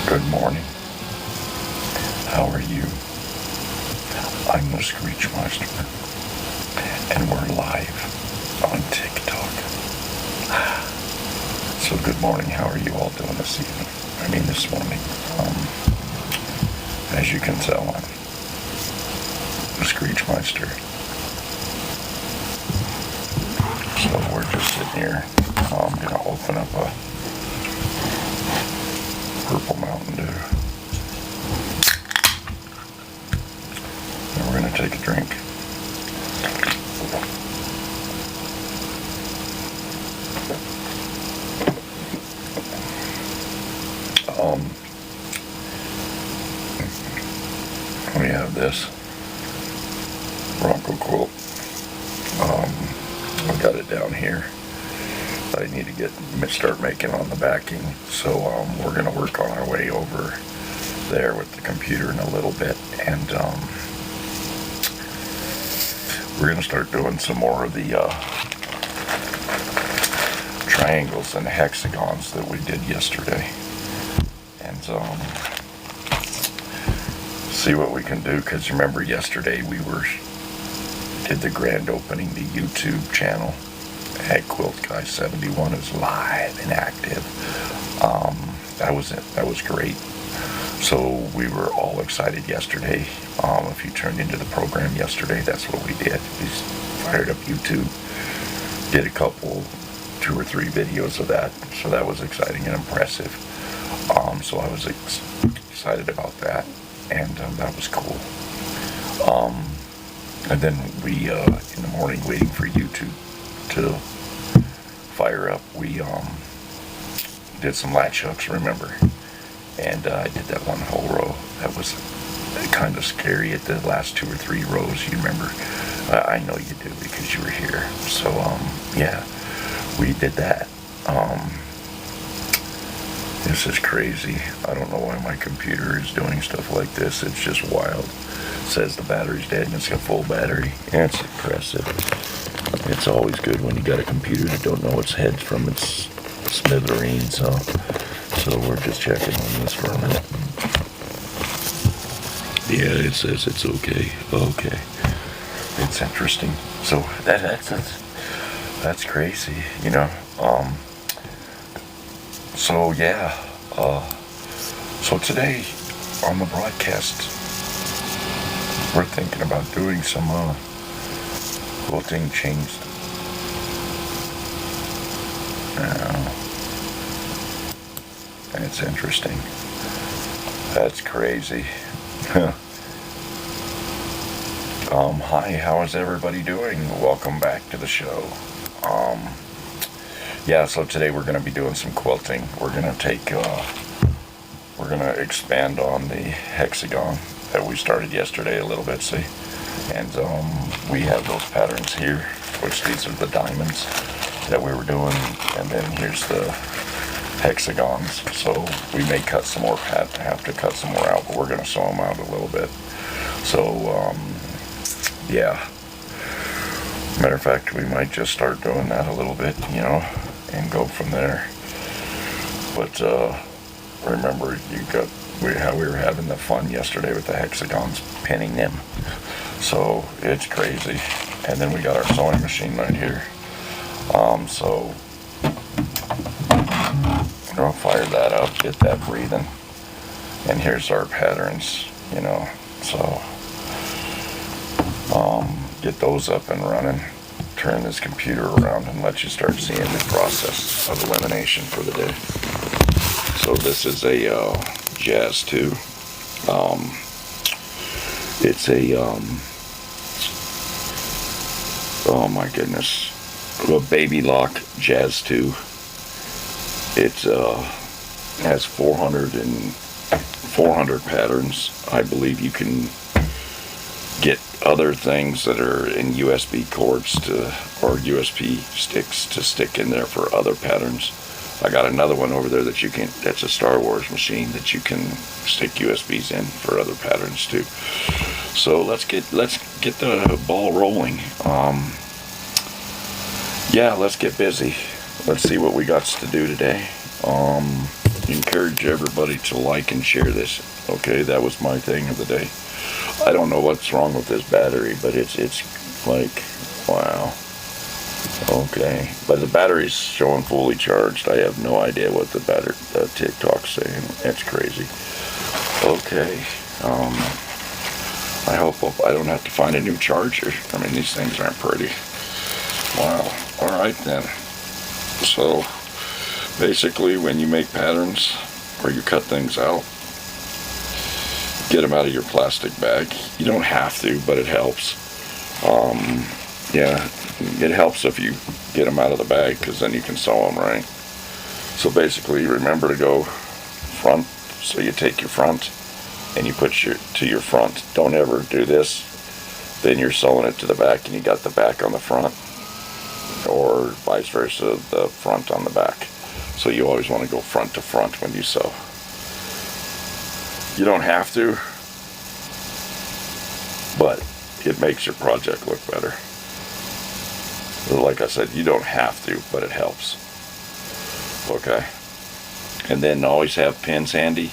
Good morning. How are you? I'm the Screechmiester, and we're live on TikTok. So good morning. How are you all doing this evening? This morning. As you can tell, I'm the Screechmeister. So we're just sitting here. I'm gonna open up a purple Mountain Dew. And we're gonna take a drink. We have this Bronco quilt. I got it down here. I need to start making on the backing. So we're gonna work on our way over there with the computer in a little bit, and we're gonna start doing some more of the triangles and hexagons that we did yesterday, and see what we can do. Because remember, yesterday we did the grand opening, the YouTube channel. Head Quilt Guy 71 is live and active. That was it. That was great. So we were all excited yesterday. If you turned into the program yesterday, that's what we did. We fired up YouTube, did a couple, 2 or 3 videos of that. So that was exciting and impressive. So I was excited about that, and that was cool. And then we, in the morning, waiting for YouTube to fire up, we did some latch hooks, remember? And I did that one whole row. That was kind of scary at the last 2 or 3 rows, you remember? I know you do because you were here. So, yeah, we did that. This is crazy. I don't know why my computer is doing stuff like this. It's just wild. It says the battery's dead and it's got full battery. It's impressive. It's always good when you got a computer that don't know its head from its smithereens. So we're just checking on this for a minute. Yeah, it says it's okay. Okay. It's interesting. So that's crazy, you know. So yeah, so today on the broadcast, we're thinking about doing some quilting changed. And it's interesting. That's crazy. Hi, how is everybody doing? Welcome back to the show. Yeah, so today we're going to be doing some quilting. We're going to expand on the hexagon that we started yesterday a little bit, see? And we have those patterns here, which these are the diamonds that we were doing, and then here's the hexagons. So we may cut some more, have to cut some more out, but we're going to sew them out a little bit. So, yeah. Matter of fact, we might just start doing that a little bit, you know, and go from there. But remember, how we were having the fun yesterday with the hexagons, pinning them. So it's crazy. And then we got our sewing machine right here. So I'll fire that up, get that breathing. And here's our patterns, you know. So get those up and running. Turn this computer around and let you start seeing the process of elimination for the day. So this is a Jazz 2. It's a oh my goodness, a Baby Lock Jazz 2. It has 400 patterns. I believe you can get other things that are in USB cords or USB sticks to stick in there for other patterns. I got another one over there that's a Star Wars machine that you can stick USBs in for other patterns too. So let's get the ball rolling. Yeah, let's get busy. Let's see what we got to do today. encourage everybody to like and share this. Okay, that was my thing of the day. I don't know what's wrong with this battery, but it's like, wow. Okay, but the battery's showing fully charged. I have no idea what the TikTok's saying. That's crazy. Okay, I hope I don't have to find a new charger. I mean, these things aren't pretty. Wow. All right then. So basically, when you make patterns or you cut things out, get them out of your plastic bag. You don't have to, but it helps. Yeah, it helps if you get them out of the bag, because then you can sew them right. So basically, remember to go front. So you take your front and you put to your front. Don't ever do this. Then you're sewing it to the back and you got the back on the front, or vice versa, the front on the back. So you always want to go front to front when you sew. You don't have to, but it makes your project look better. Like I said, you don't have to, but it helps. Okay. And then always have pins handy.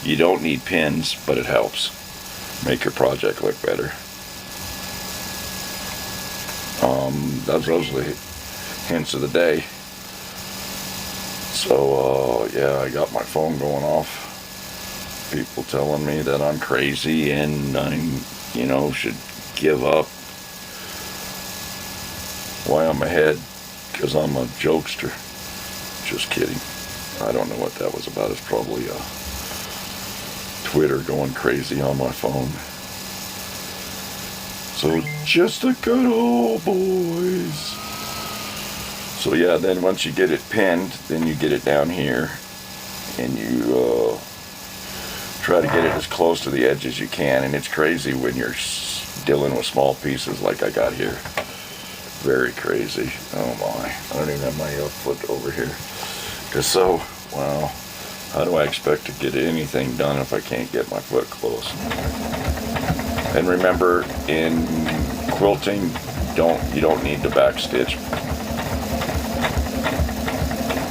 You don't need pins, but it helps make your project look better. Those are the hints of the day. So yeah, I got my phone going off. People telling me that I'm crazy and I'm, should give up. Why I'm ahead? Because I'm a jokester. Just kidding. I don't know what that was about. It's probably Twitter going crazy on my phone. So just a good old boys. So yeah, then once you get it pinned, then you get it down here and you try to get it as close to the edge as you can. And it's crazy when you're dealing with small pieces like I got here. Very crazy. Oh my. I don't even have my foot over here. So, wow, how do I expect to get anything done if I can't get my foot close? And remember, in quilting, you don't need to backstitch,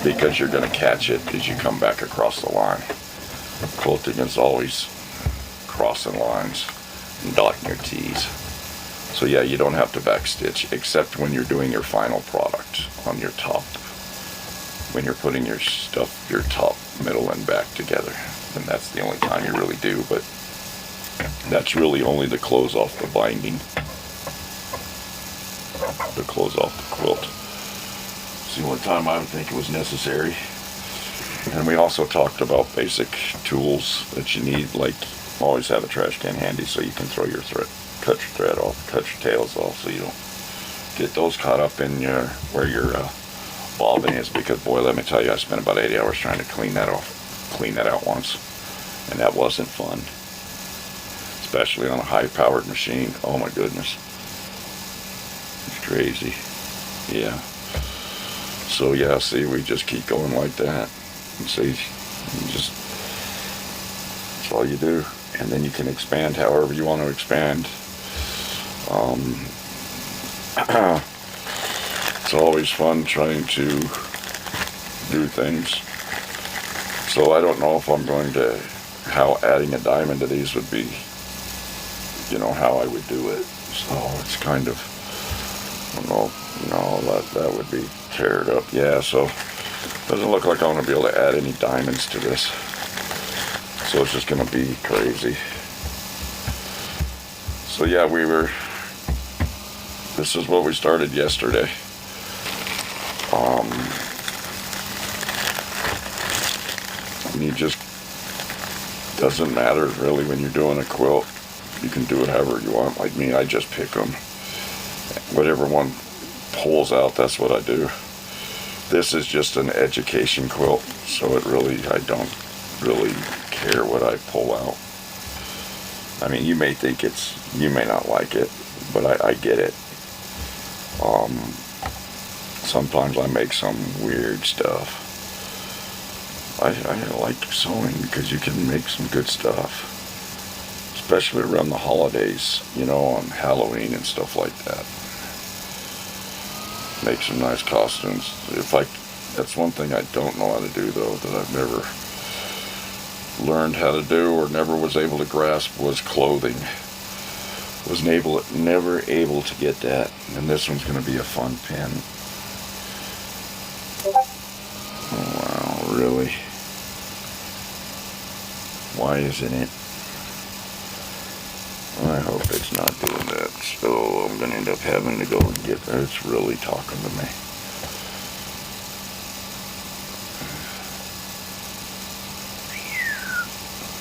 because you're going to catch it as you come back across the line. Quilting is always crossing lines and dotting your T's. So yeah, you don't have to backstitch, except when you're doing your final product on your top. When you're putting your stuff, your top, middle, and back together. And that's the only time you really do, but that's really only to close off the binding. To close off the quilt. It's the only time I would think it was necessary. And we also talked about basic tools that you need, like always have a trash can handy so you can throw your thread. Cut your thread off, cut your tails off, so you don't get those caught up in where your bobbin is. Because boy, let me tell you, I spent about 80 hours trying to clean that out once, and that wasn't fun, especially on a high-powered machine. Oh my goodness, it's crazy. Yeah. So yeah, see, we just keep going like that, and see, that's all you do, and then you can expand however you want to expand. It's always fun trying to do things. So I don't know if I'm going to, how adding a diamond to these would be, how I would do it. So it's kind of, I don't know, no, that would be teared up. Yeah, so it doesn't look like I'm going to be able to add any diamonds to this. So it's just going to be crazy. So yeah, this is what we started yesterday. And doesn't matter really when you're doing a quilt. You can do it however you want. Like me, I just pick them. Whatever one pulls out, that's what I do. This is just an education quilt, so I don't really care what I pull out. I mean, you may not like it, but I get it. Sometimes I make some weird stuff. I like sewing because you can make some good stuff, especially around the holidays, on Halloween and stuff like that. Make some nice costumes. That's one thing I don't know how to do, though, that I've never learned how to do or never was able to grasp was clothing. Never able to get that. And this one's going to be a fun pen. Oh wow, really? Why isn't it? I hope it's not doing that. So I'm going to end up having to go and get that. It's really talking to me.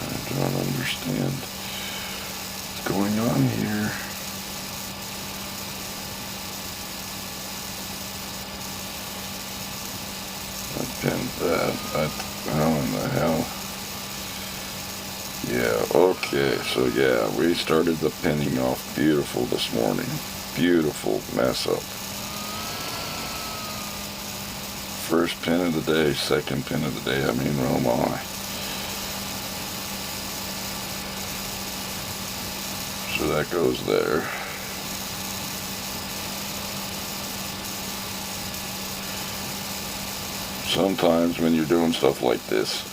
I don't understand what's going on here. I pinned that. How in the hell? Yeah, okay, so yeah, we started the pinning off beautiful this morning. Beautiful mess up. First pin of the day, second pin of the day, I mean, oh my. So that goes there. Sometimes when you're doing stuff like this,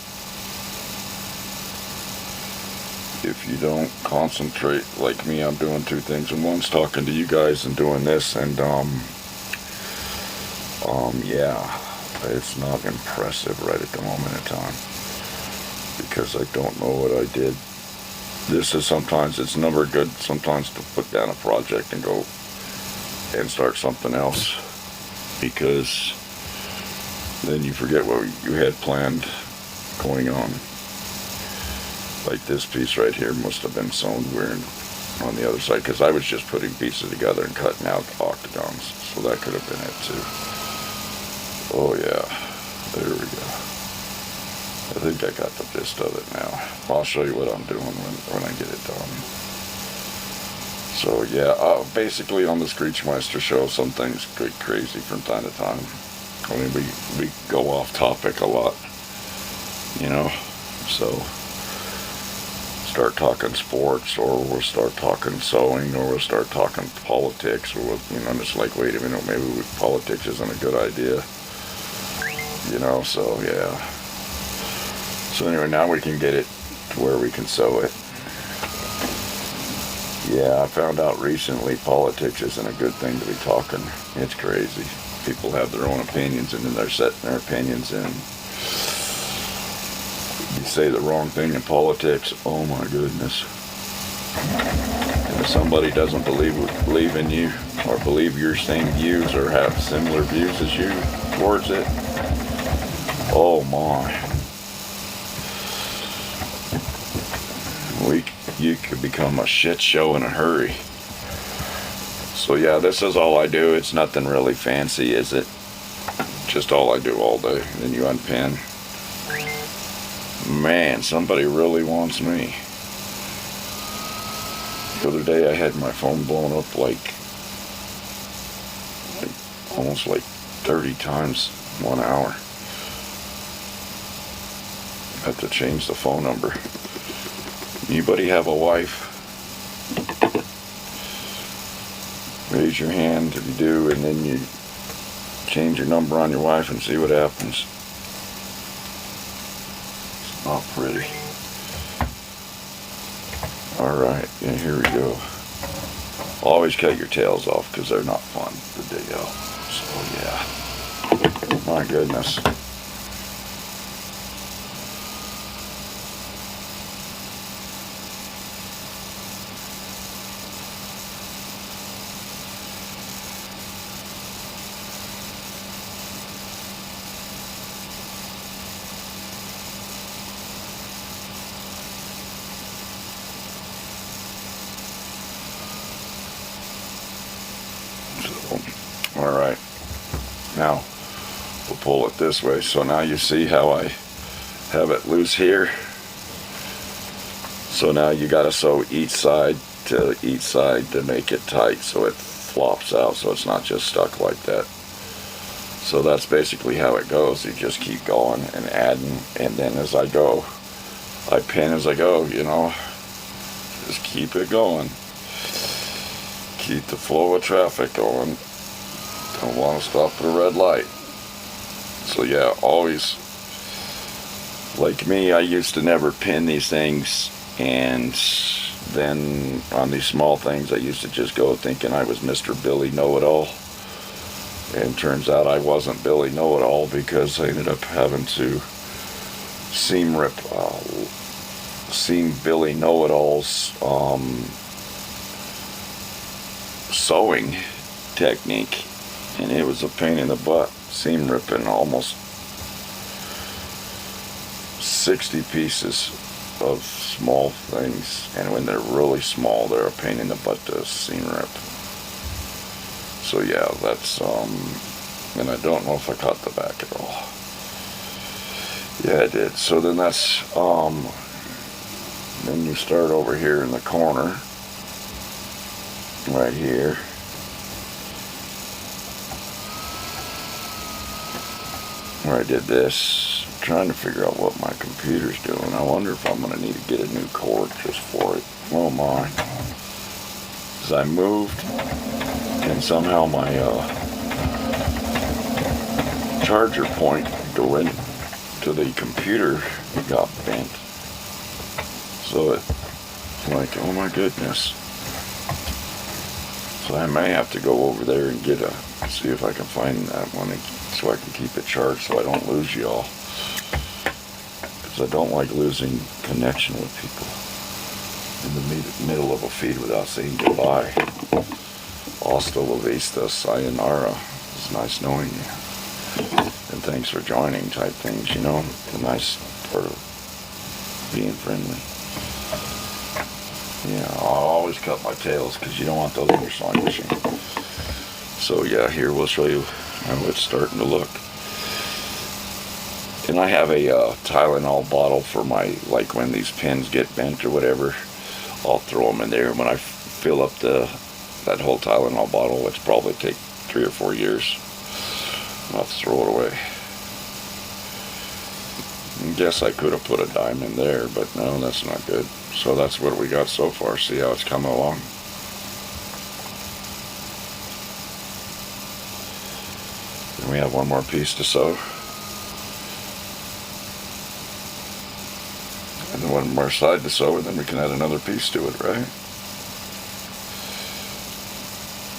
if you don't concentrate, like me, I'm doing two things, and one's talking to you guys and doing this, and yeah, it's not impressive right at the moment in time, because I don't know what I did. This is sometimes, it's never good sometimes to put down a project and go and start something else, because then you forget what you had planned going on. Like this piece right here must have been sewn weird on the other side, because I was just putting pieces together and cutting out octagons, so that could have been it too. Oh yeah, there we go. I think I got the gist of it now. I'll show you what I'm doing when I get it done. So yeah, basically on the Screechmiester show, some things get crazy from time to time. I mean, we go off topic a lot, you know, so start talking sports, or we'll start talking sewing, or we'll start talking politics, or you know, it's like, wait a minute, maybe politics isn't a good idea, you know. So yeah, so anyway, now we can get it to where we can sew it. Yeah, I found out recently politics isn't a good thing to be talking. It's crazy. People have their own opinions, and then they're setting their opinions in. You say the wrong thing in politics, oh my goodness. And if somebody doesn't believe in you, or believe your same views, or have similar views as you towards it, oh my. You could become a shit show in a hurry. So yeah, this is all I do. It's nothing really fancy, is it? Just all I do all day. Then you unpin. Man, somebody really wants me. The other day I had my phone blown up like almost like 30 times 1 hour. I had to change the phone number. Anybody have a wife? Raise your hand if you do, and then you change your number on your wife and see what happens. It's not pretty. Alright, yeah, here we go. Always cut your tails off, because they're not fun to dig out. So yeah, my goodness. Alright, now we'll pull it this way. So now you see how I have it loose here. So now you got to sew each side to make it tight, so it flops out, so it's not just stuck like that. So that's basically how it goes. You just keep going and adding, and then as I go, I pin as I go, you know. Just keep it going. Keep the flow of traffic going. Don't want to stop at a red light. So yeah, always like me, I used to never pin these things, and then on these small things I used to just go thinking I was Mr. Billy Know-It-All, and turns out I wasn't Billy Know-It-All, because I ended up having to seam Billy Know-It-All's sewing technique, and it was a pain in the butt, seam ripping almost 60 pieces of small things, and when they're really small, they're a pain in the butt to seam rip. So yeah, that's and I don't know if I caught the back at all. Yeah, I did. So then that's then you start over here in the corner, right here. Where I did this. Trying to figure out what my computer's doing. I wonder if I'm going to need to get a new cord just for it. Oh my. As I moved, and somehow my charger point going to the computer got bent. So it's like, oh my goodness. So I may have to go over there and see if I can find that one so I can keep it charged so I don't lose y'all. I don't like losing connection with people in the middle of a feed without saying goodbye. Hasta la vista, sayonara. It's nice knowing you. And thanks for joining type things, you know. The nice part of being friendly. Yeah, I'll always cut my tails because you don't want those in your sewing machine. So yeah, here we'll show you how it's starting to look. And I have a Tylenol bottle for my, like when these pins get bent or whatever, I'll throw them in there. When I fill up that whole Tylenol bottle, which probably take 3 or 4 years, I'll have to throw it away. I guess I could have put a dime in there, but no, that's not good. So that's what we got so far. See how it's coming along. And we have one more piece to sew. And then one more side to sew, and then we can add another piece to it, right?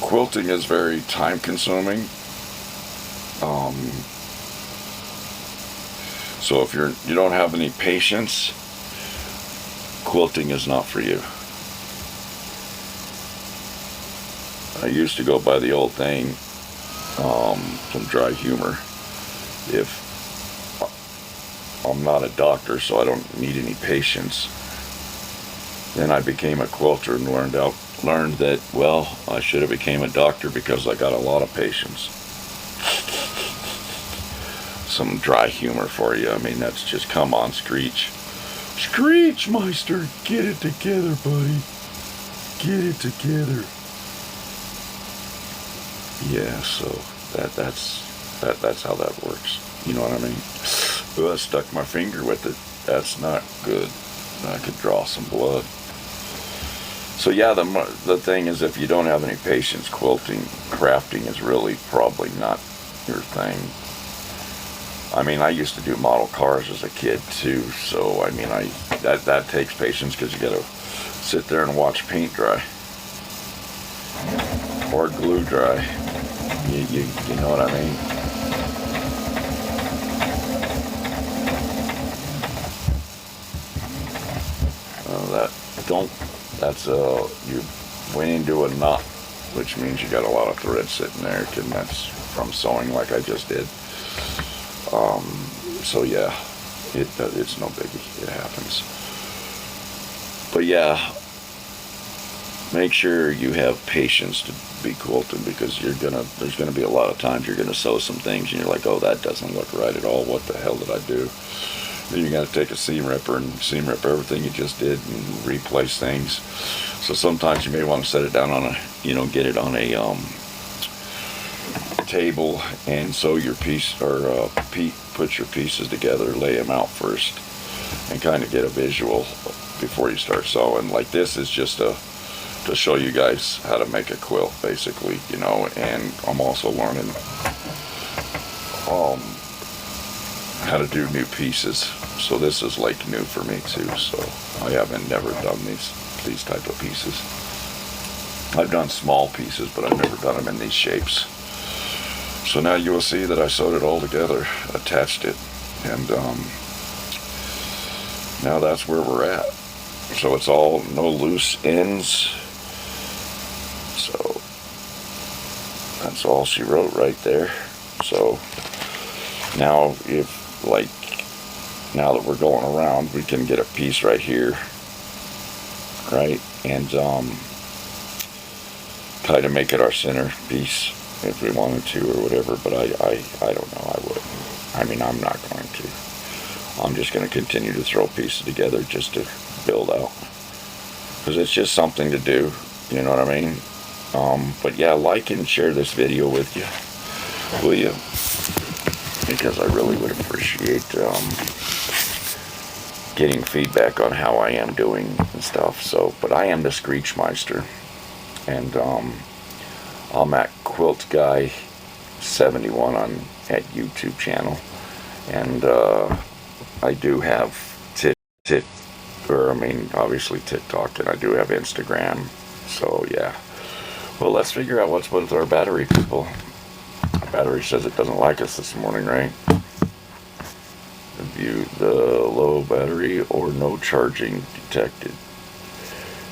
Quilting is very time consuming. So if you don't have any patience, quilting is not for you. I used to go by the old thing, some dry humor. If I'm not a doctor, so I don't need any patience. Then I became a quilter and learned that, well, I should have became a doctor because I got a lot of patience. Some dry humor for you. I mean, that's just, come on, Screech. Screechmiester, get it together, buddy. Get it together. Yeah, so that's how that works. You know what I mean? Ooh, I stuck my finger with it. That's not good. I could draw some blood. So yeah, the thing is, if you don't have any patience, crafting is really probably not your thing. I mean, I used to do model cars as a kid too, so I mean, that takes patience because you got to sit there and watch paint dry or glue dry. You know what I mean? You went into a knot, which means you got a lot of thread sitting there, and that's from sewing like I just did. So yeah, it's no biggie. It happens. But yeah, make sure you have patience to be quilting, because there's gonna be a lot of times you're gonna sew some things and you're like, oh, that doesn't look right at all. What the hell did I do? Then you got to take a seam ripper and seam rip everything you just did and replace things. So sometimes you may want to set it down on get it on a table and sew your piece, or put your pieces together, lay them out first, and kind of get a visual before you start sewing. Like this is just to show you guys how to make a quilt, basically, and I'm also learning how to do new pieces. So this is like new for me too. So I haven't never done these type of pieces. I've done small pieces, but I've never done them in these shapes. So now you will see that I sewed it all together, attached it, and now that's where we're at. So it's all no loose ends. So that's all she wrote right there. So now now that we're going around, we can get a piece right here, right, and kind of make it our center piece if we wanted to or whatever, but I don't know, I wouldn't. I mean, I'm not going to. I'm just going to continue to throw pieces together just to build out, because it's just something to do, you know what I mean? But yeah, like and share this video with you, will you? Because I really would appreciate getting feedback on how I am doing and stuff. So, but I am the Screechmiester, and I'm at Quilt Guy 71 at YouTube channel, and I do have obviously TikTok, and I do have Instagram. So yeah. Well, let's figure out what's with our battery, people. Our battery says it doesn't like us this morning, right? View the low battery or no charging detected.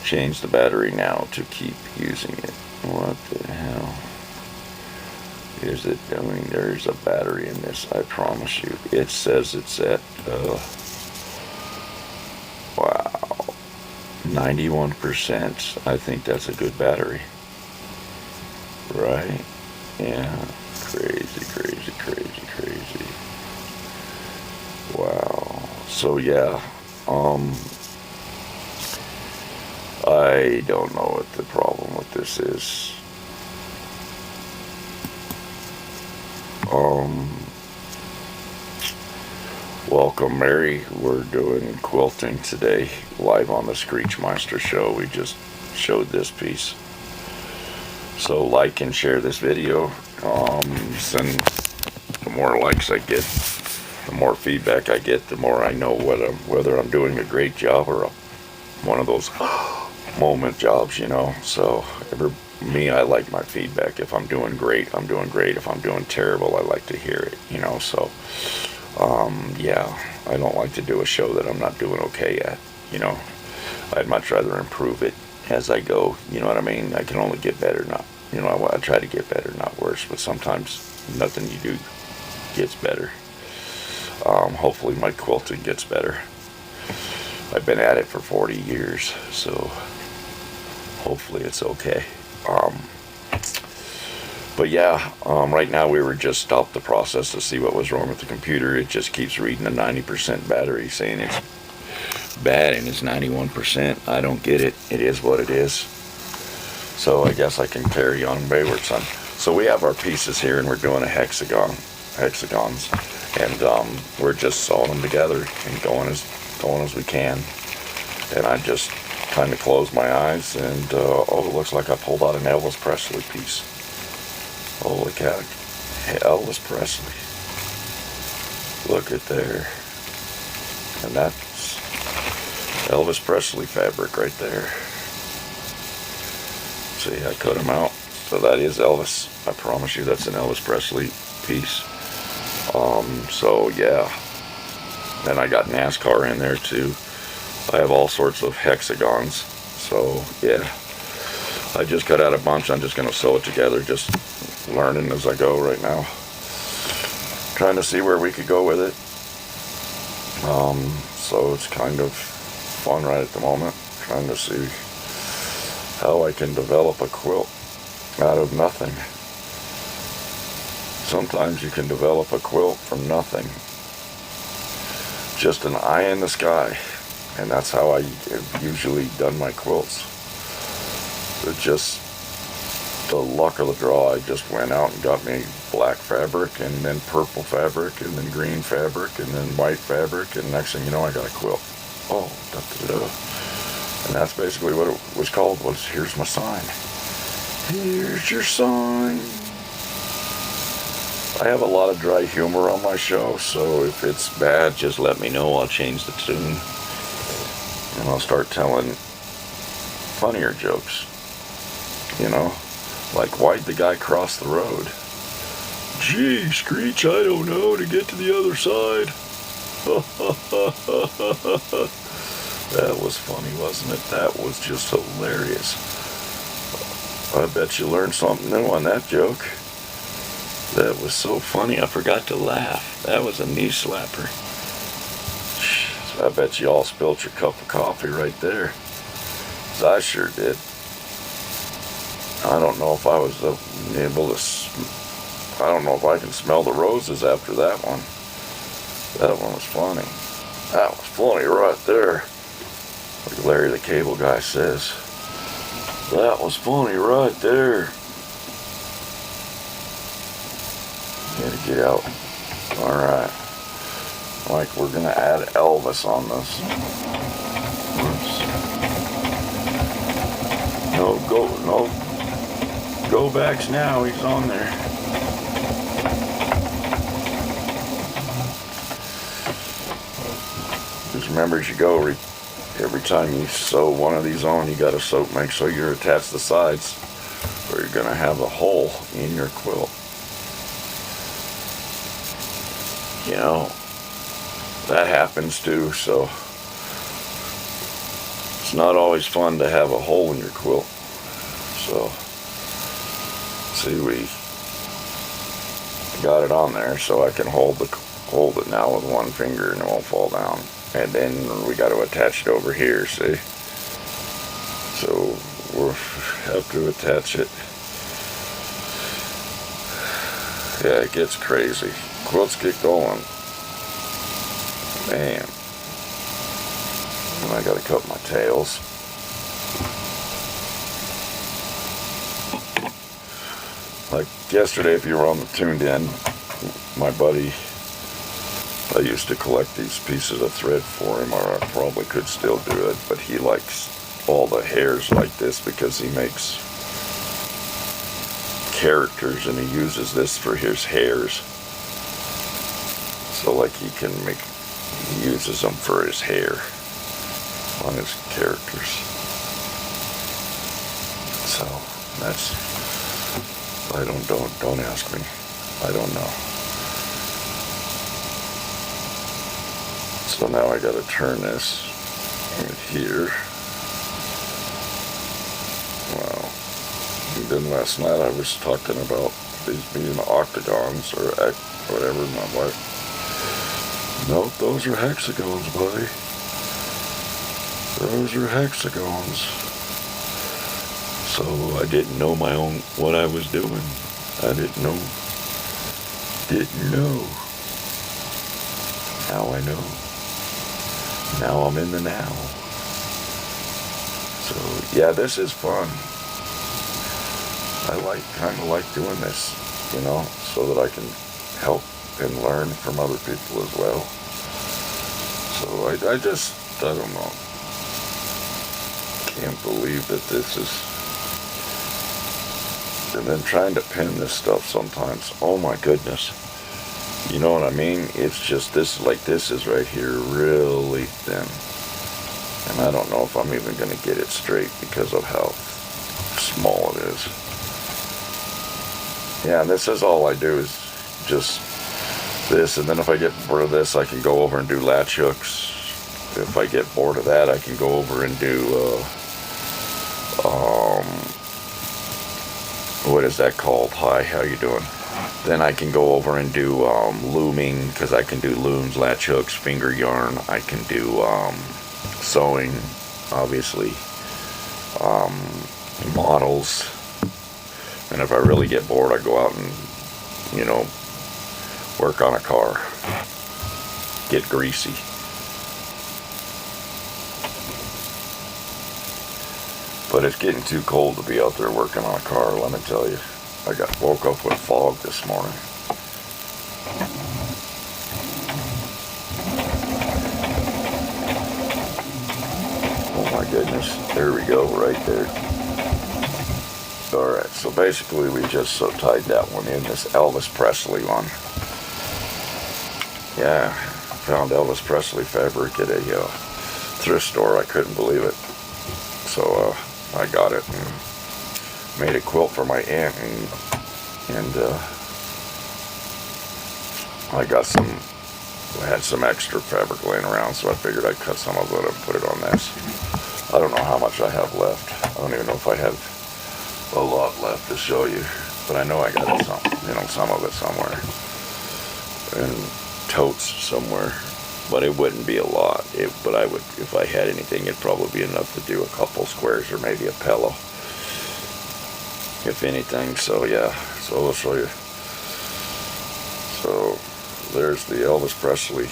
Change the battery now to keep using it. What the hell is it doing? There's a battery in this, I promise you. It says it's at, wow, 91%. I think that's a good battery. Right? Yeah. Crazy, crazy, crazy, crazy. Wow. So yeah, I don't know what the problem with this is. Welcome, Mary. We're doing quilting today, live on the Screechmiester show. We just showed this piece. So like and share this video. Send, the more likes I get, the more feedback I get, the more I know whether I'm doing a great job or one of those moment jobs, you know. So me, I like my feedback. If I'm doing great, I'm doing great. If I'm doing terrible, I like to hear it, you know. So yeah, I don't like to do a show that I'm not doing okay at, you know. I'd much rather improve it as I go, you know what I mean? I can only get better, not, you know, I try to get better, not worse, but sometimes nothing you do gets better. Hopefully my quilting gets better. I've been at it for 40 years, so hopefully it's okay. But yeah, right now we were just stopped the process to see what was wrong with the computer. It just keeps reading a 90% battery, saying it's bad and it's 91%. I don't get it. It is what it is. So I guess I can carry on wayward son. So we have our pieces here, and we're doing a hexagons, and we're just sewing them together and going as we can. And I just kind of close my eyes, and oh, it looks like I pulled out an Elvis Presley piece. Holy cow, Elvis Presley. Look at there. And that's Elvis Presley fabric right there. See, I cut him out. So that is Elvis. I promise you that's an Elvis Presley piece. So yeah. Then I got NASCAR in there too. I have all sorts of hexagons. So yeah. I just cut out a bunch. I'm just going to sew it together. Just learning as I go right now. Trying to see where we could go with it. So it's kind of fun right at the moment. Trying to see how I can develop a quilt out of nothing. Sometimes you can develop a quilt from nothing. Just an eye in the sky. And that's how I have usually done my quilts. It's just the luck of the draw. I just went out and got me black fabric, and then purple fabric, and then green fabric, and then white fabric, and next thing you know, I got a quilt. Oh, da-da-da. And that's basically what it was called, was here's my sign. Here's your sign. I have a lot of dry humor on my show, so if it's bad, just let me know. I'll change the tune. And I'll start telling funnier jokes. You know? Like, why'd the guy cross the road? Gee, Screech, I don't know, to get to the other side. That was funny, wasn't it? That was just hilarious. I bet you learned something new on that joke. That was so funny, I forgot to laugh. That was a knee slapper. I bet you all spilled your cup of coffee right there. 'Cause I sure did. I don't know if I was able to... I don't know if I can smell the roses after that one. That one was funny. That was funny right there. Like Larry the Cable Guy says. That was funny right there. Gotta get out. Alright. Like we're gonna add Elvis on this. Oops. No. Go backs now, he's on there. Just remember as you go, every time you sew one of these on, you gotta make sure you attach the sides, or you're gonna have a hole in your quilt. You know, that happens too, so it's not always fun to have a hole in your quilt. So, see, we got it on there so I can hold it now with one finger and it won't fall down. And then we got to attach it over here, see? So we'll have to attach it. Yeah, it gets crazy. Quilts get going. Man. And I got to cut my tails. Like yesterday, if you were tuned in, my buddy, I used to collect these pieces of thread for him, or I probably could still do it, but he likes all the hairs like this because he makes characters and he uses this for his hairs. So like he uses them for his hair on his characters. So that's, don't ask me. I don't know. So now I gotta turn this in here. Wow. And then last night I was talking about these being octagons or whatever. My wife, nope, those are hexagons, buddy. Those are hexagons. So I didn't know what I was doing. I didn't know. Now I know. Now I'm in the now. So yeah, this is fun. I kind of like doing this, you know, so that I can help and learn from other people as well. So I don't know. Can't believe that this is. And then trying to pin this stuff sometimes. Oh my goodness. You know what I mean? It's just this is right here really thin. And I don't know if I'm even going to get it straight because of how small it is. Yeah, and this is all I do is just this. And then if I get bored of this, I can go over and do latch hooks. If I get bored of that, I can go over and do, what is that called? Hi, how you doing? Then I can go over and do looming, because I can do looms, latch hooks, finger yarn. I can do sewing, obviously, models. And if I really get bored, I go out and, you know, work on a car, get greasy. But it's getting too cold to be out there working on a car, let me tell you. I woke up with fog this morning. Oh my goodness, there we go, right there. Alright, so basically we just so tied that one in, this Elvis Presley one. Yeah, found Elvis Presley fabric at a thrift store. I couldn't believe it. So I got it and made a quilt for my aunt, and I had some extra fabric laying around, so I figured I'd cut some of it and put it on this. I don't know how much I have left. I don't even know if I have a lot left to show you, but I know I got some, some of it somewhere, and totes somewhere, but it wouldn't be a lot. But I would, if I had anything, it'd probably be enough to do a couple squares or maybe a pillow, if anything. So yeah, so I'll show you. So there's the Elvis Presley.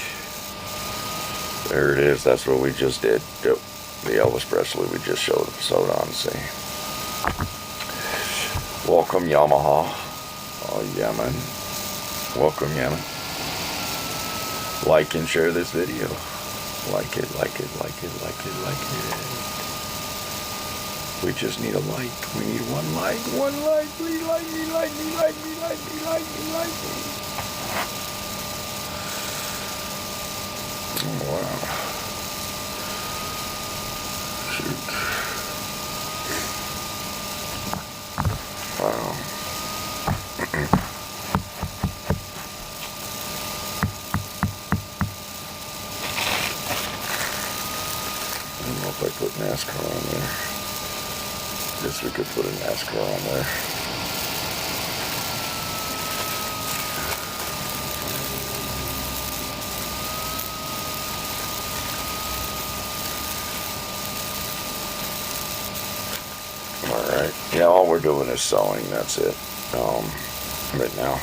There it is. That's what we just did. Yep. The Elvis Presley we just sewed on. See. Welcome Yamaha. Oh yeah, man. Welcome, Yemen. Like and share this video. Like it, like it, like it, like it, like it. We just need a like. We need one like. One like. Please like me, like me, like me, like me, like me, like me. Oh, wow. Shoot. Wow. I don't know if I put NASCAR on there. Guess we could put a NASCAR on there. Alright. Yeah, all we're doing is sewing, that's it. Right now.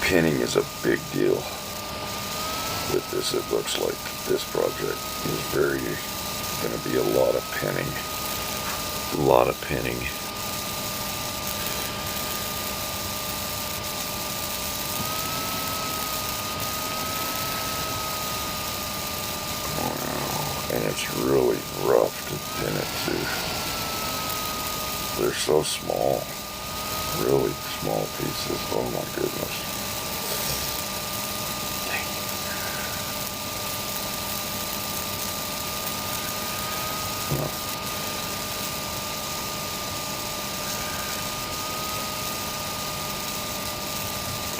Pinning is a big deal with this. It looks like this project is going to be a lot of pinning. A lot of pinning. Wow. And it's really rough to pin it too. They're so small. Really small pieces. Oh my goodness.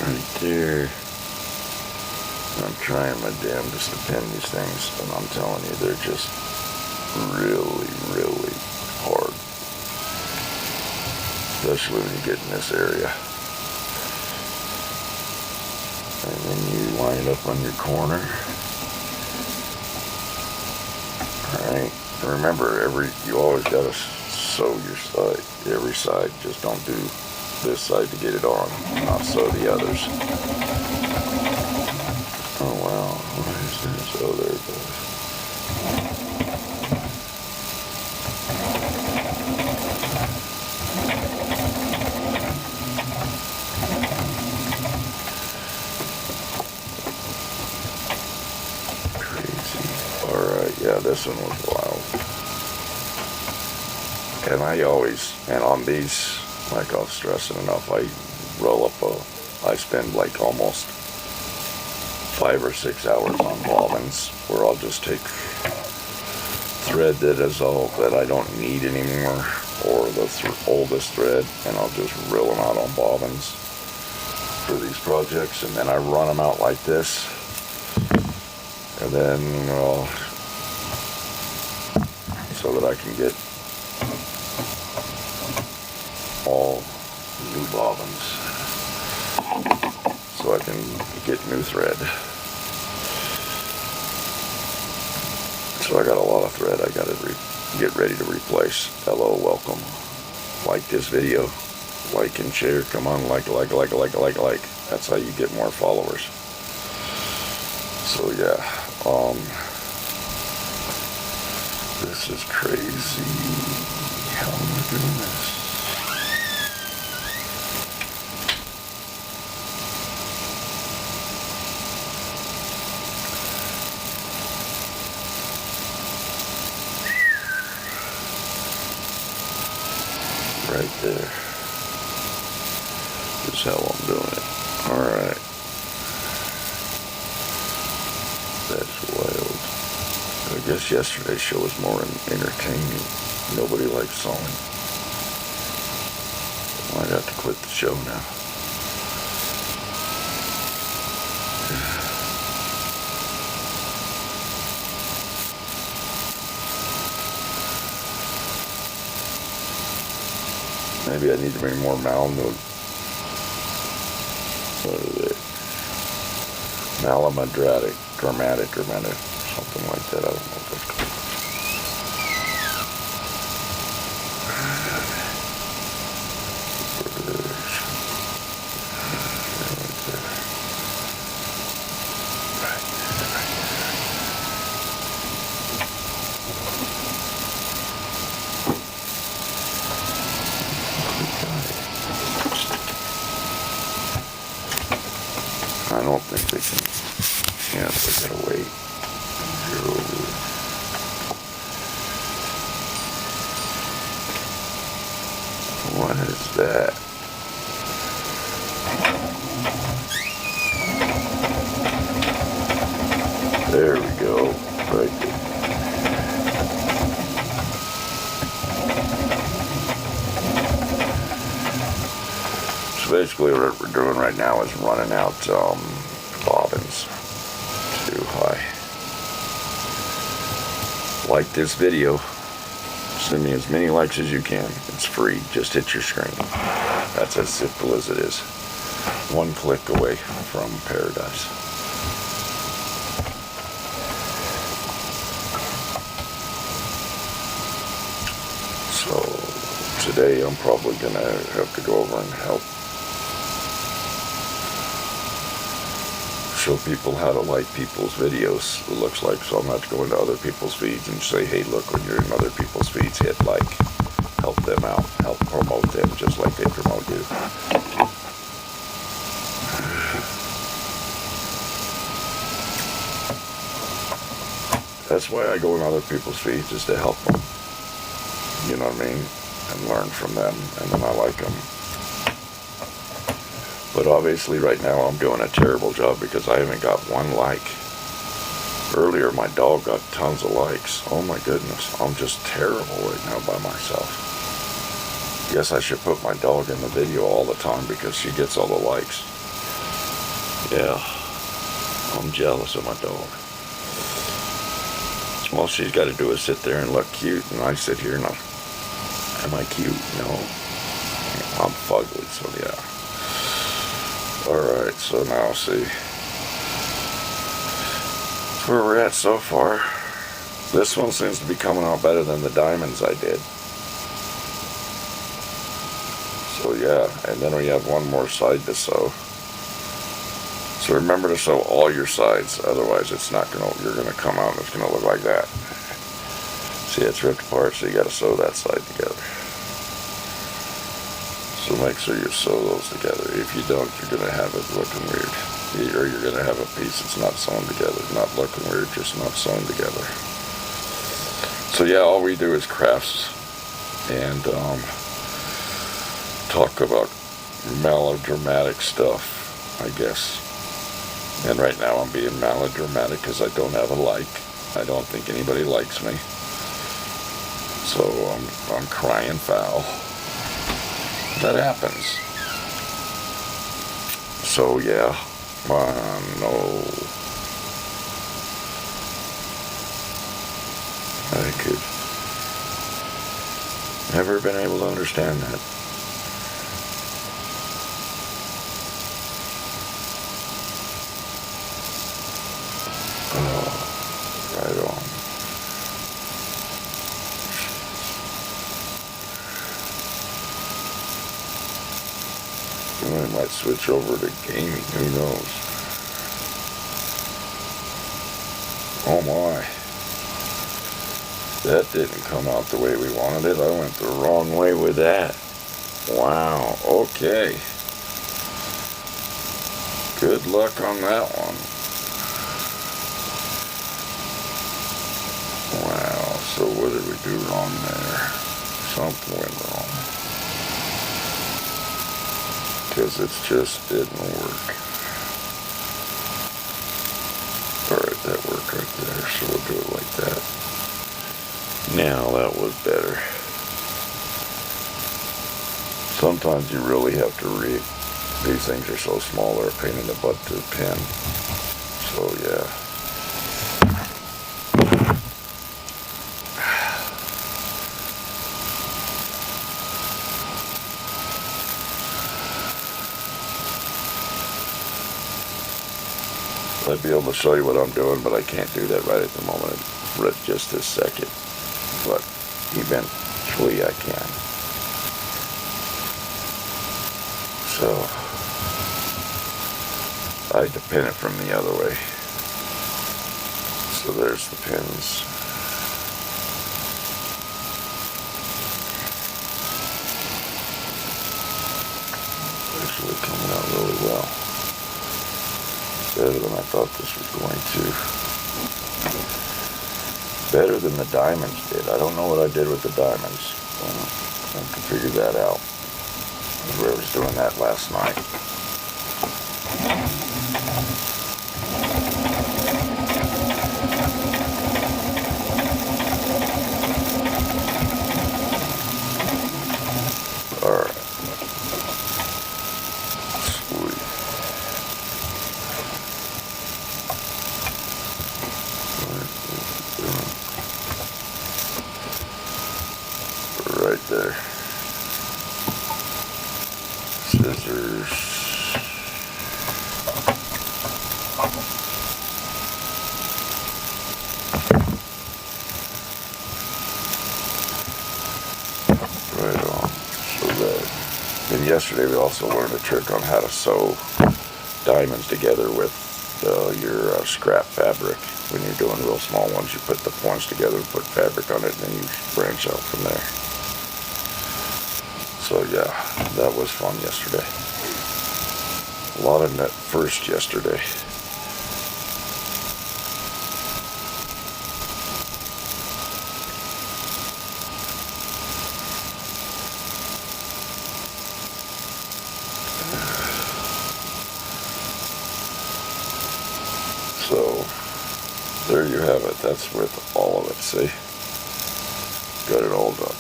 Right there. I'm trying my damnedest to pin these things, and I'm telling you, they're just really, really hard. Especially when you get in this area. And then you line it up on your corner. Alright. Remember, you always gotta sew your side. Every side. Just don't do this side to get it on, not sew the others. Oh wow, what is this? Oh, there it goes. Crazy. Alright, yeah, this one was wild. And and on these, like I was stressing enough, I roll up I spend like almost 5 or 6 hours on bobbins, where I'll just take thread that I don't need anymore, or the oldest thread, and I'll just reel them out on bobbins for these projects, and then I run them out like this, and then, so that I can get all new bobbins, so I can get new thread. So I got a lot of thread I got to get ready to replace. Hello, welcome. Like this video, like and share. Come on, like. That's how you get more followers. So yeah, this is crazy. How am I doing this? right there is how I'm doing it. Alright. That's wild. I guess yesterday's show was more entertaining. Nobody likes sawing. Might have to quit the show now. Maybe I need to bring more Malamud. What are they? Malamadratic, dramatic, something like that. I don't know what that's called. I don't think they can. Yeah, so I gotta wait. 0. What is that? There we go. Right there. So basically what we're doing right now is running out bobbins too high. Like this video. Send me as many likes as you can. It's free. Just hit your screen. That's as simple as it is. One click away from paradise. So today I'm probably going to have to go over and help show people how to like people's videos, it looks like. So I'm going to have to go into other people's feeds and say, hey, look, when you're in other people's feeds, hit like. Help them out. Help promote them just like they promote you. That's why I go in other people's feeds, is to help them. You know what I mean? And learn from them, and then I like them. But obviously right now I'm doing a terrible job because I haven't got one like. Earlier my dog got tons of likes. Oh my goodness, I'm just terrible right now by myself. Guess I should put my dog in the video all the time because she gets all the likes. Yeah, I'm jealous of my dog. All she's got to do is sit there and look cute, and I sit here and am I cute? No, I'm fugly, so yeah. Alright, so now see where we're at so far. This one seems to be coming out better than the diamonds I did. So yeah, and then we have one more side to sew. So remember to sew all your sides, otherwise it's not you're gonna come out and it's gonna look like that. See, it's ripped apart, so you gotta sew that side together. So make sure you sew those together. If you don't, you're going to have it looking weird. Or you're going to have a piece that's not sewn together. Not looking weird, just not sewn together. So yeah, all we do is crafts and talk about melodramatic stuff, I guess. And right now I'm being melodramatic because I don't have a like. I don't think anybody likes me. So I'm crying foul. That happens. So yeah, no, I could never been able to understand that. Right on. I might switch over to gaming, who knows? Oh my. That didn't come out the way we wanted it. I went the wrong way with that. Wow, okay. Good luck on that one. Wow, so what did we do wrong there? Something went wrong. because it just didn't work. Alright, that worked right there, so we'll do it like that. Now that was better. Sometimes you really have to read. These things are so small, they're a pain in the butt to pin. So yeah. I'd be able to show you what I'm doing, but I can't do that right at the moment, right just this second. But eventually I can. So I had to pin it from the other way. So there's the pins. Actually coming out really well. Better than I thought this was going to. Better than the diamonds did. I don't know what I did with the diamonds. I can figure that out. I was doing that last night. Alright. Right there. Scissors. Right on. So that. And yesterday we also learned a trick on how to sew diamonds together with your scrap fabric. When you're doing real small ones, you put the points together and put fabric on it, and then you branch out from there. So yeah, that was fun yesterday. A lot of net first yesterday. So there you have it. That's with all of it. See? Got it all done.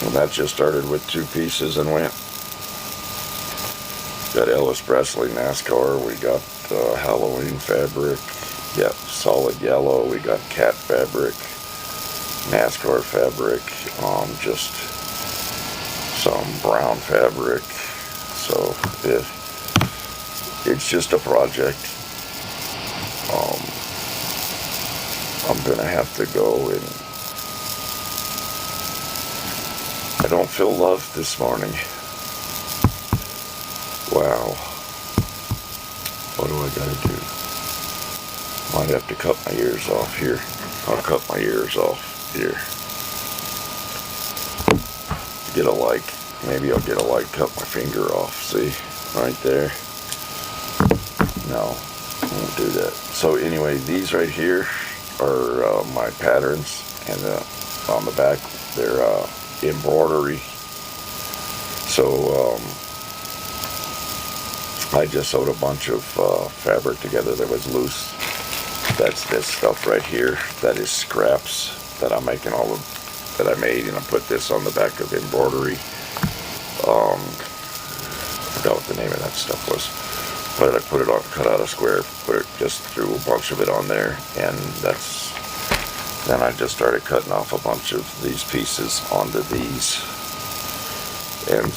And that just started with 2 pieces and went. Got Elvis Presley NASCAR. We got Halloween fabric. Yep, solid yellow. We got cat fabric. NASCAR fabric. Just some brown fabric. So it's just a project. I'm gonna have to go and I don't feel loved this morning. Wow. What do I gotta do? Might have to cut my ears off here. I'll cut my ears off here. Get a like. Maybe I'll get a like, cut my finger off. See? Right there. No, I won't do that. So anyway, these right here are my patterns, and on the back they're embroidery. So I just sewed a bunch of fabric together that was loose. That's this stuff right here. That is scraps that I'm making that I made, and I put this on the back of embroidery. I forgot what the name of that stuff was. But I put it on, cut out a square, just threw a bunch of it on there, and then I just started cutting off a bunch of these pieces onto these, and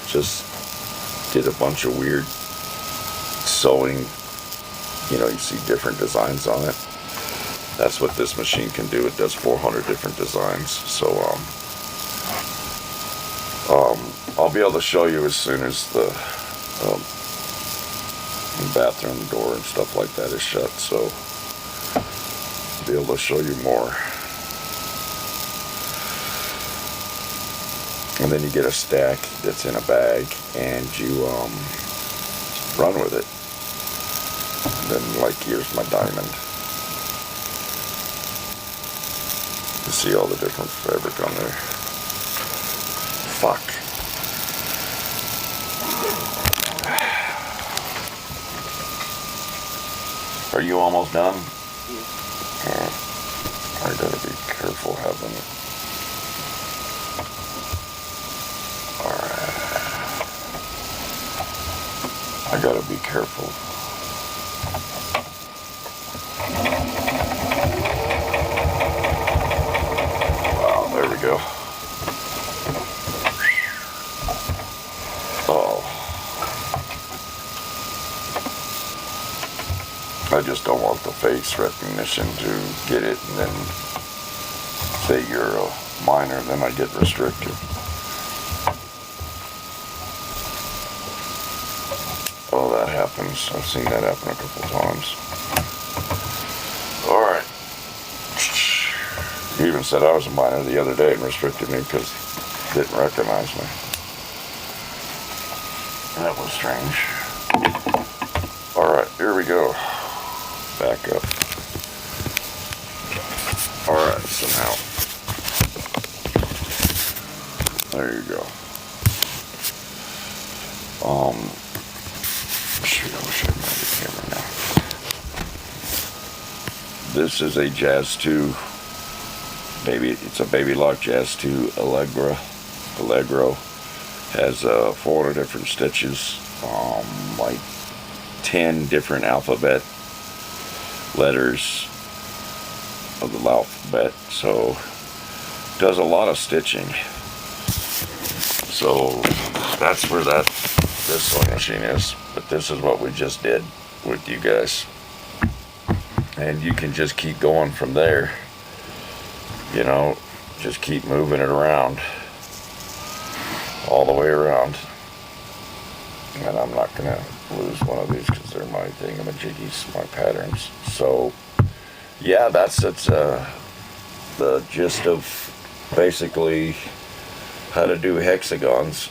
just did a bunch of weird sewing. You know, you see different designs on it. That's what this machine can do. It does 400 different designs. So I'll be able to show you as soon as the bathroom door and stuff like that is shut, so I'll be able to show you more. And then you get a stack that's in a bag, and you run with it. And then, like, here's my diamond. You see all the different fabric on there. Fuck. Are you almost done? I gotta be careful having it. Alright. I gotta be careful. Wow, there we go. Oh. I just don't want the face recognition to get it and then say you're a minor, then I get restricted. Oh, that happens. I've seen that happen a couple times. Alright. He even said I was a minor the other day and restricted me because he didn't recognize me. That was strange. Alright, here we go. Back up. Alright, so now. There you go. Shoot, I wish I had the camera now. This is a Jazz 2 baby. It's a Baby Lock Jazz 2 Allegro. Has 400 different stitches, like 10 different alphabet letters of the alphabet, so does a lot of stitching. So that's where this sewing machine is. But this is what we just did with you guys, and you can just keep going from there. You know, just keep moving it around all the way around. And I'm not gonna lose one of these because they're my thingamajiggies, my patterns. So yeah, that's the gist of basically how to do hexagons.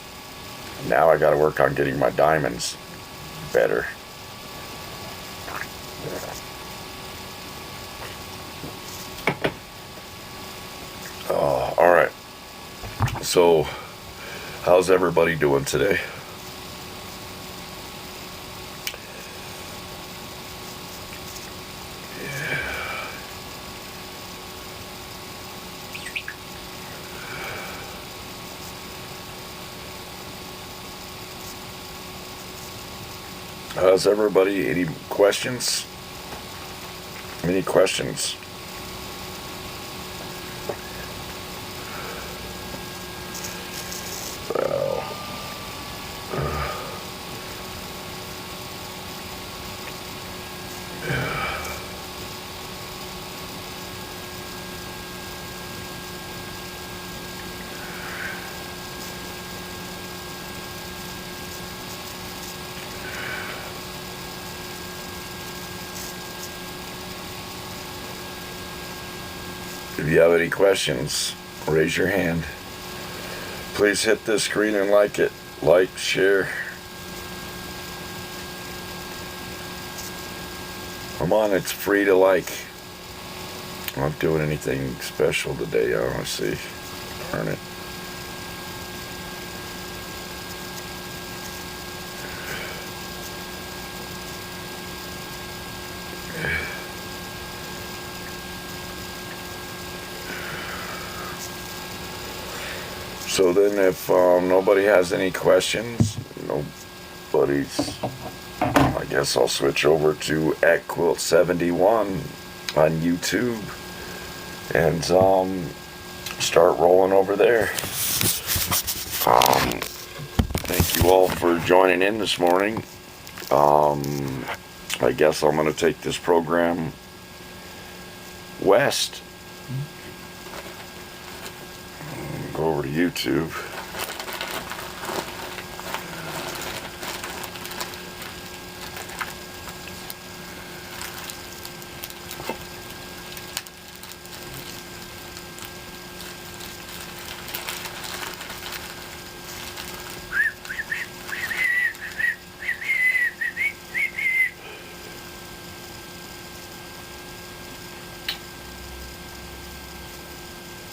Now I got to work on getting my diamonds better. All right. So how's everybody doing today? How's everybody? Any questions? Any questions? Well, if you have any questions, raise your hand. Please hit this screen and like it. Like, share. Come on, it's free to like. I'm not doing anything special today, honestly. Darn it. So then if nobody has any questions, I guess I'll switch over to @Quilt71 on YouTube and start rolling over there. Thank you all for joining in this morning. I guess I'm going to take this program west. Go over to YouTube.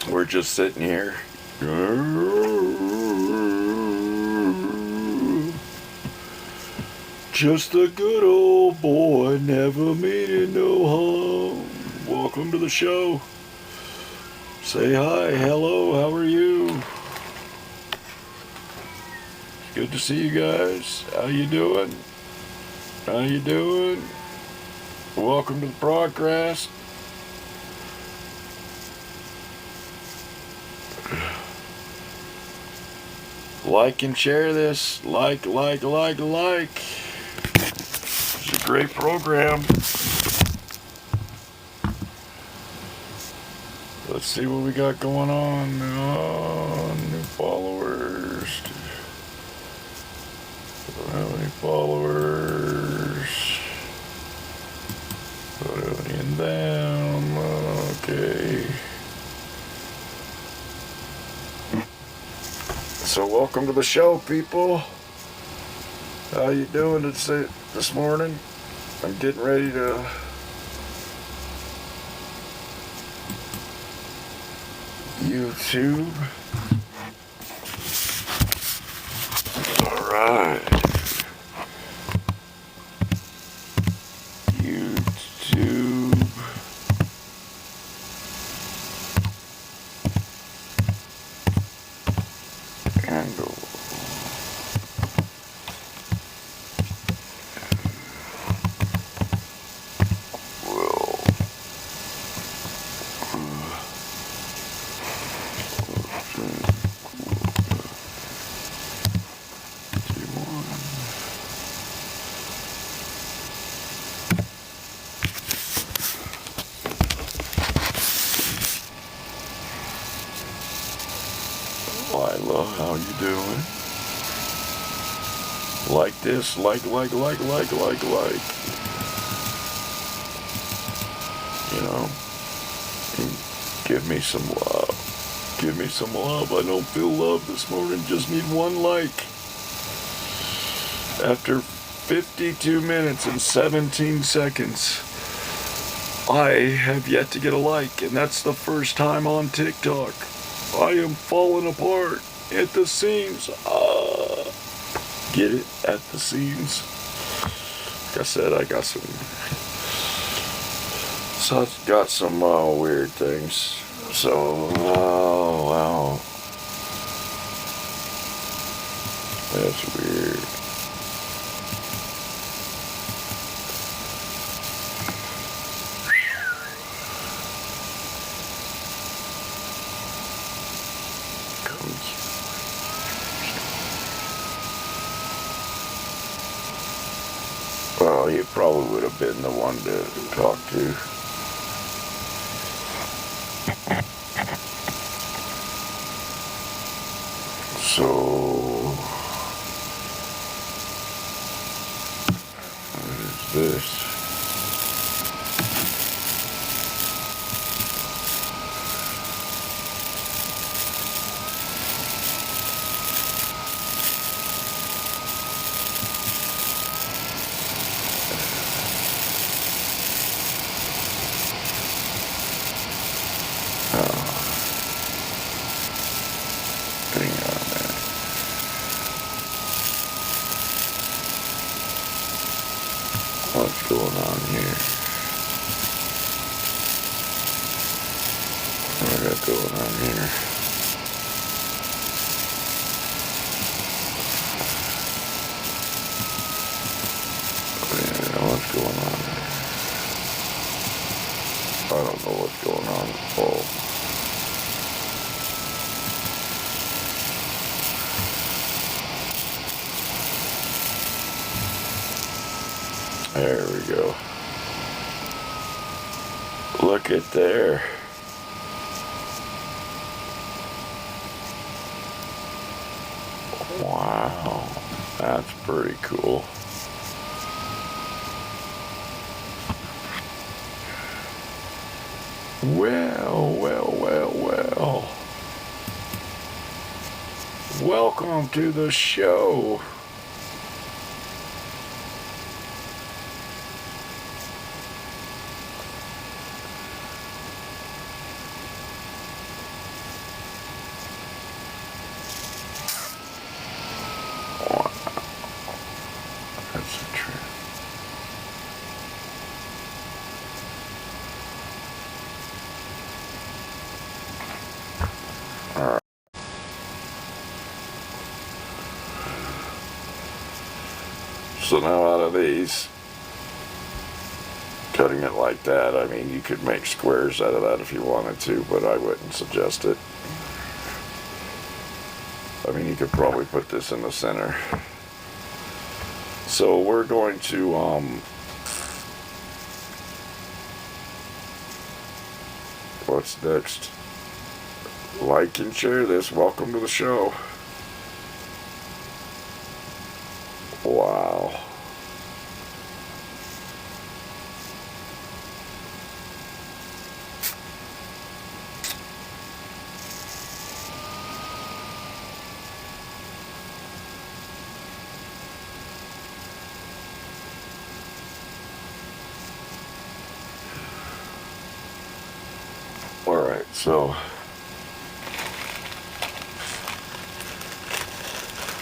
We're just sitting here. Just a good old boy, never meaning no harm. Welcome to the show. Say hi, hello, how are you? Good to see you guys. How you doing? How you doing? Welcome to the podcast. Like and share this. Like. It's a great program. Let's see what we got going on. New followers. Don't have any followers. Don't have any in them. Okay. So welcome to the show, people. How you doing this morning? I'm getting ready to YouTube. All right. YouTube. Handle. Lila, how you doing? Like this, like. You know, give me some love. Give me some love. I don't feel love this morning. Just need one like. After 52 minutes and 17 seconds, I have yet to get a like, and that's the first time on TikTok. I am falling apart at the seams. Get it? At the seams. Like I said, I got some weird things. So, wow. That's weird. Well, you probably would have been the one to talk to. So, what is this? What's going on here? What I got going on here? What's going on here? I don't know what's going on at all. There we go. Look at there. Wow, that's pretty cool. Well. Welcome to the show. That's a trip. So now out of these, cutting it like that, I mean, you could make squares out of that if you wanted to, but I wouldn't suggest it. I mean, you could probably put this in the center. So we're going to, what's next? Like and share this. Welcome to the show. Wow. Alright, so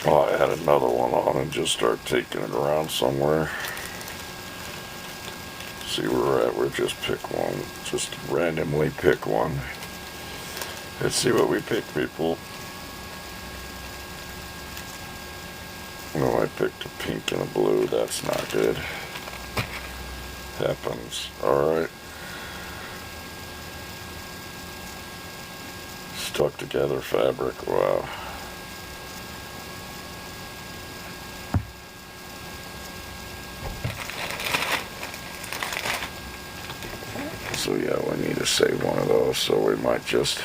I'll add another one on and just start taking it around somewhere. See where we're at. We'll just pick one. Just randomly pick one. Let's see what we pick, people. No, I picked a pink and a blue. That's not good. Happens. Alright. Stuck together fabric. Wow. So yeah, we need to save one of those, so we might just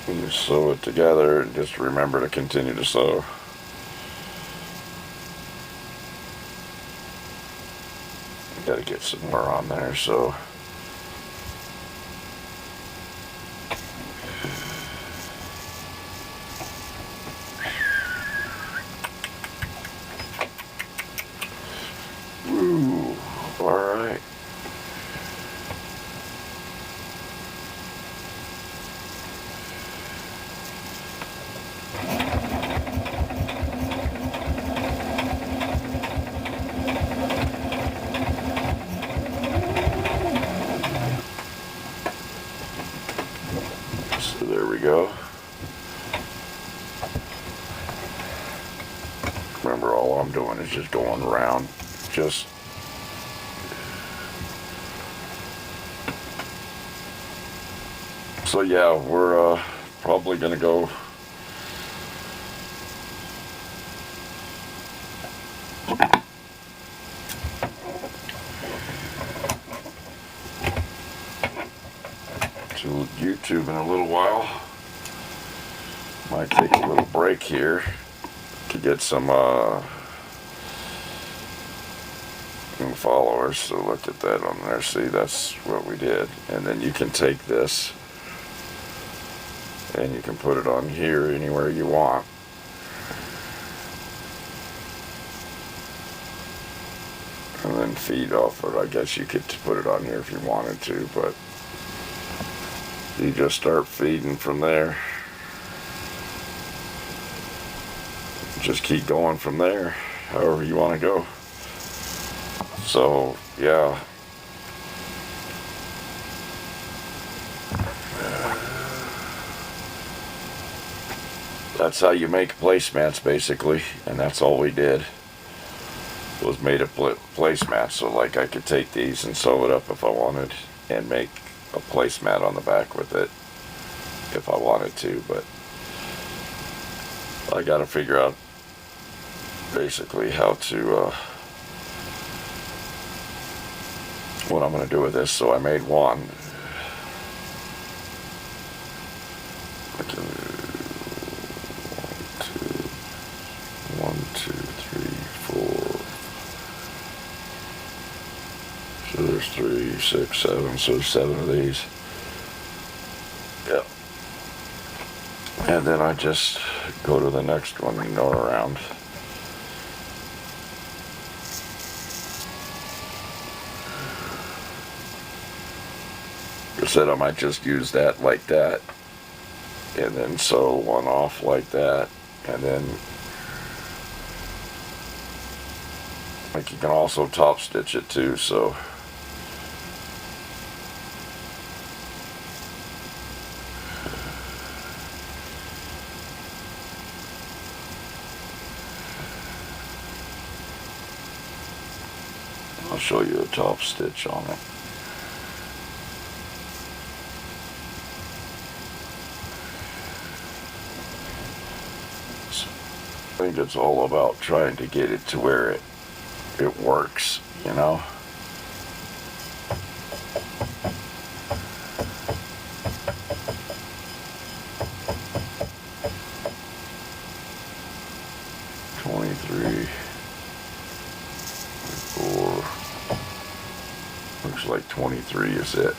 you sew it together and just remember to continue to sew. Got to get some more on there, so woo, all right. So there we go. Remember, all I'm doing is just going around, just so yeah, we're probably gonna go to YouTube in a little while. Might take a little break here to get some followers. So look at that on there. See, that's what we did. And then you can take this and you can put it on here anywhere you want. And then feed off it. I guess you could put it on here if you wanted to, but you just start feeding from there. Just keep going from there, however you want to go. So, yeah. That's how you make placemats, basically, and that's all we did. Was made a placemat, so like I could take these and sew it up if I wanted and make a placemat on the back with it if I wanted to, but I gotta figure out basically how to what I'm gonna do with this. So I made one. One, two, three, four. So there's 3, 6, 7. So 7 of these. Yep. And then I just go to the next one and go around. I said I might just use that like that, and then sew one off like that, and then like you can also top stitch it too, so show you a top stitch on it. I think it's all about trying to get it to where it works, you know. Looks like 23 is it.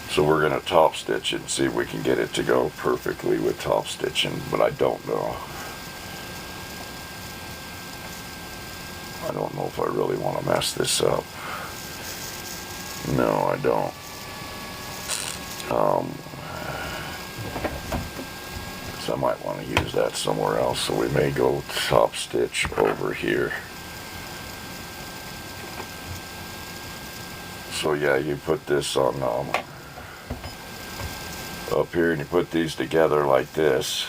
So we're going to top stitch it and see if we can get it to go perfectly with top stitching, but I don't know. I don't know if I really want to mess this up. No, I don't. So I might want to use that somewhere else, so we may go top stitch over here. So yeah, you put this on up here, and you put these together like this,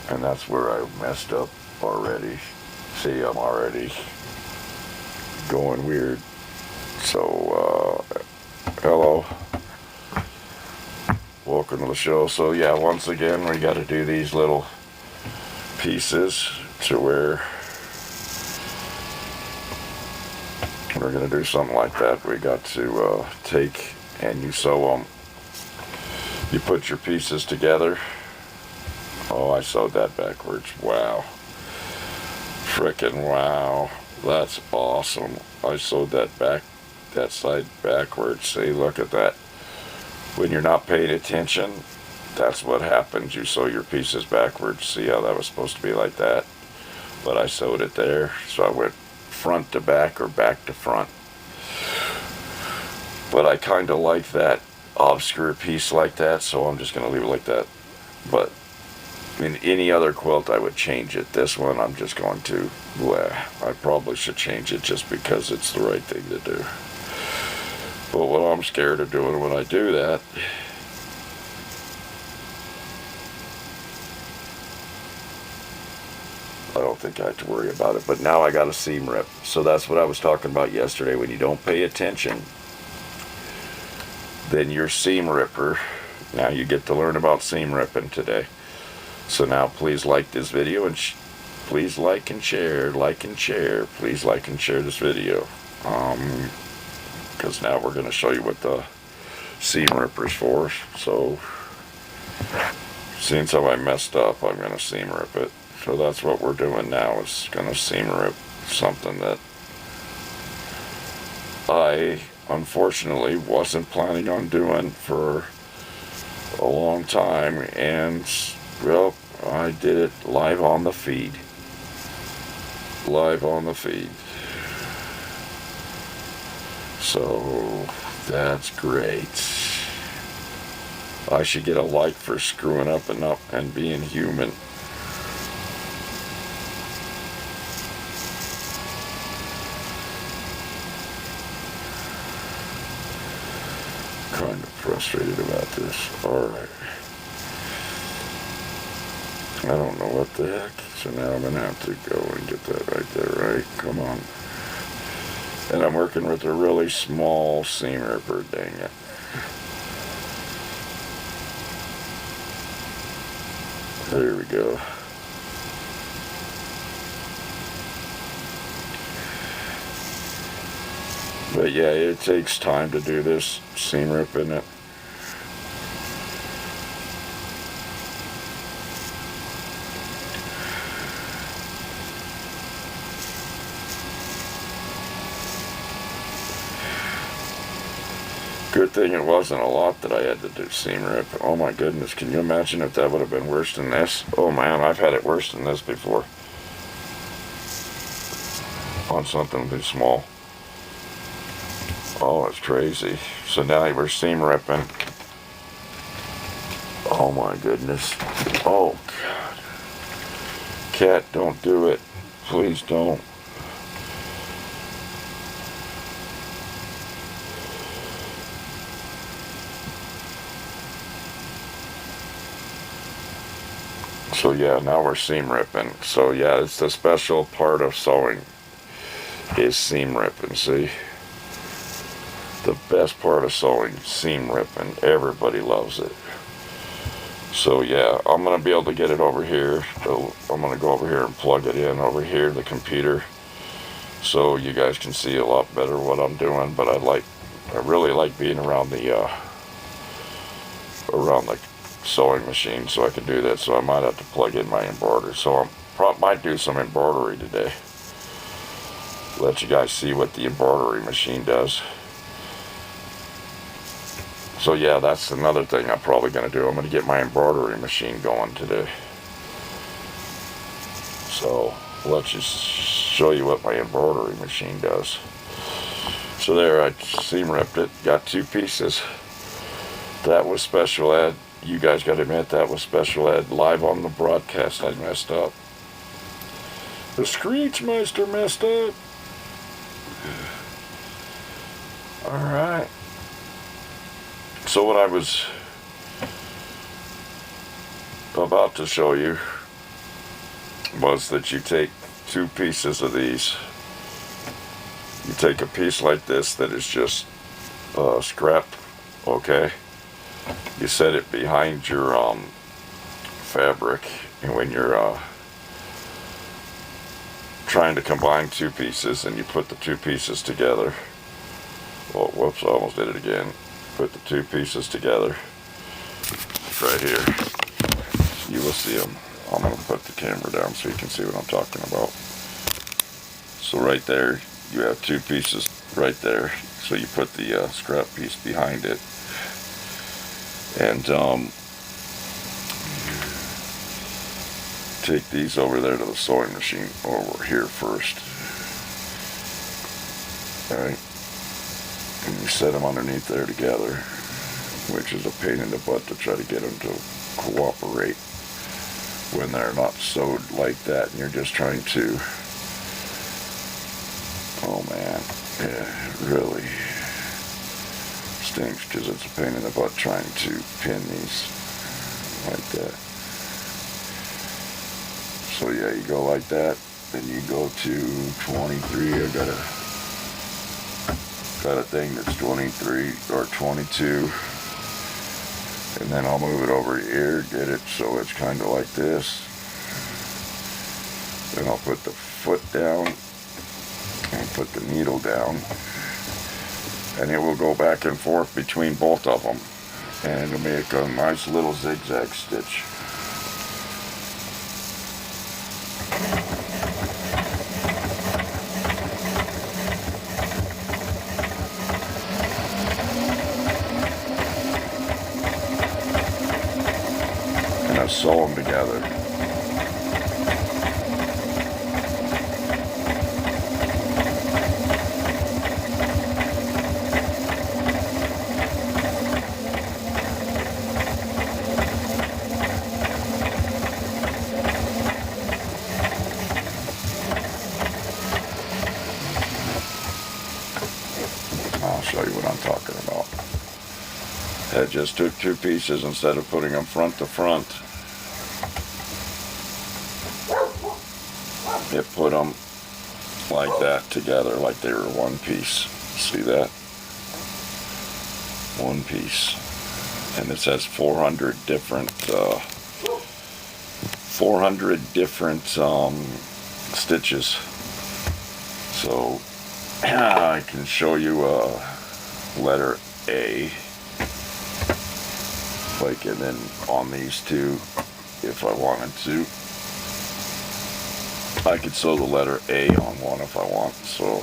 and that's where I messed up already. See, I'm already going weird. So hello, welcome to the show. So yeah, once again, we got to do these little pieces to where we're going to do something like that. We got to take and you sew them. You put your pieces together. Oh, I sewed that backwards. Wow. Frickin' wow. That's awesome. I sewed that side backwards. See, look at that. When you're not paying attention, that's what happens. You sew your pieces backwards. See how that was supposed to be like that? But I sewed it there. So I went front to back or back to front. But I kind of like that obscure piece like that, so I'm just going to leave it like that. But in any other quilt I would change it. This one I'm just going to, I probably should change it just because it's the right thing to do. But what I'm scared of doing when I do that, I don't think I have to worry about it. But now I got a seam rip. So that's what I was talking about yesterday. When you don't pay attention, then your seam ripper, now you get to learn about seam ripping today. So now please like this video and please like and share, please like and share this video. Because now we're going to show you what the seam ripper's for. So since how I messed up, I'm going to seam rip it. So that's what we're doing now, is going to seam rip something that I unfortunately wasn't planning on doing for a long time, and well, I did it live on the feed. So that's great. I should get a like for screwing up and being human. Kind of frustrated about this. Alright. I don't know what the heck. So now I'm going to have to go and get that right there, right? Come on. And I'm working with a really small seam ripper, dang it. There we go. But yeah, it takes time to do this seam ripping it. Good thing it wasn't a lot that I had to do seam rip. Oh my goodness, can you imagine if that would have been worse than this? Oh man, I've had it worse than this before. On something too small. Oh, it's crazy. So now we're seam ripping. Oh my goodness. Oh God. Cat, don't do it. Please don't. So yeah, now we're seam ripping. So yeah, it's the special part of sewing. is seam ripping. See, the best part of sewing, seam ripping. Everybody loves it. So yeah, I'm going to be able to get it over here. So I'm going to go over here and plug it in over here, the computer, so you guys can see a lot better what I'm doing. But I really like being around the sewing machine, so I can do that. So I might have to plug in my embroidery. So I might do some embroidery today. Let you guys see what the embroidery machine does. So yeah, that's another thing I'm probably going to do. I'm going to get my embroidery machine going today. So let's just show you what my embroidery machine does. So there, I seam ripped it, got 2 pieces. That was special ed. You guys got to admit, that was special ed. Live on the broadcast, I messed up. The Screechmiester messed up. Alright. So what I was about to show you was that you take 2 pieces of these. You take a piece like this that is just scrap, okay? You set it behind your fabric, and when you're trying to combine 2 pieces, and you put the 2 pieces together. Oh, whoops, I almost did it again. Put the 2 pieces together right here. You will see them. I'm going to put the camera down so you can see what I'm talking about. So right there, you have 2 pieces right there. So you put the scrap piece behind it. And take these over there to the sewing machine over here first. Alright. And you set them underneath there together, which is a pain in the butt to try to get them to cooperate when they're not sewed like that, and you're just trying to, oh man, yeah, it really stinks because it's a pain in the butt trying to pin these like that. So yeah, you go like that, then you go to 23. I got a thing that's 23 or 22, and then I'll move it over here, get it so it's kind of like this. Then I'll put the foot down and put the needle down, and it will go back and forth between both of them, and it'll make a nice little zigzag stitch. Sew them together. I'll show you what I'm talking about. I just took 2 pieces instead of putting them front to front. It put them like that together, like they were one piece. See that? One piece. And it says 400 different stitches. So I can show you letter A, like, and then on these 2, if I wanted to. I could sew the letter A on one if I want, so.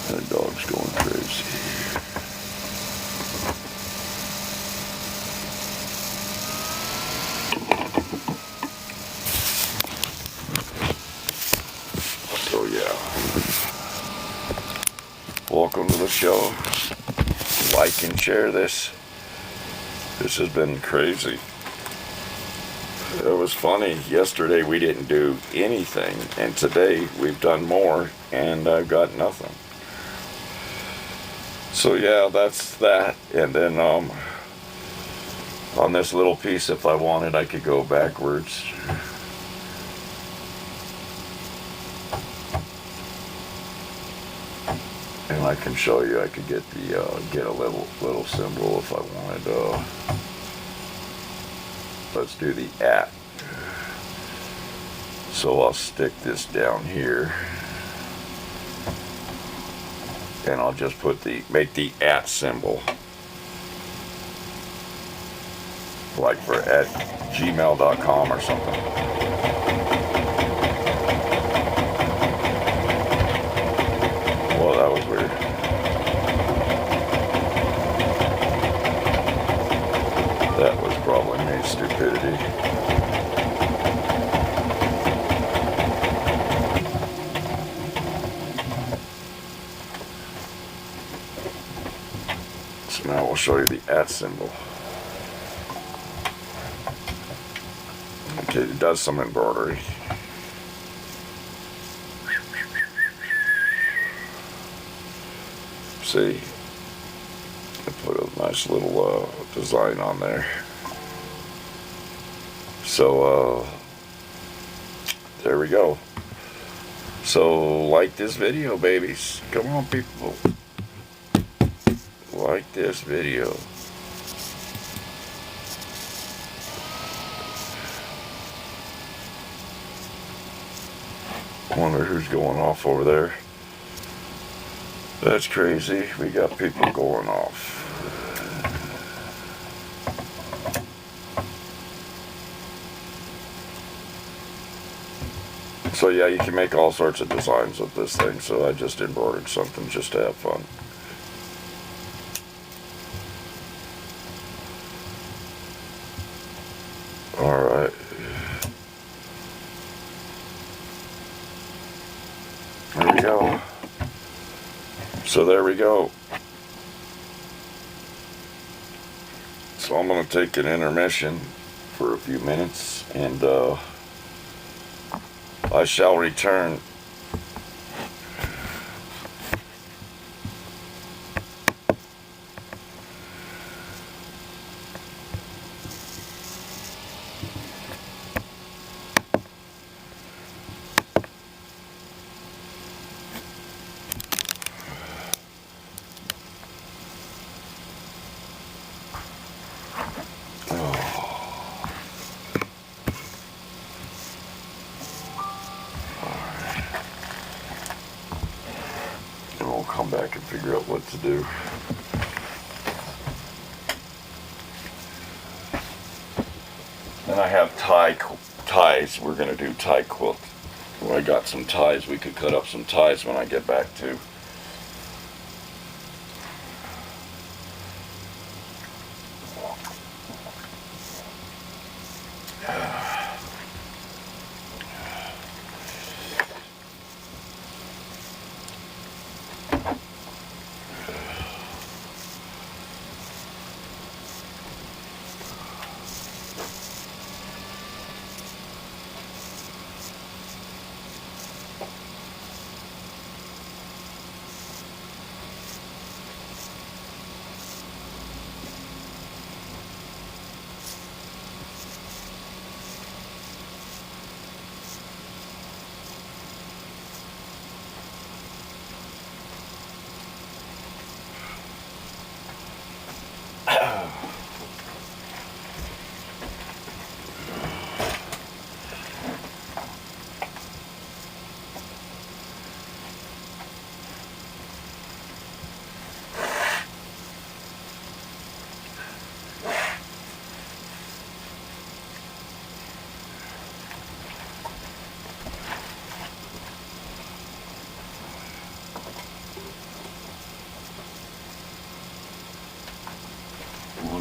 That dog's going crazy. So yeah. Welcome to the show. Like and share this. This has been crazy. It was funny. Yesterday we didn't do anything, and today we've done more, and I've got nothing. So yeah, that's that. And then On this little piece, if I wanted, I could go backwards. And I can show you, I could get the get a little symbol if I wanted. Let's do the @ So I'll stick this down here, and I'll just make the @ symbol, like for @gmail.com or something. Well, that was weird. That was probably me, stupidity. So now we'll show you the @ symbol. Okay, it does some embroidery. See, I put a nice little design on there. So there we go. So like this video, babies. Come on, people. Like this video. Wonder who's going off over there. That's crazy. We got people going off. So yeah, you can make all sorts of designs with this thing. So I just embroidered something just to have fun. Alright. There we go. So there we go. So I'm going to take an intermission for a few minutes, and I shall return. Come back and figure out what to do. Then I have ties. We're going to do tie quilt. Well, I got some ties. We could cut up some ties when I get back too.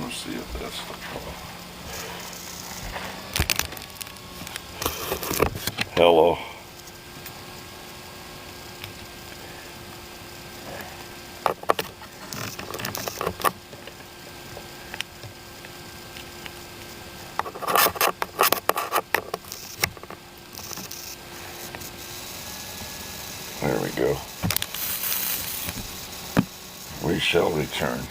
See if that's the problem. Hello. There we go. We shall return.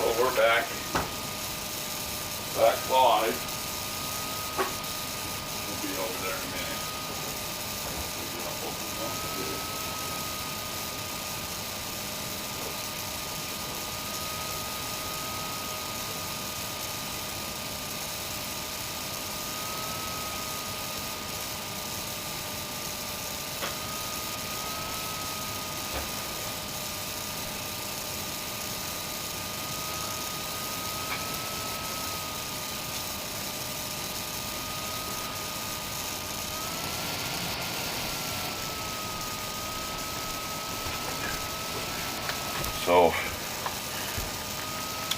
So we're back live. We'll be over there in a minute. So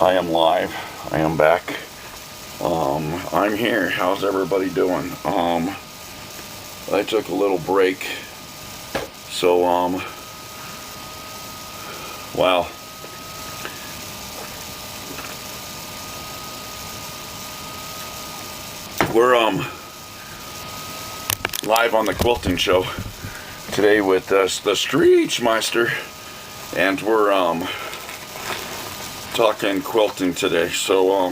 I am live. I am back. I'm here. How's everybody doing? I took a little break. So wow. We're live on the quilting show today with the Screechmiester. And we're talking quilting today. So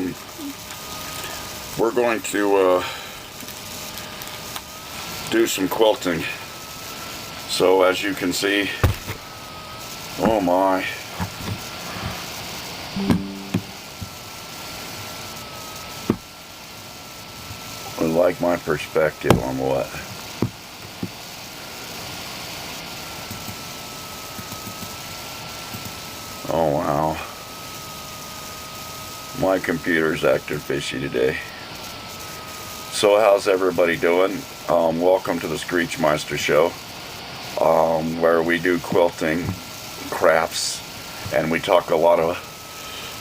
we're going to do some quilting. So as you can see, oh my, I like my perspective on what. Oh wow, my computer's acting fishy today. So how's everybody doing? Welcome to the Screechmiester show, where we do quilting, crafts, and we talk a lot of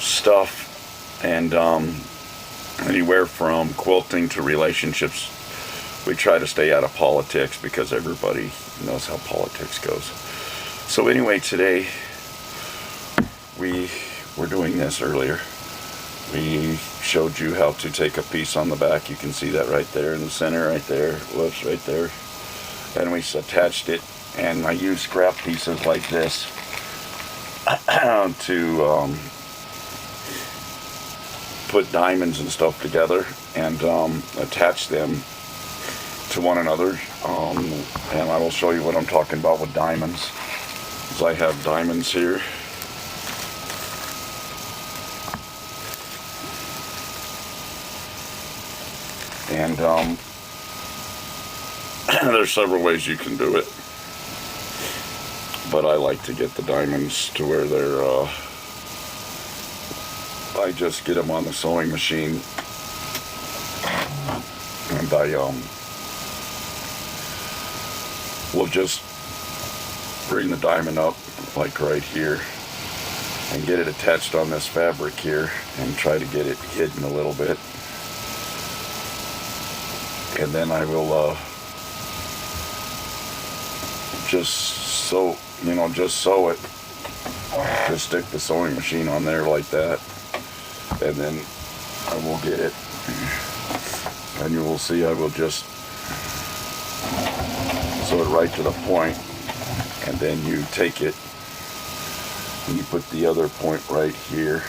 stuff, and anywhere from quilting to relationships. We try to stay out of politics because everybody knows how politics goes. So anyway, today we were doing this earlier. We showed you how to take a piece on the back. You can see that right there in the center, right there. Whoops, right there. And we attached it, and I used scrap pieces like this to put diamonds and stuff together and attach them to one another. And I will show you what I'm talking about with diamonds. So I have diamonds here. And there's several ways you can do it, but I like to get the diamonds to where they're, I just get them on the sewing machine, and I will just bring the diamond up like right here and get it attached on this fabric here and try to get it hidden a little bit. And then I will just sew it. Just stick the sewing machine on there like that, and then I will get it. And you will see I will just sew it right to the point, and then you take it and you put the other point right here,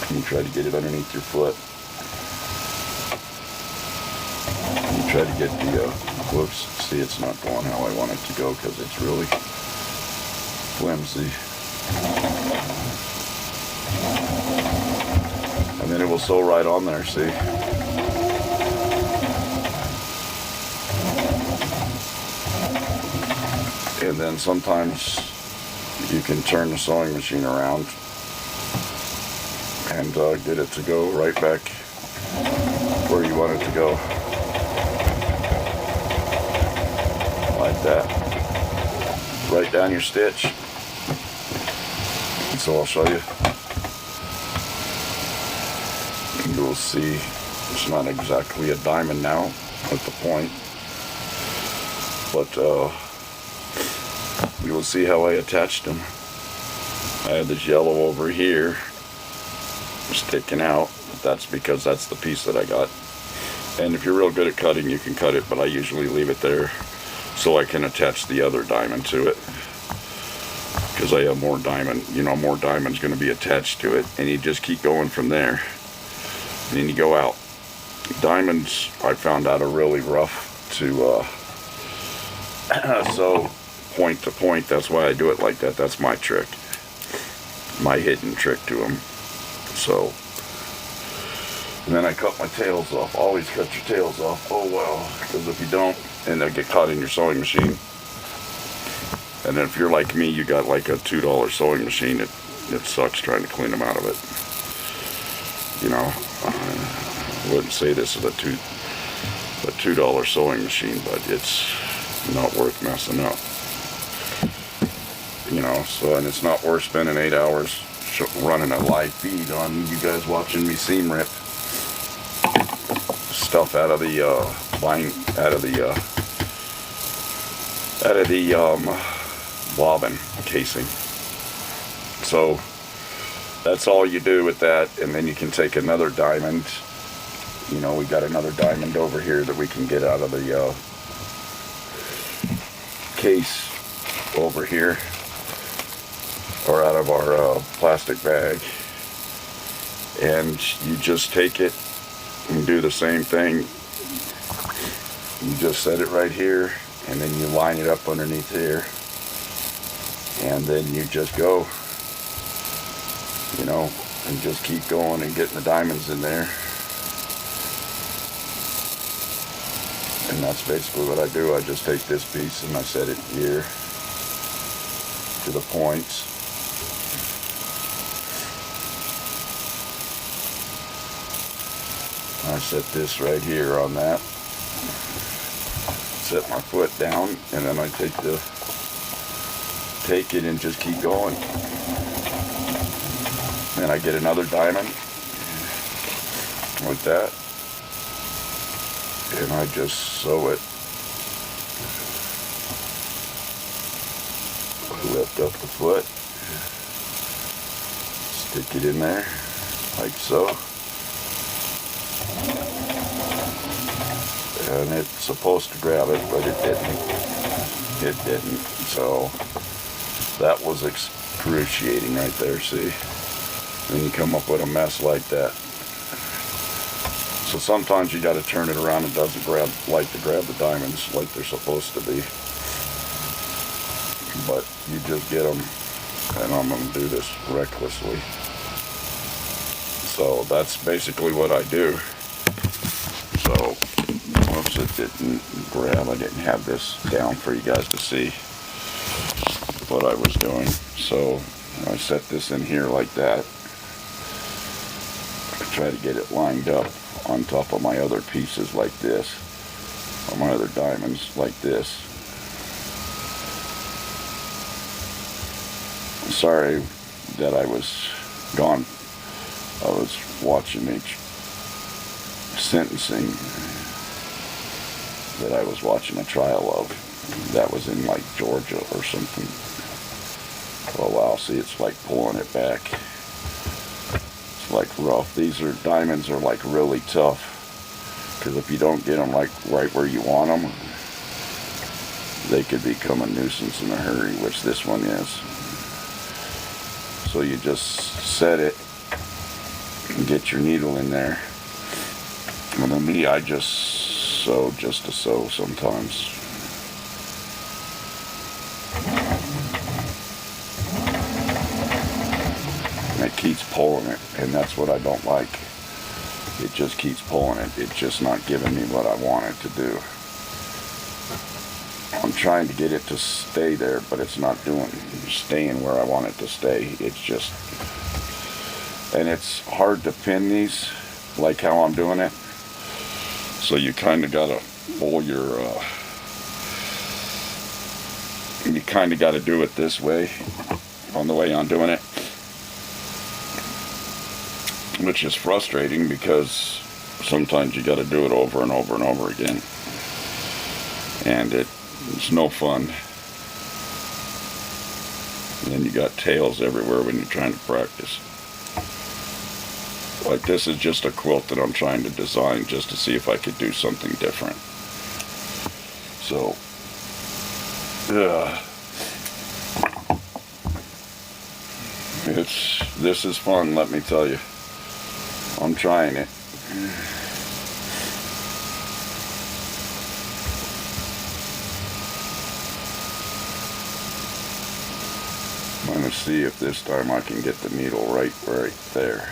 and you try to get it underneath your foot. Try to get the, whoops, see, it's not going how I want it to go because it's really flimsy. And then it will sew right on there, see? And then sometimes you can turn the sewing machine around and get it to go right back where you want it to go. Like that, right down your stitch. And so I'll show you. And you will see it's not exactly a diamond now at the point, but you will see how I attached them. I had this yellow over here sticking out. That's because that's the piece that I got. And if you're real good at cutting, you can cut it, but I usually leave it there so I can attach the other diamond to it. because I have more diamond, more diamond's going to be attached to it, and you just keep going from there, and then you go out. Diamonds, I found out, are really rough to so point to point, that's why I do it like that. That's my trick, my hidden trick to them. So, and then I cut my tails off. Always cut your tails off. Oh well, because if you don't, and they'll get caught in your sewing machine. And then if you're like me, you got like a $2 sewing machine, it sucks trying to clean them out of it. I wouldn't say this is a $2 sewing machine, but it's not worth messing up. So, and it's not worth spending 8 hours running a live feed on you guys watching me seam rip stuff out of the bobbin casing. So that's all you do with that, and then you can take another diamond. We got another diamond over here that we can get out of the case over here, or out of our plastic bag, and you just take it and do the same thing. You just set it right here, and then you line it up underneath here, and then you just go, and just keep going and getting the diamonds in there. And that's basically what I do. I just take this piece and I set it here to the points. I set this right here on that. Set my foot down, and then I take it and just keep going. Then I get another diamond with that, and I just sew it. Lift up the foot, stick it in there like so, and it's supposed to grab it, but it didn't. So that was excruciating right there. See, then you come up with a mess like that. So sometimes you got to turn it around. It doesn't grab the diamonds like they're supposed to be, but you just get them. And I'm going to do this recklessly. So that's basically what I do. So, oops, it didn't grab. I didn't have this down for you guys to see what I was doing. So I set this in here like that. I try to get it lined up on top of my other pieces like this, or my other diamonds like this. Sorry that I was gone. I was watching each sentencing that I was watching a trial of. That was in like Georgia or something. For a while. See, it's like pulling it back. It's like rough. Diamonds are like really tough, because if you don't get them like right where you want them, they could become a nuisance in a hurry, which this one is. So you just set it and get your needle in there. And then me, I just sew just to sew sometimes. And it keeps pulling it, and that's what I don't like. It just keeps pulling it. It's just not giving me what I want it to do. I'm trying to get it to stay there, but it's not staying where I want it to stay. It's just, and it's hard to pin these like how I'm doing it. So you kind of gotta pull you kind of gotta do it this way, on the way I'm doing it, which is frustrating because sometimes you gotta do it over and over and over again, and it's no fun. And then you got tails everywhere when you're trying to practice. Like this is just a quilt that I'm trying to design just to see if I could do something different. So, This is fun, let me tell you. I'm trying it. I'm going to see if this time I can get the needle right there.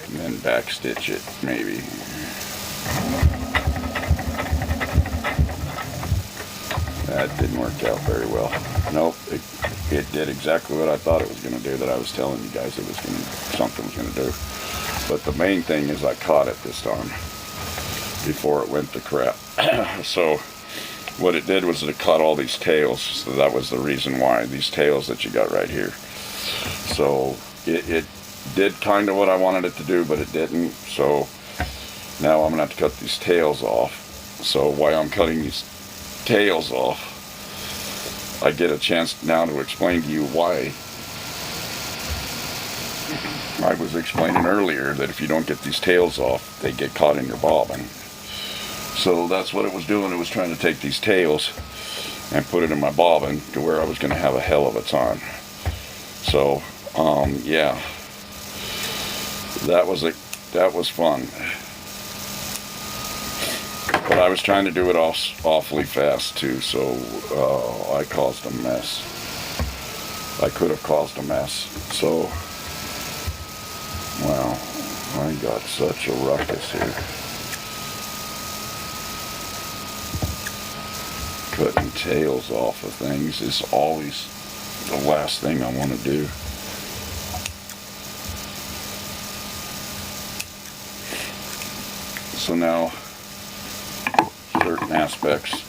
And then back stitch it, maybe. That didn't work out very well. Nope, it did exactly what I thought it was going to do, that I was telling you guys it was going to, something was going to do. But the main thing is I caught it this time before it went to crap. So what it did was it caught all these tails, so that was the reason why, these tails that you got right here. So it did kind of what I wanted it to do, but it didn't. So now I'm going to have to cut these tails off. So while I'm cutting these tails off, I get a chance now to explain to you why. I was explaining earlier that if you don't get these tails off, they get caught in your bobbin. So that's what it was doing. It was trying to take these tails and put it in my bobbin to where I was going to have a hell of a time. So yeah, that was fun. But I was trying to do it awfully fast too, so I caused a mess. I could have caused a mess. So, wow, I got such a ruckus here. Cutting tails off of things is always the last thing I want to do. So now, certain aspects,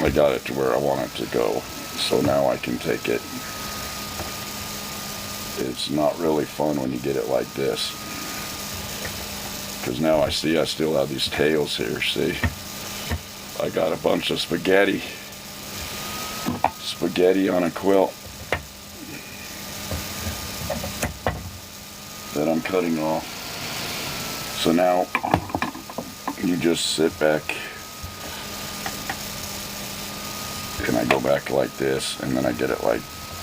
I got it to where I want it to go. So now I can take it. It's not really fun when you get it like this. Because now I see I still have these tails here, see? I got a bunch of spaghetti on a quilt that I'm cutting off. So now you just sit back and I go back like this, and then I get it like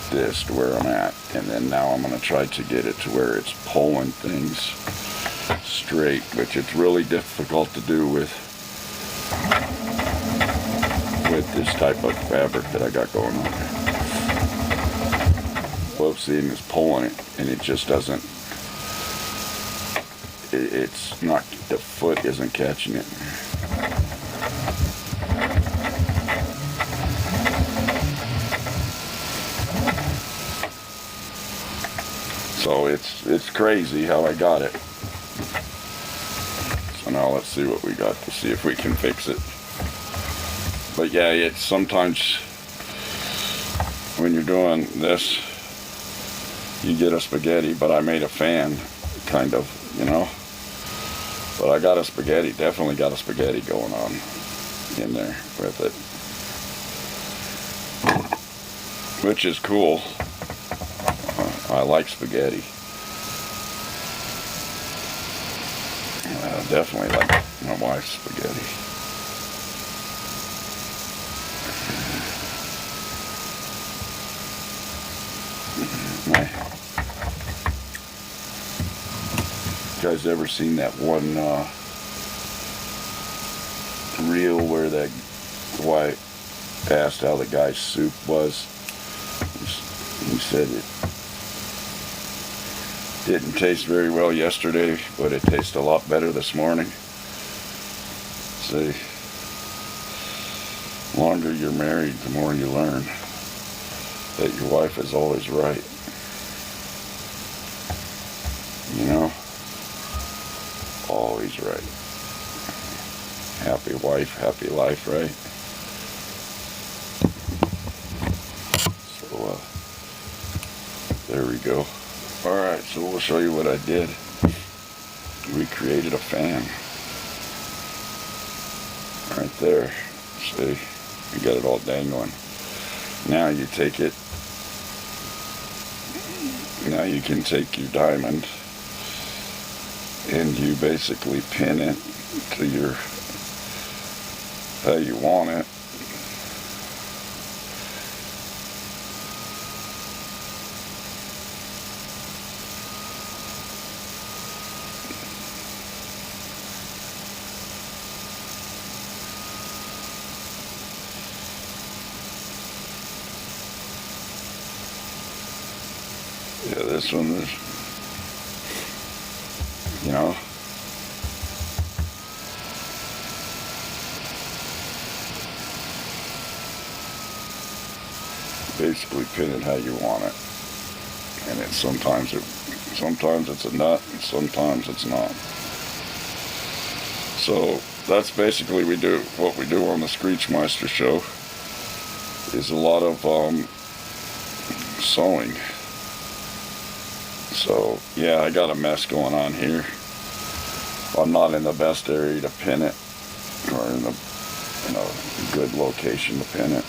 this to where I'm at, and then now I'm going to try to get it to where it's pulling things straight, which it's really difficult to do with this type of fabric that I got going on. Love seeing is pulling it, and it just doesn't, it's not, the foot isn't catching it. So it's crazy how I got it. So now let's see what we got to see if we can fix it. But yeah, it's sometimes when you're doing this, you get a spaghetti, but I made a fan, kind of, you know. But I got a spaghetti, definitely got a spaghetti going on in there with it. Which is cool. I like spaghetti. I definitely like my wife's spaghetti. You guys ever seen that one reel where that wife asked how the guy's soup was? He said it didn't taste very well yesterday, but it tastes a lot better this morning. See, the longer you're married, the more you learn that your wife is always right. You know? Always right. Happy wife, happy life, right? So, there we go. Alright, so we'll show you what I did. We created a fan. Right there. See? We got it all dangling. Now you take it. Now you can take your diamond and you basically pin it to your, how you want it. Yeah, this one is, you know, basically pin it how you want it. And it's sometimes it's a nut and sometimes it's not. So that's basically what we do on the Screechmiester show is a lot of sewing. So yeah, I got a mess going on here. I'm not in the best area to pin it, or in a good location to pin it.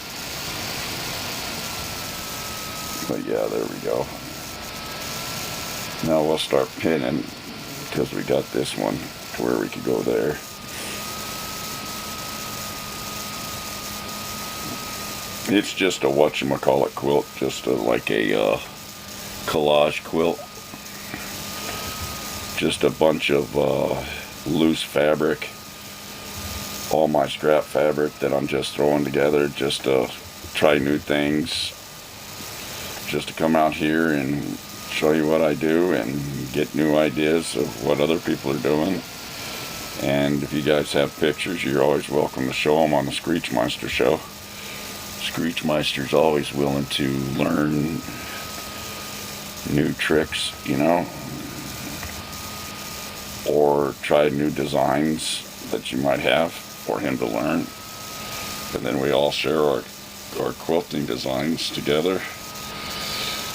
But yeah, there we go. Now we'll start pinning because we got this one to where we could go there. It's just a whatchamacallit quilt, just like a collage quilt. Just a bunch of loose fabric, all my scrap fabric that I'm just throwing together just to try new things, just to come out here and show you what I do and get new ideas of what other people are doing. And if you guys have pictures, you're always welcome to show them on the Screechmiester show. Screechmeister's always willing to learn new tricks, you know, or try new designs that you might have for him to learn. And then we all share our quilting designs together.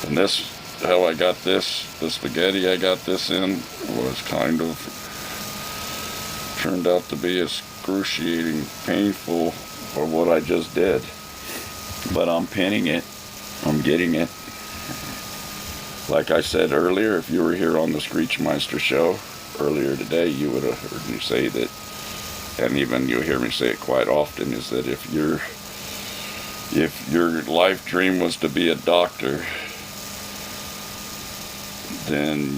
And this, how I got the spaghetti I got this in was kind of turned out to be excruciating painful for what I just did. But I'm pinning it, I'm getting it. Like I said earlier, if you were here on the Screechmeister show earlier today, you would have heard me say that, and even you hear me say it quite often, is that if your life dream was to be a doctor, then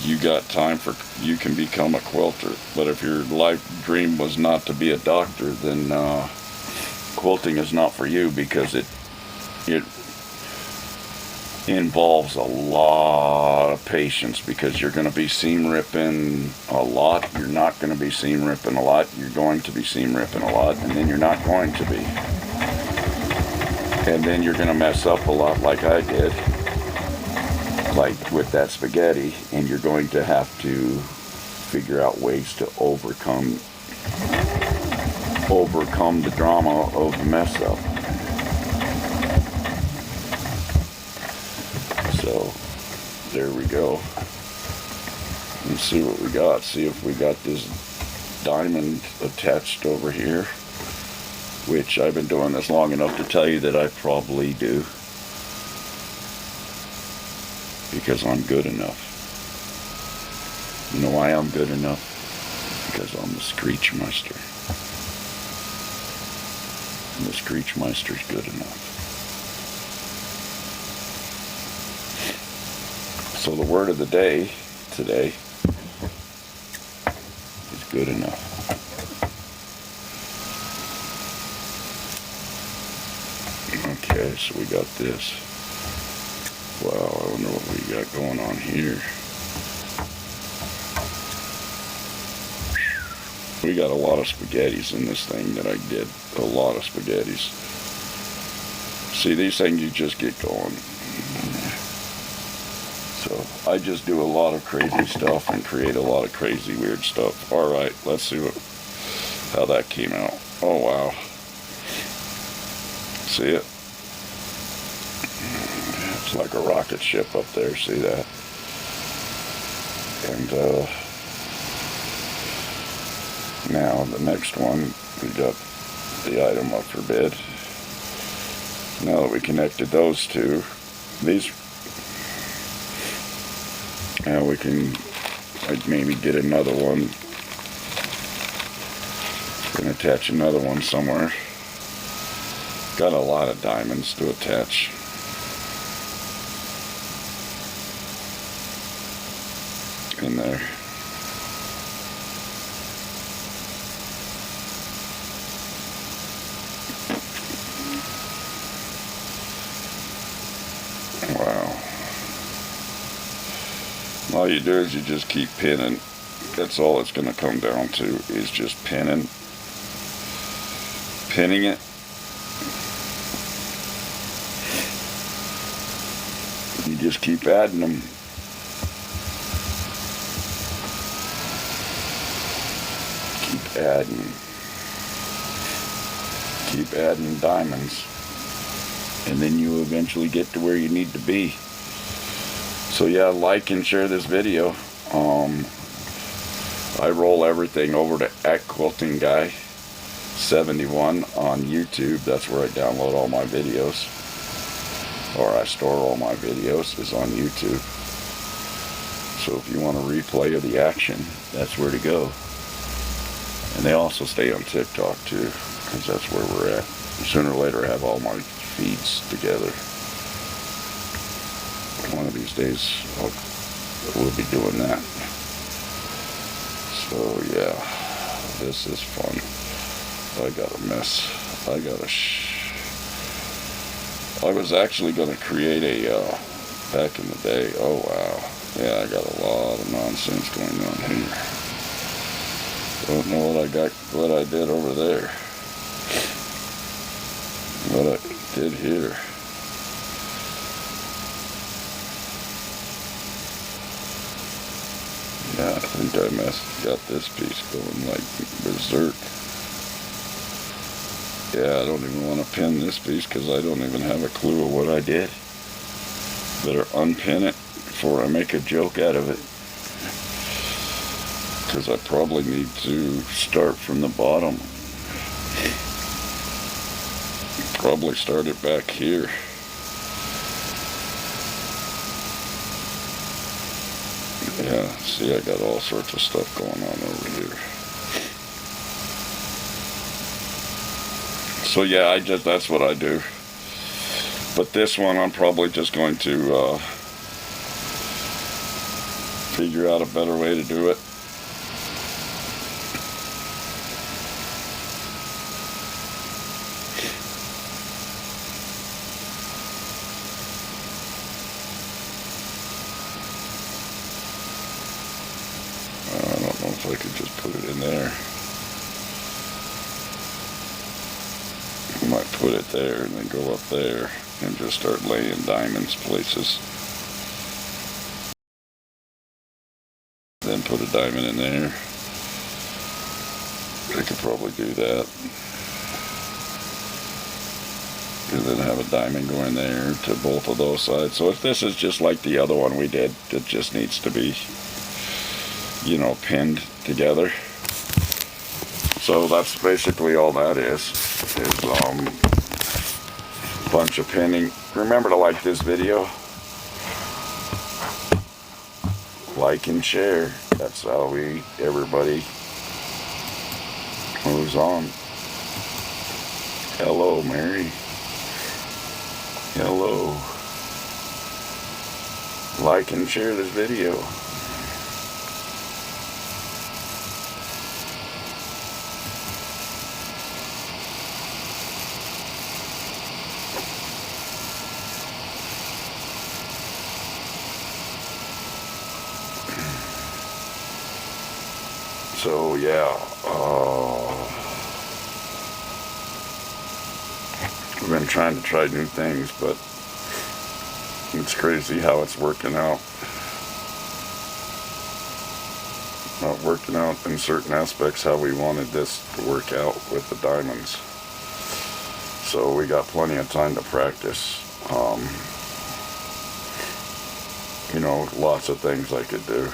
you got time you can become a quilter. But if your life dream was not to be a doctor, then quilting is not for you, because it involves a lot of patience, because you're going to be seam ripping a lot, you're not going to be seam ripping a lot, you're going to be seam ripping a lot, and then you're not going to be. And then you're going to mess up a lot like I did, like with that spaghetti, and you're going to have to figure out ways to overcome the drama of the mess up. So there we go. Let's see what we got. See if we got this diamond attached over here, which I've been doing this long enough to tell you that I probably do, because I'm good enough. You know why I'm good enough? Because I'm the Screechmeister. And the Screechmeister's good enough. So the word of the day today is good enough. Okay, so we got this. Wow, I wonder what we got going on here. We got a lot of spaghettis in this thing that I did. A lot of spaghettis. See, these things you just get going. So I just do a lot of crazy stuff and create a lot of crazy weird stuff. Alright, let's see how that came out. Oh wow. See it? It's like a rocket ship up there, see that? And now the next one, we got the item up for bid. Now that we connected those two, now we can, I'd maybe get another one and attach another one somewhere. Got a lot of diamonds to attach. In there. Wow. All you do is you just keep pinning. That's all it's going to come down to, is just pinning it. You just keep adding them. Keep adding diamonds, and then you eventually get to where you need to be. So yeah, like and share this video. I roll everything over to @QuiltingGuy71 on YouTube. That's where I download all my videos, or I store all my videos, is on YouTube. So if you want a replay of the action, that's where to go. And they also stay on TikTok too, because that's where we're at. Sooner or later I have all my feeds together. One of these days we'll be doing that. So yeah, this is fun. I got a mess. I was actually going to create a, back in the day, oh wow. Yeah, I got a lot of nonsense going on here. Don't know what I did over there. What I did here. Yeah, I think I got this piece going like berserk. Yeah, I don't even want to pin this piece because I don't even have a clue of what I did. Better unpin it before I make a joke out of it. Because I probably need to start from the bottom. Probably start it back here. Yeah, see, I got all sorts of stuff going on over here. So yeah, that's what I do. But this one I'm probably just going to figure out a better way to do it. I don't know if I could just put it in there. I might put it there and then go up there and just start laying diamonds places. Then put a diamond in there. I could probably do that. And then have a diamond going there to both of those sides. So if this is just like the other one we did, it just needs to be, you know, pinned together. So that's basically all that is a bunch of pinning. Remember to like this video, like and share. That's how everybody moves on. Hello, Mary. Hello. Like and share this video. So yeah, we've been trying to try new things, but it's crazy how it's working out. Not working out in certain aspects how we wanted this to work out with the diamonds. So we got plenty of time to practice. You know, lots of things I could do.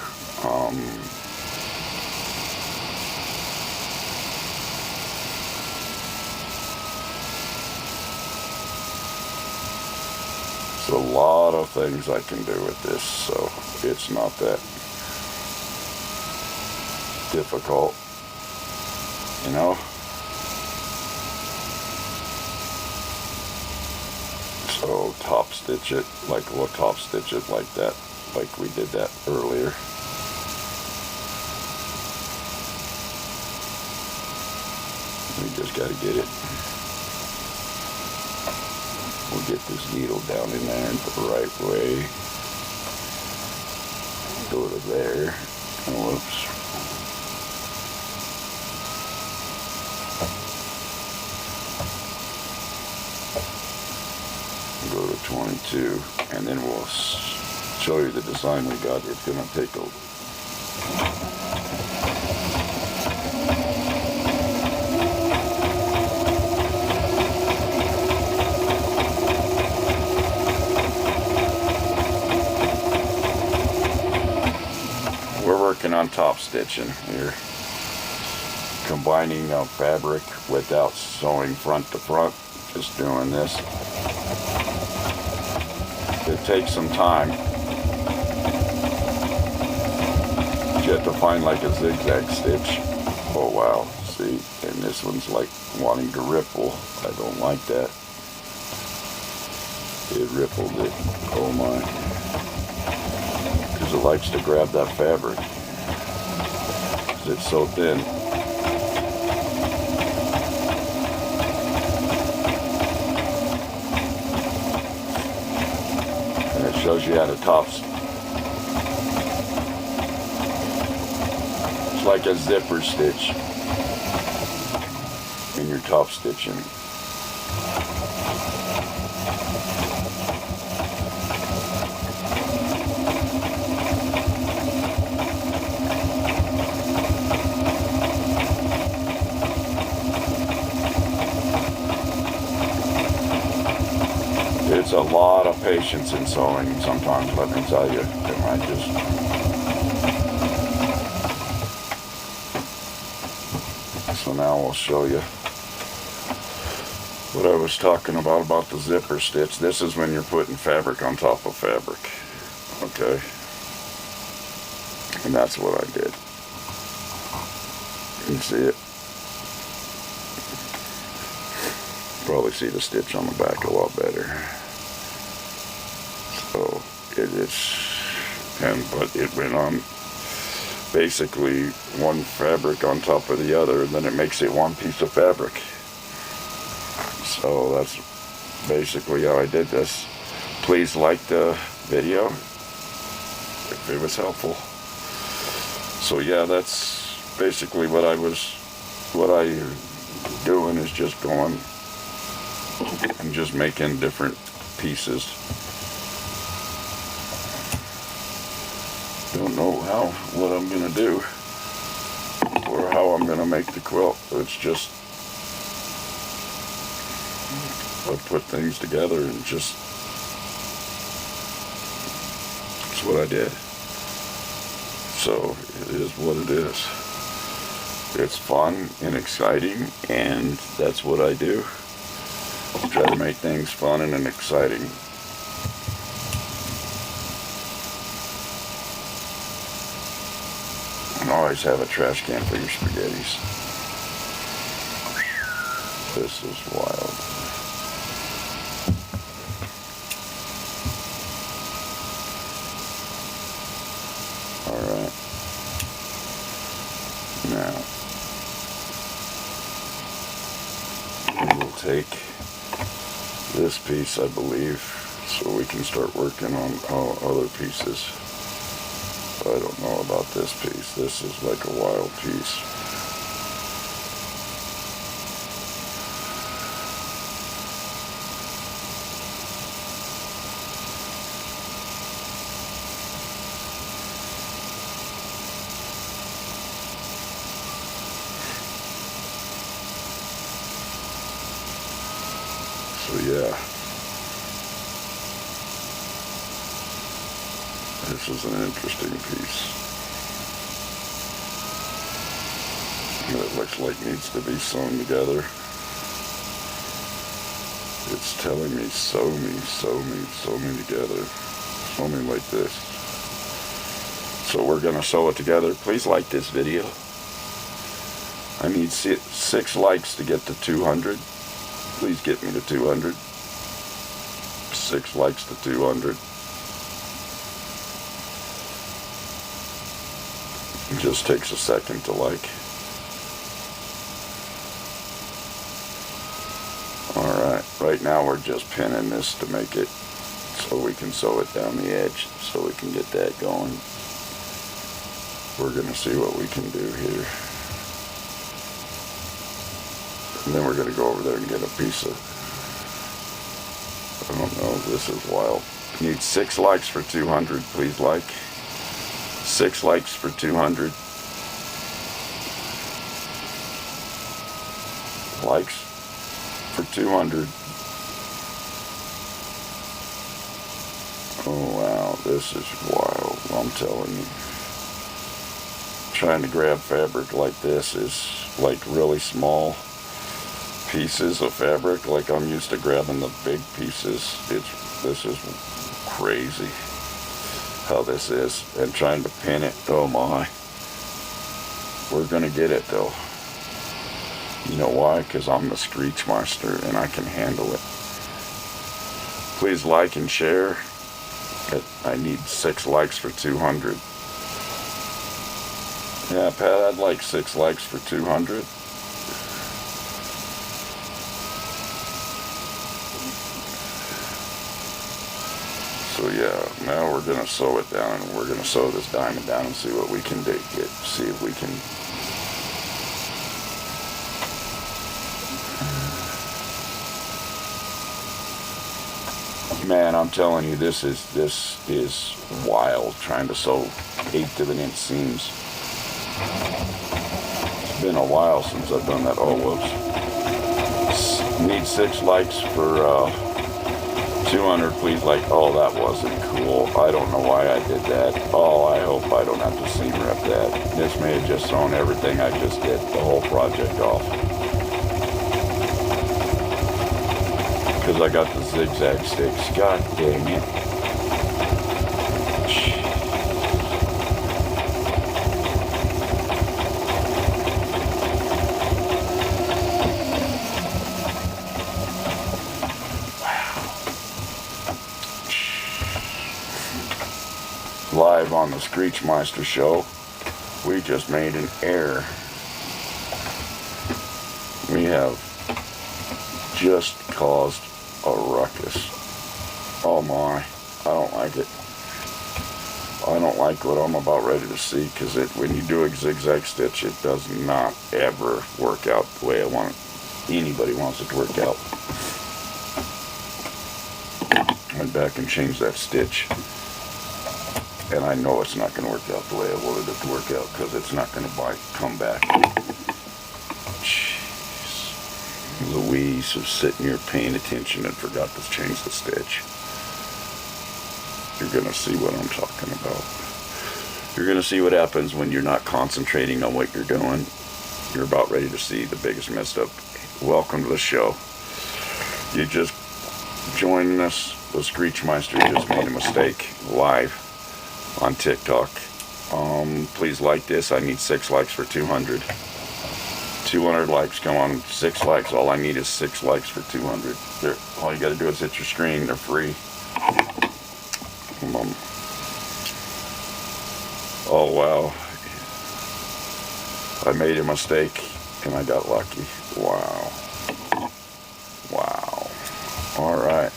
A lot of things I can do with this, so it's not that difficult, you know. So top stitch it, we'll top stitch it like that, like we did that earlier. We just got to get it. We'll get this needle down in there the right way. Go to there. Oh, whoops. Go to 22, and then we'll show you the design we got. It's going to take a We're working on top stitching here, combining fabric without sewing front to front, just doing this. It takes some time. You have to find like a zigzag stitch. Oh wow, see, and this one's like wanting to ripple. I don't like that. It rippled it, oh my. Because it likes to grab that fabric. Because it's so thin. And it shows you how to top. It's like a zipper stitch in your top stitching. It's a lot of patience in sewing sometimes, let me tell you. And I just... So now I'll show you what I was talking about the zipper stitch. This is when you're putting fabric on top of fabric. Okay? And that's what I did. You can see it. Probably see the stitch on the back a lot better. So it is, but it went on basically one fabric on top of the other, and then it makes it one piece of fabric. So that's basically how I did this. Please like the video if it was helpful. So yeah, that's basically what I doing is just going and just making different pieces. Don't know what I'm gonna do or how I'm gonna make the quilt. It's just I put things together and just it's what I did. So it is what it is. It's fun and exciting, and that's what I do. Try to make things fun and exciting. And always have a trash can for your spaghettis. This is wild. Alright. Now, we'll take this piece, I believe, so we can start working on other pieces. I don't know about this piece. This is like a wild piece. So yeah, this is an interesting piece. It looks like it needs to be sewn together. It's telling me sew me together. Sew me like this. So we're gonna sew it together. Please like this video. I need 6 likes to get to 200. Please get me to 200. 6 likes to 200. It just takes a second to like. Alright, right now we're just pinning this to make it so we can sew it down the edge, so we can get that going. we're gonna see what we can do here. And then we're gonna go over there and get a piece of, I don't know, this is wild. Need 6 likes for 200, please like. 6 likes for 200. Likes for 200. Oh wow, this is wild, I'm telling you. Trying to grab fabric like this is like really small pieces of fabric, like I'm used to grabbing the big pieces. This is crazy how this is, and trying to pin it. Oh my, we're gonna get it though. You know why? Because I'm the Screechmiester and I can handle it. Please like and share. I need 6 likes for 200. Yeah, Pat, I'd like 6 likes for 200. So yeah, now we're gonna sew it down, and we're gonna sew this diamond down and see what we can do. See if we can. Man, I'm telling you, this is wild. Trying to sew 1/8 of an inch seams. It's been a while since I've done that. Oh, whoops. Need 6 likes for 200, please like. Oh, that wasn't cool. I don't know why I did that. Oh, I hope I don't have to seam rip that. This may have just thrown everything I just did, the whole project off. Because I got the zigzag sticks. God dang it. Live on the Screechmiester show, we just made an error. We have just caused a ruckus. Oh my, I don't like it. I don't like what I'm about ready to see, because when you do a zigzag stitch, it does not ever work out the way I want it. Anybody wants it to work out. Went back and changed that stitch. And I know it's not going to work out the way I wanted it to work out, because it's not going to come back. Jeez. Louise was sitting here paying attention and forgot to change the stitch. You're going to see what I'm talking about. You're going to see what happens when you're not concentrating on what you're doing. You're about ready to see the biggest mess up. Welcome to the show. You just joined us. The Screechmeister just made a mistake live on TikTok. Please like this. I need 6 likes for 200. 200 likes. Come on, 6 likes. All I need is 6 likes for 200. All you got to do is hit your screen. They're free. Oh wow, I made a mistake and I got lucky. Wow. All right.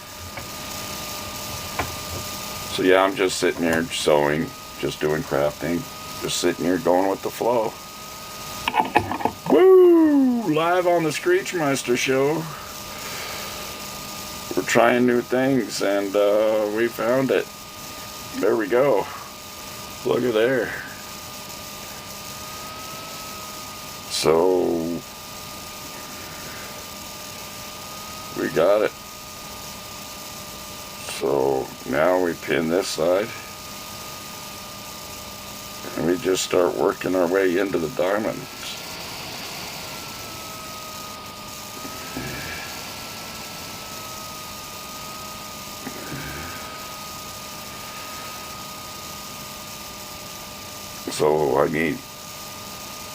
So yeah, I'm just sitting here sewing, just doing crafting, just sitting here going with the flow. Woo! Live on the Screechmiester show. We're trying new things, and we found it. There we go. Look at there. So we got it. So now we pin this side, and we just start working our way into the diamonds.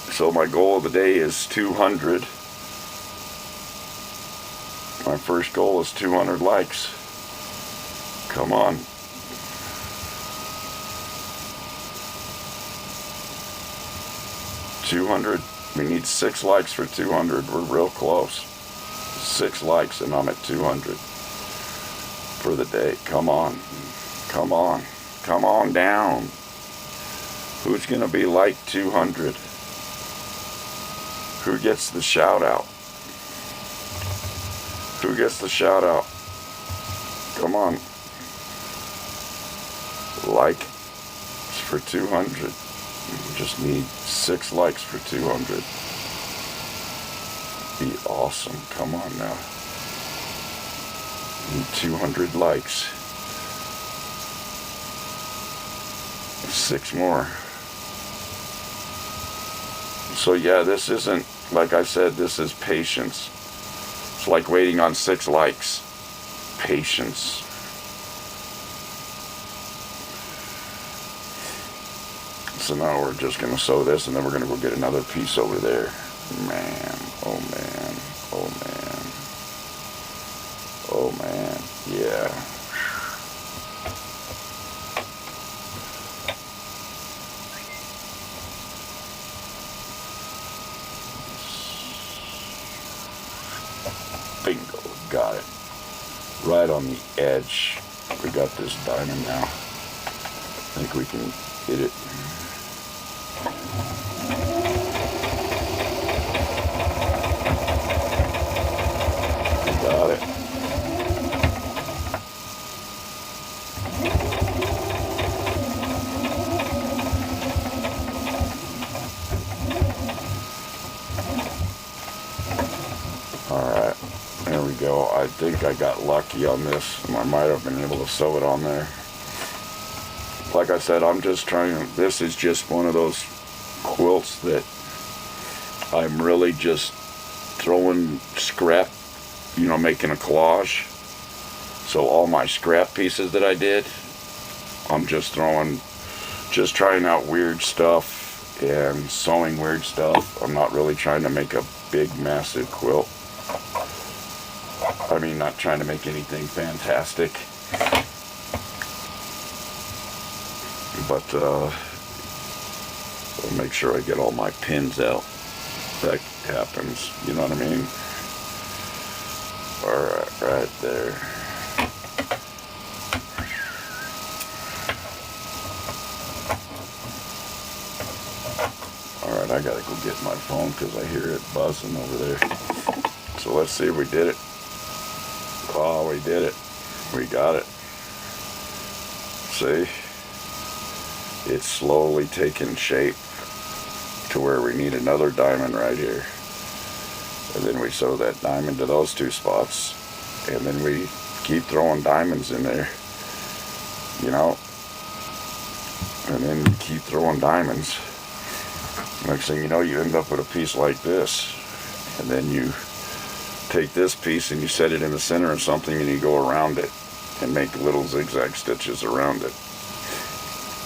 So my goal of the day is 200. My first goal is 200 likes. Come on. $200. We need 6 likes for 200. We're real close. 6 likes and I'm at 200 for the day. Come on. Come on. Come on down. Who's gonna be like 200? Who gets the shout out? Who gets the shout out? Come on. Like for 200. Just need 6 likes for 200. Be awesome. Come on now. Need 200 likes. 6 more. So yeah, this isn't, like I said, this is patience. It's like waiting on 6 likes. Patience. So now we're just going to sew this, and then we're going to go get another piece over there. Man, oh man, oh man. Oh man, yeah. Bingo, got it. Right on the edge. We got this diamond now. I think we can hit it. Got it. Alright, there we go. I think I got lucky on this. I might have been able to sew it on there. Like I said, I'm just trying, this is just one of those quilts that I'm really just throwing scrap, you know, making a collage. So all my scrap pieces that I did, I'm just trying out weird stuff and sewing weird stuff. I'm not really trying to make a big, massive quilt. I mean, not trying to make anything fantastic. But I'll make sure I get all my pins out. That happens, you know what I mean? Alright, right there. Alright, I gotta go get my phone because I hear it buzzing over there. So let's see if we did it. Oh, we did it. We got it. See? It's slowly taking shape to where we need another diamond right here. And then we sew that diamond to those 2 spots. And then we keep throwing diamonds in there. You know? And then you keep throwing diamonds. Next thing you know, you end up with a piece like this. And then you take this piece and you set it in the center of something and you go around it and make little zigzag stitches around it.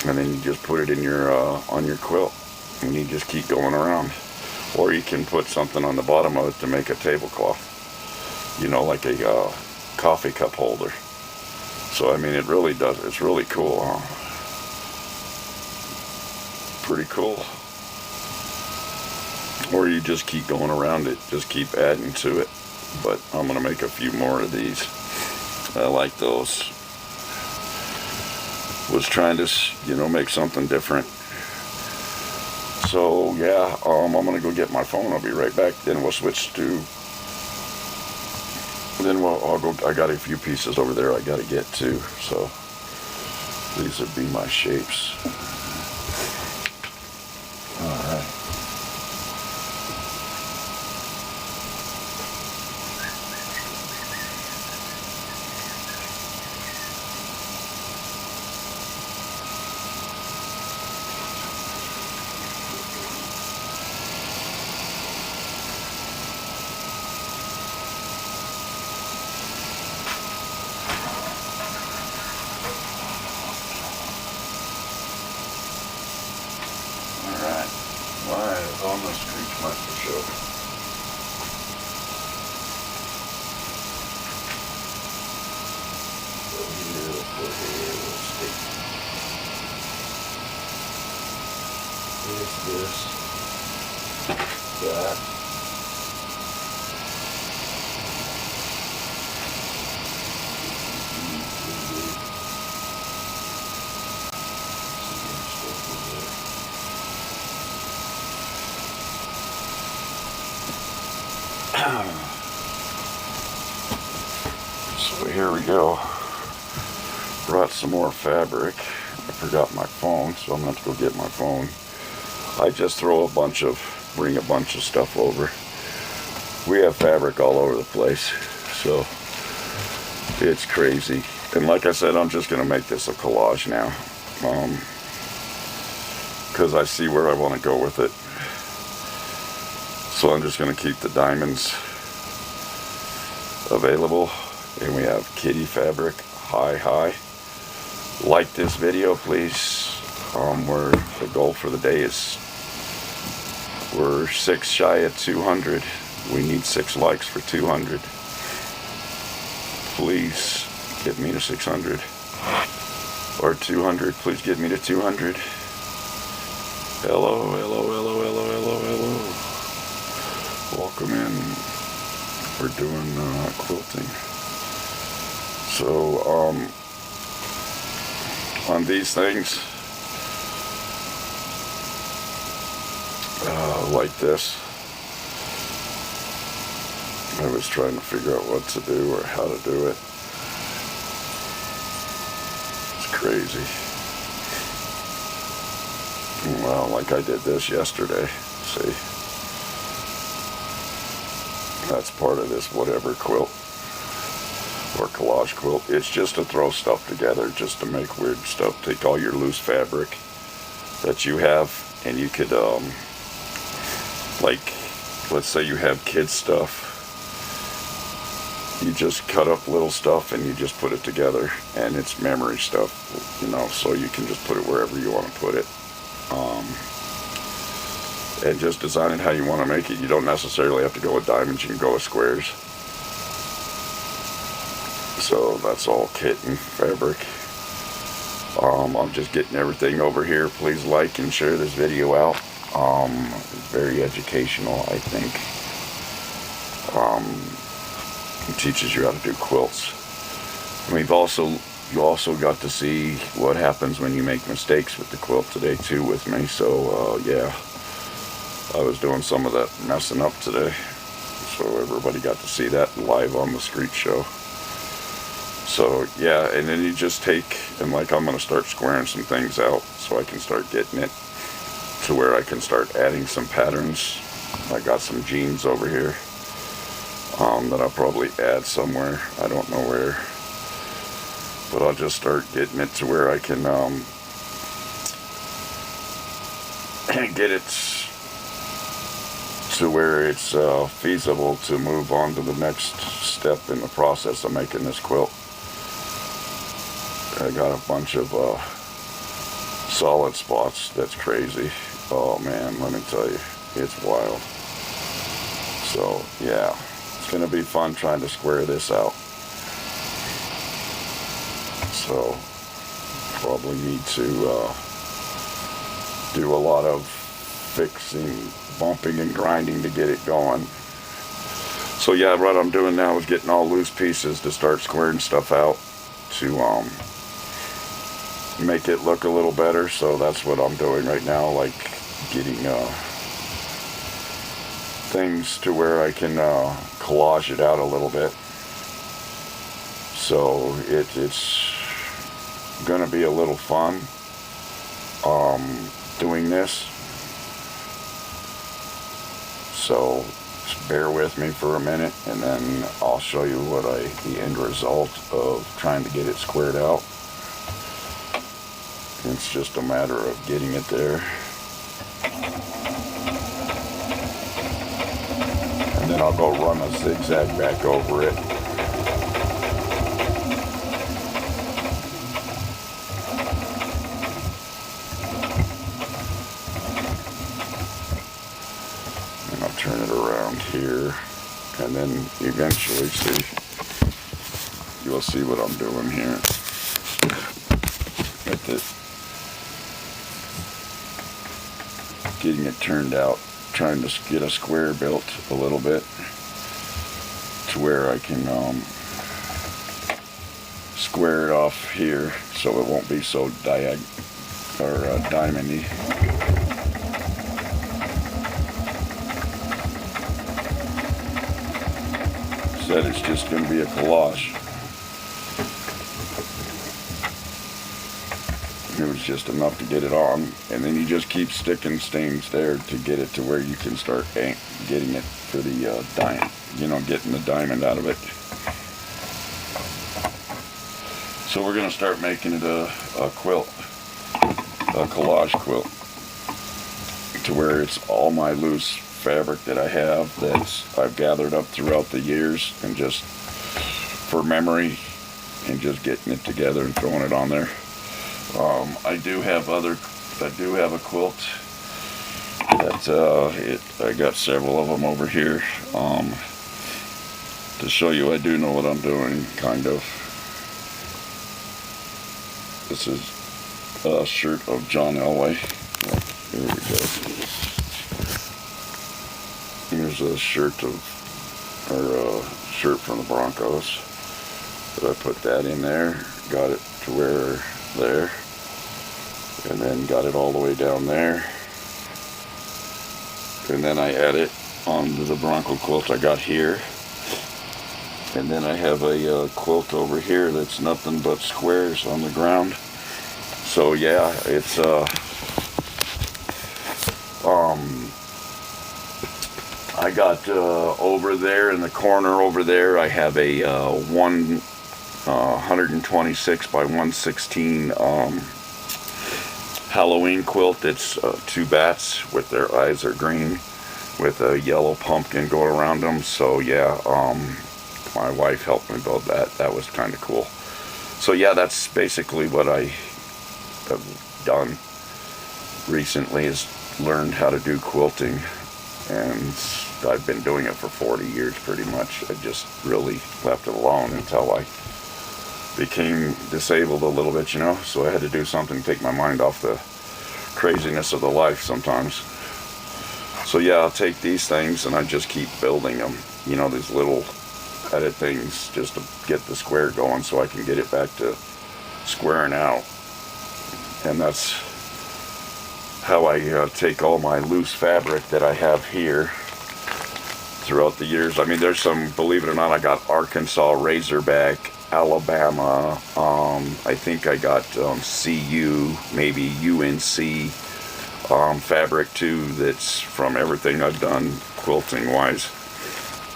And then you just put it in your on your quilt, and you just keep going around. Or you can put something on the bottom of it to make a tablecloth, you know, like a coffee cup holder. So I mean, it really does. It's really cool, huh? Pretty cool. Or you just keep going around it, just keep adding to it. But I'm gonna make a few more of these. I like those. Was trying to, you know, make something different. So yeah, I'm gonna go get my phone. I'll be right back. Then we'll switch to. Then I'll go. I got a few pieces over there I gotta get to. So these would be my shapes. All right. Live on the Screechmiester show. So here, we'll put here, we'll stick. This, that. here we go. Brought some more fabric. I forgot my phone, so I'm going to have to go get my phone. I just bring a bunch of stuff over. We have fabric all over the place, so it's crazy. And like I said, I'm just going to make this a collage now, because I see where I want to go with it. So I'm just going to keep the diamonds available. And we have kitty fabric, high. Like this video, please. The goal for the day is, we're 6 shy of 200. We need 6 likes for 200. Please get me to 600. Or 200, please get me to 200. Hello. Welcome in. We're doing quilting. So, on these things, like this, I was trying to figure out what to do or how to do it. It's crazy. Well, like I did this yesterday. See? That's part of this whatever quilt or collage quilt. It's just to throw stuff together, just to make weird stuff. Take all your loose fabric that you have, and you could, like, let's say you have kids stuff. You just cut up little stuff and you just put it together, and it's memory stuff, so you can just put it wherever you want to put it. And just design it how you want to make it. You don't necessarily have to go with diamonds, you can go with squares. So that's all kit and fabric. I'm just getting everything over here. Please like and share this video out. It's very educational, I think. It teaches you how to do quilts. And you also got to see what happens when you make mistakes with the quilt today too with me. So yeah, I was doing some of that messing up today. So everybody got to see that live on the Screech show. So yeah, and then you just take, and like I'm going to start squaring some things out so I can start getting it to where I can start adding some patterns. I got some jeans over here that I'll probably add somewhere. I don't know where. But I'll just start getting it to where I can get it to where it's feasible to move on to the next step in the process of making this quilt. I got a bunch of solid spots. That's crazy. Oh man, let me tell you, it's wild. So yeah, it's gonna be fun trying to square this out. So probably need to do a lot of fixing, bumping and grinding to get it going. So yeah, what I'm doing now is getting all loose pieces to start squaring stuff out to make it look a little better. So that's what I'm doing right now, like getting things to where I can collage it out a little bit. So it's gonna be a little fun doing this. So just bear with me for a minute, and then I'll show you what the end result of trying to get it squared out. It's just a matter of getting it there. And then I'll go run a zigzag back over it. And I'll turn it around here. And then eventually, see, you'll see what I'm doing here. At this. Getting it turned out, trying to get a square built a little bit to where I can square it off here so it won't be so diamondy. Said it's just going to be a collage. It was just enough to get it on, and then you just keep sticking stings there to get it to where you can start getting it for the diamond, getting the diamond out of it. So we're gonna start making it a quilt, a collage quilt, to where it's all my loose fabric that I have that I've gathered up throughout the years, and just for memory, and just getting it together and throwing it on there. I do have a quilt that I got several of them over here. To show you I do know what I'm doing, kind of. This is a shirt of John Elway. Here we go. Here's a shirt shirt from the Broncos. But I put that in there, got it to where there, and then got it all the way down there. And then I add it onto the Bronco quilt I got here. And then I have a quilt over here that's nothing but squares on the ground. So yeah, it's I got over there in the corner over there, I have a 126 by 116 Halloween quilt. It's two bats with their eyes are green with a yellow pumpkin going around them. So yeah, my wife helped me build that. That was kind of cool. So yeah, that's basically what I have done recently, is learned how to do quilting, and I've been doing it for 40 years pretty much. I just really left it alone until I became disabled a little bit, so I had to do something to take my mind off the craziness of the life sometimes. So yeah, I'll take these things and I just keep building them, these little edit things just to get the square going so I can get it back to squaring out. And that's how I take all my loose fabric that I have here throughout the years. I mean, there's some, believe it or not, I got Arkansas Razorback, Alabama, I think I got CU, maybe UNC fabric too, that's from everything I've done quilting wise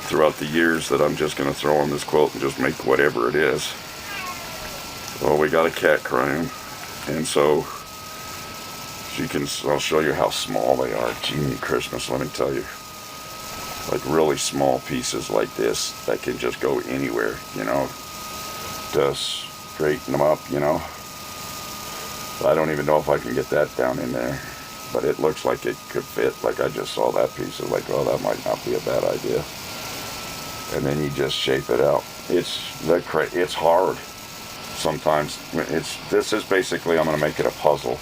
throughout the years, that I'm just going to throw on this quilt and just make whatever it is. Well, we got a cat crying, and so I'll show you how small they are. Gee, Christmas, let me tell you. Like really small pieces like this that can just go anywhere, to straighten them up, I don't even know if I can get that down in there, but it looks like it could fit. Like I just saw that piece of like, oh, that might not be a bad idea. And then you just shape it out. It's hard sometimes. This is basically, I'm going to make it a puzzle.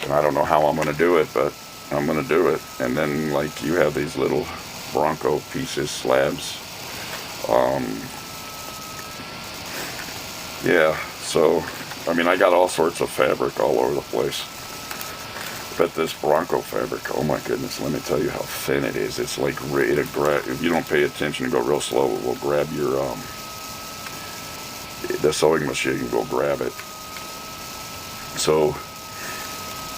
And I don't know how I'm going to do it, but I'm going to do it. And then like you have these little Bronco pieces, slabs. Yeah, so, I mean, I got all sorts of fabric all over the place. But this Bronco fabric, oh my goodness, let me tell you how thin it is. It's like, if you don't pay attention and go real slow, it will grab your, the sewing machine will grab it. So,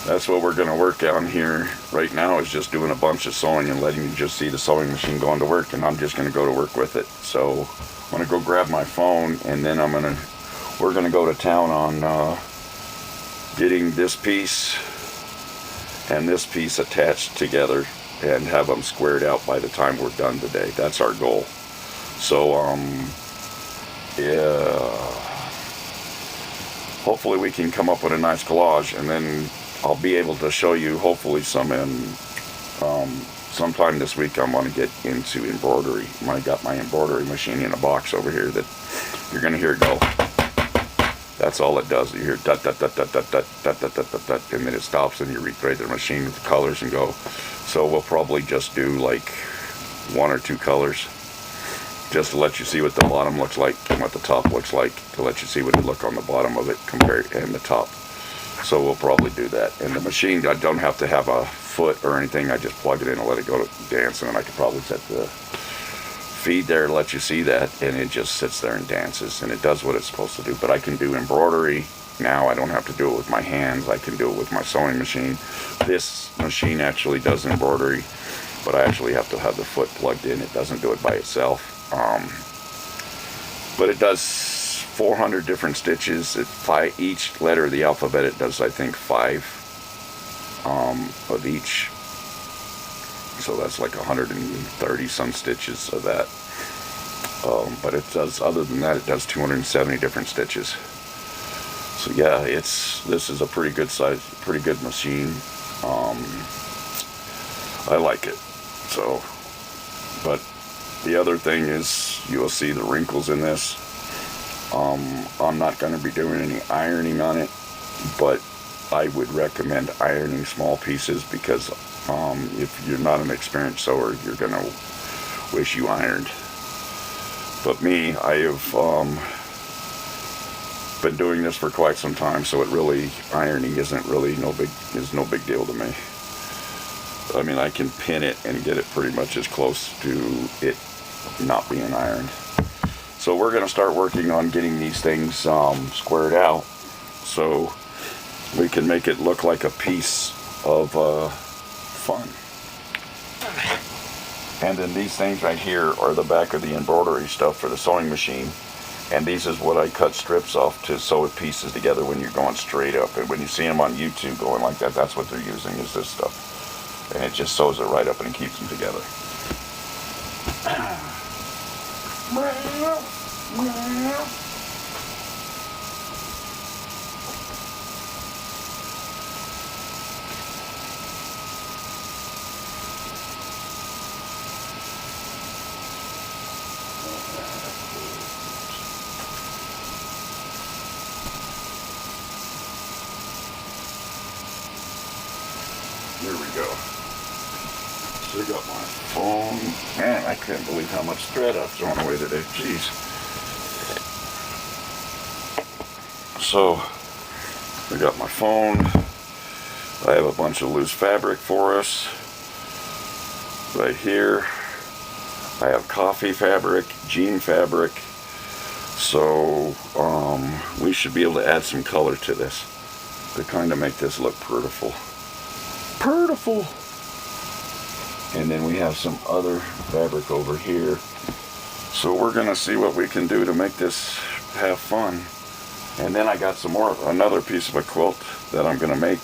that's what we're going to work on here right now, is just doing a bunch of sewing and letting you just see the sewing machine going to work, and I'm just going to go to work with it. So I'm going to go grab my phone, and then we're going to go to town on getting this piece and this piece attached together and have them squared out by the time we're done today. That's our goal. So yeah, hopefully we can come up with a nice collage, and then I'll be able to show you hopefully some sometime this week. I'm going to get into embroidery. I got my embroidery machine in a box over here that you're going to hear it go. That's all it does. You hear dut dut dut dut dut dut dut dut dut dut dut, and then it stops and you rethread the machine with the colors and go. So we'll probably just do like 1 or 2 colors, just to let you see what the bottom looks like and what the top looks like, to let you see what it look on the bottom of it compared and the top. So we'll probably do that. And the machine, I don't have to have a foot or anything. I just plug it in and let it go to dance, and then I could probably set the feed there lets you see that, and it just sits there and dances, and it does what it's supposed to do. But I can do embroidery now. I don't have to do it with my hands. I can do it with my sewing machine. This machine actually does embroidery, but I actually have to have the foot plugged in. It doesn't do it by itself. But it does 400 different stitches. Each letter of the alphabet, it does, I think, 5 of each. So that's like 130 some stitches of that. But it does, other than that, it does 270 different stitches. So yeah, this is a pretty good size, pretty good machine. I like it. So, but the other thing is, you'll see the wrinkles in this. I'm not going to be doing any ironing on it, but I would recommend ironing small pieces, because if you're not an experienced sewer, you're going to wish you ironed. But me, I have been doing this for quite some time, so ironing isn't really no big deal to me. I mean, I can pin it and get it pretty much as close to it not being ironed. So we're going to start working on getting these things squared out, so we can make it look like a piece of fun. And then these things right here are the back of the embroidery stuff for the sewing machine. And these is what I cut strips off to sew pieces together when you're going straight up. And when you see them on YouTube going like that, that's what they're using, is this stuff. And it just sews it right up and keeps them together. There we go. So I got my phone. Man, I can't believe how much thread I've thrown away today. Jeez. So I got my phone. I have a bunch of loose fabric for us. Right here. I have coffee fabric, jean fabric. So we should be able to add some color to this to kind of make this look beautiful. And then we have some other fabric over here. So we're gonna see what we can do to make this have fun. And then I got another piece of a quilt that I'm gonna make.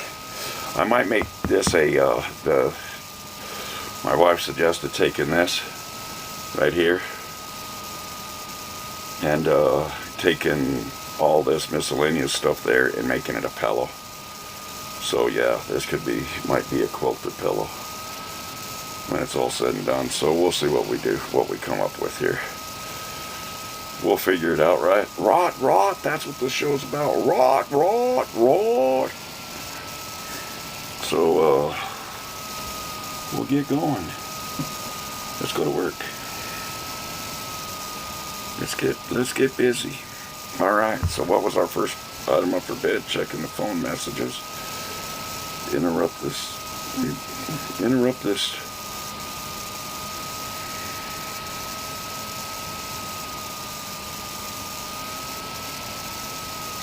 I might make this my wife suggested taking this right here and taking all this miscellaneous stuff there and making it a pillow. So yeah, this might be a quilted pillow when it's all said and done. So we'll see what we come up with here. We'll figure it out, right? Rot, that's what this show's about. Rot. So we'll get going. Let's go to work. Let's get busy. All right, so what was our first item up for bed? Checking the phone messages. Interrupt this.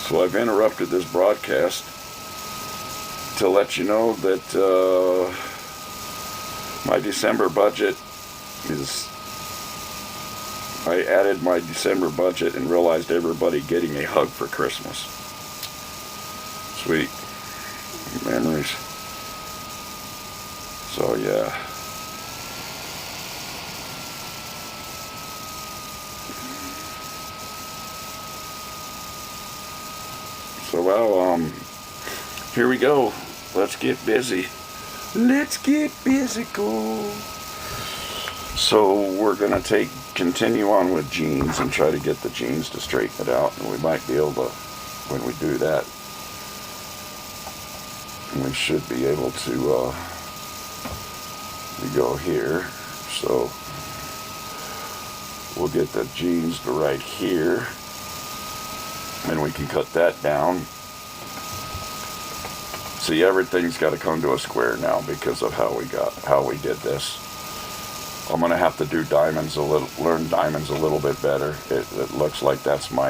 So I've interrupted this broadcast to let you know that my December budget I added my December budget and realized everybody getting a hug for Christmas. Sweet memories. So yeah. So well, here we go. Let's get busy. Let's get physical. So we're gonna continue on with jeans and try to get the jeans to straighten it out, and we might be able to, when we do that, we should be able to go here. So we'll get the jeans to right here, and we can cut that down. See, everything's got to come to a square now because of how we did this. I'm gonna have to do diamonds learn diamonds a little bit better. It looks like that's my,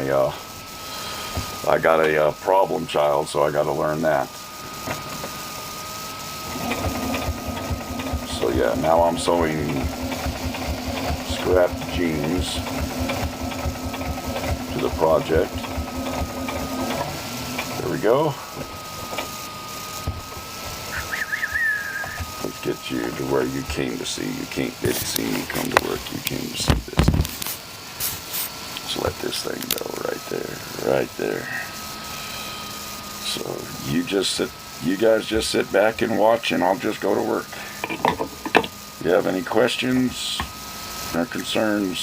I got a problem child, so I gotta learn that. So yeah, now I'm sewing scrap jeans to the project. There we go. Let's get you to where you came to see. Didn't see me come to work. You came to see this. Just let this thing go right there, right there. So you guys just sit back and watch, and I'll just go to work. If you have any questions or concerns,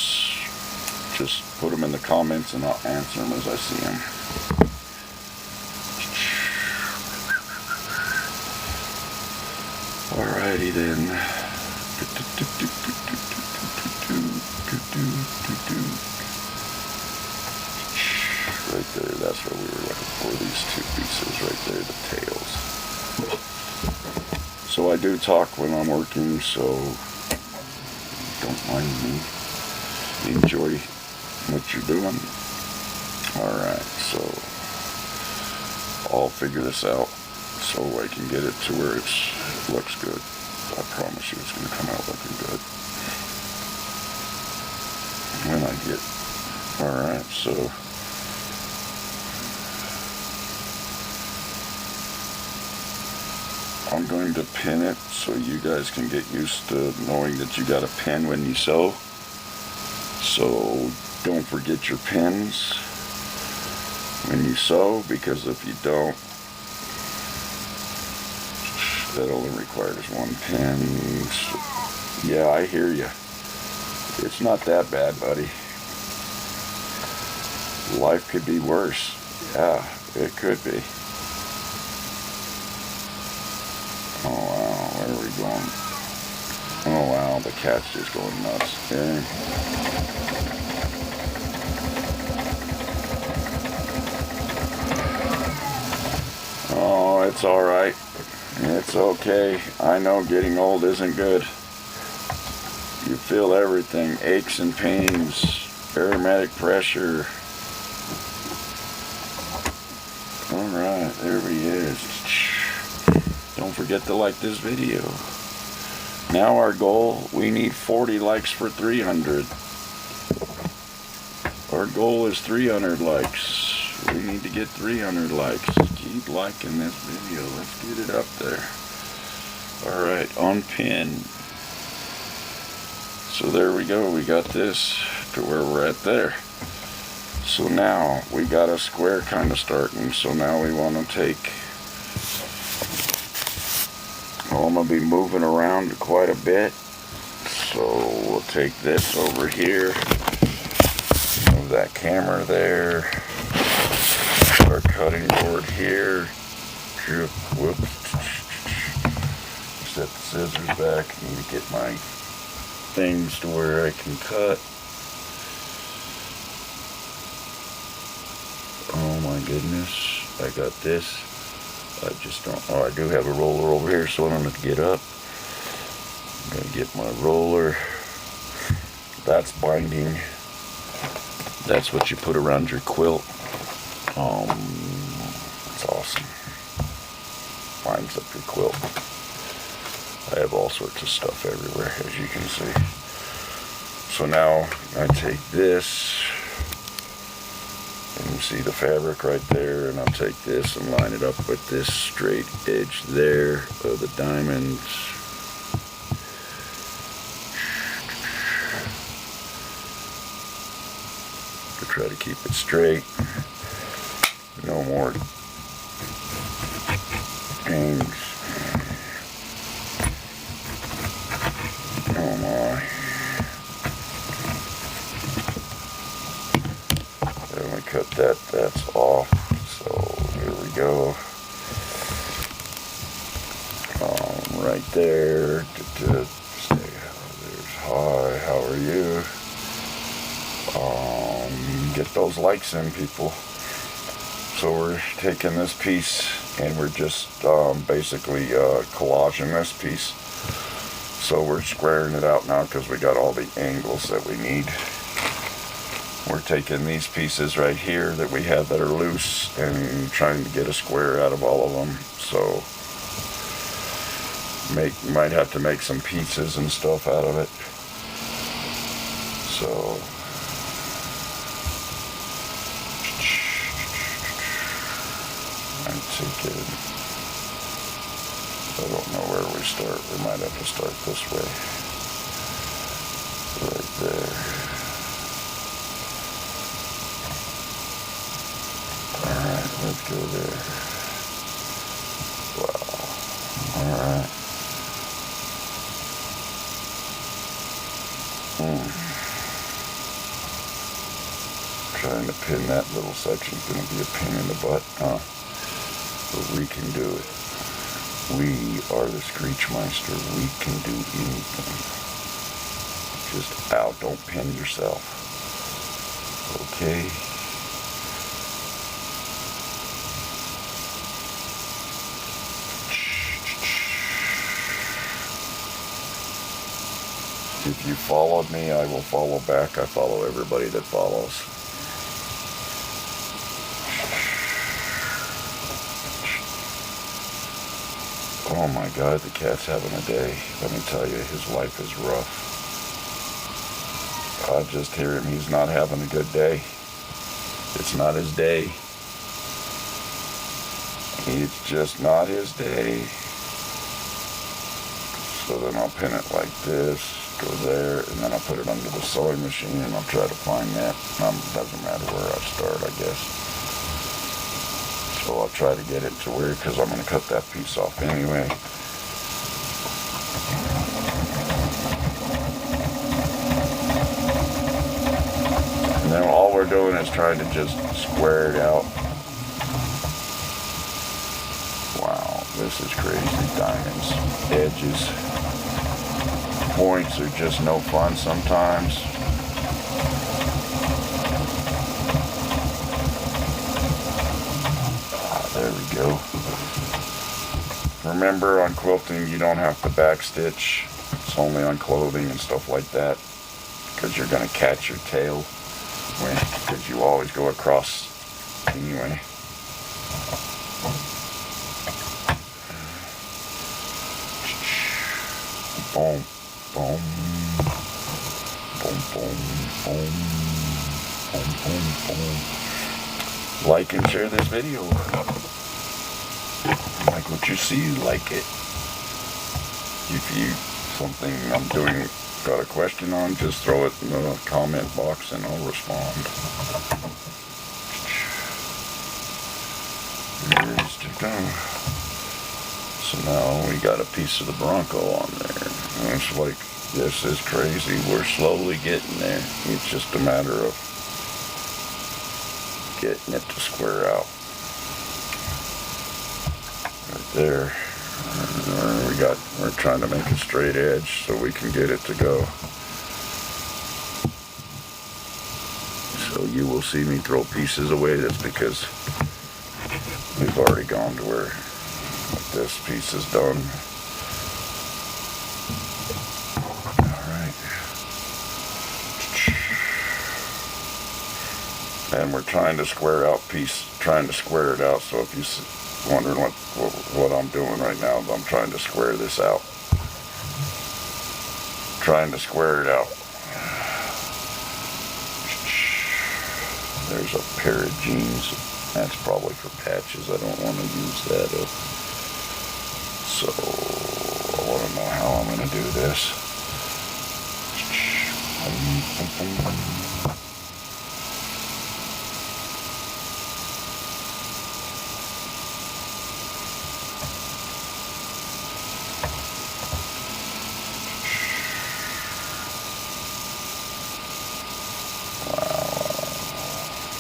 just put them in the comments and I'll answer them as I see them. Alrighty then. Right there, that's what we were looking for, these two pieces right there, the tails. So I do talk when I'm working, so don't mind me. Enjoy what you're doing. Alright, so I'll figure this out so I can get it to where it looks good. I promise you it's going to come out looking good. When I get... Alright, so... I'm going to pin it so you guys can get used to knowing that you got to pin when you sew. So don't forget your pins when you sew, because if you don't, that only requires one pin. So, yeah, I hear you. It's not that bad, buddy. Life could be worse. Yeah, it could be. Oh wow, where are we going? Oh wow, the cat's just going nuts. Okay. Oh, it's alright. It's okay. I know getting old isn't good. You feel everything, aches and pains, aromatic pressure. Alright, there he is. Don't forget to like this video. Now our goal, we need 40 likes for 300. Our goal is 300 likes. We need to get 300 likes. Keep liking this video. Let's get it up there. Alright, unpin. So there we go. We got this to where we're at there. So now we got a square kind of starting. So now we want to take... Well, I'm going to be moving around quite a bit, so we'll take this over here, move that camera there, our cutting board here, whoops, set the scissors back, need to get my things to where I can cut. Oh my goodness, I got this. I just don't, oh, I do have a roller over here, so I'm going to get up. I'm going to get my roller. That's binding. That's what you put around your quilt. It's awesome. Binds up your quilt. I have all sorts of stuff everywhere, as you can see. So now I take this. And you see the fabric right there, and I'll take this and line it up with this straight edge there of the diamonds. To try to keep it straight. No more hangs. Oh my. Cut that's off, so here we go. Right there. There's hi, how are you? Get those likes in, people. So we're taking this piece and we're just basically collaging this piece. So we're squaring it out now because we got all the angles that we need. We're taking these pieces right here that we have that are loose and trying to get a square out of all of them. So might have to make some pieces and stuff out of it. So I take it. I don't know where we start. We might have to start this way. Right there. Alright, let's go there. Wow. Alright. Trying to pin that little section's going to be a pain in the butt, huh? But we can do it. We are the Screechmiester. We can do anything. Just, ow, don't pin yourself. Okay? If you followed me, I will follow back. I follow everybody that follows. Oh my God, the cat's having a day. Let me tell you, his life is rough. I just hear him. He's not having a good day. It's not his day. It's just not his day. So then I'll pin it like this, go there, and then I'll put it under the sewing machine and I'll try to find that. Doesn't matter where I start, I guess. So I'll try to get it to where, because I'm going to cut that piece off anyway. And then all we're doing is trying to just square it out. Wow, this is crazy. Diamonds, edges, points are just no fun sometimes. There we go. Remember, on quilting, you don't have to backstitch. It's only on clothing and stuff like that, because you're going to catch your tail, because you always go across anyway. Boom, boom, boom, boom, boom, boom, boom, boom. Like and share this video. Like what you see, like it. If you something I'm doing got a question on, just throw it in the comment box and I'll respond. Here's to go. So now we got a piece of the Bronco on there. And it's like, this is crazy. We're slowly getting there. It's just a matter of getting it to square out. Right there. We're trying to make a straight edge so we can get it to go. So you will see me throw pieces away. That's because we've already gone to where this piece is done. And we're trying to square it out. So if you're wondering what I'm doing right now, I'm trying to square this out. Trying to square it out. There's a pair of jeans. That's probably for patches. I don't want to use that up. So I want to know how I'm going to do this.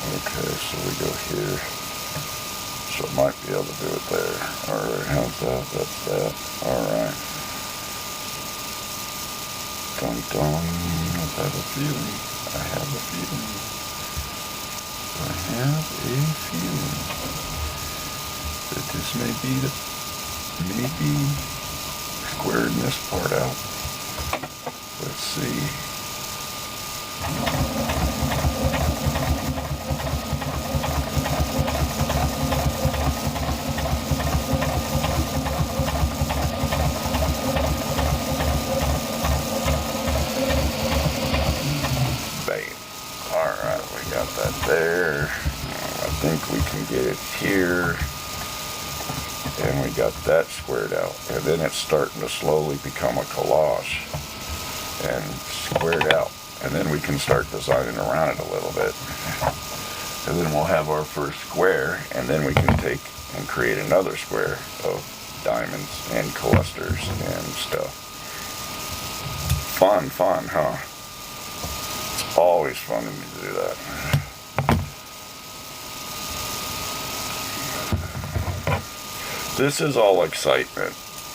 Okay, so we go here. So I might be able to do it there. Alright, how's that? That's that. Alright. Dun dun. I have a feeling. I have a feeling. That this may be squaring this part out. Let's see. Bam. Alright, we got that there. I think we can get it here. And we got that squared out. And then it's starting to slowly become a collage and squared out. And then we can start designing around it a little bit. And then we'll have our first square, and then we can take and create another square of diamonds and clusters and stuff. Fun, huh? It's always fun to me to do that. This is all excitement,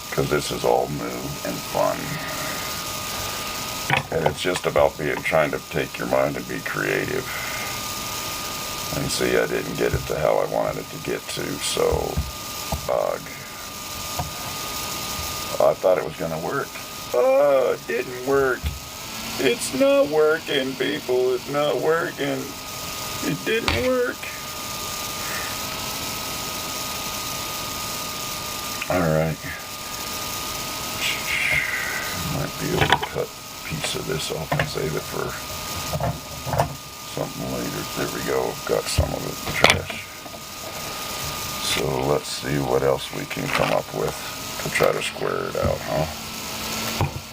because this is all new and fun. And it's just about trying to take your mind and be creative. And see, I didn't get it to how I wanted it to get to, so I thought it was gonna work. Oh, it didn't work. It's not working, people. It's not working. It didn't work. Alright. Might be able to cut a piece of this off and save it for something later. There we go. Got some of it in the trash. So let's see what else we can come up with to try to square it out, huh?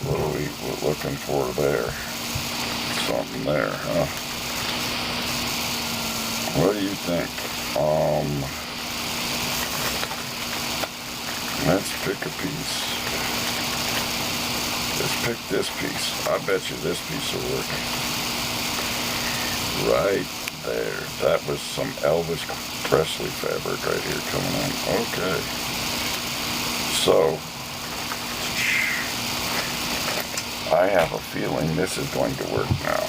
What are we looking for there? Something there, huh? What do you think? Let's pick a piece. Let's pick this piece. I bet you this piece will work. Right there. That was some Elvis Presley fabric right here coming on. Okay. So, I have a feeling this is going to work now.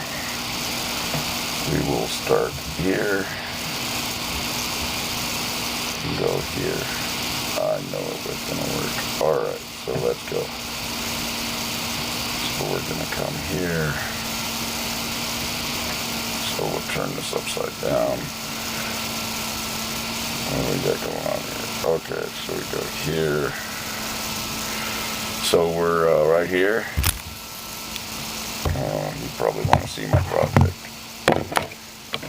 We will start here and go here. I know it was going to work. Alright, so let's go. So we're going to come here. So we'll turn this upside down. What do we got going on here? Okay, so we go here. So we're right here. You probably want to see my project.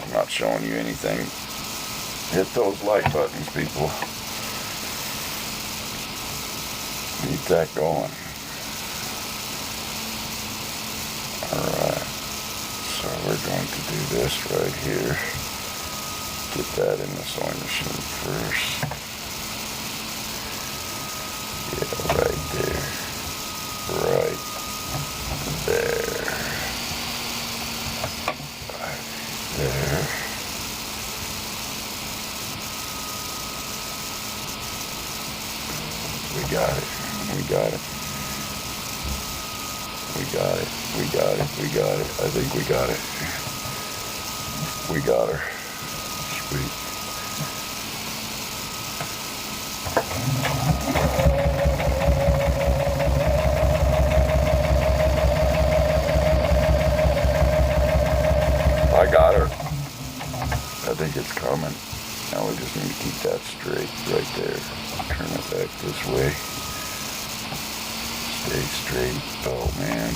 I'm not showing you anything. Hit those like buttons, people. Keep that going. Alright. So we're going to do this right here. Get that in the sewing machine first. Yeah, right there. Right there. Right there. We got it. We got it. We got it. We got it. We got it. I think we got it. We got her. Sweet. I got her. I think it's coming. Now we just need to keep that straight right there. Turn it back this way. Stay straight. Oh man.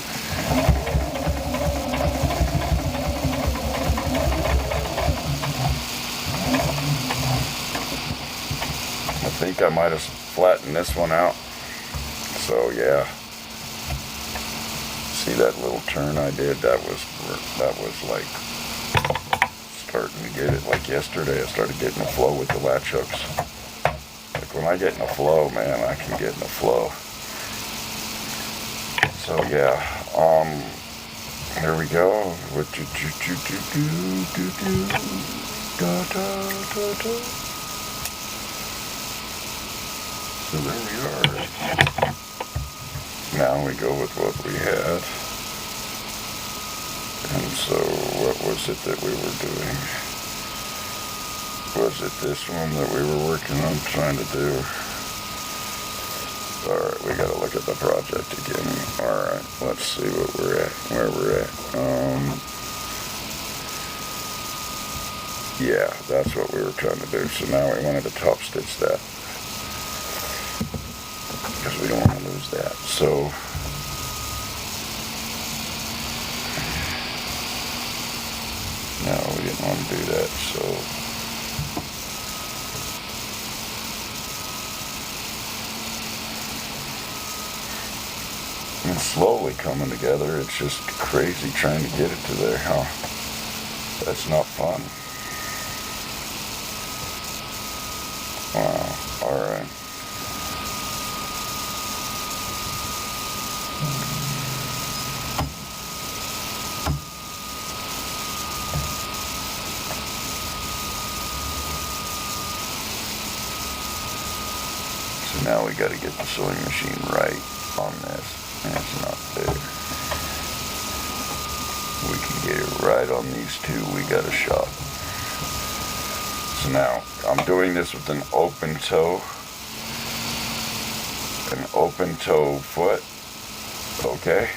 I think I might have flattened this one out. So yeah. See that little turn I did? That was like starting to get it. Like yesterday, I started getting a flow with the latch hooks. Like when I get in a flow, man, I can get in a flow. So yeah, here we go. What do da da da da. So there we are. Now we go with what we had. And so what was it that we were doing? Was it this one that we were working on trying to do? Alright, we gotta look at the project again. Alright, let's see what we're at, where we're at. Yeah, that's what we were trying to do. So now we wanted to top stitch that, because we don't want to lose that. So no, we didn't want to do that. So it's slowly coming together. It's just crazy trying to get it to there, huh? That's not fun. Wow, alright. So now we got to get the sewing machine right on this. That's not there. We can get it right on these two. We got a shot. So now I'm doing this with an open toe foot. Okay.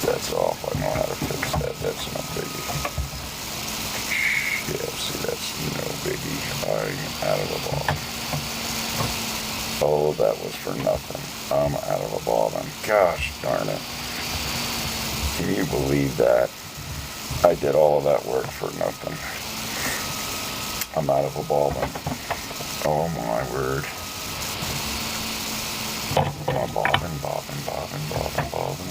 That's off. I know how to fix that. That's no biggie. Yeah, see, that's no biggie. I'm out of the ball. Oh, that was for nothing. I'm out of a bobbin. Gosh darn it. Can you believe that? I did all of that work for nothing. I'm out of a bobbin. Oh my word. I'm bobbin, bobbin, bobbin, bobbin, bobbin, bobbin.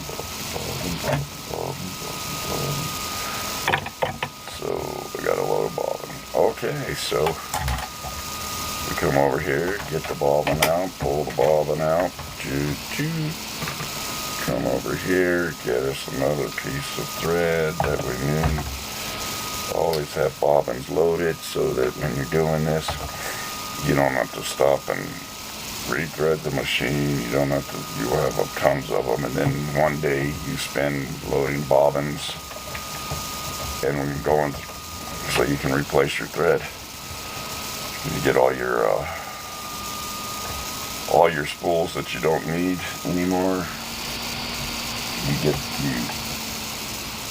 So we got a load of bobbin. Okay, so we come over here, get the bobbin out, pull the bobbin out, come over here, get us another piece of thread that we need. Always have bobbins loaded so that when you're doing this, you don't have to stop and rethread the machine. You don't have to, you have tons of them, and then one day you spend loading bobbins and going so you can replace your thread. You get all your spools that you don't need anymore. You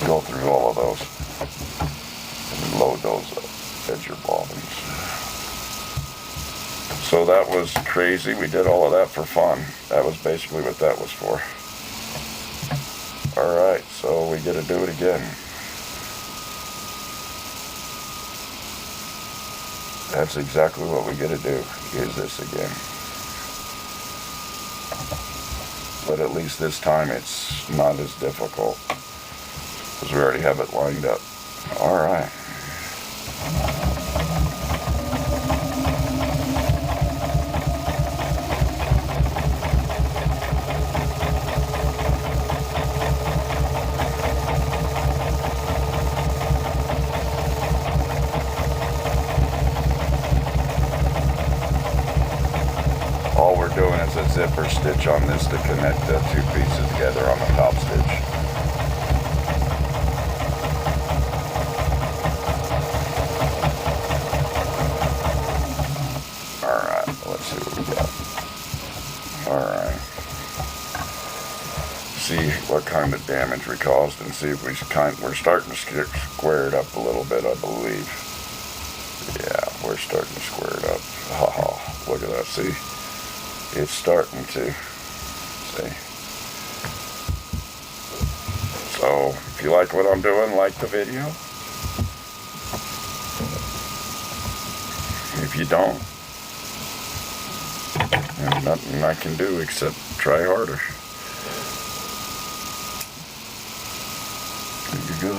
go through all of those and load those up as your bobbins. So that was crazy. We did all of that for fun. That was basically what that was for. Alright, so we get to do it again. That's exactly what we get to do, is this again. But at least this time it's not as difficult, because we already have it lined up. Alright. All we're doing is a zipper stitch on this to connect the two pieces together on the top stitch. Alright, let's see what we got. Alright. See what kind of damage we caused and see if we're starting to square it up a little bit, I believe. Yeah, we're starting to square it up. Haha, look at that, see? It's starting to, see. So, if you like what I'm doing, like the video. If you don't, And nothing I can do except try harder. There you go.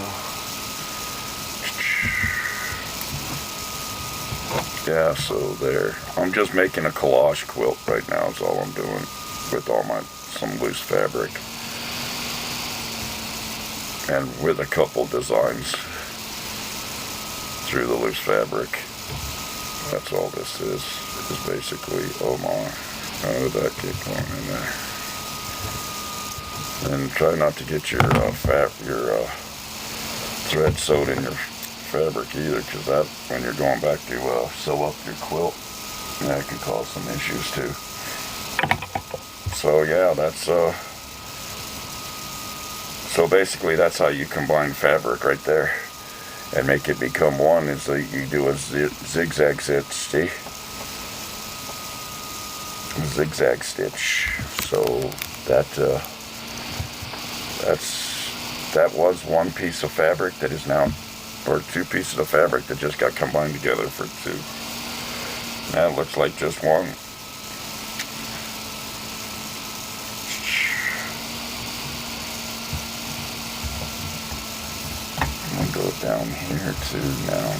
Yeah, so there. I'm just making a collage quilt right now is all I'm doing with all some loose fabric. And with a couple designs through the loose fabric. That's all this is basically, oh my, how did that get going in there? And try not to get your thread sewed in your fabric either, because that, when you're going back to sew up your quilt, that can cause some issues too. So yeah, that's so basically that's how you combine fabric right there and make it become one, is that you do a zigzag stitch, see? Zigzag stitch. So that was one piece of fabric that is now, or two pieces of fabric that just got combined together for two. Now it looks like just one. I'm gonna go down here to now to.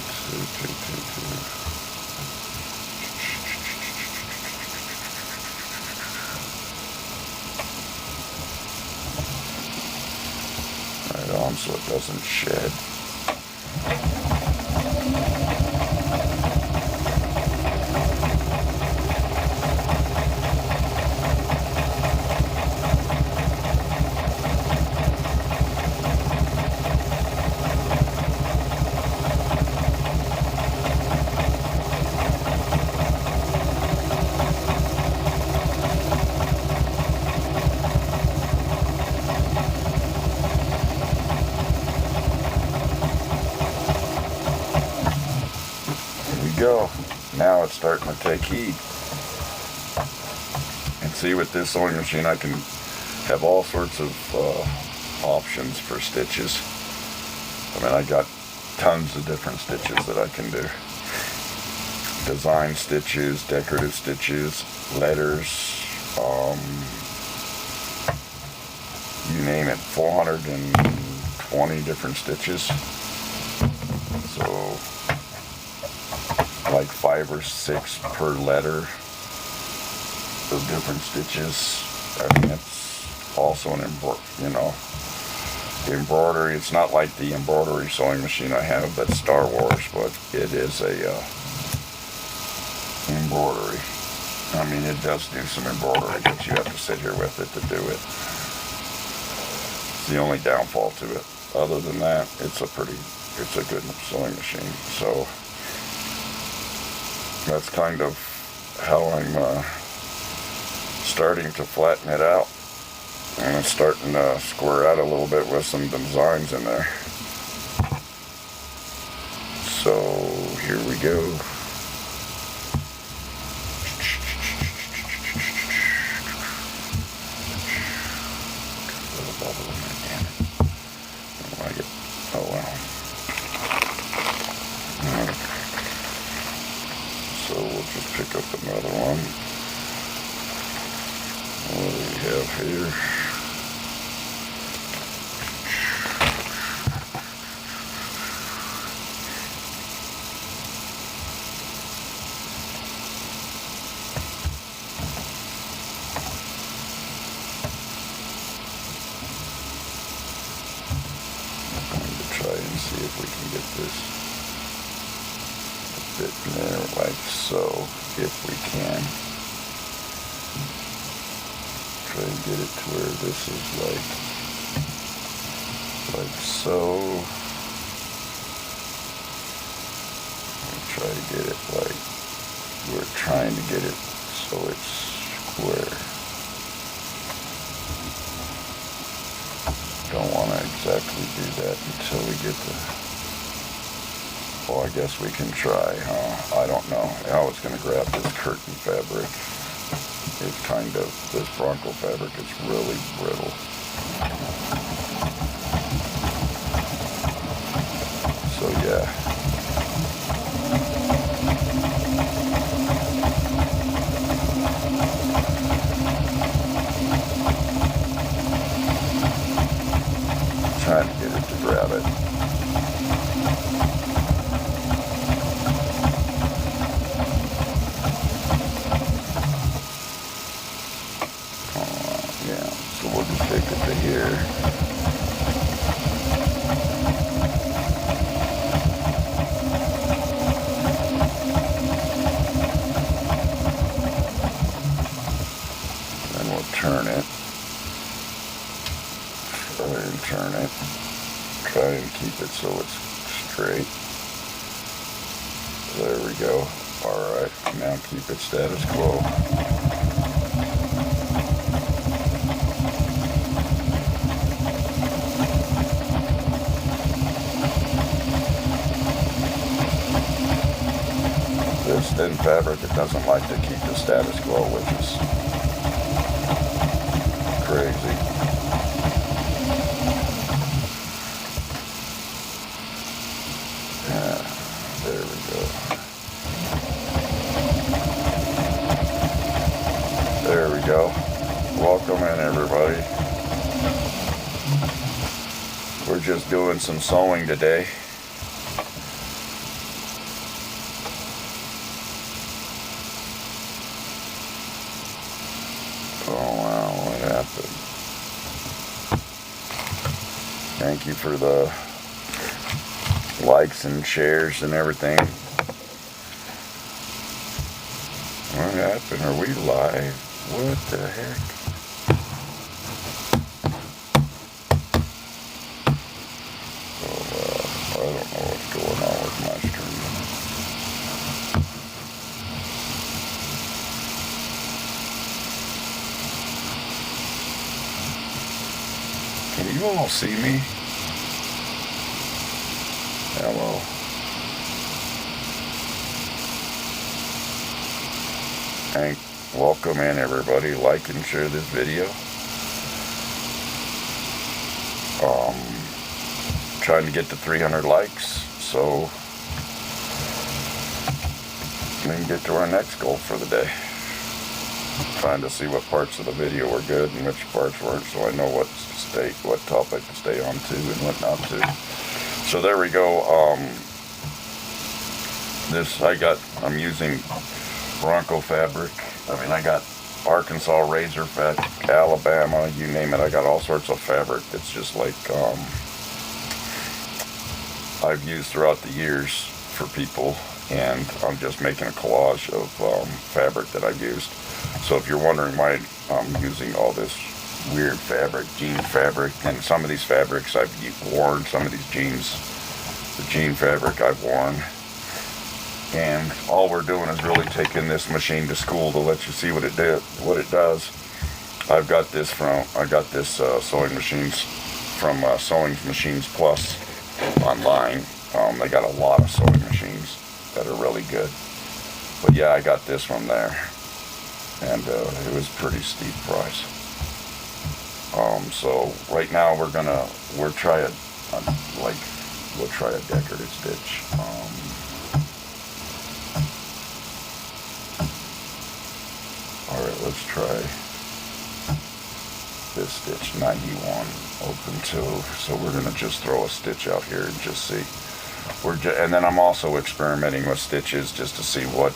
Right on, so it doesn't shed. Go. Now it's starting to take heat. And see, with this sewing machine I can have all sorts of options for stitches. I mean, I got tons of different stitches that I can do. Design stitches, decorative stitches, letters, you name it, 420 different stitches. So like 5 or 6 per letter of different stitches. I mean, it's also an embroidery. It's not like the embroidery sewing machine I have that's Star Wars, but it is a embroidery. I mean, it does do some embroidery, but you have to sit here with it to do it. It's the only downfall to it. Other than that, it's a good sewing machine. So that's kind of how I'm starting to flatten it out, and it's starting to square out a little bit with some designs in there. So here we go. Little bubble in there, damn it. I don't like it. Oh well. So we'll just pick up another one. What do we have here? I'm going to try and see if we can get this fit in there like so, if we can. Try and get it to where this is like so. And try to get it like, we're trying to get it so it's square. Don't want to exactly do that until we get the, well, I guess we can try, huh? I don't know how it's going to grab this curtain fabric. It's kind of, this Bronco fabric is really brittle. So yeah. keep it so it's straight. There we go. Alright, now keep it status quo. This thin fabric, it doesn't like to keep the status quo, which is crazy. Yeah, there we go. There we go. Welcome in, everybody. We're just doing some sewing today. Oh wow, what happened? Thank you for the likes and shares and everything. What happened? Are we live? What the heck? So, I don't know what's going on with my stream. Can you all see me? Hello. Hey, welcome in, everybody. Like and share this video. Trying to get to 300 likes, so we can get to our next goal for the day. Trying to see what parts of the video were good and which parts weren't, so I know what topic to stay on to and what not to. So there we go. I'm using Bronco fabric. I mean, I got Arkansas razor fat, Alabama, you name it. I got all sorts of fabric that's just like I've used throughout the years for people, and I'm just making a collage of fabric that I've used. So if you're wondering why I'm using all this weird fabric, jean fabric, and some of these fabrics I've worn, some of these jeans, the jean fabric I've worn. And all we're doing is really taking this machine to school to let you see what it does. I got this sewing machines from Sewing Machines Plus online. They got a lot of sewing machines that are really good. But yeah, I got this one there, and it was pretty steep price. So right now we'll try a decorative stitch. Alright, let's try this stitch 91 open toe. So we're gonna just throw a stitch out here and just see. And then I'm also experimenting with stitches just to see what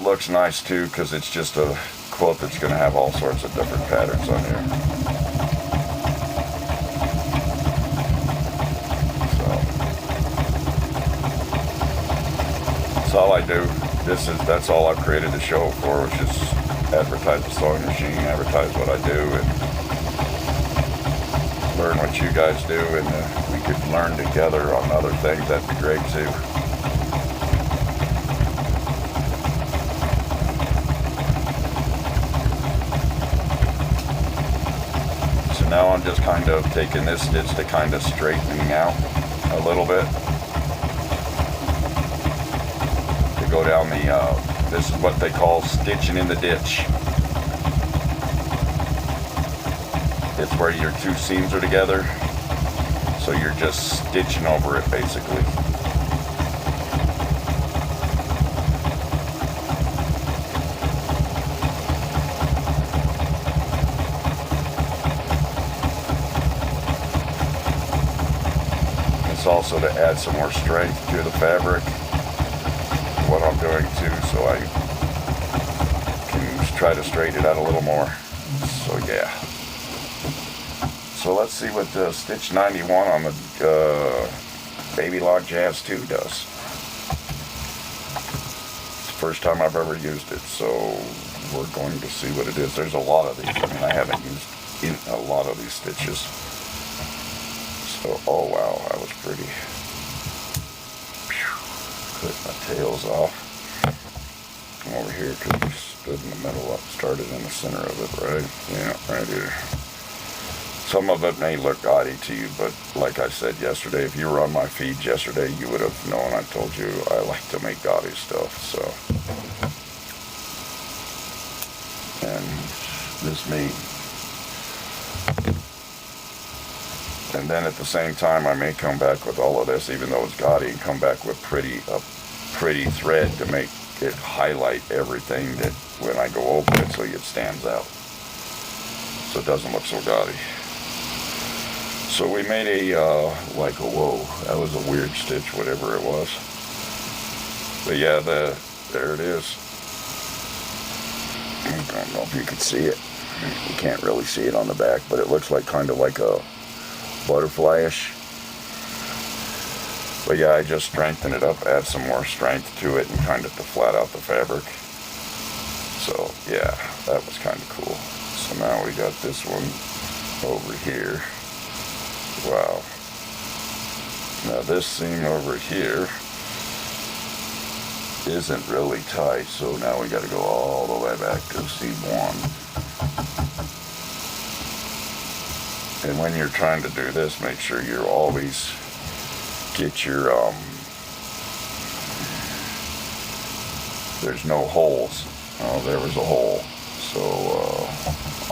looks nice too, because it's just a quilt that's gonna have all sorts of different patterns on here. That's all I do. That's all I've created the show for, which is advertise the sewing machine, advertise what I do, and learn what you guys do, and we could learn together on other things. That'd be great too. So now I'm just kind of taking this stitch to kind of straightening out a little bit. Go down this is what they call stitching in the ditch. It's where your two seams are together, so you're just stitching over it basically. It's also to add some more strength to the fabric. What I'm doing too, so I can try to straighten it out a little more. So yeah. So let's see what the stitch 91 on the Baby Lock Jazz 2 does. It's the first time I've ever used it, so we're going to see what it is. There's a lot of these. I mean, I haven't used a lot of these stitches. So, oh wow, that was pretty. Put my tails off. Come over here because we stood in the middle, started in the center of it, right? Yeah, right here. Some of it may look gaudy to you, but like I said yesterday, if you were on my feed yesterday, you would have known I told you I like to make gaudy stuff, so. And this meat. And then at the same time, I may come back with all of this, even though it's gaudy, and come back with a pretty thread to make it highlight everything that when I go over it, so it stands out, so it doesn't look so gaudy. So we made like a whoa, that was a weird stitch, whatever it was. But yeah, there it is. I don't know if you can see it. You can't really see it on the back, but it looks like kind of like a butterfly-ish. But yeah, I just strengthen it up, add some more strength to it, and kind of to flat out the fabric. So yeah, that was kind of cool. So now we got this one over here. Wow. Now this seam over here isn't really tight, so now we got to go all the way back to seam 1. And when you're trying to do this, make sure you always get your there's no holes. Oh, there was a hole, so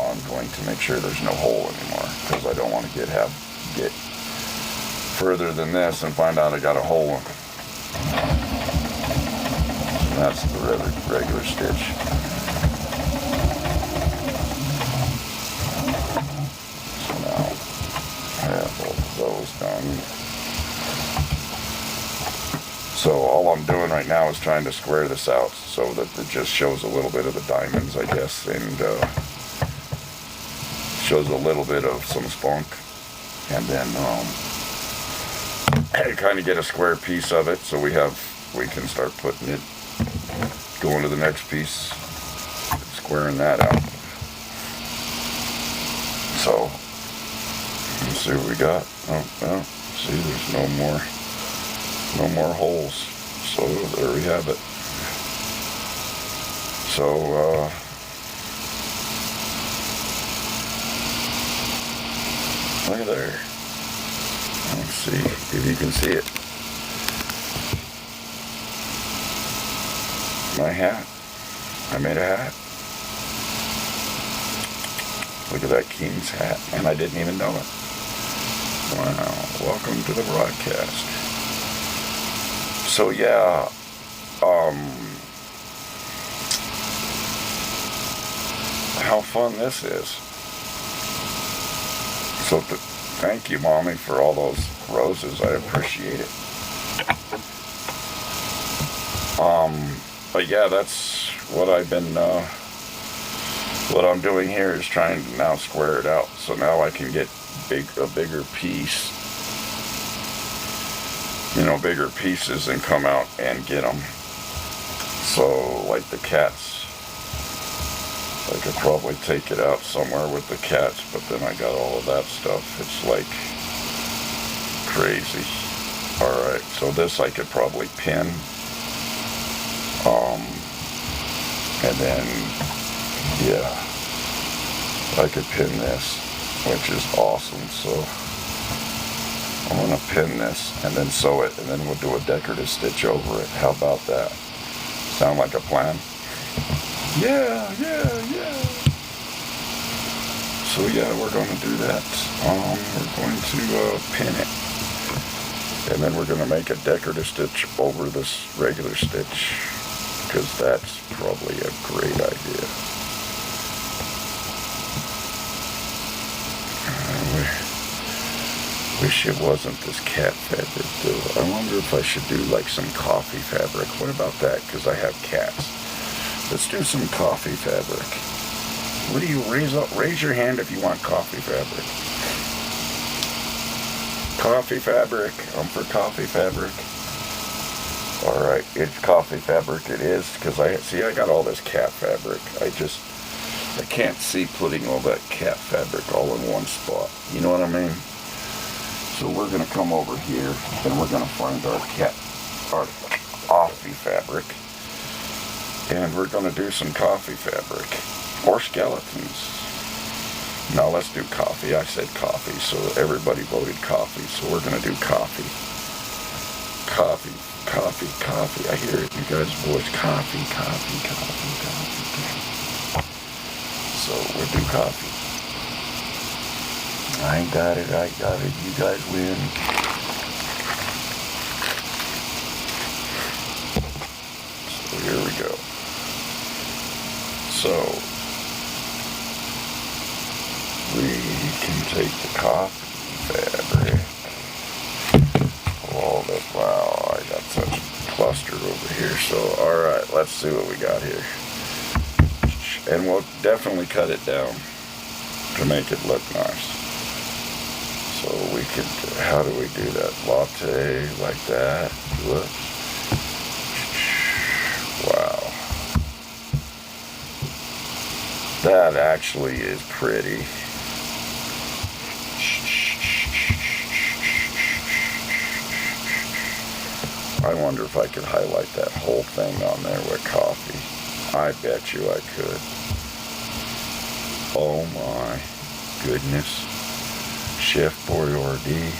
I'm going to make sure there's no hole anymore, because I don't want to get further than this and find out I got a hole in it. And that's the regular stitch. So now I have both of those done. So all I'm doing right now is trying to square this out so that it just shows a little bit of the diamonds, I guess, and shows a little bit of some spunk, and then kind of get a square piece of it, so we can start putting it, going to the next piece, squaring that out. So let's see what we got. Oh, well, see, there's no more holes, so there we have it. So look at there. Let's see if you can see it. My hat. I made a hat. Look at that King's hat, and I didn't even know it. Wow, welcome to the broadcast. So yeah, how fun this is. So thank you, Mommy, for all those roses. I appreciate it. But yeah, that's what what I'm doing here is trying to now square it out. So now I can get a bigger piece, bigger pieces, and come out and get them. So like the cats, I could probably take it out somewhere with the cats, but then I got all of that stuff. It's like crazy. Alright, so this I could probably pin. And then, yeah, I could pin this, which is awesome. So I'm going to pin this and then sew it, and then we'll do a decorative stitch over it. How about that? Sound like a plan? Yeah. So yeah, we're going to do that. We're going to pin it, and then we're going to make a decorative stitch over this regular stitch, because that's probably a great idea. Wish it wasn't this cat fabric though. I wonder if I should do like some coffee fabric. What about that? Because I have cats. Let's do some coffee fabric. What do you raise your hand if you want coffee fabric? Coffee fabric. I'm for coffee fabric. Alright, it's coffee fabric it is, because I got all this cat fabric. I can't see putting all that cat fabric all in one spot. You know what I mean? So we're gonna come over here and we're gonna find our coffee fabric. And we're gonna do some coffee fabric or skeletons. No, let's do coffee. I said coffee, so everybody voted coffee. So we're gonna do coffee. Coffee, coffee, coffee. I hear it. You guys' voice. Coffee, coffee, coffee, coffee, coffee. So we'll do coffee. I got it. You guys win. So here we go. So we can take the coffee fabric. All that. Wow, I got such a cluster over here. So all right, let's see what we got here. And we'll definitely cut it down to make it look nice. So we could, how do we do that? Latte, like that. Whoops. Wow. That actually is pretty. I wonder if I could highlight that whole thing on there with coffee. I bet you I could. Oh my goodness. Shift Boyardee.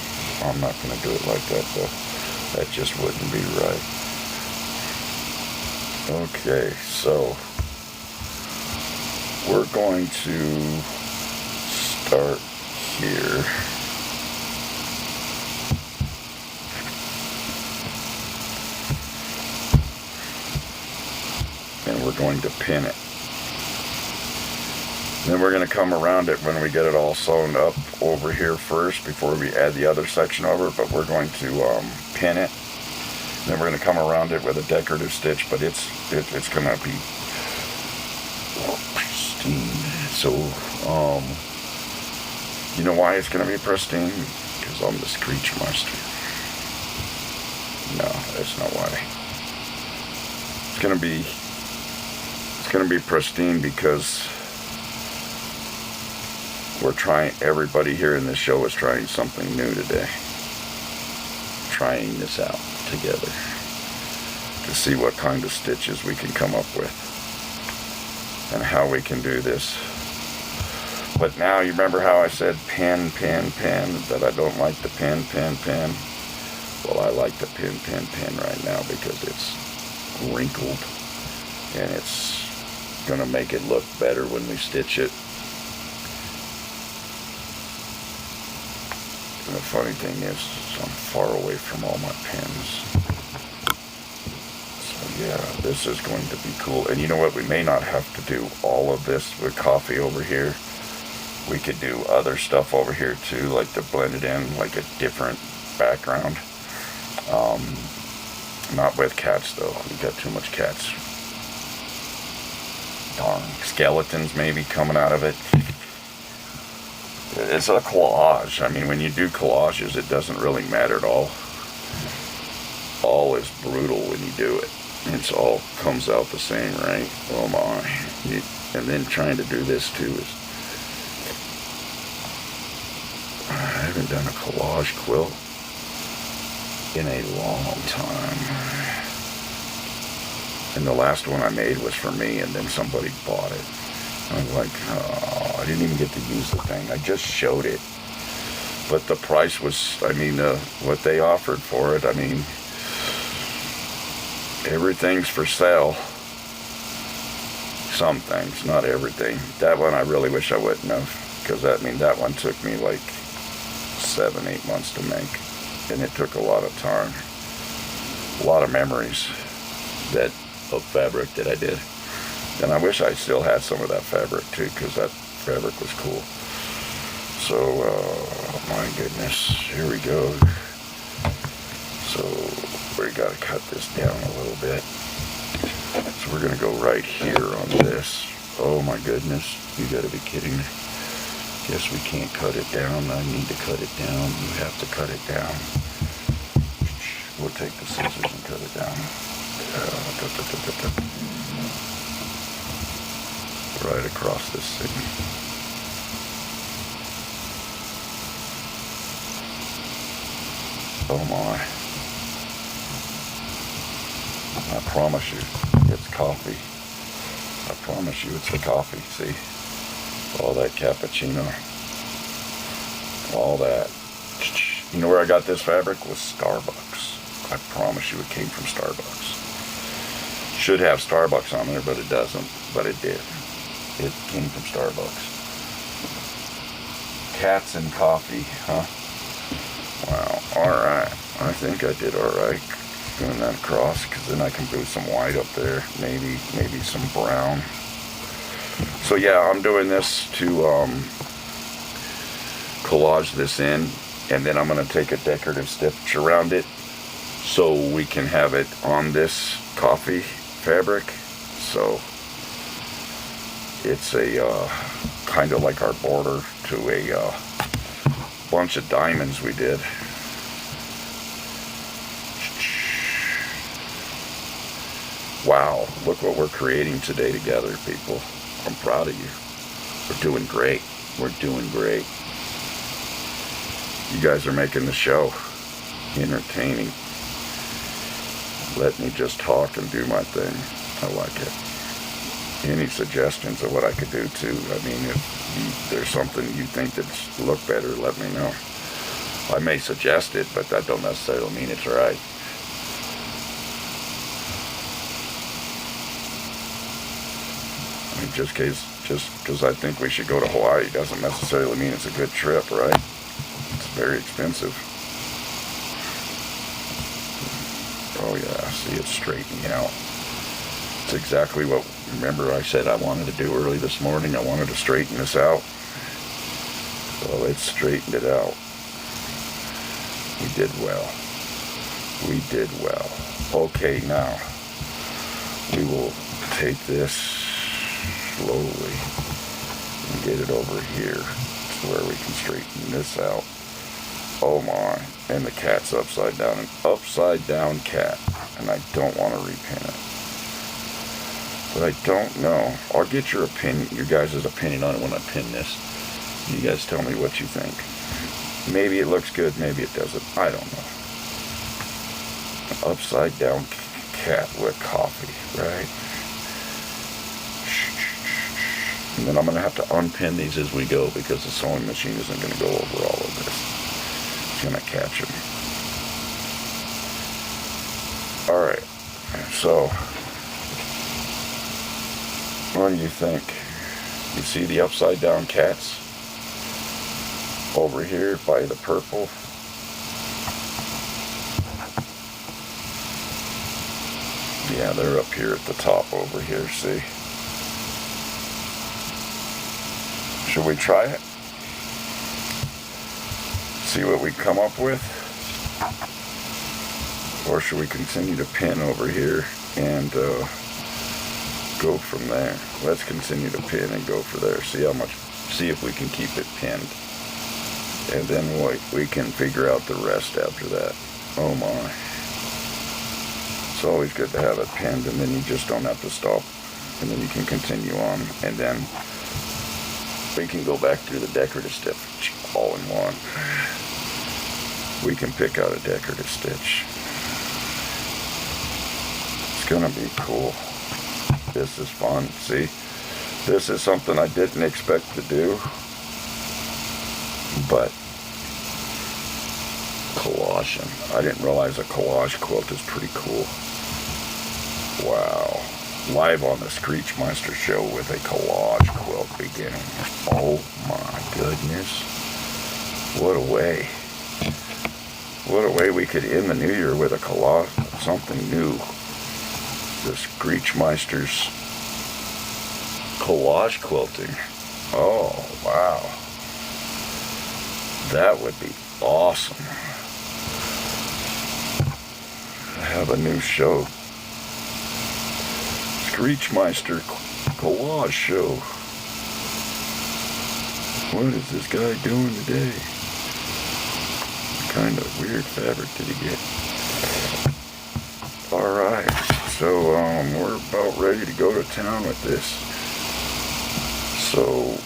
I'm not going to do it like that though. That just wouldn't be right. Okay, so we're going to start here. And we're going to pin it. Then we're going to come around it when we get it all sewn up over here first before we add the other section over, but we're going to pin it. Then we're going to come around it with a decorative stitch, but it's going to be pristine. So, you know why it's going to be pristine? Because I'm the Screechmiester. No, that's not why. It's going to be pristine because everybody here in this show is trying something new today. Trying this out together to see what kind of stitches we can come up with and how we can do this. But now you remember how I said pin, that I don't like the pin. Well, I like the pin right now because it's wrinkled and it's gonna make it look better when we stitch it. And the funny thing is, I'm far away from all my pins. So yeah, this is going to be cool. And you know what? We may not have to do all of this with coffee over here. We could do other stuff over here too, like to blend it in, like a different background. Not with cats though. We got too much cats. Darn. Skeletons maybe coming out of it. It's a collage. I mean, when you do collages, it doesn't really matter at all. All is brutal when you do it. It's all comes out the same, right? Oh my. And then trying to do this too is... I haven't done a collage quilt in a long time. And the last one I made was for me, and then somebody bought it. I'm like, oh, I didn't even get to use the thing. I just showed it. But the price was, I mean, what they offered for it, I mean, everything's for sale. Some things, not everything. That one I really wish I wouldn't have, because that one took me like 7-8 months to make. And it took a lot of time. A lot of memories of fabric that I did. And I wish I still had some of that fabric too, because that fabric was cool. So, my goodness, here we go. So, we gotta cut this down a little bit. So we're gonna go right here on this. Oh my goodness, you gotta be kidding me. Guess we can't cut it down. I need to cut it down. You have to cut it down. We'll take the scissors and cut it down. Right across this thing. Oh my. I promise you, it's coffee. I promise you it's the coffee, see? All that cappuccino. All that. You know where I got this fabric? Was Starbucks. I promise you it came from Starbucks. Should have Starbucks on there, but it doesn't. But it did. It came from Starbucks. Cats and coffee, huh? Wow, alright. I think I did alright doing that across, because then I can do some white up there. Maybe some brown. So yeah, I'm doing this to collage this in, and then I'm going to take a decorative stitch around it so we can have it on this coffee fabric. So it's a kind of like our border to a bunch of diamonds we did. Wow, look what we're creating today together, people. I'm proud of you. We're doing great. We're doing great. You guys are making the show entertaining. Let me just talk and do my thing. I like it. Any suggestions of what I could do too? I mean, if there's something you think that's look better, let me know. I may suggest it, but that don't necessarily mean it's right. I mean, just because I think we should go to Hawaii doesn't necessarily mean it's a good trip, right? It's very expensive. Oh yeah, see, it's straightening out. It's exactly what, remember I said I wanted to do early this morning. I wanted to straighten this out. Well, it straightened it out. We did well. We did well. Okay, now we will take this slowly and get it over here to where we can straighten this out. Oh my, and the cat's upside down, an upside down cat, and I don't want to repin it. But I don't know. I'll get your opinion, your guys' opinion on it when I pin this. You guys tell me what you think. Maybe it looks good, maybe it doesn't. I don't know. An upside down cat with coffee, right? And then I'm going to have to unpin these as we go because the sewing machine isn't going to go over all of this. It's going to catch them. Alright, so what do you think? You see the upside down cats over here by the purple? Yeah, they're up here at the top over here, see? Should we try it? See what we come up with? Or should we continue to pin over here and go from there? Let's continue to pin and go for there. See if we can keep it pinned. And then we can figure out the rest after that. Oh my. It's always good to have it pinned, and then you just don't have to stop. And then you can continue on, and then we can go back through the decorative stitch all in one. We can pick out a decorative stitch. It's gonna be cool. This is fun. See, this is something I didn't expect to do, but collaging. I didn't realize a collage quilt is pretty cool. Wow. Live on the Screechmiester show with a collage quilt beginning. Oh my goodness. What a way. What a way we could end the new year with a collage, something new. The Screechmeister's collage quilting. Oh, wow. That would be awesome. I have a new show. Screechmeister collage show. What is this guy doing today? What kind of weird fabric did he get? Alright, so we're about ready to go to town with this. So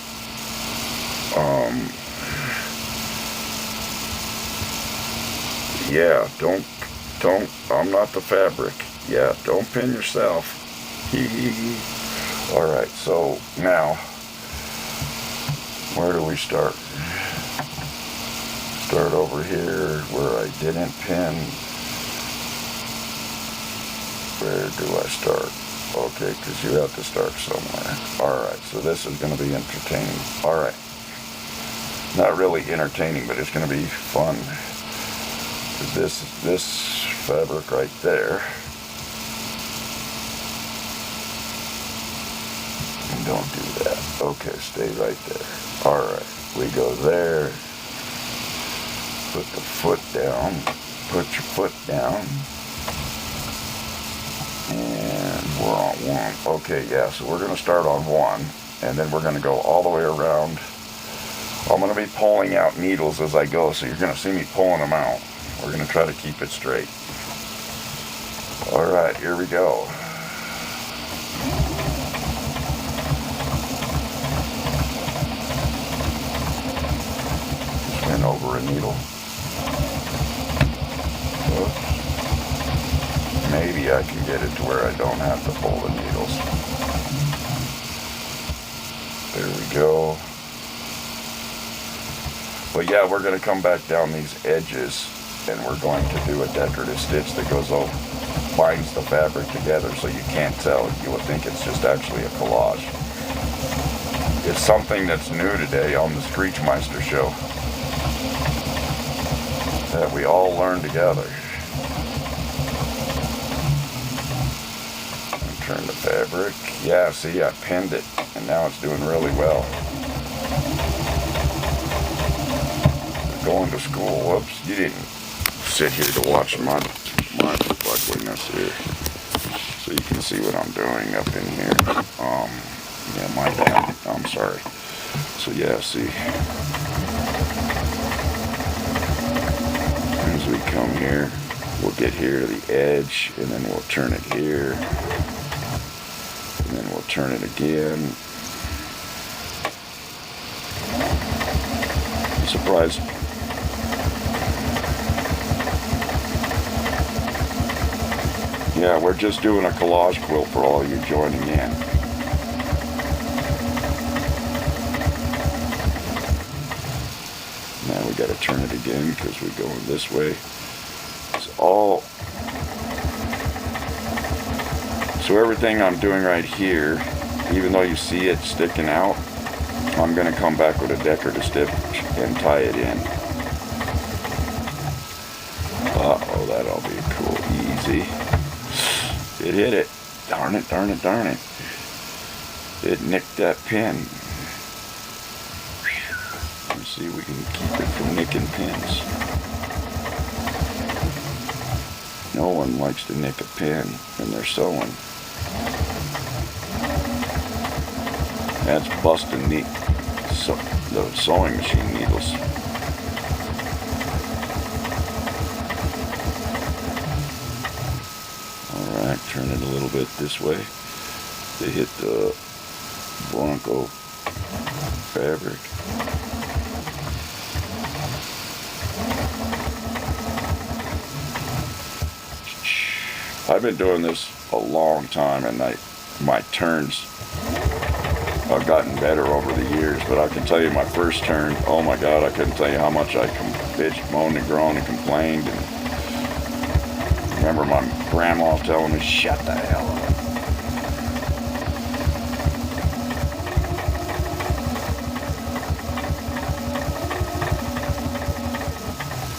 Yeah, don't, I'm not the fabric. Yeah, don't pin yourself. Alright, so now, where do we start? Start over here where I didn't pin. Where do I start? Okay, because you have to start somewhere. Alright, so this is going to be entertaining. Alright. Not really entertaining, but it's going to be fun. This fabric right there. And don't do that. Okay, stay right there. Alright, we go there. Put the foot down. Put your foot down. And we're on one. Okay, yeah, so we're going to start on one. And then we're going to go all the way around. I'm going to be pulling out needles as I go, so you're going to see me pulling them out. We're going to try to keep it straight. Alright, here we go. Just went over a needle. Oops. Maybe I can get it to where I don't have to pull the needles. There we go. But yeah, we're going to come back down these edges and we're going to do a decorative stitch that goes over, binds the fabric together so you can't tell. You would think it's just actually a collage. It's something that's new today on the Screechmiester show that we all learn together. And turn the fabric. Yeah, see, I pinned it and now it's doing really well. Going to school. Whoops, you didn't sit here to watch my ugliness here. So you can see what I'm doing up in here. Yeah, my bad. I'm sorry. So yeah, see. As we come here, we'll get here to the edge, and then we'll turn it here. And then we'll turn it again. I'm surprised. Yeah, we're just doing a collage quilt for all you joining in. Now we got to turn it again because we're going this way. It's all. So everything I'm doing right here, even though you see it sticking out, I'm going to come back with a decorative stitch and tie it in. Uh-oh, that'll be cool. Easy. It hit it. Darn it, darn it, darn it. It nicked that pin. Let's see if we can keep it from nicking pins. No one likes to nick a pin when they're sewing. That's busting the sewing machine needles. Alright, turn it a little bit this way to hit the Bronco fabric. I've been doing this a long time and my turns have gotten better over the years, but I can tell you my first turn, oh my God, I couldn't tell you how much I bitched, moaned and groaned and complained. And remember my grandma telling me, shut the hell up.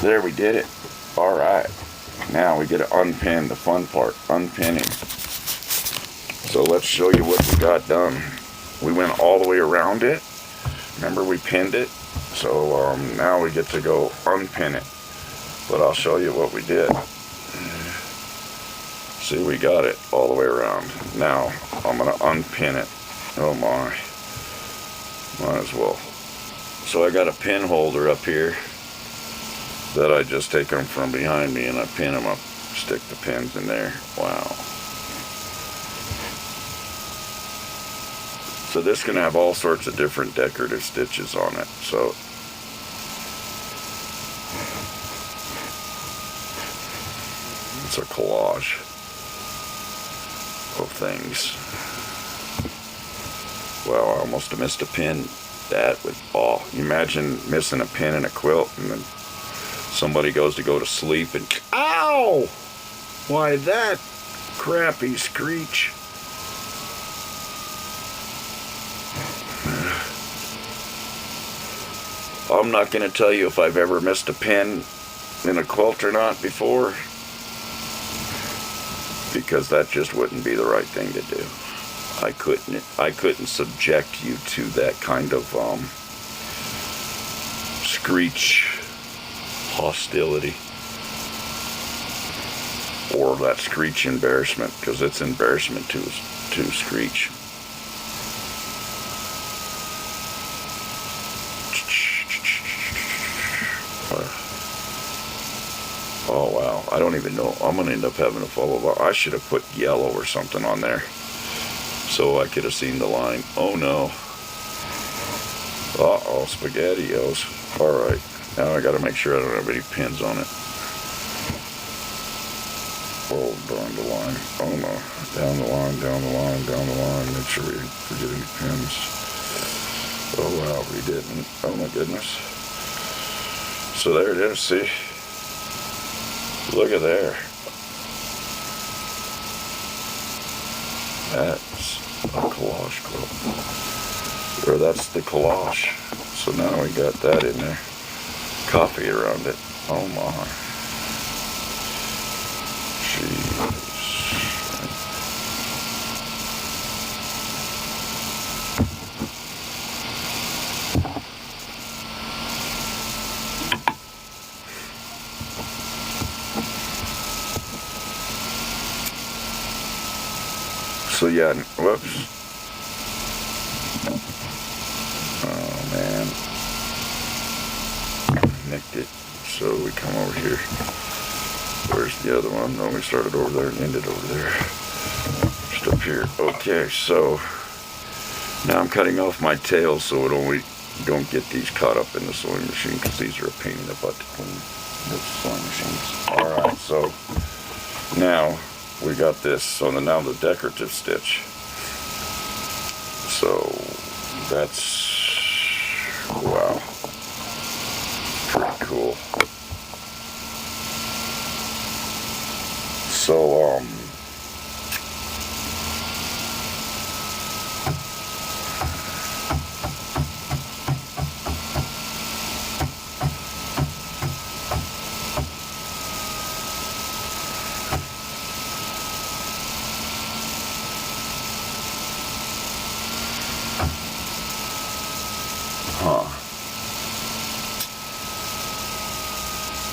There, we did it. All right. Now we get to unpin, the fun part, unpinning. So let's show you what we got done. We went all the way around it. Remember we pinned it? So now we get to go unpin it. But I'll show you what we did. See, we got it all the way around. Now I'm going to unpin it. Oh my. Might as well. So I got a pin holder up here that I just take them from behind me and I pin them up, stick the pins in there. Wow. So this can have all sorts of different decorative stitches on it. So It's a collage of things. Well, I almost have missed a pin. That would, oh, you imagine missing a pin in a quilt and then somebody goes to go to sleep and, ow! Why that crappy screech. I'm not going to tell you if I've ever missed a pin in a quilt or not before, because that just wouldn't be the right thing to do. I couldn't subject you to that kind of screech hostility or that screech embarrassment, because it's embarrassment to screech. Oh wow, I don't even know. I'm gonna end up having to follow. I should have put yellow or something on there so I could have seen the line. Oh no. Uh-oh, SpaghettiOs. Alright, now I gotta make sure I don't have any pins on it. Oh, down the line. Oh no. Down the line, down the line, down the line. Make sure we didn't forget any pins. Oh wow, we didn't. Oh my goodness. So there it is, see? Look at there. That's a collage quilt. Or that's the collage. So now we got that in there. Coffee around it. Oh my. Jeez. So yeah, whoops. Oh man. Nicked it. So we come over here. Where's the other one? No, we started over there and ended over there. Just up here. Okay, so now I'm cutting off my tail so it only don't get these caught up in the sewing machine, because these are a pain in the butt to clean with sewing machines. Alright, so now we got this, so now the decorative stitch. So that's, wow, pretty cool. So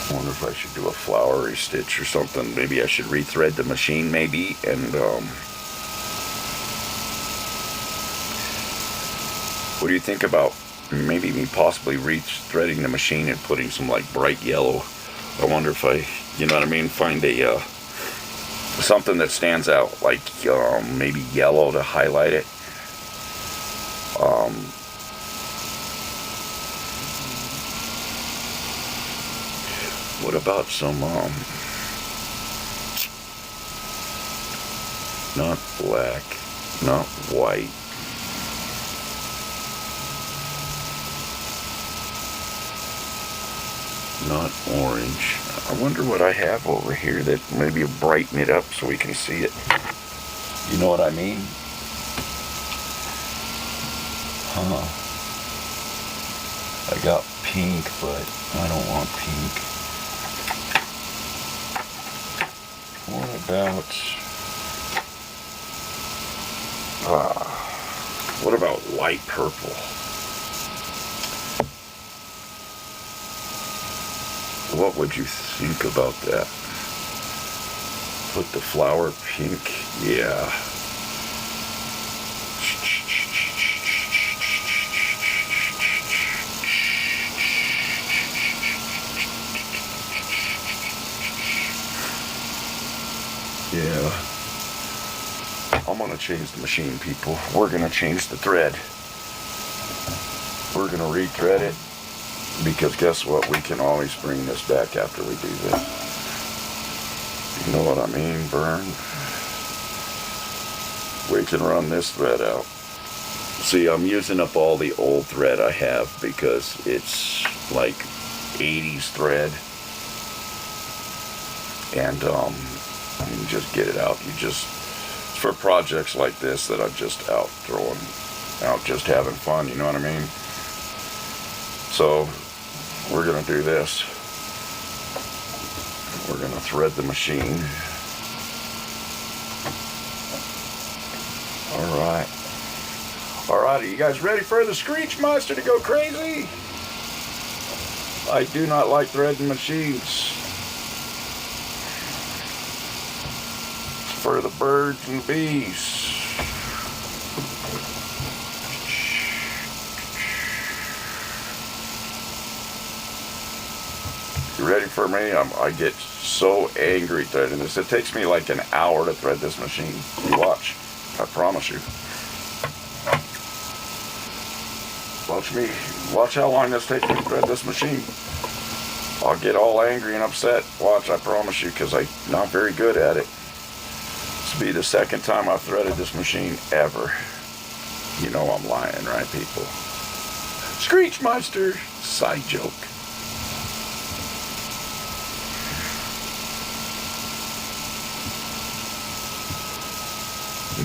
I wonder if I should do a flowery stitch or something. Maybe I should rethread the machine, maybe, and what do you think about maybe me possibly rethreading the machine and putting some like bright yellow? I wonder if I, you know what I mean, find a something that stands out, like maybe yellow to highlight it. What about some, not black, not white, not orange. I wonder what I have over here that maybe will brighten it up so we can see it. You know what I mean? Huh. I got pink, but I don't want pink. What about light purple? What would you think about that? Put the flower pink, yeah. Yeah. I'm gonna change the machine, people. We're gonna change the thread. We're gonna rethread it, because guess what? We can always bring this back after we do this. You know what I mean, burn? We can run this thread out. See, I'm using up all the old thread I have because it's like 80s thread. And you just get it out. It's for projects like this that I'm just out throwing out, just having fun, you know what I mean? So we're gonna do this. We're gonna thread the machine. All right, are you guys ready for the Screechmiester to go crazy? I do not like threading machines. For the birds and the bees. You ready for me? I get so angry threading this. It takes me like an hour to thread this machine. You watch. I promise you. Watch me. Watch how long this takes me to thread this machine. I'll get all angry and upset. Watch, I promise you, because I'm not very good at it. This will be the second time I've threaded this machine ever. You know I'm lying, right, people? Screechmiester, side joke.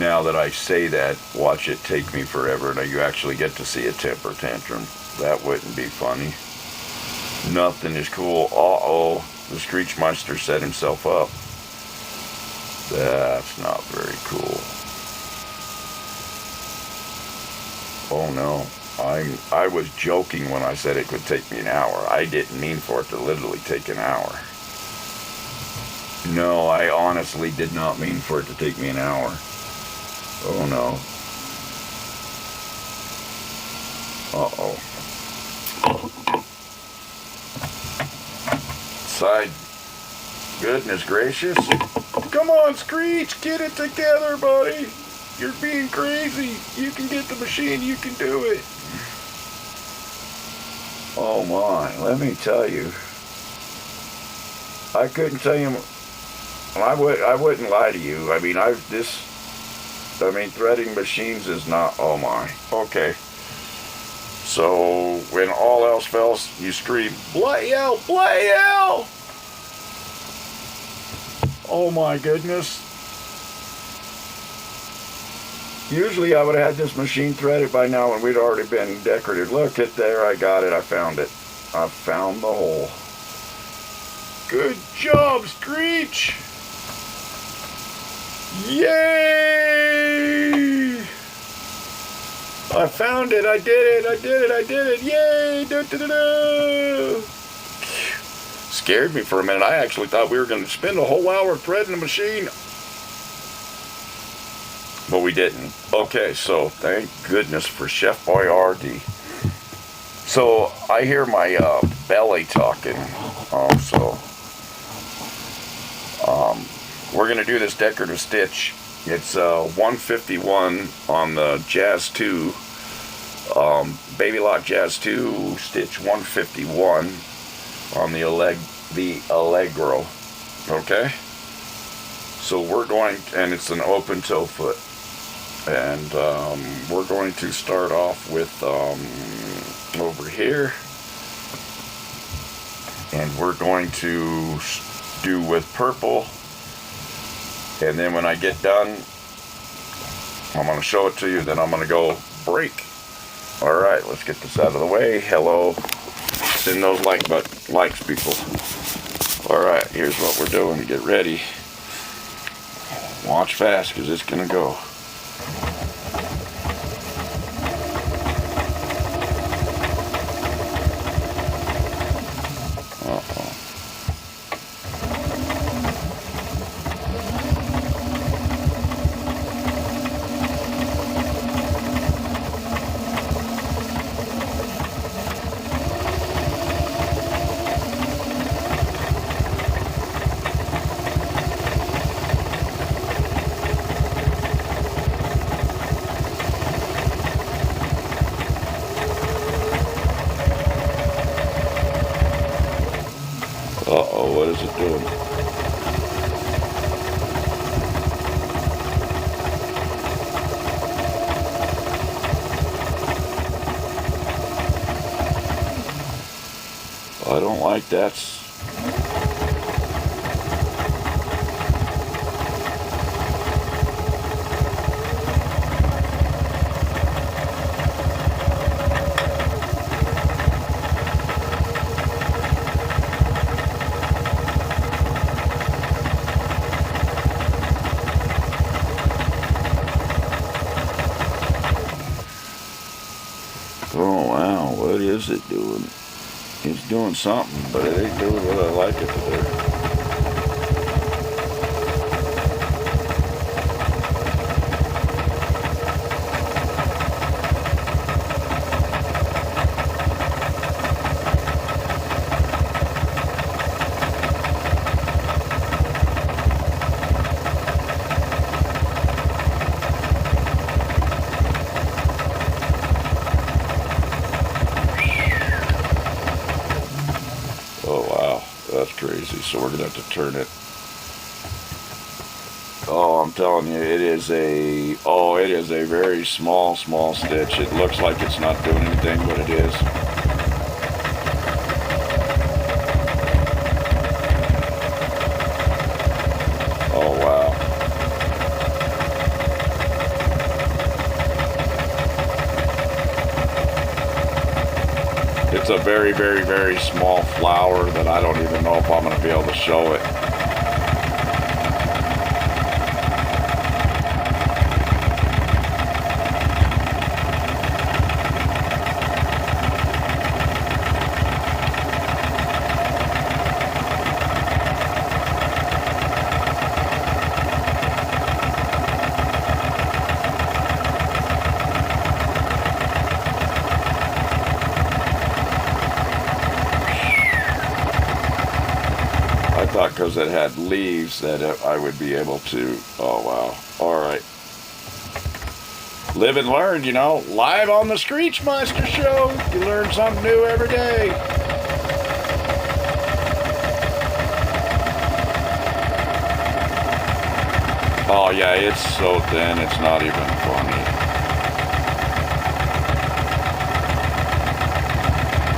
Now that I say that, watch it take me forever. Now you actually get to see a temper tantrum. That wouldn't be funny. Nothing is cool. Uh-oh, the Screechmeister set himself up. That's not very cool. Oh no, I was joking when I said it could take me an hour. I didn't mean for it to literally take an hour. No, I honestly did not mean for it to take me an hour. Oh no. Uh-oh. Side. Goodness gracious. Come on, Screech, get it together, buddy. You're being crazy. You can get the machine, you can do it. Oh my, let me tell you. I couldn't tell you. I wouldn't lie to you. I mean, threading machines is not, oh my. Okay. So, when all else fails, you scream, bloody hell, bloody hell! Oh my goodness. Usually I would have had this machine threaded by now and we'd already been decorated. Look at there, I got it, I found it. I found the hole. Good job, Screech! Yay! I found it, I did it, yay! Da, da, da, da. Scared me for a minute. I actually thought we were going to spend a whole hour threading the machine. But we didn't. Okay, so thank goodness for Chef Boyardee. So I hear my belly talking. We're going to do this decorative stitch. It's 151 on the Jazz 2, Baby Lock Jazz 2, stitch 151 on the Allegro. Okay? So we're going, and it's an open toe foot. And we're going to start off with over here. And we're going to do with purple. And then when I get done, I'm going to show it to you. Then I'm going to go break. All right, let's get this out of the way. Hello. Send those likes, people. All right, here's what we're doing. Get ready. Watch fast, because it's going to go. Uh-oh, what is it doing? I don't like that. Oh wow, what is it doing? It's doing something, but it ain't doing what I like it to do. Oh wow, that's crazy. So we're gonna have to turn it. Oh, I'm telling you, it is a very small stitch. It looks like it's not doing anything, but it is. Oh wow. It's a very small flower that I don't even know if I'm going to be able to show it. I thought because it had leaves that I would be able to. Oh wow. All right. Live and learn, you know. Live on the Screechmiester show. You learn something new every day. Oh yeah, it's so thin, it's not even funny.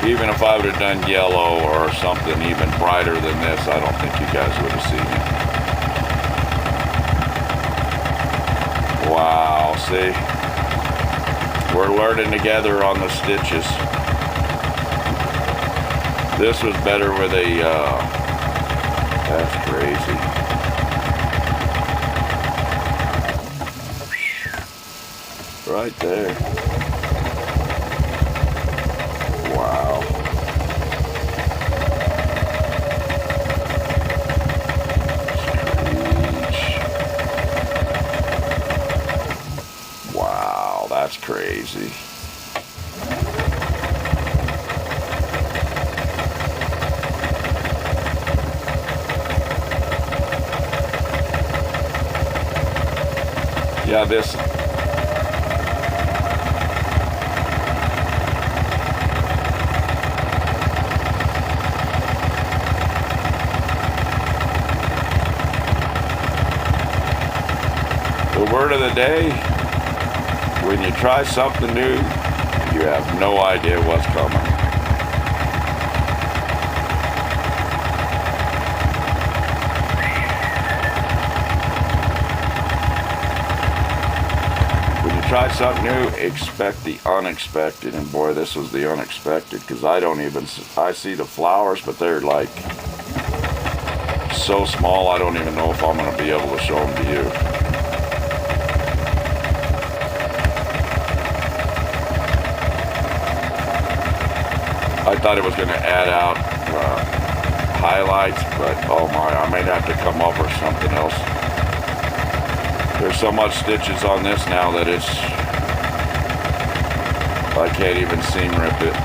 Even if I would have done yellow or something even brighter than this, I don't think you guys would have seen it. Wow, see? We're learning together on the stitches. This was better with a, that's crazy. Right there. Wow. Screech. Wow, that's crazy. Yeah, this. The word of the day, when you try something new, you have no idea what's coming. When you try something new, expect the unexpected. And boy, this was the unexpected, because I see the flowers, but they're like so small, I don't even know if I'm going to be able to show them to you. I thought it was going to add out highlights, but oh my, I may have to come up with something else. There's so much stitches on this now that I can't even seam rip it.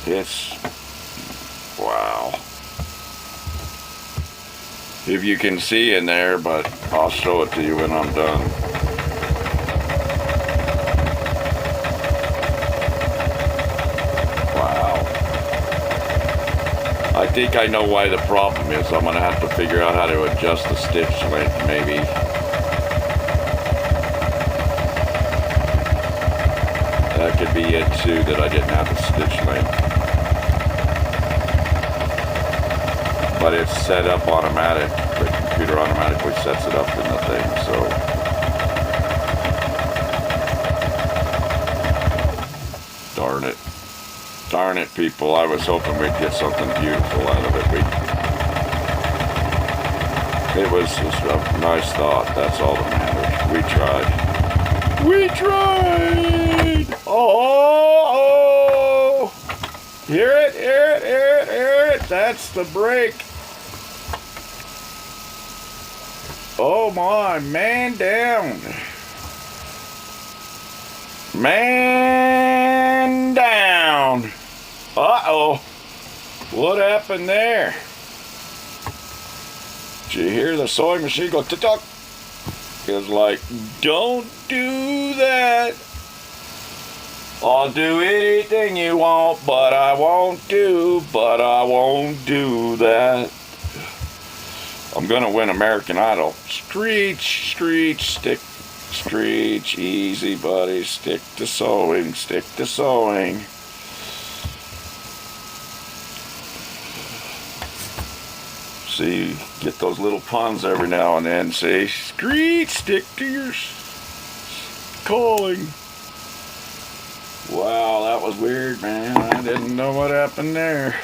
It's, wow. if you can see in there, but I'll show it to you when I'm done. Wow. I think I know why the problem is. I'm gonna have to figure out how to adjust the stitch length, maybe. That could be it too, that I didn't have the stitch length. But it's set up automatic. The computer automatically sets it up in the thing, so. Darn it. Darn it, people. I was hoping we'd get something beautiful out of it. It was just a nice thought. That's all that matters. We tried. We tried! Oh! Hear it, hear it, hear it, hear it. That's the brake. Oh my, man down. Man down. Uh-oh. What happened there? Did you hear the sewing machine go tick-tock? It was like, don't do that. I'll do anything you want, but I won't do that. I'm gonna win American Idol. Screech, screech, stick, screech, easy buddy, stick to sewing, stick to sewing. See, get those little puns every now and then. Say, Screech, stick to your calling. Wow, that was weird, man. I didn't know what happened there.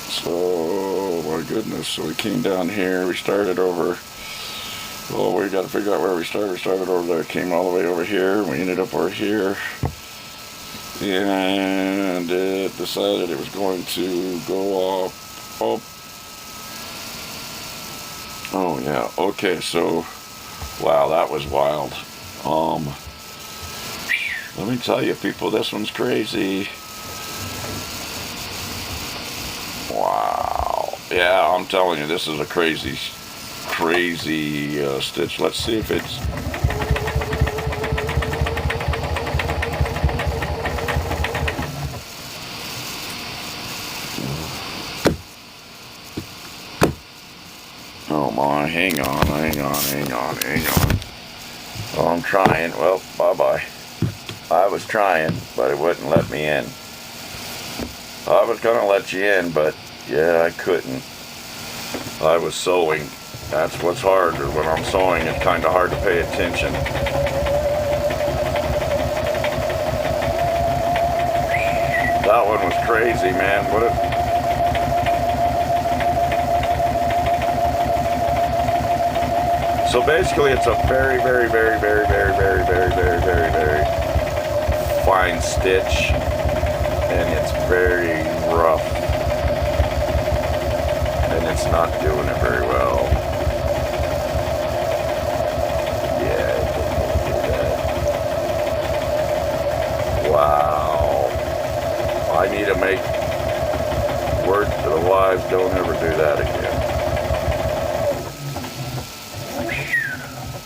So, my goodness. So we came down here. We started over. Oh, we got to figure out where we started. We started over there. Came all the way over here. We ended up over here. And it decided it was going to go up. Oh yeah, okay, so, wow, that was wild. Let me tell you people, this one's crazy. Wow, yeah, I'm telling you, this is a crazy stitch. Let's see if it's... Oh my, hang on. Oh, I'm trying. Well, bye-bye. I was trying, but it wouldn't let me in. I was gonna let you in, but yeah, I couldn't. I was sewing. That's what's hard. When I'm sewing, it's kind of hard to pay attention. That one was crazy, man. What a... So basically it's a very fine stitch, and it's very rough, and it's not doing it very well. Yeah, it didn't do that. Wow. I need to make word to the wise, don't ever do that again.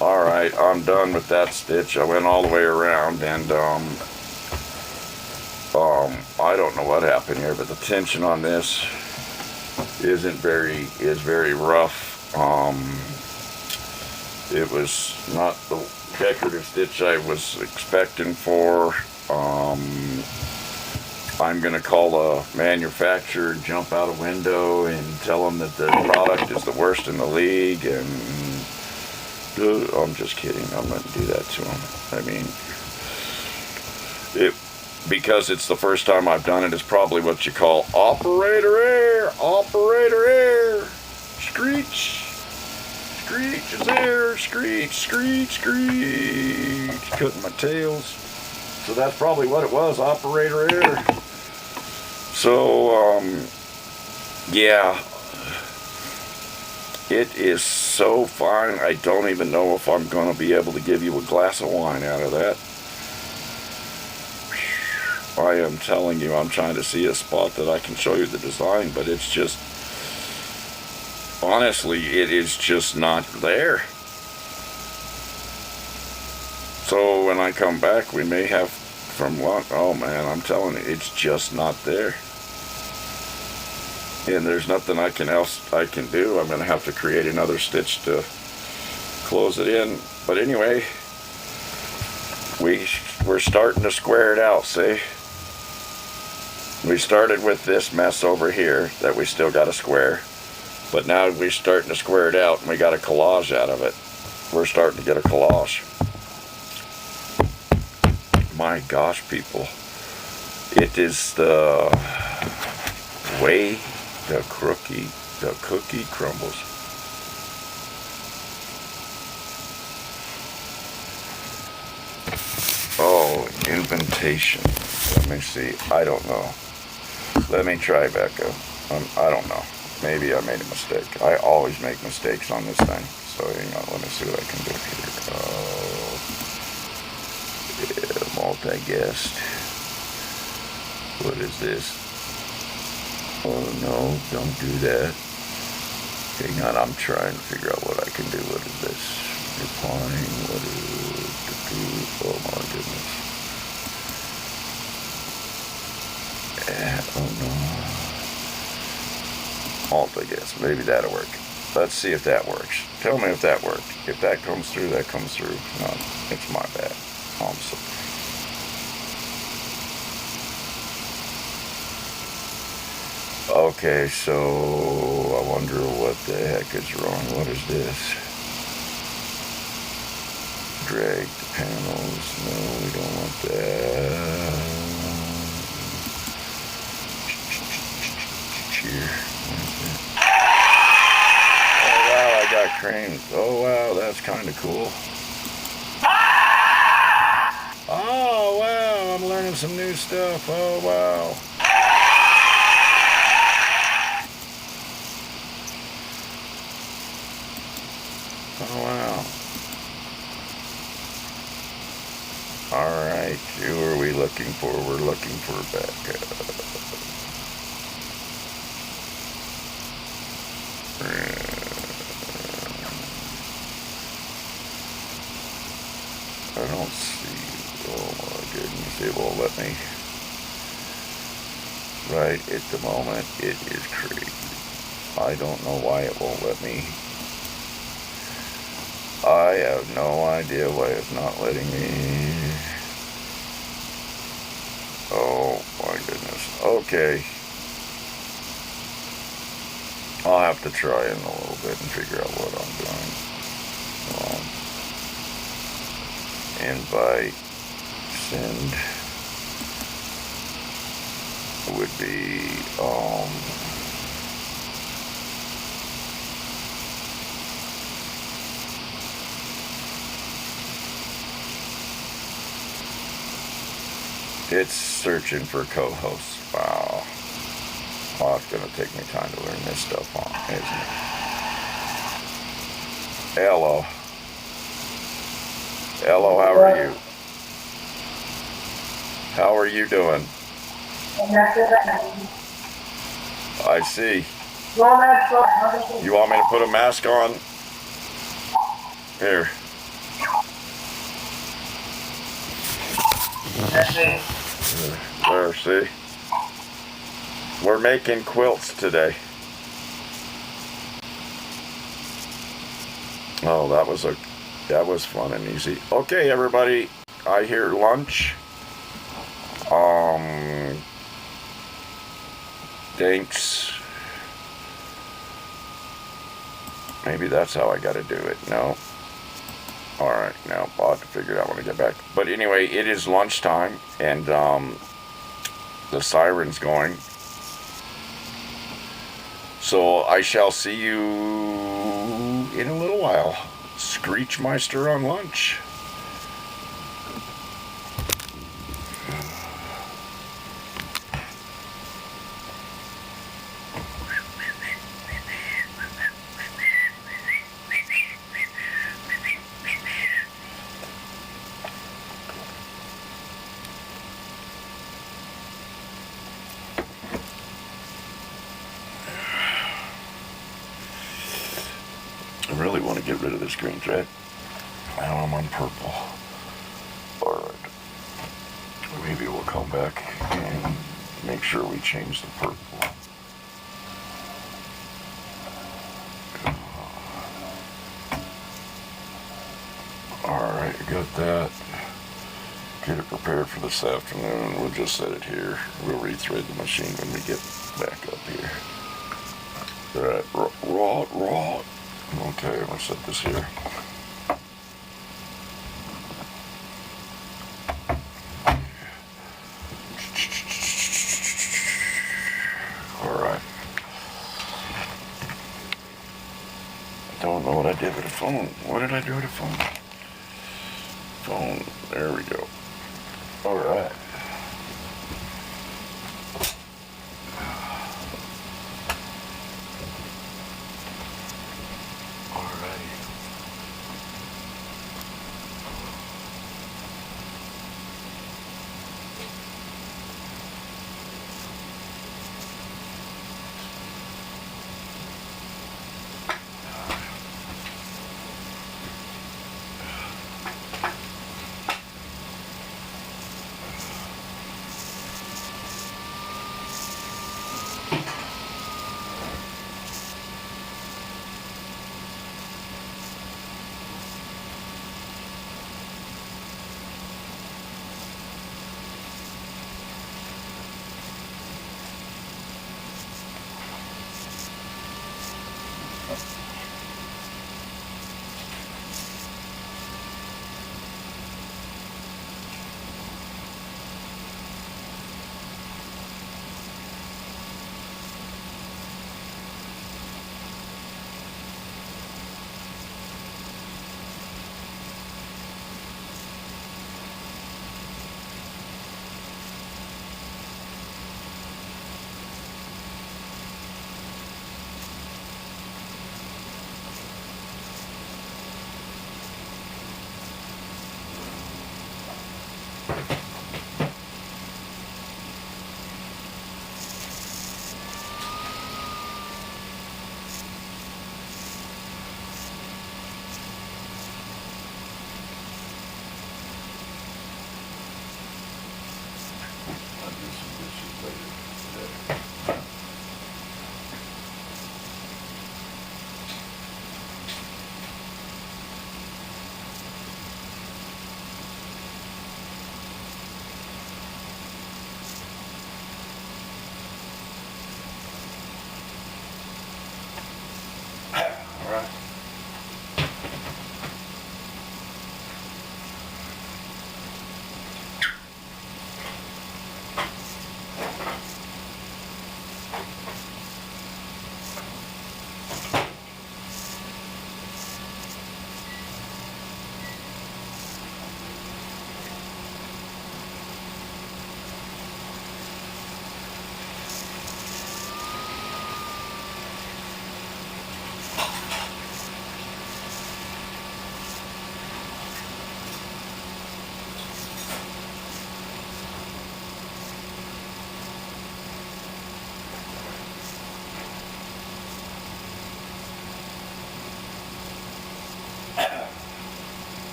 Alright, I'm done with that stitch. I went all the way around, and I don't know what happened here, but the tension on this is very rough. It was not the decorative stitch I was expecting for. I'm gonna call the manufacturer, jump out a window, and tell them that their product is the worst in the league, and I'm just kidding. I'm not going to do that to him. I mean, because it's the first time I've done it, it's probably what you call operator error. Operator error. Screech. Screech is there. Screech, screech, screech. Cutting my tails. So that's probably what it was. Operator error. So, yeah. It is so fine, I don't even know if I'm going to be able to give you a glass of wine out of that. I am telling you, I'm trying to see a spot that I can show you the design, but it's just... honestly, it is just not there. So when I come back, we may have from lunch. Oh man, I'm telling you, it's just not there. And there's nothing else I can do. I'm going to have to create another stitch to close it in. But anyway, we're starting to square it out, see? We started with this mess over here that we still got to square. But now we're starting to square it out, and we got a collage out of it. We're starting to get a collage. My gosh, people. It is the way the cookie crumbles. Oh, invitation. Let me see. I don't know. Let me try, Becca. I don't know. Maybe I made a mistake. I always make mistakes on this thing. So hang on. Let me see what I can do here. Yeah, multi-guest. What is this? Oh no, don't do that. Hang on, I'm trying to figure out what I can do. What is this? Replying, what is the oh my goodness. Oh no. Multi-guest, maybe that'll work. Let's see if that works. Tell me if that worked. If that comes through, that comes through. No, it's my bad. I'm sorry. Okay, so I wonder what the heck is wrong. What is this? Drag the panels. No, we don't want that. Here. Oh wow, I got cranes. Oh wow, that's kind of cool. Oh wow, I'm learning some new stuff. Oh wow. Oh wow. Alright, who are we looking for? We're looking for Becca. I don't see. Oh my goodness, it won't let me. Right at the moment, it is crazy. I don't know why it won't let me. I have no idea why it's not letting me. Oh my goodness. Okay. I'll have to try in a little bit and figure out what I'm doing. Invite, send would be, it's searching for co-hosts. Wow. Oh, it's going to take me time to learn this stuff on, isn't it? Hello. Hello, how are you? How are you doing? I see. You want me to put a mask on? Here. There, see? We're making quilts today. Oh, that was fun and easy. Okay, everybody, I hear lunch. Thanks. Maybe that's how I gotta do it. No. Alright, now I'll have to figure it out when I get back. But anyway, it is lunchtime, and the siren's going. So I shall see you in a little while. Screechmiester on lunch. screen's red. Now I'm on purple. Alright. Maybe we'll come back and make sure we change the purple. Alright, got that. Get it prepared for this afternoon. We'll just set it here. We'll rethread the machine when we get back up here. Alright, raw. Okay, I'm gonna set this here. Alright. I don't know what I did with the phone. What did I do with the phone? Phone, there we go. Alright.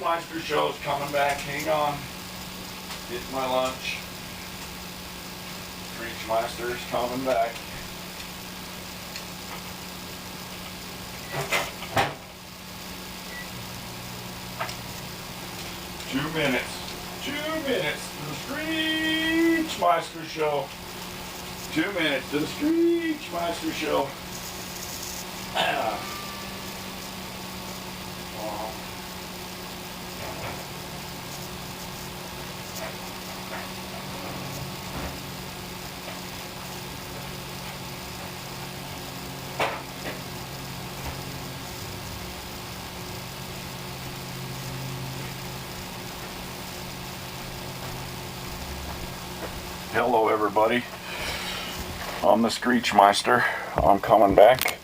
Screechmiester show's coming back. Hang on. Get my lunch. Screechmeister's coming back. Two minutes. 2 minutes to the Screechmeister show. 2 minutes to the Screechmeister show. Hello everybody, I'm the Screechmeister. I'm coming back.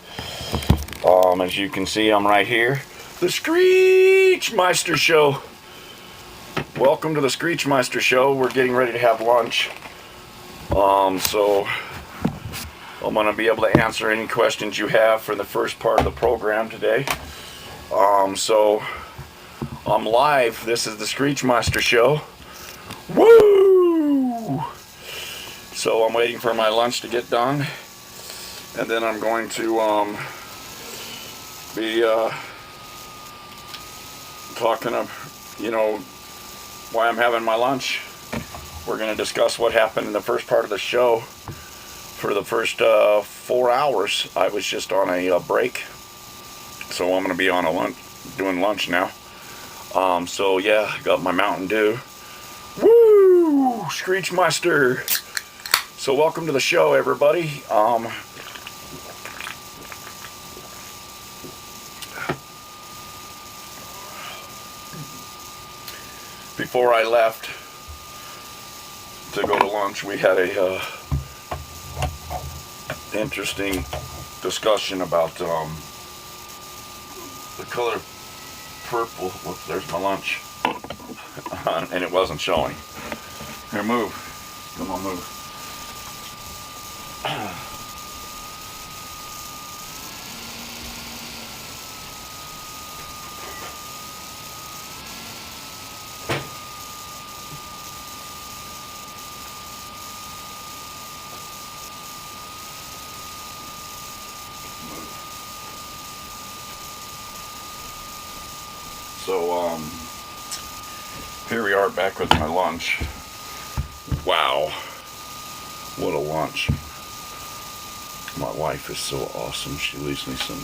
As you can see, I'm right here. The Screechmeister show. Welcome to the Screechmeister show. We're getting ready to have lunch. So I'm going to be able to answer any questions you have for the first part of the program today. So I'm live. This is the Screechmeister show. Woo! So I'm waiting for my lunch to get done, and then I'm going to be talking of, why I'm having my lunch. We're going to discuss what happened in the first part of the show. For the first 4 hours, I was just on a break, so I'm going to be on doing lunch now. So yeah, got my Mountain Dew. Woo! Screechmeister. So welcome to the show, everybody. Before I left to go to lunch, we had a interesting discussion about the color purple. Whoops, there's my lunch. And it wasn't showing. Here, move. Come on, move. So, here we are back with my lunch. Wow, what a lunch. My wife is so awesome. She leaves me some,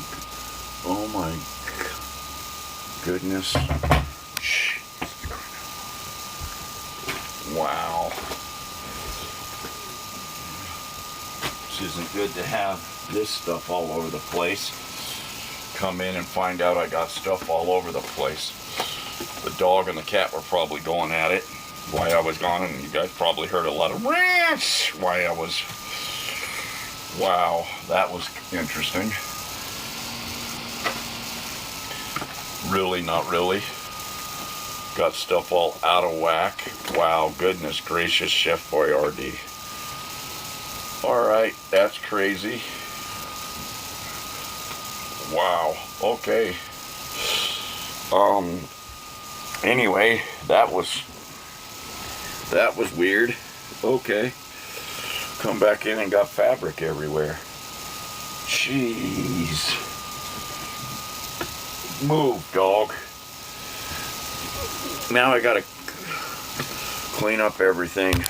oh my goodness. Wow. This isn't good to have this stuff all over the place. Come in and find out I got stuff all over the place. The dog and the cat were probably going at it while I was gone, and you guys probably heard a lot of rants while I was. Wow, that was interesting. Really, not really. Got stuff all out of whack. Wow, goodness gracious, Chef Boyardee. Alright, that's crazy. Wow, okay. Anyway, that was weird. Okay. Come back in and got fabric everywhere. Jeez. Move, dog. Now I gotta clean up everything.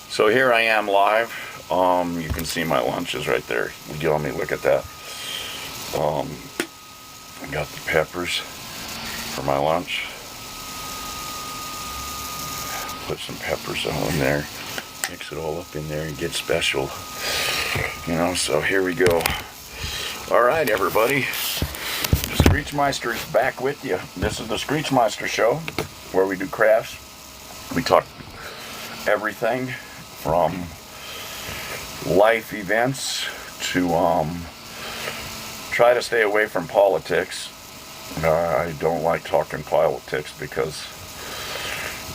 So here I am live. You can see my lunch is right there. You let me look at that. I got the peppers for my lunch. Put some peppers all in there. Mix it all up in there and get special. So here we go. Alright, everybody. The Screechmeister is back with you. This is the Screechmeister show, where we do crafts. We talk everything from life events to try to stay away from politics. I don't like talking politics because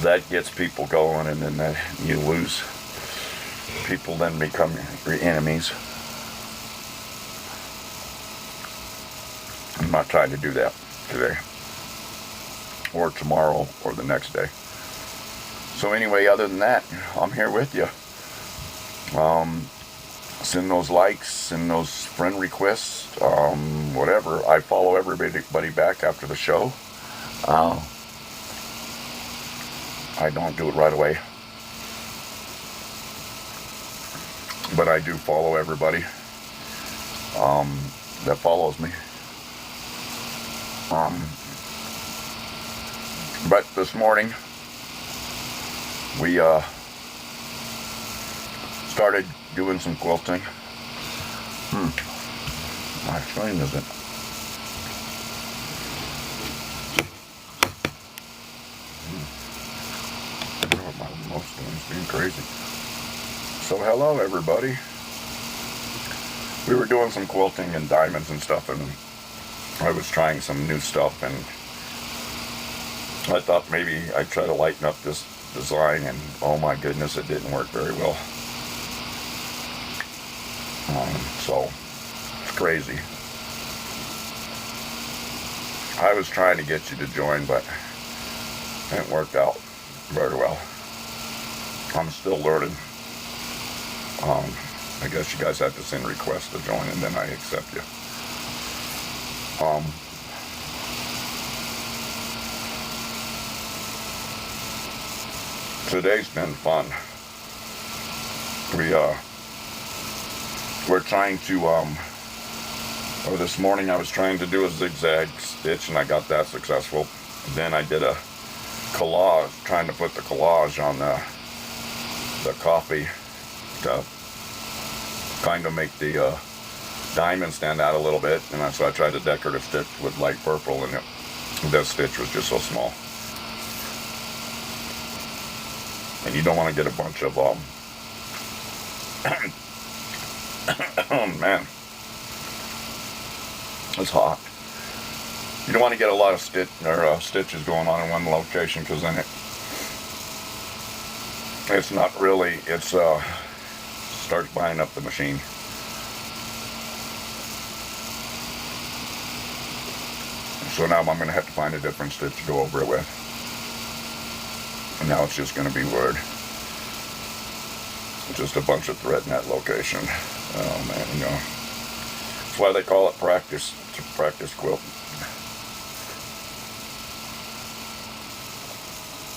that gets people going, and then you lose. People then become your enemies. I'm not trying to do that today. or tomorrow or the next day. So anyway, other than that, I'm here with you. Send those likes, send those friend requests, whatever. I follow everybody back after the show. I don't do it right away, but I do follow everybody that follows me. But this morning we started doing some quilting. My flame isn't. My most things being crazy. So hello everybody. We were doing some quilting and diamonds and stuff, and I was trying some new stuff, and I thought maybe I'd try to lighten up this design, and oh my goodness, it didn't work very well. So it's crazy. I was trying to get you to join, but it didn't work out very well. I'm still learning. I guess you guys have to send requests to join, and then I accept you. Today's been fun. We're trying to, or this morning I was trying to do a zigzag stitch, and I got that successful. Then I did a collage, trying to put the collage on the coffee to kind of make the diamond stand out a little bit, and so I tried to decorative stitch with light purple, and this stitch was just so small. And you don't want to get a bunch of oh man, it's hot. You don't want to get a lot of stitches going on in one location, because then it's not really, starts buying up the machine. So now I'm going to have to find a different stitch to go over it with. And now it's just going to be word. Just a bunch of thread in that location. Oh man, you know. That's why they call it practice. It's a practice quilt.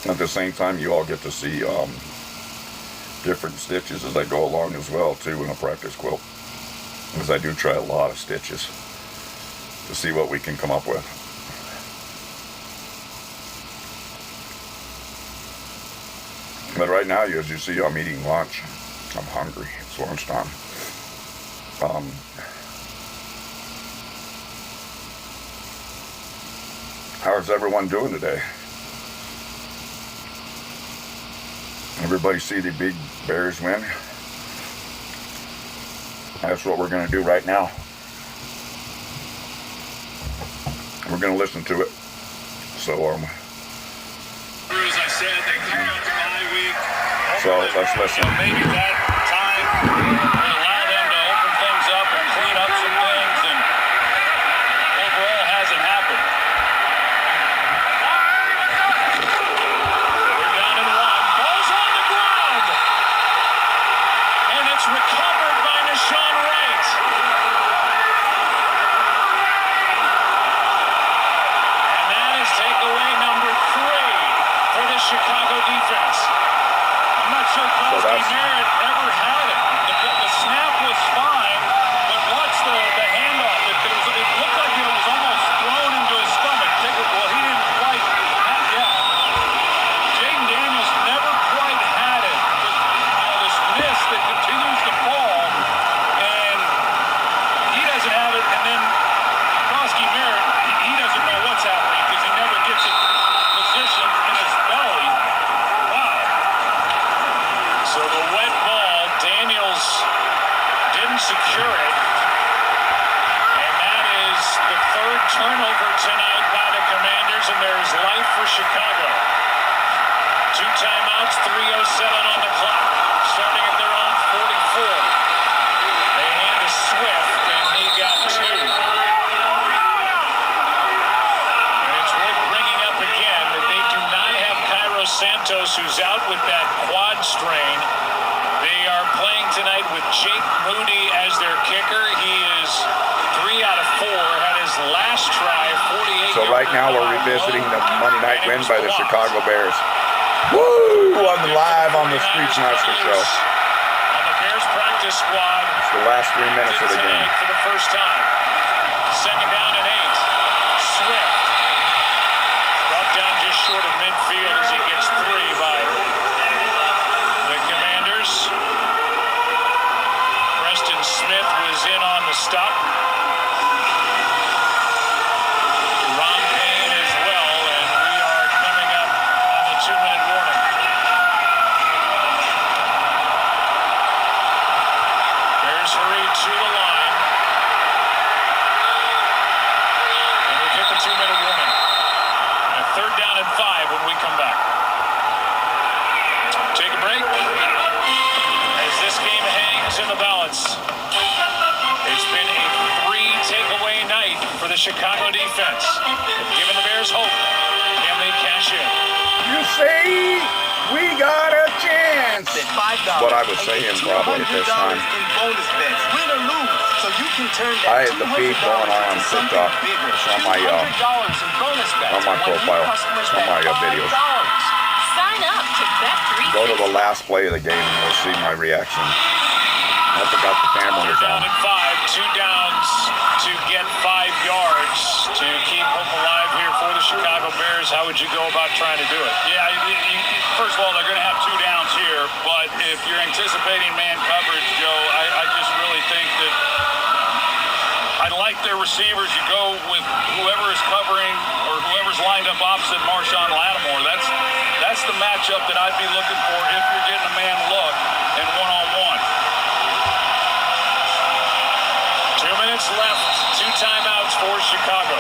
At the same time, you all get to see different stitches as I go along as well too in a practice quilt, because I do try a lot of stitches to see what we can come up with. But right now, as you see, I'm eating lunch. I'm hungry. It's lunchtime. How's everyone doing today? Everybody see the big Bears win? That's what we're going to do right now. We're going to listen to it. So, As I said, they come out to bye week. So let's listen. Maybe that time will allow them to open things up and clean up some things, and overall hasn't happened. We're down in one. Ball's on the ground. And it's recovered by Nishan Wright. And that is takeaway number 3 for the Chicago defense. I'm not sure Screechmiester ever had it. The snap was fine, but watch the handoff. It looked like it was almost thrown into his stomach. Well, he didn't quite have it yet. Jaden Daniels never quite had it. This miss that continues to fall, and he doesn't have it, and then Screechmiester, he doesn't know what's happening because he never gets it positioned in his belly. Wow. So the wet ball, Daniels didn't secure it. And that is the 3rd turnover tonight by the Commanders, and there's life for Chicago. 2 timeouts, 3:07 on the clock, starting at their own 44. They hand to Swift, and he got 2. And it's worth bringing up again. who's out with that quad strain. They are playing tonight with Jake Moody as their kicker. He is 3 out of 4. Had his last try, 48. So right now we're revisiting the Monday night win by the Chicago Bears. Woo! Live on the Screechmiester show. On the Bears practice squad. It's the last 3 minutes of the game. For the first time. Second down and 8. Swift. Brought down just short of midfield as he gets 3 by the Commanders. Preston Smith was in on the stop. Ron Payne as well, and we are coming up on the 2-minute warning. Bears hurry to the line. And we've hit the 2-minute warning. And a 3rd down and 5 when we come back. Take a break. As this game hangs in the balance. It's been a 3-takeaway night for the Chicago defense. Giving the Bears hope. Can they cash in? You see, we got a chance. What I was saying probably at this time. Win or lose, so you can turn I that had the feed going on TikTok. It's on my profile. It's on my videos. Sign up to Bet360. Go to the last play of the game and you'll see my reaction. I forgot the camera was Down on. and 5, 2 downs to get 5 yards to keep hope alive here for the Chicago Bears. How would you go about trying to do it? Yeah, first of all, they're going to have 2 downs here, but if you're anticipating man coverage, Joe, I just really think that I like their receivers. You go with whoever is covering or whoever's lined up opposite Marshawn Lattimore. That's the matchup that I'd be looking for if you're getting a man look and one-on-one. 2 minutes left, 2 timeouts for Chicago.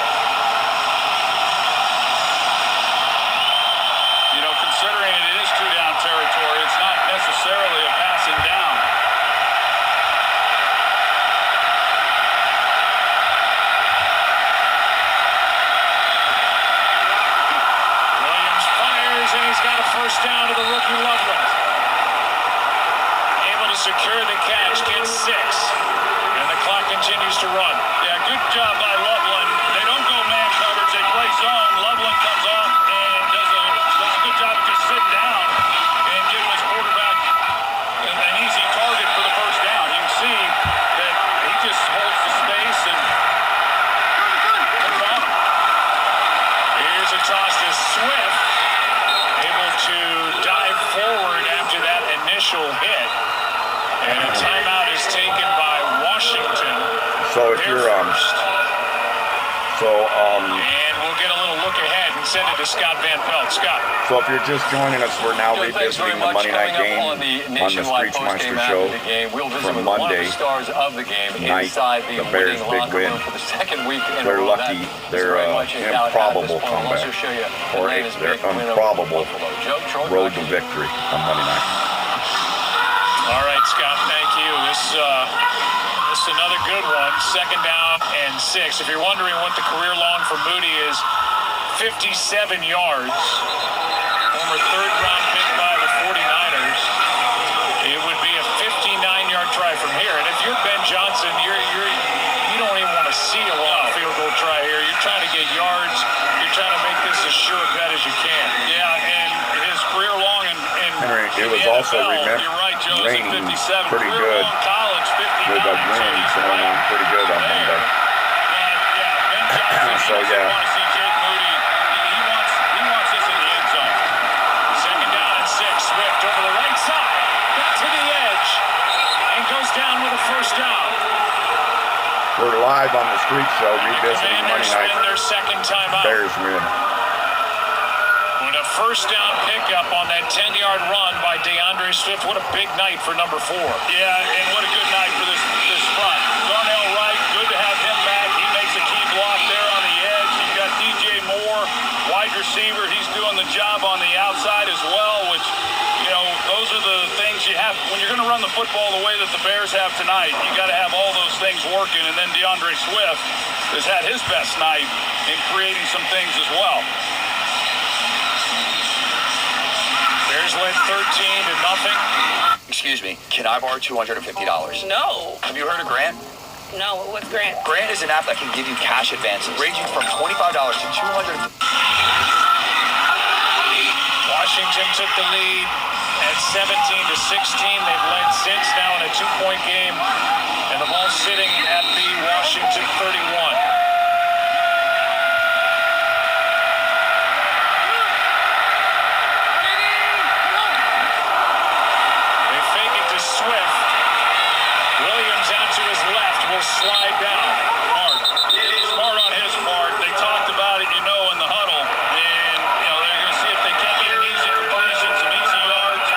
You know, considering it is 2-down territory, it's not necessarily a passing down. Williams fires, and he's got a first down to the rookie Loveland. Able to secure the catch, gets 6. And the clock continues to run. Yeah, good job by Loveland. They don't go man coverage, they play zone. Loveland comes off and does a good job of just sitting down and giving his quarterback an easy target for the first down. You can see that he just holds the space and puts on him. Here's a toss to Swift. Able to dive forward after that initial hit. And a timeout is taken by Washington. So if you're and we'll get a little look ahead and send it to Scott Van Pelt. Scott. So if you're just joining us, we're now Thanks very revisiting the much. Monday night Coming game up on the on the nationwide Screechmiester postgame show after the game. We'll visit from with one of Monday the stars of the game night. inside the The Bears' winning big locker win. room for the second week in a They're row. lucky. That is They're very much in doubt at improbable this point. We'll also comeback. show you Or Atlanta's their big win over improbable Buffalo. Joe, Troy, road back to to you. victory on Monday night. All right, Scott, thank you. This is another good one. 2nd down and 6. If you're wondering what the career long for Moody is, 57 yards. Former 3rd-round pick by the 49ers. It would be a 59-yard try from here. And if you're Ben Johnson, you don't even want to see a long field goal try here. You're trying to get yards. You're trying to make this as sure a bet as you can. Yeah, and his career long in Henry, it was the also NFL, you're right, Joe, it's raining at 57. pretty Career good. long college, 59. With the wind going on pretty good on Monday. So yeah. Want to see Jake Moody. He wants this in the end zone. 2nd down and 6. Swift over the right side, back to the edge, and goes down with a first down. We're live on the Street Show revisiting Commanders Monday win night. their 2nd timeout. Bears win. With a first down pickup on that 10-yard run by DeAndre Swift. What a big night for number 4. Yeah, and what a good night for this front. Darnell Wright, good to have him back. He makes a key block there on the edge. You've got DJ Moore, wide receiver. He's doing the job on the outside as well, which, you know, those are the things you have. When you're going to run the football the way that the Bears have tonight, you got to have all those things working. And then DeAndre Swift has had his best night in creating some things as well. Bears led 13-0. Excuse me, can I borrow $250? No. Have you heard of Grant? No. What's Grant? Grant is an app that can give you cash advances ranging from $25 to $200. Washington took the lead at 17-16. They've led since, now in a 2-point game. And the ball sitting at the Washington 31. They fake it to Swift. Williams out to his left will slide down. Smart on his part. They talked about it, in the huddle. And, they're going to see if they can't get an easy completion, some easy yards.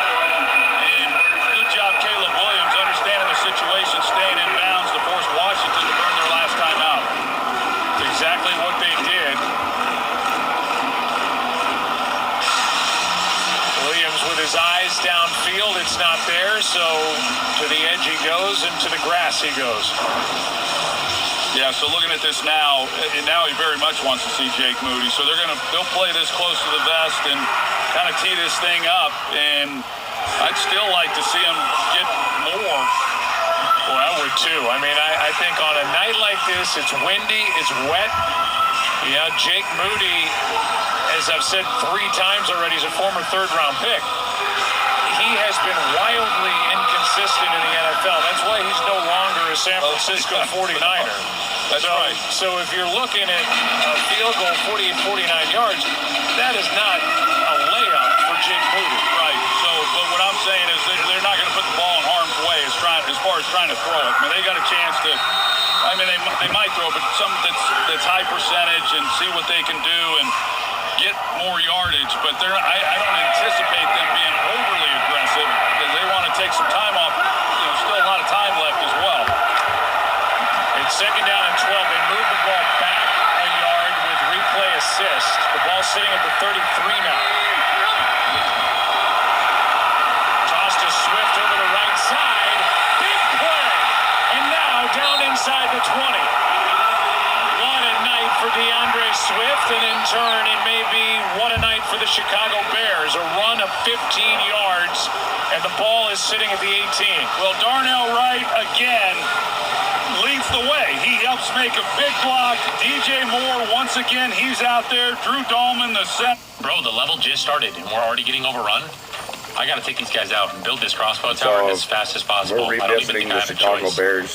And good job, Caleb Williams, understanding the situation, staying in bounds to force Washington to burn their last time out. It's exactly what they did. Williams with his eyes downfield. It's not there, so to the edge he goes, and to the grass he goes. Yeah, so looking at this now, and now he very much wants to see Jake Moody. So they'll play this close to the vest and kind of tee this thing up. And I'd still like to see him get more. Well, I would too. I mean, I think on a night like this, it's windy, it's wet. Jake Moody, as I've said 3 times already, is a former third-round pick. He has been wildly inconsistent in the NFL. That's why he's no longer a San Francisco 49er. That's right. So if you're looking at a field goal 48, 49 yards, that is not a layup for Jake Moody. Right. So, but what I'm saying is they're not going to put the ball in harm's way as far as trying to throw it. I mean, they got a chance to. I mean, they might throw, but something that's high percentage and see what they can do and get more yardage. But I don't anticipate them being overly aggressive because they want to take some time off. Still a lot of time left as well. It's second down and 12. They move the ball back a yard with replay assist. The ball sitting at the 33 now. Toss to Swift over the right side. Big play. And now down inside the 20. What a night for DeAndre Swift, and in turn it may be what a night for the Chicago Bears. A run of 15 yards, and the ball is sitting at the 18. Well, Darnell Wright again leads the way. He helps make a big block. DJ Moore, once again, he's out there. Drew Dahlman, the set. Bro, the level just started, and we're already getting overrun. I got to take these guys out and build this crossbow tower as fast as possible. We're I don't even revisiting think I the have a Chicago choice. Bears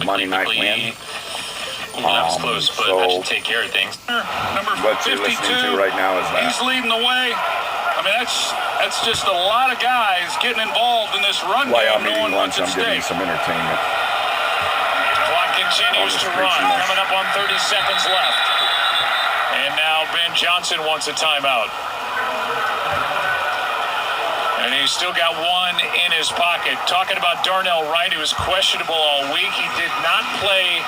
Monday night win. Ooh, that was close, but I should take care of things. Number What 52. you're listening to right now is that. He's leading the way. I mean, that's just a lot of guys getting involved in this run While game, I'm knowing eating lunch, what's at I'm getting stake. some entertainment. Clock continues to run. Screechmiester. Coming up on 30 seconds left. And now Ben Johnson wants a timeout. And he's still got one in his pocket. Talking about Darnell Wright, he was questionable all week. He did not play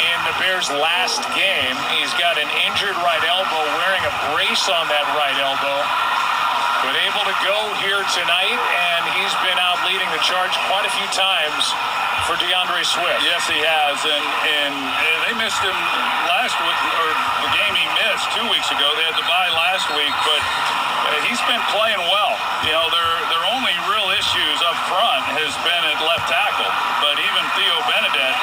in the Bears' last game. He's got an injured right elbow, wearing a brace on that right elbow. But able to go here tonight, and he's been out leading the charge quite a few times for DeAndre Swift. Yes, he has, and they missed him last week, or the game he missed 2 weeks ago. They had to bye last week, but he's been playing well. Their only real issues up front has been at left tackle, but even Theo Benedette,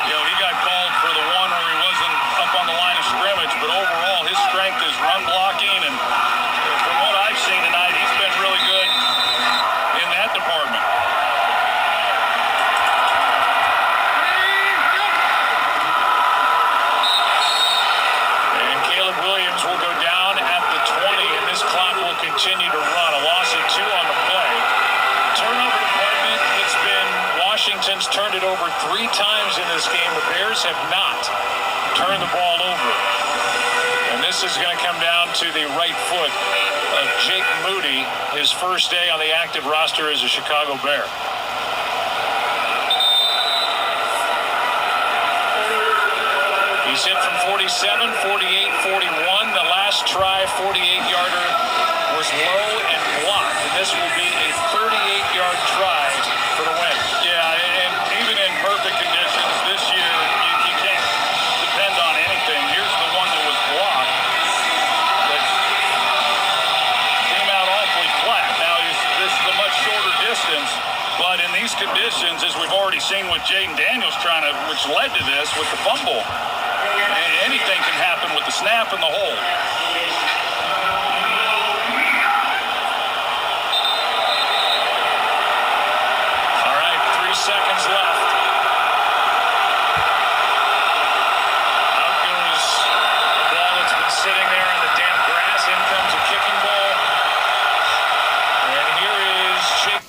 he got called for the one where he wasn't up on the line of scrimmage, but overall his strength is run blocking, and from what I've seen tonight, he's been really good in that department. And Caleb Williams will go down at the 20, and this clock will continue to run. A loss of 2 on the play. Turnover department, it's been Washington's turned it over 3 times in this game. The Bears have not turned the ball over. And this is going to come down to the right foot of Jake Moody, his first day on the active roster as a Chicago Bear. He's hit from 47, 48, 41. The last try, 48-yarder, was low and blocked. And this will be a 38-yard try for the win. Yeah, and even in perfect conditions this year, you can't depend on anything. Here's the one that was blocked that came out awfully flat. conditions, as we've already seen with Jaden Daniels which led to this with the fumble. Anything can happen with the snap and the hold. All right, 3 seconds left. Out goes the ball that's been sitting there on the damp grass. In comes a kicking ball. And here is Jake.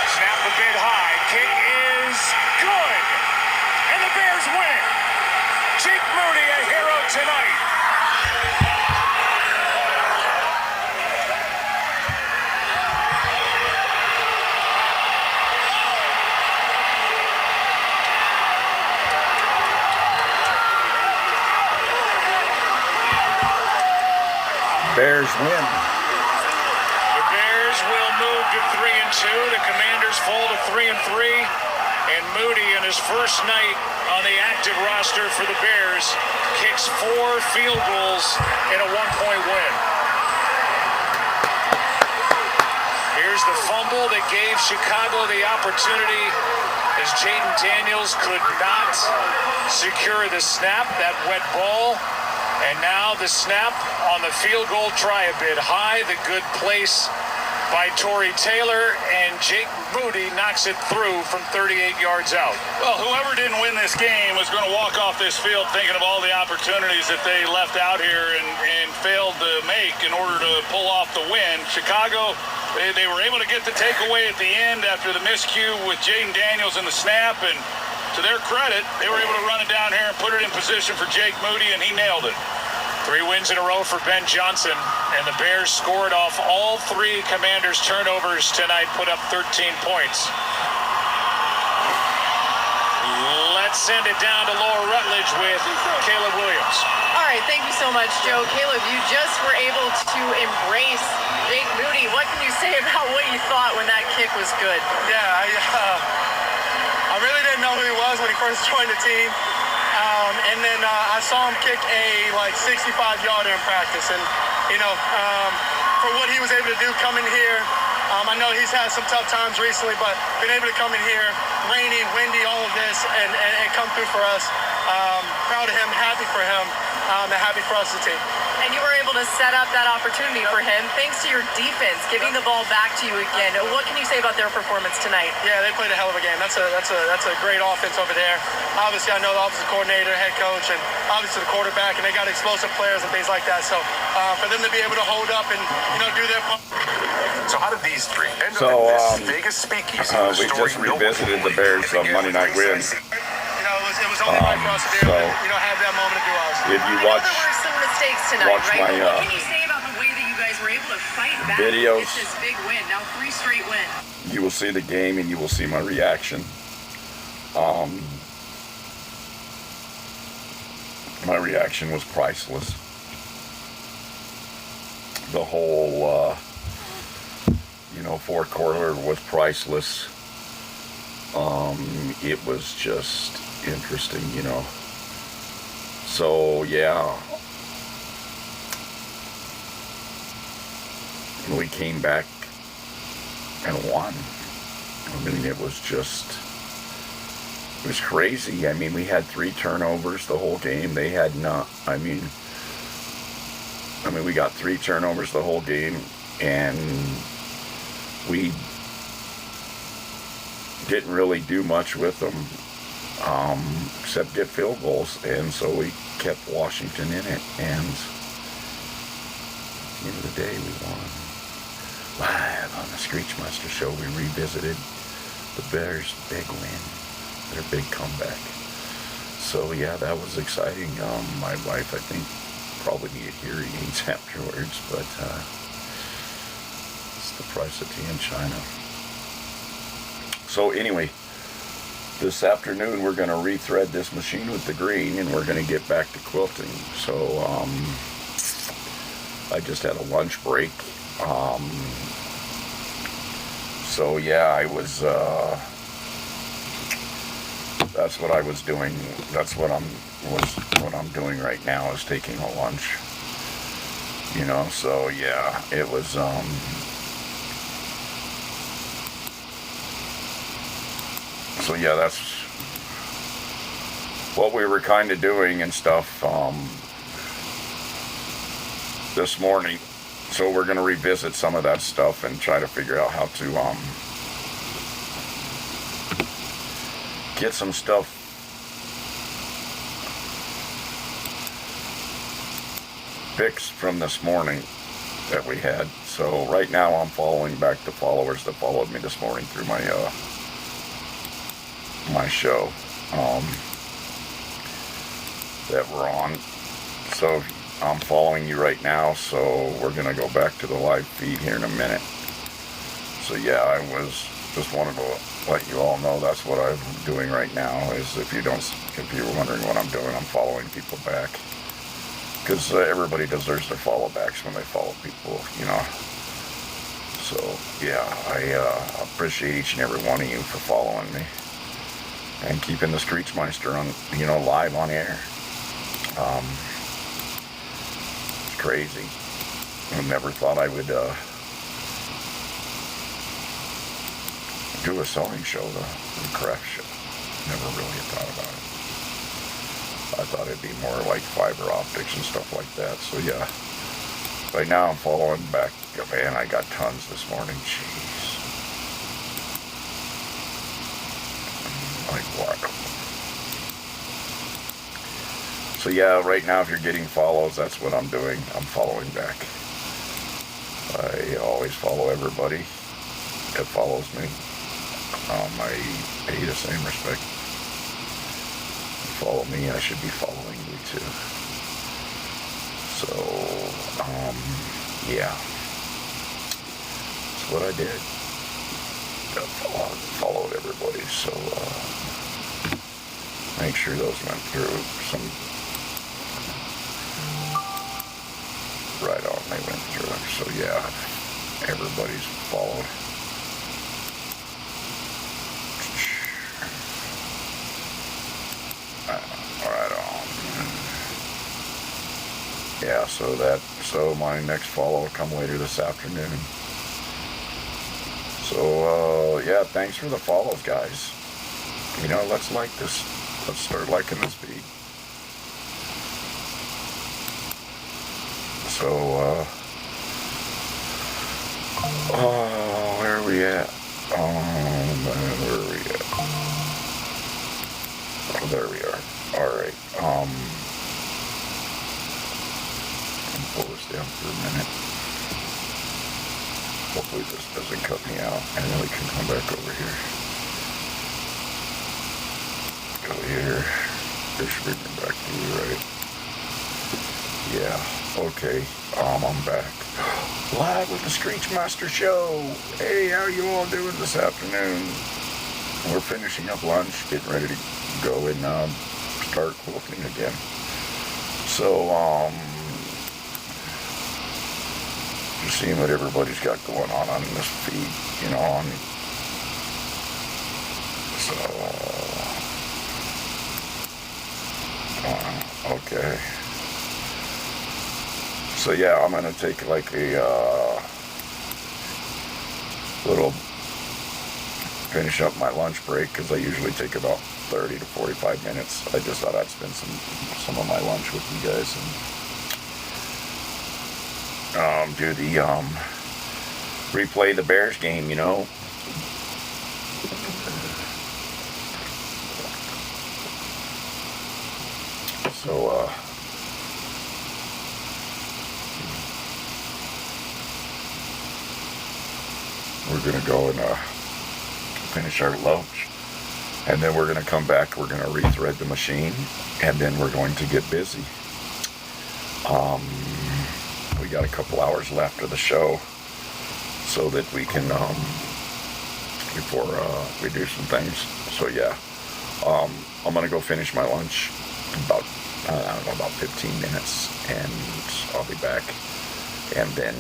Snap a bit high. Kick is good. And the Bears win. Jake Moody, a hero tonight. Bears win. The Bears will move to 3-2. The Commanders fall to 3-3. And Moody, in his first night on the active roster for the Bears, kicks 4 field goals in a 1-point win. Here's the fumble that gave Chicago the opportunity, as Jaden Daniels could not secure the snap, that wet ball. And now the snap on the field goal try a bit high. The good place by Torrey Taylor, and Jake Moody knocks it through from 38 yards out. Well, whoever didn't win this game was going to walk off this field thinking of all the opportunities that they left out here and failed to make in order to pull off the win. Chicago, they were able to get the takeaway at the end after the miscue with Jaden Daniels in the snap, and to their credit, they were able to run it down here and put it in position for Jake Moody, and he nailed it. 3 wins in a row for Ben Johnson, and the Bears scored off all 3 Commanders' turnovers tonight, put up 13 points. Let's send it down to Laura Rutledge with Caleb Williams. All right, thank you so much, Joe. Caleb, you just were able to embrace Jake Moody. What can you say about what you thought when that kick was good? Yeah, I really didn't know who he was when he first joined the team. And then I saw him kick a 65-yarder in practice. And, for what he was able to do coming here, I know he's had some tough times recently, but been able to come in here, rainy, windy, all of this, and come through for us. Proud of him, happy for him, and happy for us as a team. And you were able to set up that opportunity for him thanks to your defense, giving the ball back to you again. What can you say about their performance tonight? Yeah, they played a hell of a game. That's a great offense over there. Obviously, I know the offensive coordinator, head coach, and obviously the quarterback, and they got explosive players and things like that. So for them to be able to hold up and do their part. So how did these 3 end up So, in this Vegas speakeasy? we just revisited the Bears Monday Night win. It was only right for us to be able to, have that moment to do ours. If you I know watch, there were some mistakes tonight, watch right? my, But what can you say about the way that you guys were able to fight back videos, and get this big win? Now 3 straight wins. you will see the game and you will see my reaction. My reaction was priceless. The whole, 4th quarter was priceless. It was just interesting, So, yeah. We came back and won. I mean, it was crazy. I mean, we had 3 turnovers the whole game. They had not. I mean, we got 3 turnovers the whole game, and we didn't really do much with them, except get field goals, and so we kept Washington in it, and at the end of the day, we won. Live on the Screechmiester show, we revisited the Bears' big win, their big comeback. So yeah, that was exciting. My wife, I think, probably needed hearing aids afterwards, but it's the price of tea in China. So anyway, this afternoon we're going to rethread this machine with the green, and we're going to get back to quilting. So I just had a lunch break. So yeah, I was that's what I was doing. That's what I'm doing right now, is taking a lunch. You know, so yeah, it was so yeah, that's what we were kind of doing and stuff this morning. So we're going to revisit some of that stuff and try to figure out how to get some stuff fixed from this morning that we had. So right now I'm following back the followers that followed me this morning through my my show that we're on. So I'm following you right now, so we're gonna go back to the live feed here in a minute. So yeah, I was just wanted to let you all know that's what I'm doing right now. Is if you're wondering what I'm doing, I'm following people back, because everybody deserves their follow backs when they follow people, you know. So yeah, I appreciate each and every one of you for following me and keeping the Screechmiester on, you know, live on air. It's crazy. I never thought I would do a sewing show, the craft show. Never really thought about it. I thought it'd be more like fiber optics and stuff like that. So yeah, right now I'm following back. Man, I got tons this morning. Jeez. Like what? So yeah, right now if you're getting follows, that's what I'm doing. I'm following back. I always follow everybody that follows me. I pay the same respect. You follow me, I should be following you too. So, yeah. That's what I did. Followed everybody, so make sure those went through. Right on, they went through. So yeah, everybody's followed. Right on. Yeah, so my next follow will come later this afternoon. So yeah, thanks for the follows, guys. You know, let's like this. Let's start liking this feed. So where are we at? Where are we at? Oh, there we are. Alright, pull this down for a minute. Hopefully this doesn't cut me out, and then we can come back over here. Go here. This should bring me back to you, right? Yeah, okay. I'm back. Live with the Screechmiester show. Hey, how you all doing this afternoon? We're finishing up lunch, getting ready to go and start quilting again. So, just seeing what everybody's got going on this feed, you know, okay. So yeah, I'm gonna take like a little finish up my lunch break, because I usually take about 30 to 45 minutes. I just thought I'd spend some of my lunch with you guys and do the replay the Bears game, you know. So we're gonna go and finish our lunch, and then we're gonna come back. We're gonna rethread the machine, and then we're going to get busy. We got a couple hours left of the show, so that we can before we do some things. So yeah, I'm gonna go finish my lunch about, I don't know, about 15 minutes, and I'll be back. And then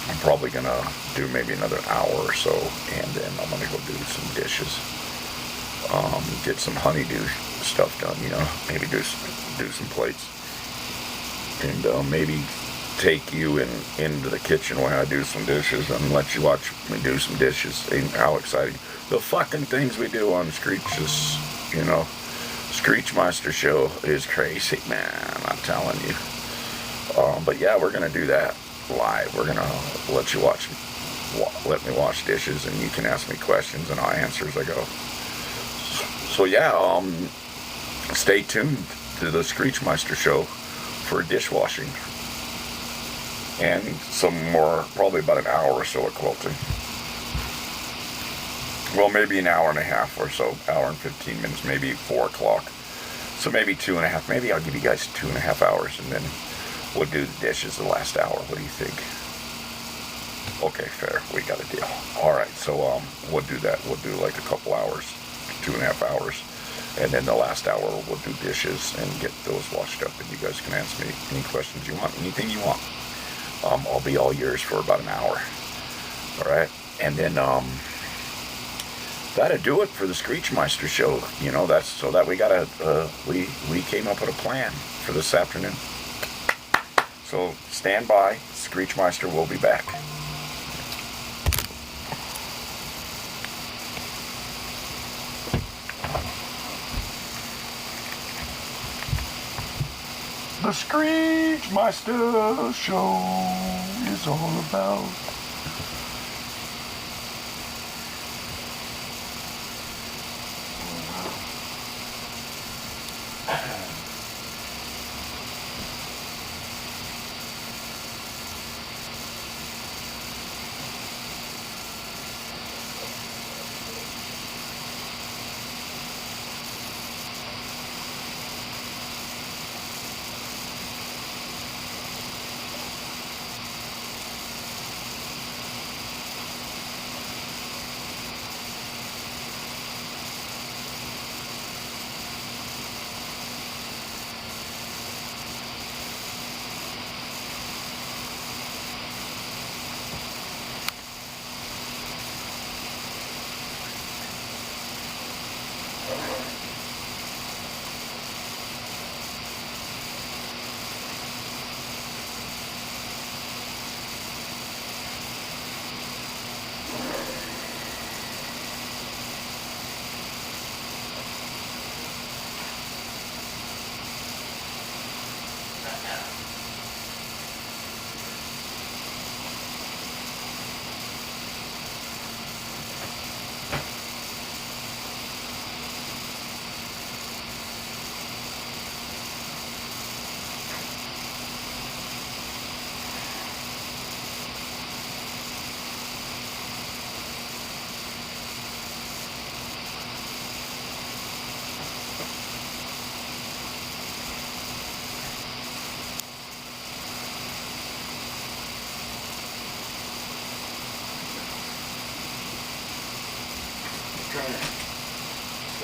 I'm probably gonna do maybe another hour or so, and then I'm gonna go do some dishes, get some honeydew stuff done, you know, maybe do some plates, and maybe take you into the kitchen while I do some dishes and let you watch me do some dishes. And how exciting the fucking things we do on Screech's, you know, Screechmiester show is crazy, man, I'm telling you. But yeah, we're gonna do that live. We're gonna let me wash dishes, and you can ask me questions and I'll answer as I go. So yeah, stay tuned to the Screechmeister show for dishwashing and some more, probably about an hour or so of quilting. Well, maybe an hour and a half or so, hour and 15 minutes, maybe 4 o'clock. So maybe 2.5, maybe I'll give you guys 2.5 hours, and then we'll do the dishes the last hour. What do you think? Okay, fair. We got a deal. All right, so we'll do that. We'll do like a couple hours, 2.5 hours, and then the last hour we'll do dishes and get those washed up, and you guys can ask me any questions you want, anything you want. I'll be all yours for about an hour. All right, and then that'll do it for the Screechmeister show. You know, that's so that we we came up with a plan for this afternoon. So stand by, Screechmeister will be back. The Screechmeister show is all about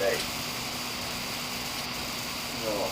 say. No.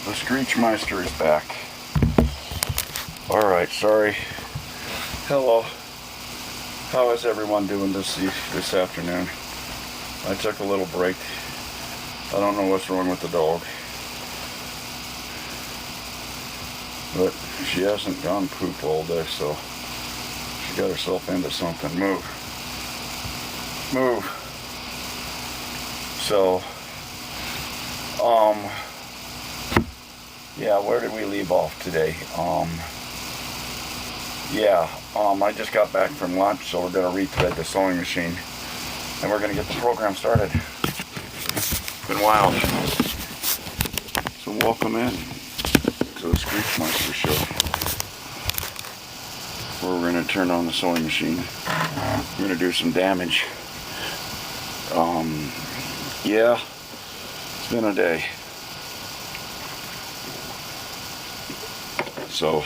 The Screechmiester is back. Alright, sorry. Hello. How is everyone doing this afternoon? I took a little break. I don't know what's wrong with the dog. But she hasn't gone poop all day, so she got herself into something. Move. Move. So, yeah, where did we leave off today? I just got back from lunch, so we're going to rethread the sewing machine, and we're going to get the program started. It's been wild. So welcome in to the Screechmiester show, where we're going to turn on the sewing machine. We're going to do some damage. Yeah, it's been a day. So,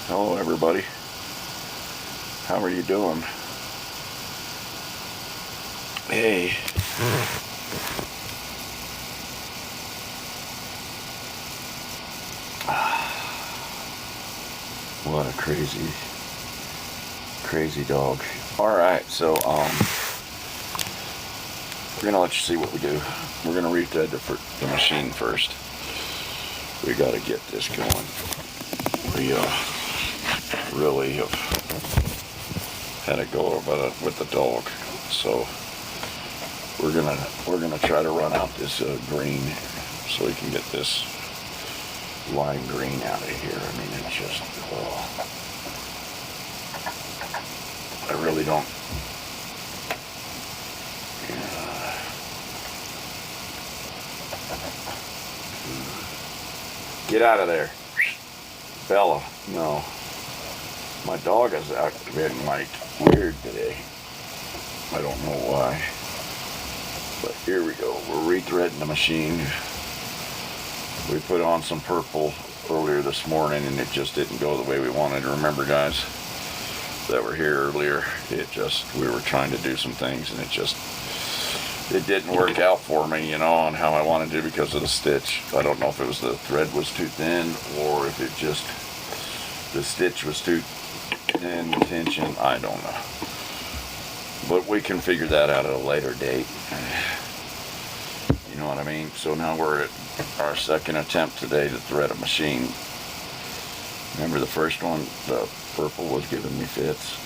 hello everybody. How are you doing? Hey. What a crazy dog. Alright, so, we're gonna let you see what we do. We're gonna rethread the machine first. We gotta get this going. We, really have had to go over with the dog. So, we're gonna try to run out this, green, so we can get this lime green out of here. I mean, it's just, I really don't. Get out of there. Bella, no. My dog is acting like weird today. I don't know why. But here we go. We're rethreading the machine. We put on some purple earlier this morning and it just didn't go the way we wanted. Remember, guys, that were here earlier, we were trying to do some things and it didn't work out for me, you know, on how I wanted to because of the stitch. I don't know if it was the thread was too thin or if it just, the stitch was too thin, the tension, I don't know. But we can figure that out at a later date. You know what I mean? So now we're at our second attempt today to thread a machine. Remember the first one, the purple was giving me fits.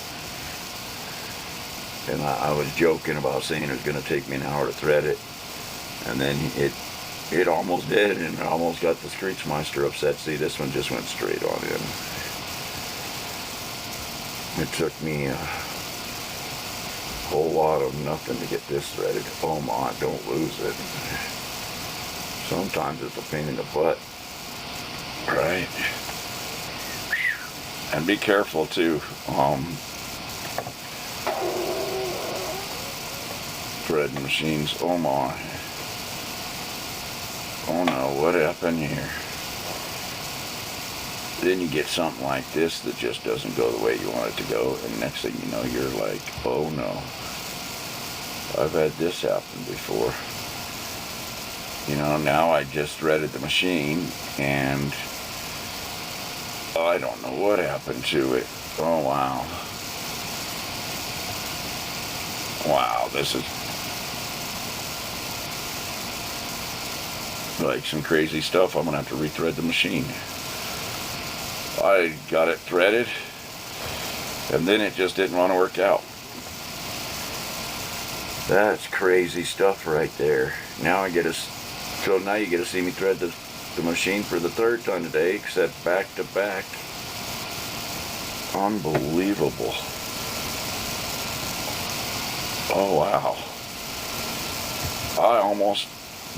And I was joking about saying it was going to take me an hour to thread it. And then it almost did, and I almost got the Screechmeister upset. See, this one just went straight on in. It took me a whole lot of nothing to get this threaded. Oh my, don't lose it. Sometimes it's a pain in the butt. Right? And be careful too. Threading machines. Oh my. Oh no, what happened here? Then you get something like this that just doesn't go the way you want it to go, and next thing you know, you're like, oh no. I've had this happen before. You know, now I just threaded the machine, and I don't know what happened to it. Oh wow. Wow, this is like some crazy stuff. I'm gonna have to rethread the machine. I got it threaded, and then it just didn't want to work out. That's crazy stuff right there. Now so now you get to see me thread the machine for the third time today, except back to back. Unbelievable. Oh wow. I almost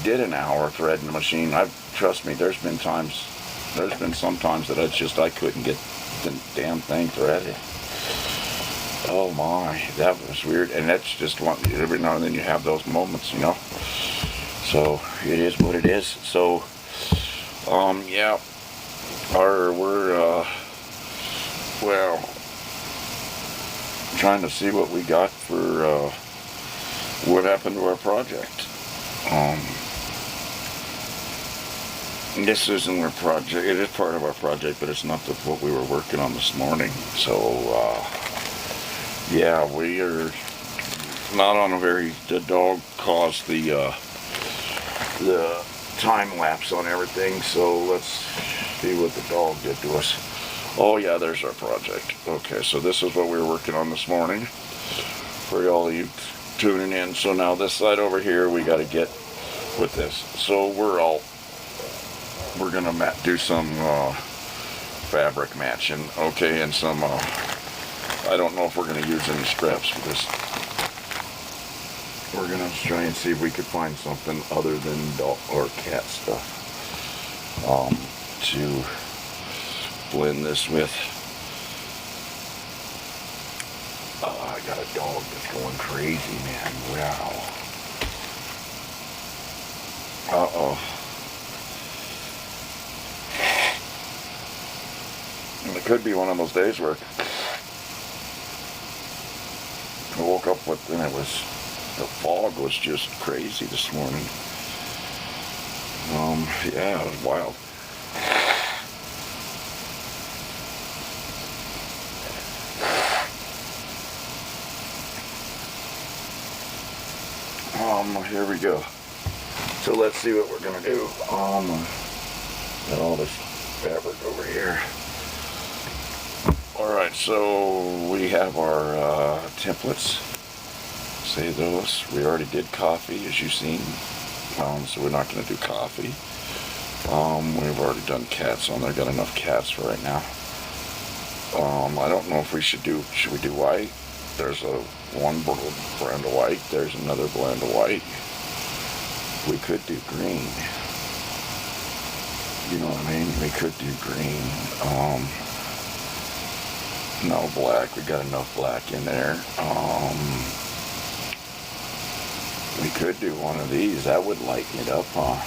did an hour threading the machine. Trust me, there's been some times that I couldn't get the damn thing threaded. Oh my, that was weird. And that's just one, every now and then you have those moments, you know. So it is what it is. So yeah, we're trying to see what we got for what happened to our project. This isn't our project. It is part of our project, but it's not what we were working on this morning. So, yeah, we are not on a very. The dog caused the time lapse on everything. So let's see what the dog did to us. Oh yeah, there's our project. Okay, so this is what we were working on this morning for all of you tuning in. So now this side over here, we got to get with this. So we're gonna do some fabric matching, okay, and some I don't know if we're gonna use any straps for this. We're gonna try and see if we could find something other than dog or cat stuff to blend this with. I got a dog that's going crazy, man. Wow. Uh-oh. It could be one of those days where I woke up with, and the fog was just crazy this morning. Yeah, it was wild. Here we go. So let's see what we're gonna do. Got all this fabric over here. Alright, so we have our templates. Say those. We already did coffee, as you've seen. So we're not going to do coffee. We've already done cats on there. Got enough cats for right now. I don't know if should we do white? There's one blend of white. There's another blend of white. We could do green. You know what I mean? We could do green. No black. We got enough black in there. We could do one of these. That would lighten it up, huh?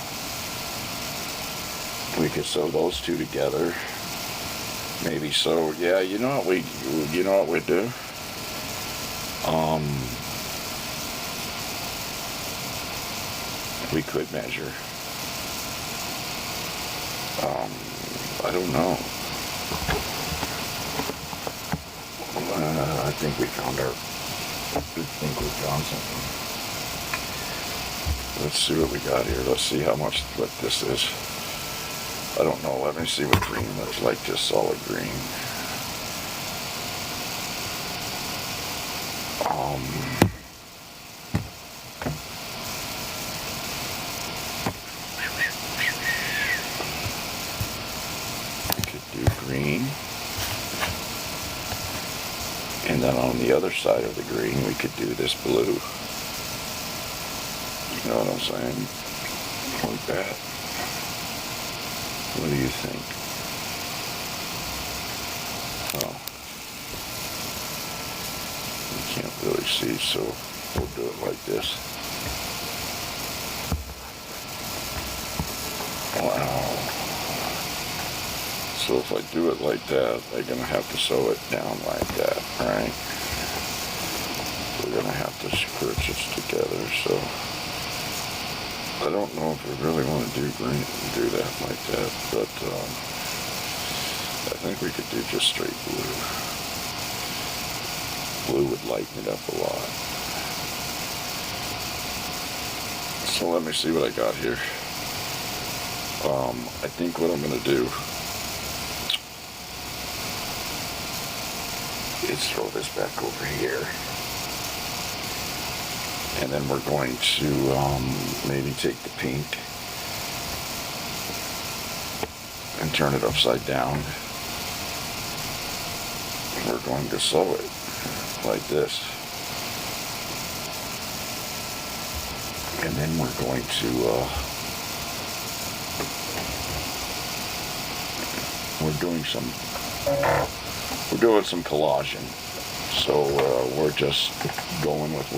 We could sew those two together. Maybe so. Yeah, you know what we'd do? We could measure. I don't know. I think we found something. Let's see what we got here. Let's see what this is. I don't know. Let me see what green looks like. Just solid green. We could do green. And then on the other side of the green, we could do this blue. You know what I'm saying? Like that. What do you think? Oh. You can't really see, so we'll do it like this. Wow. So if I do it like that, I'm going to have to sew it down like that, right? We're going to have to stitch it together, so I don't know if we really want to do that like that, but I think we could do just straight blue. Blue would lighten it up a lot. So let me see what I got here. I think what I'm going to do is throw this back over here. And then we're going to maybe take the pink and turn it upside down. We're going to sew it like this. And then we're going to, we're doing some collaging. So we're just going with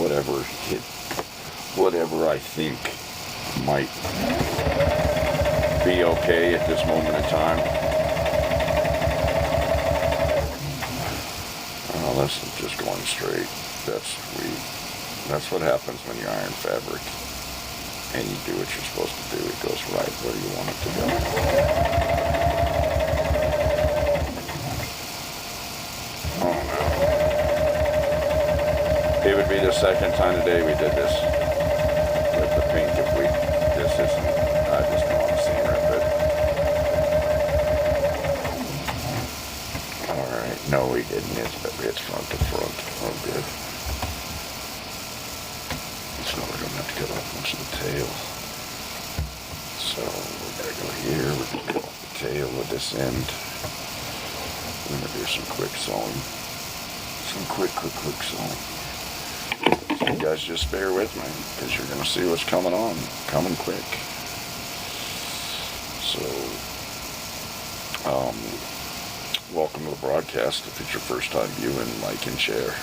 whatever I think might be okay at this moment in time. That's just going straight. That's what happens when you iron fabric. and you do what you're supposed to do, it goes right where you want it to go. Oh no. It would be the second time today we did this with the pink. If this isn't, I just don't want to see it, but alright, no we didn't, it's front to front. Oh good. So we don't have to cut off much of the tail. So we gotta go here, we're gonna cut off the tail with this end. We're gonna do some quick sewing. Some quick sewing. So you guys just bear with me, because you're gonna see what's coming on, coming quick. So, welcome to the broadcast. If it's your first time viewing, like and share.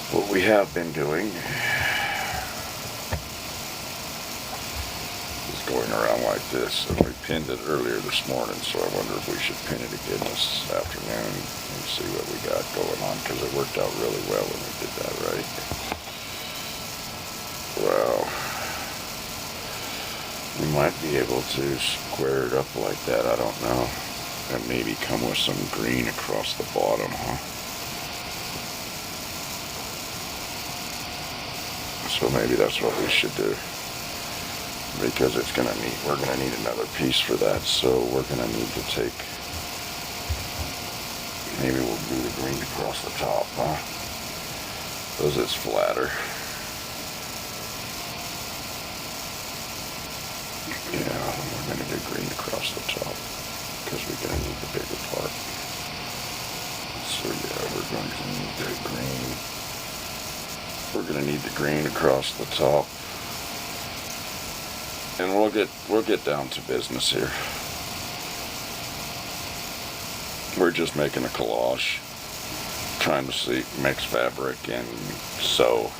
What we have been doing is going around like this, and we pinned it earlier this morning, so I wonder if we should pin it again this afternoon and see what we got going on, because it worked out really well when we did that, right? Well, we might be able to square it up like that, I don't know. And maybe come with some green across the bottom, huh? So maybe that's what we should do, because we're gonna need another piece for that. So we're gonna need to take, maybe we'll do the green across the top, huh? Because it's flatter. Yeah, we're gonna do green across the top, because we're gonna need the bigger part. So yeah, we're going to need the green. We're going to need the green across the top, and we'll get down to business here. We're just making a collage, trying to mix fabric and sew.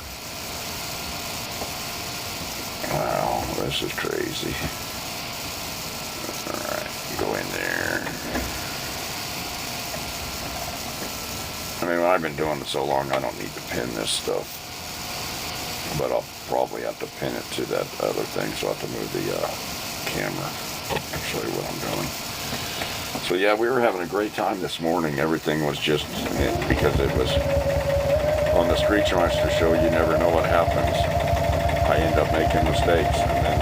Wow, this is crazy. All right, go in there. I mean, I've been doing it so long, I don't need to pin this stuff. But I'll probably have to pin it to that other thing, so I'll have to move the camera and show you what I'm doing. So yeah, we were having a great time this morning. Everything was just, because it was on the Screechmiester show, you never know what happens. I end up making mistakes, and then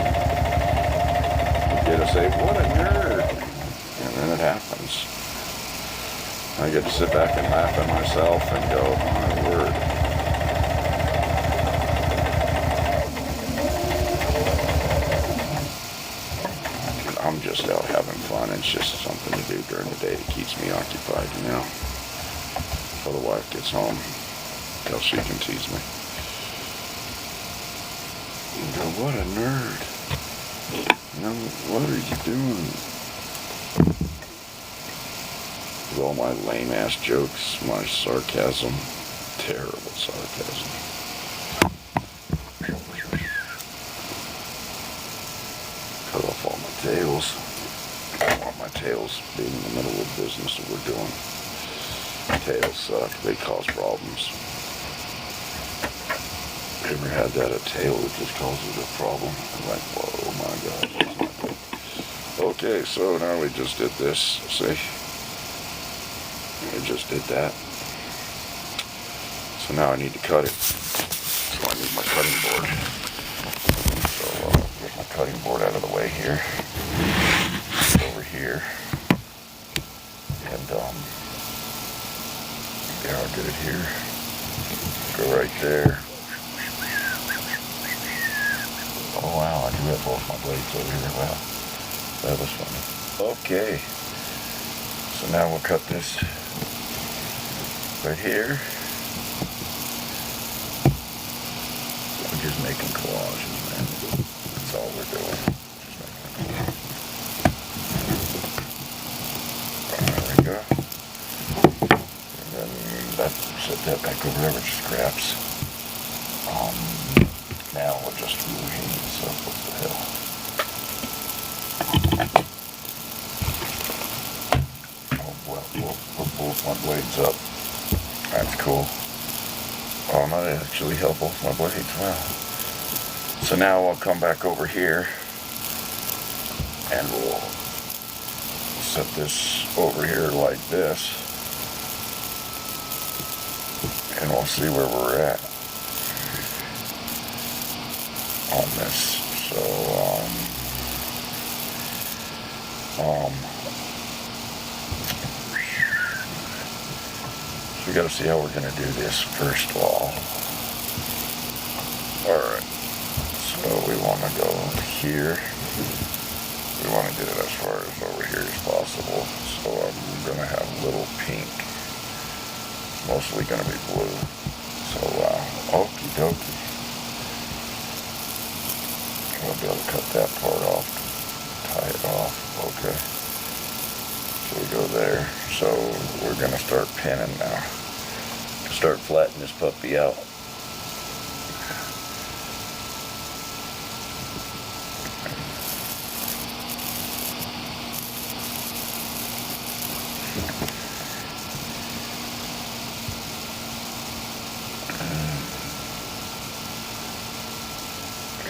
you get to say, what a nerd, and then it happens. I get to sit back and laugh at myself and go, my word. I'm just out having fun. It's just something to do during the day that keeps me occupied, you know. Till the wife gets home, till she can tease me. You go, what a nerd. You know, what are you doing? With all my lame ass jokes, my sarcasm, terrible sarcasm. Cut off all my tails. I don't want my tails being in the middle of the business that we're doing. Tails suck. They cause problems. Ever had that, a tail that just causes a problem? I'm like, whoa, my God, that's not good. Okay, so now we just did this, see? We just did that. So now I need to cut it. So I need my cutting board. So get my cutting board out of the way here. Over here. And there, I'll get it here. Go right there. Oh wow, I do have both my blades over here. Wow, that was funny. Okay. So now we'll cut this right here. We're just making collages, man. That's all we're doing. Just making a collage. There we go. And then set that back over there with scraps. Now we'll just hang this up. What the hell? Oh, well, we'll put both my blades up. That's cool. Oh, that might actually help both my blades. Wow. So now I'll come back over here and we'll set this over here like this, and we'll see where we're at on this. So we got to see how we're going to do this first of all. Alright, so we want to go here. We want to get it as far as over here as possible. So I'm going to have a little pink. Mostly going to be blue. So, okie dokie. We'll be able to cut that part off. Tie it off. Okay. So we go there. So we're going to start pinning now. Start flattening this puppy out.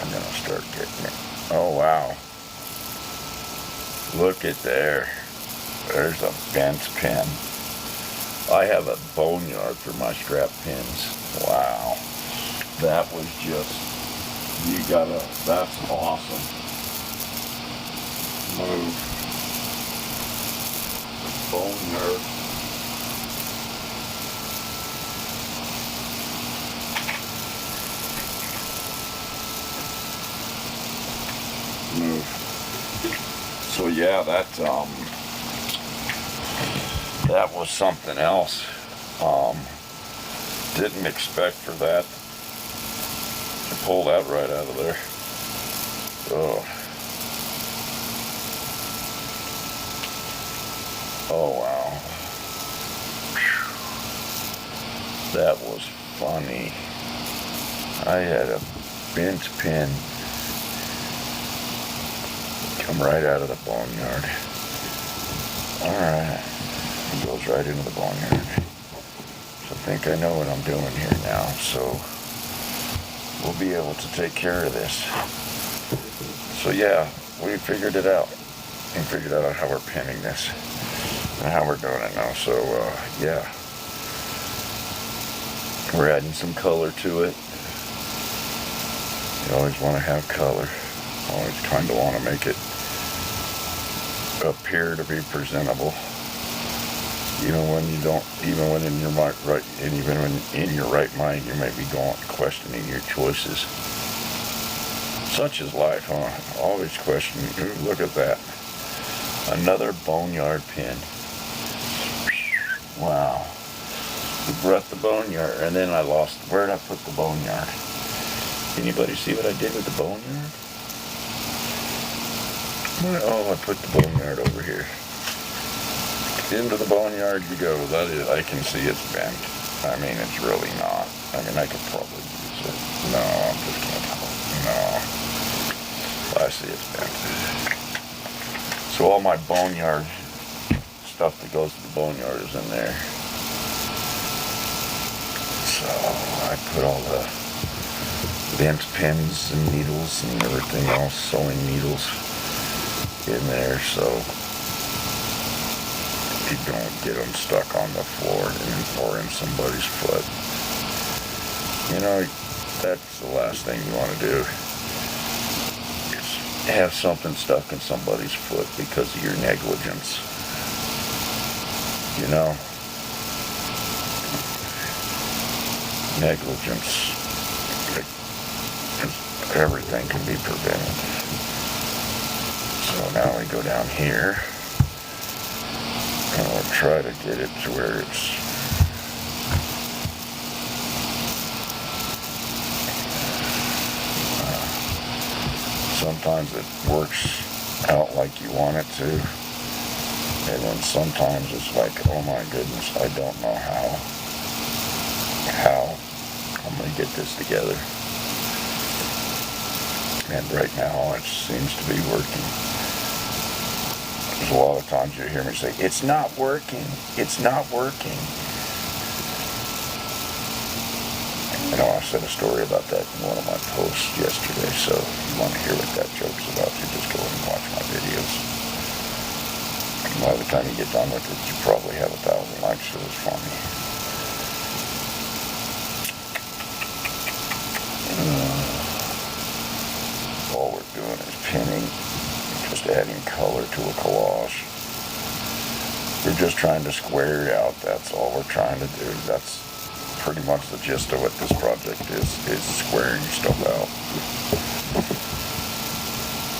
I'm going to start getting it. Oh, wow. Look at there. There's a bent pin. I have a boneyard for my strap pins. Wow. That was just, that's awesome. Move. Boneyard. Move. So yeah, that was something else. Didn't expect for that to pull that right out of there. Oh. Oh wow. That was funny. I had a bent pin come right out of the boneyard. Alright. It goes right into the boneyard. So I think I know what I'm doing here now. So we'll be able to take care of this. So yeah, we figured it out. We figured out how we're pinning this and how we're doing it now. So yeah, we're adding some color to it. You always want to have color. Always kind of want to make it appear to be presentable. Even when in your right mind, you might be questioning your choices. Such is life, huh? Always questioning. Ooh, look at that. Another boneyard pin. Wow. We brought the boneyard, and then I lost. Where'd I put the boneyard? Anybody see what I did with the boneyard? Oh, I put the boneyard over here. Into the boneyard you go. That is, I can see it's bent. I mean, it's really not. I mean, I could probably use it. No, I'm just gonna. No. I see it's bent. So all my boneyard stuff that goes to the boneyard is in there. So I put all the bent pins and needles and everything else, sewing needles in there, so you don't get them stuck on the floor or in somebody's foot. You know, that's the last thing you want to do, is have something stuck in somebody's foot because of your negligence. You know, negligence, everything can be prevented. So now we go down here, and we'll try to get it to where it's sometimes it works out like you want it to, and then sometimes it's like, oh my goodness, I don't know how I'm going to get this together. And right now it seems to be working. There's a lot of times you hear me say, it's not working, it's not working. I know I said a story about that in one of my posts yesterday, so if you want to hear what that joke's about, you just go and watch my videos. And by the time you get done with it, you probably have 1,000 likes for this for me. All we're doing is pinning, just adding color to a collage. We're just trying to square it out. That's all we're trying to do. That's pretty much the gist of what this project is squaring stuff out.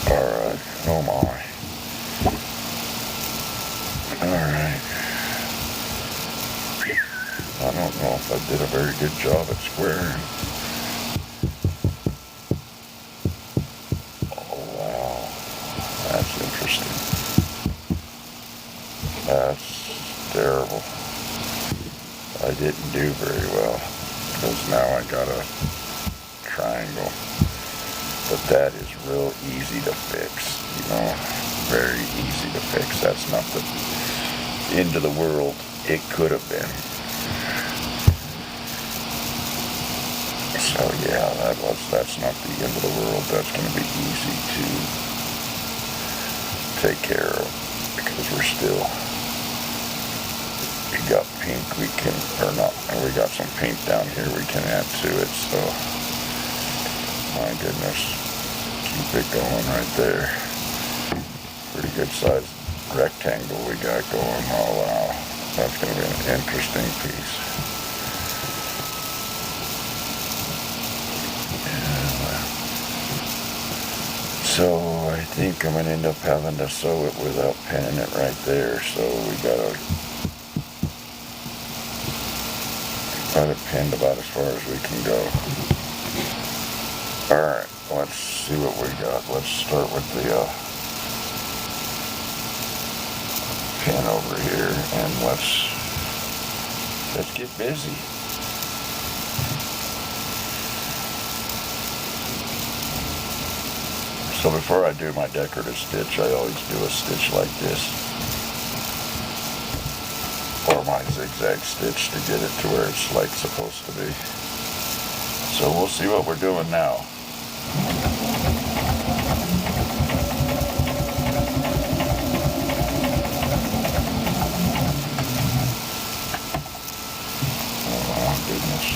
Alright, oh my. Alright. I don't know if I did a very good job at squaring. Oh wow, that's interesting. That's terrible. I didn't do very well, because now I got a triangle. But that is real easy to fix, you know, very easy to fix. That's not the end of the world. It could have been. So yeah, that's not the end of the world. That's going to be easy to take care of, because we're still, we got pink we can, or not, and we got some pink down here we can add to it, so my goodness, keep it going right there. Pretty good sized rectangle we got going. Oh wow, that's going to be an interesting piece. So I think I'm going to end up having to sew it without pinning it right there, so we got it pinned about as far as we can go. Alright, let's see what we got. Let's start with the pin over here, and let's get busy. So before I do my decorative stitch, I always do a stitch like this, or my zigzag stitch, to get it to where it's like supposed to be. So we'll see what we're doing now. Oh goodness.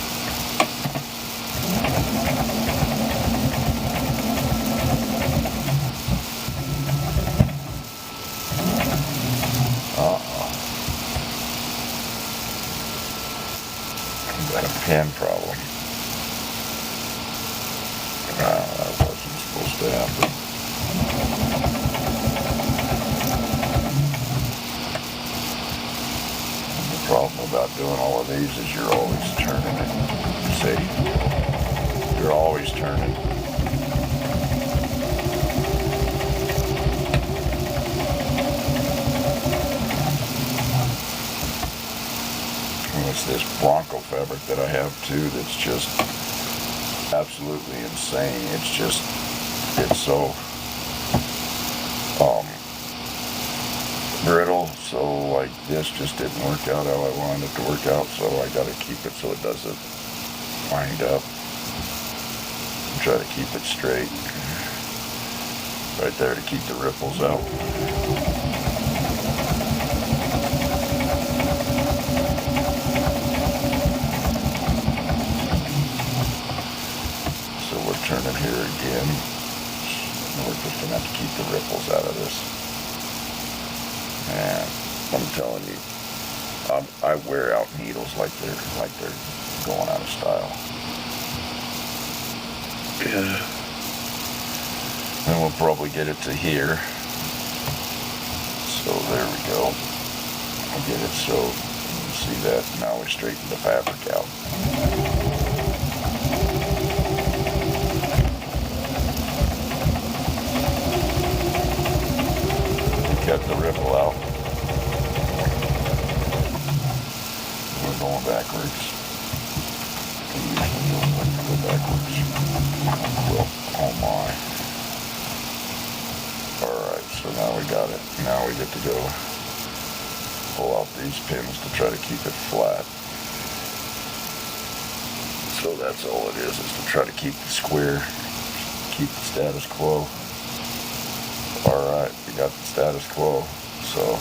Got a pen problem. That wasn't supposed to happen. And the problem about doing all of these is you're always turning it. See? You're always turning. It's this Bronco fabric that I have too that's just absolutely insane. It's so brittle, so like this just didn't work out how I wanted it to work out, so I gotta keep it so it doesn't wind up. Try to keep it straight. Right there to keep the ripples out. Turn it here again. We're just going to have to keep the ripples out of this. And I'm telling you, I wear out needles like they're going out of style. Yeah. And we'll probably get it to here. So there we go. I'll get it sewed. You can see that. Now we straighten the fabric out. Cut the ripple out. We're going backwards. I usually don't like to go backwards. Well, oh my. Alright, so now we got it. Now we get to go pull out these pins to try to keep it flat. As So that's all it is to try to keep the square, keep the status quo. Alright, we got the status quo, so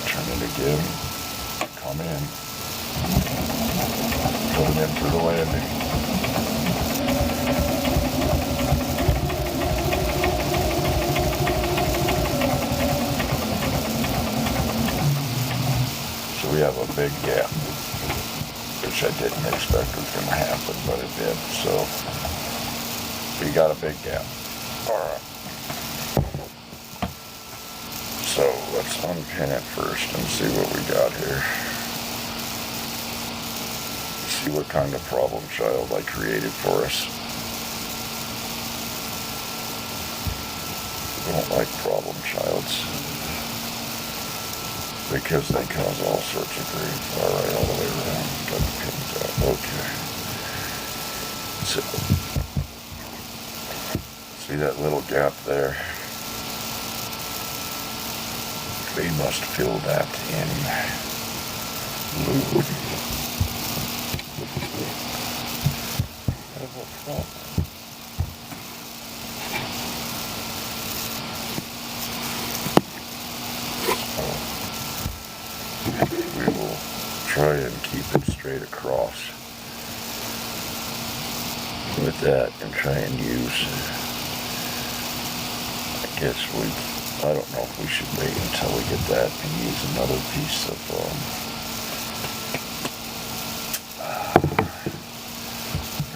turn it again, come in, put it in for the landing. We have a big gap, which I didn't expect was going to happen, but it did. So we got a big gap. All right. So let's unpin it first and see what we got here. See what kind of problem child I created for us. We don't like problem childs, because they cause all sorts of grief. Alright, all the way around. Got the pins out. Okay. So, see that little gap there? We must fill that in lube. We will try and keep it straight across with that and try and use, I don't know if we should wait until we get that and use another piece of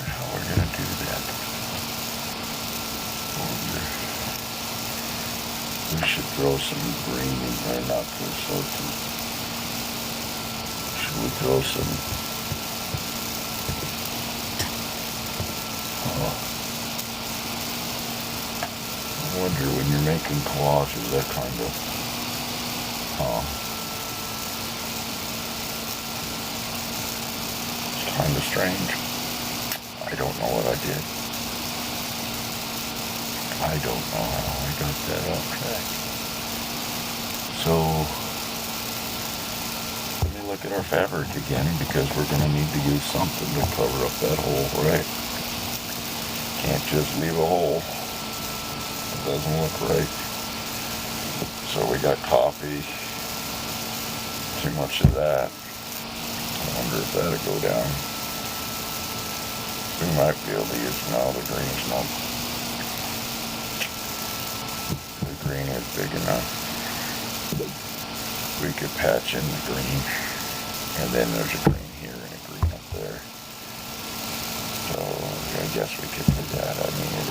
how we're going to do that. We should throw some green in there, not throw some. Should we throw some? I wonder when you're making collages, that kind of, it's kind of strange. I don't know what I did. I don't know how I got that off track. So, let me look at our fabric again, because we're going to need to use something to cover up that hole, right? Can't just leave a hole. Doesn't look right. So we got coffee, too much of that. I wonder if that'll go down. We might be able to use, no, the green's not. The green is big enough. We could patch in the green, and then there's a green here and a green up there. So I guess we could do that. I mean,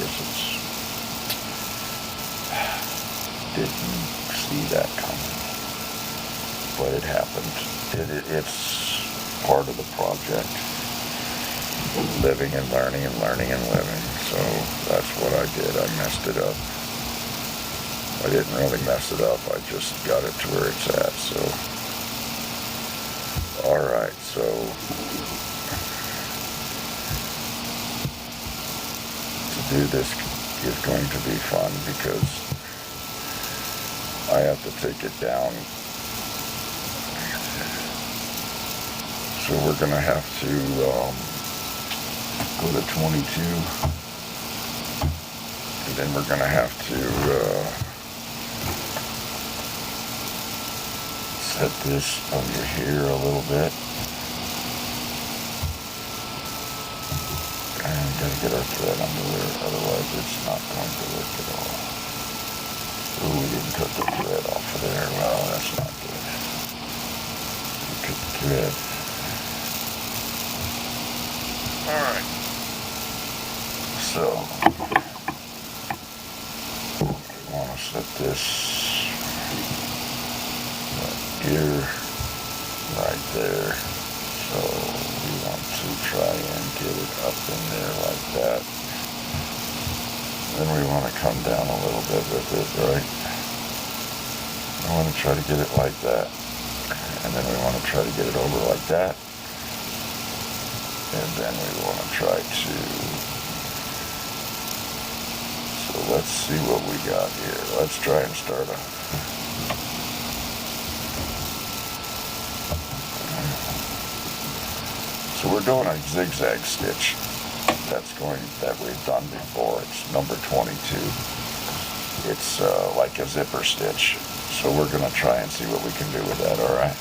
didn't see that coming, but it happened. It's part of the project, living and learning and learning and living. So that's what I did. I messed it up. I didn't really mess it up. I just got it to where it's at. So all right. So to do this is going to be fun, because I have to take it down. So we're going to have to go to 22. And then we're going to have to set this under here a little bit. And got to get our thread under there, otherwise it's not going to work at all. Oh, we didn't cut the thread off of there. Well, that's not good. We cut the thread. Alright. So, we want to set this right here, right there. So, we want to try and get it up in there like that. Then we want to come down a little bit with it, right? I want to try to get it like that. And then we want to try to get it over like that. And then we want to try to, so let's see what we got here. Let's try and start a, so we're doing a zigzag stitch that we've done before. It's number 22. It's like a zipper stitch. So we're going to try and see what we can do with that, alright?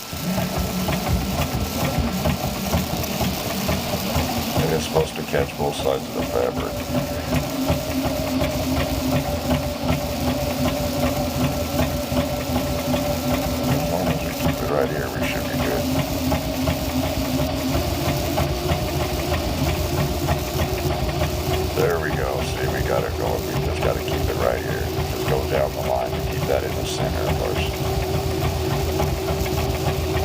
It is supposed to catch both sides of the fabric. As long as we keep it right here, we should be good. There we go. See, we got it going. We just got to keep it right here. Just go down the line and keep that in the center first.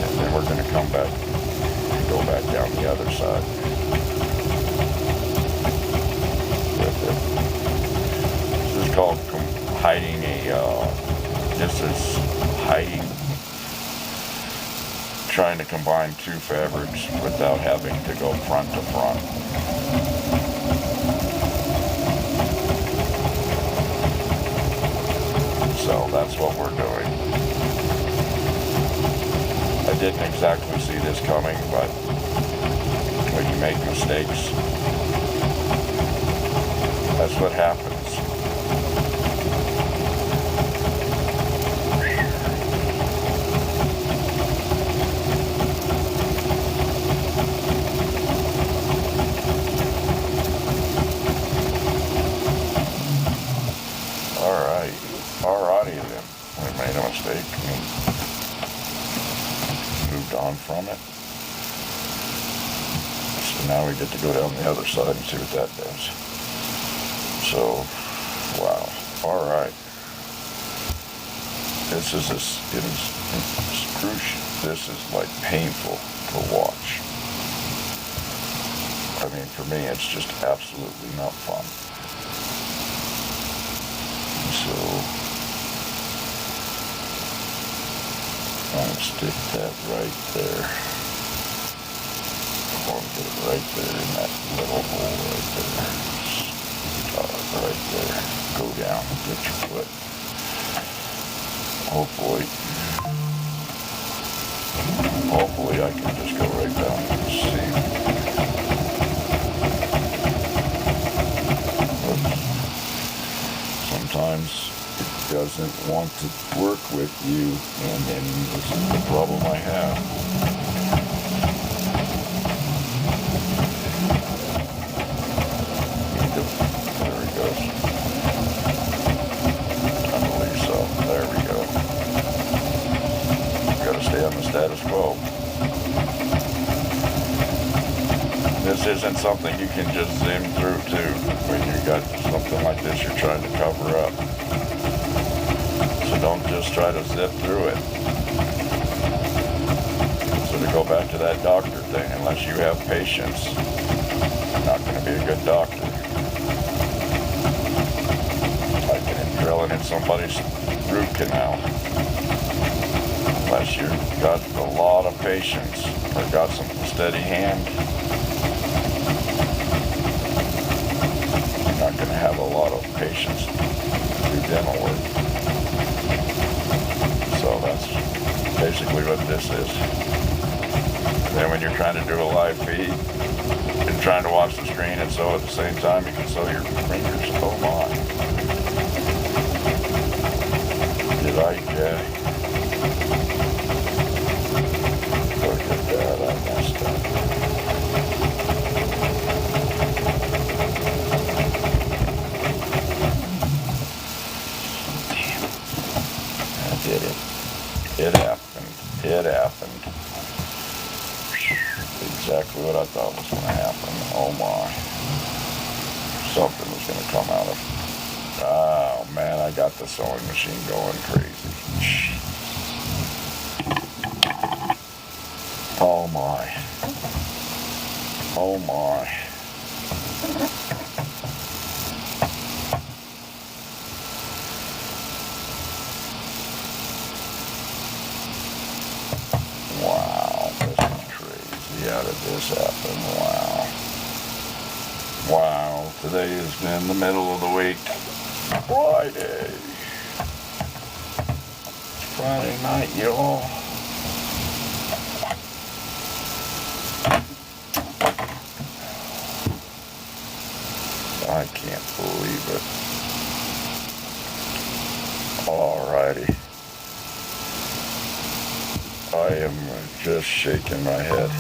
And then we're going to come back and go back down the other side. This is called hiding trying to combine two fabrics without having to go front to front. So that's what we're doing. I didn't exactly see this coming, but when you make mistakes, that's what happens. Alrighty then. We made a mistake and moved on from it. So now we get to go down the other side and see what that does. So, wow. Alright. This is this is like painful to watch. I mean, for me, it's just absolutely not fun. So, I'm going to stick that right there. I want to get it right there in that little hole right there. Right there. Go down, get your foot. Hopefully I can just go right down and see. Sometimes it doesn't want to work with you, and then this is the problem I have. There he goes. I believe so. There we go. Gotta stay on the status quo. This isn't something you can just zoom through to when you got something like this you're trying to cover up. So don't just try to zip through it. So to go back to that doctor thing, unless you have patience, you're not going to be a good doctor. Like drilling in somebody's root canal. Unless you've got a lot of patience or got some steady hand, you're not going to have a lot of patience to do dental work. So that's basically what this is. And then when you're trying to do a live feed and trying to watch the screen and sew at the same time, you can sew your fingers. Oh my. Did I, look at that, I messed up. Damn. I did it. It happened. It happened. Exactly what I thought was going to happen. Oh my. Something was going to come out of. Oh man, I got the sewing machine going crazy. Oh my. Oh my. Wow, this is crazy. How did this happen? Wow. Wow, today has been the middle of the week. Friday. Friday night, y'all. I can't believe it. Alrighty. I am just shaking my head.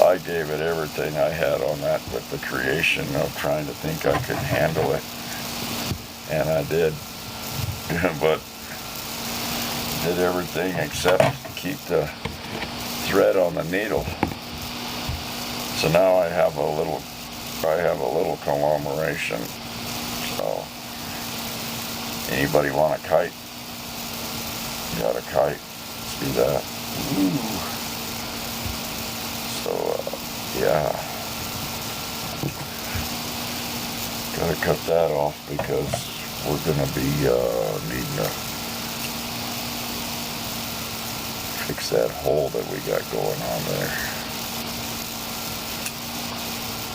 I gave it everything I had on that with the creation of trying to think I could handle it. And I did. But did everything except keep the thread on the needle. So now I have a little conglomeration. So anybody want a kite? Got a kite. See that? Ooh. So yeah, gotta cut that off because we're gonna be needing to fix that hole that we got going on there.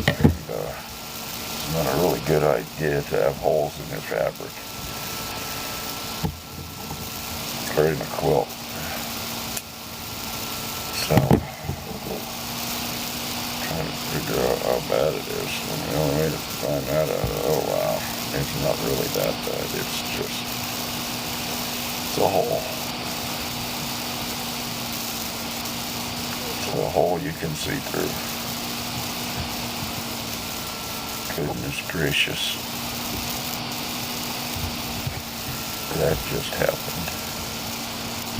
And it's not a really good idea to have holes in your fabric or in a quilt. So trying to figure out how bad it is. And the only way to find that out, oh wow, it's not really that bad. It's a hole. It's a hole you can see through. Goodness gracious. That just happened.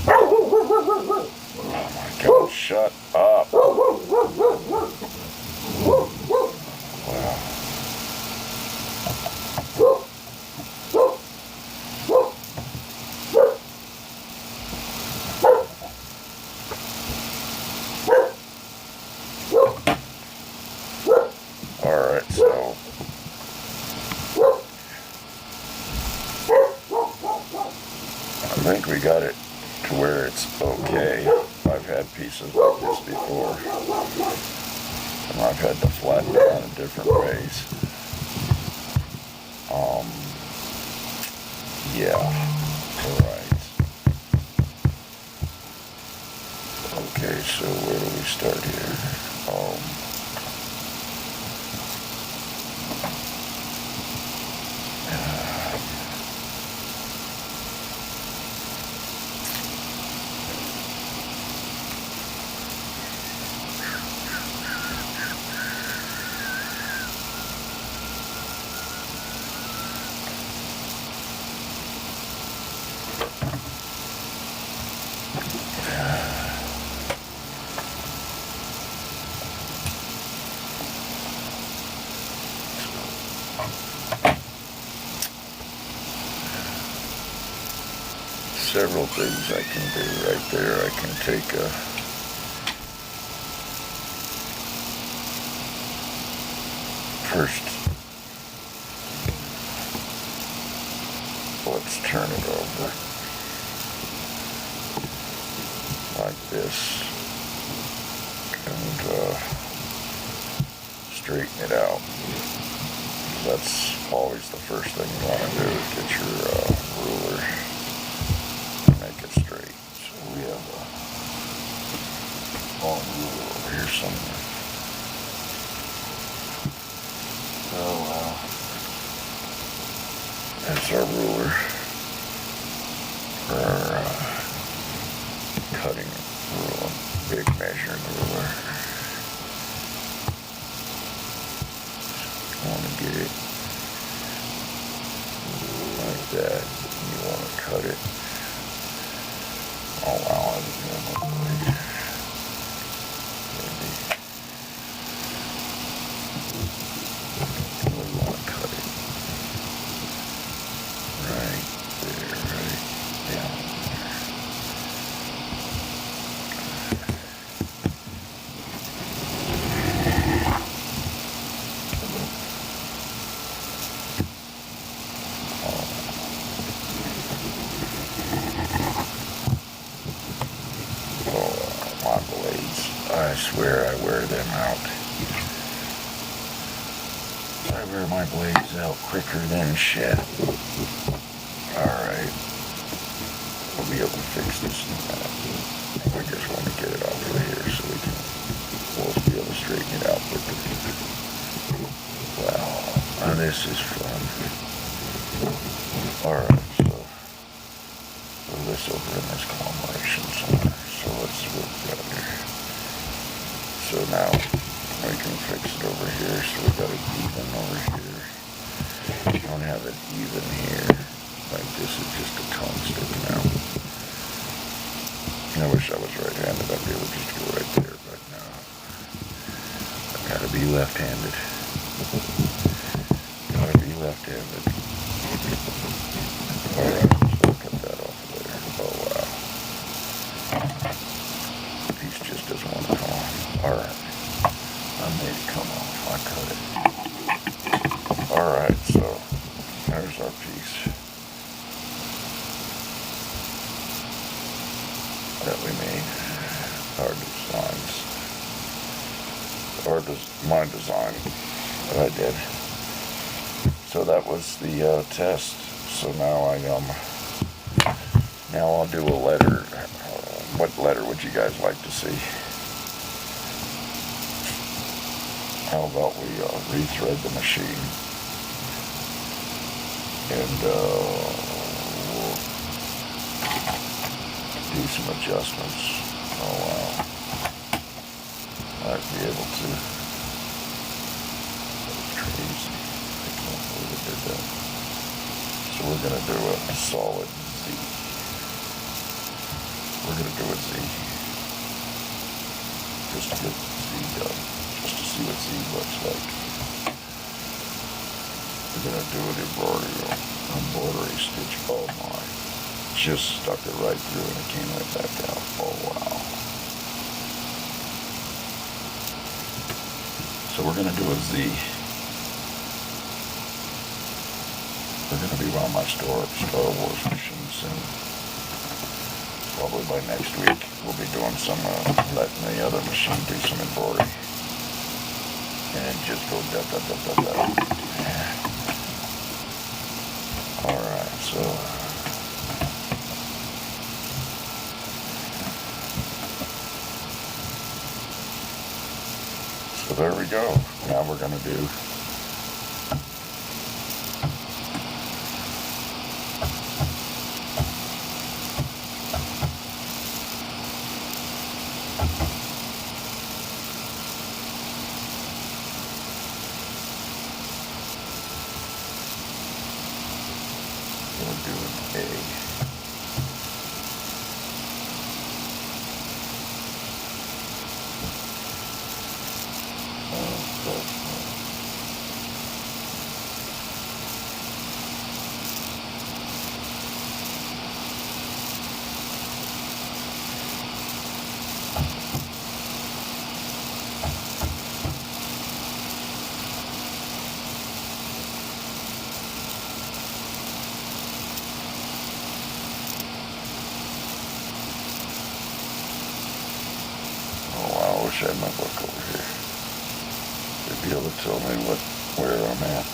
Oh my God, shut up. Wow. Alright, so I think we got it to where it's okay. I've had pieces like this before, and I've had to flatten it out in different ways. Yeah, alright. Okay, so where do we start here? Several things I can do right there. I can take a first, let's turn it over like this and straighten it out. That's always the first thing you want to do, is get your ruler. Make it straight. So we have a long ruler over here somewhere. So that's our ruler for our cutting ruler, big measuring ruler. You want to get it like that. You want to cut it. Oh wow, I was doing that way. Maybe. We want to cut it right there, right down I swear I wear them out. wear my blades out quicker than shit. Alright. We'll be able to fix this in a minute. We just want to get it off of here so we'll be able to straighten it out quicker. Wow. Now this is fun. Alright, so put this over in this conglomeration somewhere. So let's work that here. So now we can fix it over here. So we got it even over here. We don't have it even here. Like this is just a tongue sticking out. I wish I was right-handed. I'd be able to just go right there, but no. I gotta be left-handed. Gotta be left-handed. Alright, so cut that off of there. Oh wow. The piece just doesn't want to come off. Alright. I made it come off. I cut it. Alright, so there's our piece that we made. Our designs. My design that I did. So that was the test. So now now I'll do a letter. What letter would you guys like to see? How about we rethread the machine and we'll do some adjustments. Oh wow. Might be able to. That's crazy. I can't believe it did that. So we're going to do a solid Z. We're going to do a Z. Just to get Z done. Just to see what Z looks like. We're going to do it embroidery stitch. Oh my. Just stuck it right through and it came right back out. Oh wow. So we're going to do a Z. We're going to be around my Star Wars machine soon. Probably by next week we'll be doing some, letting the other machine do some embroidery. And just go da-da-da-da-da. Alright, so there we go. Now we're going to do an A. I wish I had my book over here. They'd be able to tell me where I'm at.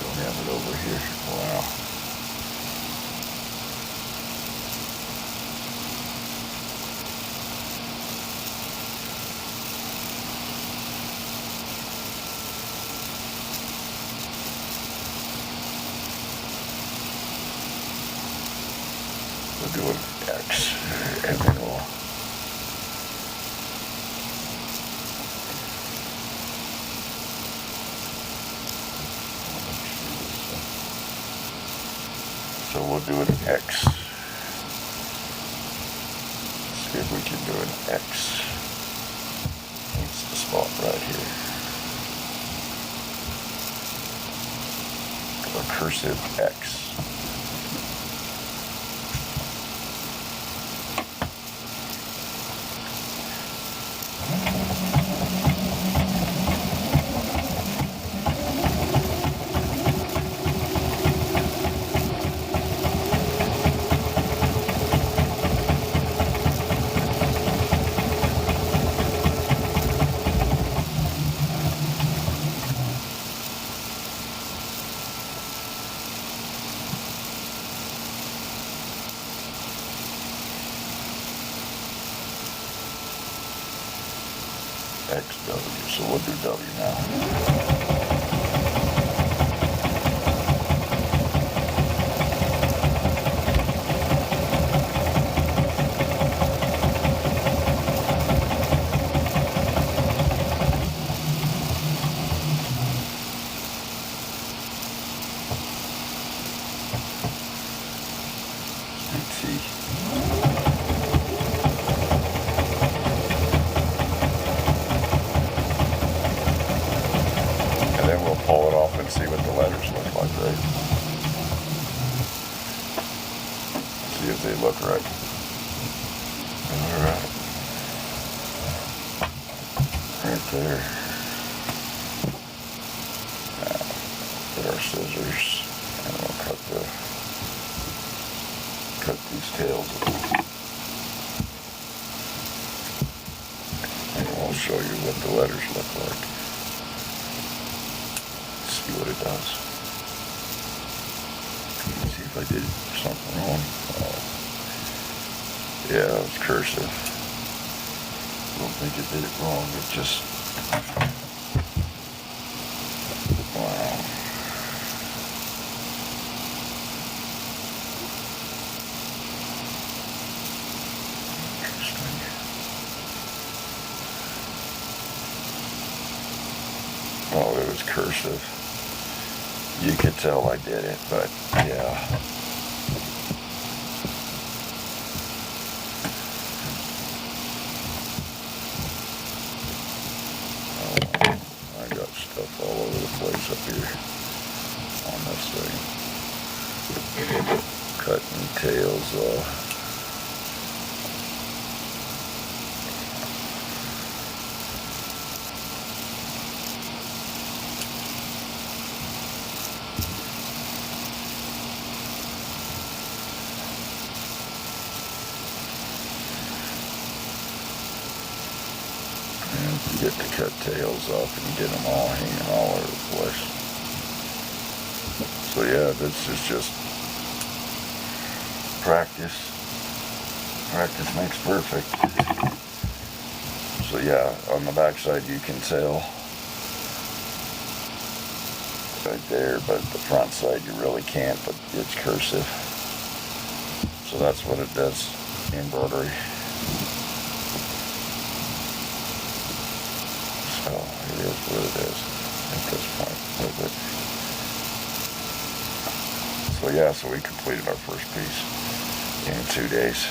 Don't have it over here. Wow. We'll do an X and then we'll do an X. See if we can do an X. It's the spot right here. A cursive X. XW, so we'll do W now. And then we'll pull it off and see what the letters look like, right? See if they look right. Alright. Right there. Now, get our scissors and we'll cut these tails. And we'll show you what the letters look like. See what it does. Let's see if I did something wrong. Yeah, it was cursive. I don't think it did it wrong. It just... Wow. Interesting. Oh, it was cursive. You could tell I did it, but yeah. I got stuff all over the place up here on this thing. Cutting tails off. You get to cut tails off and get them all hanging all over the place. So yeah, this is just practice. Practice makes perfect. So yeah, on the back side you can tell right there, but the front side you really can't, but it's cursive. So that's what it does, embroidery. So it is what it is at this point with it. So yeah, so we completed our first piece in 2 days.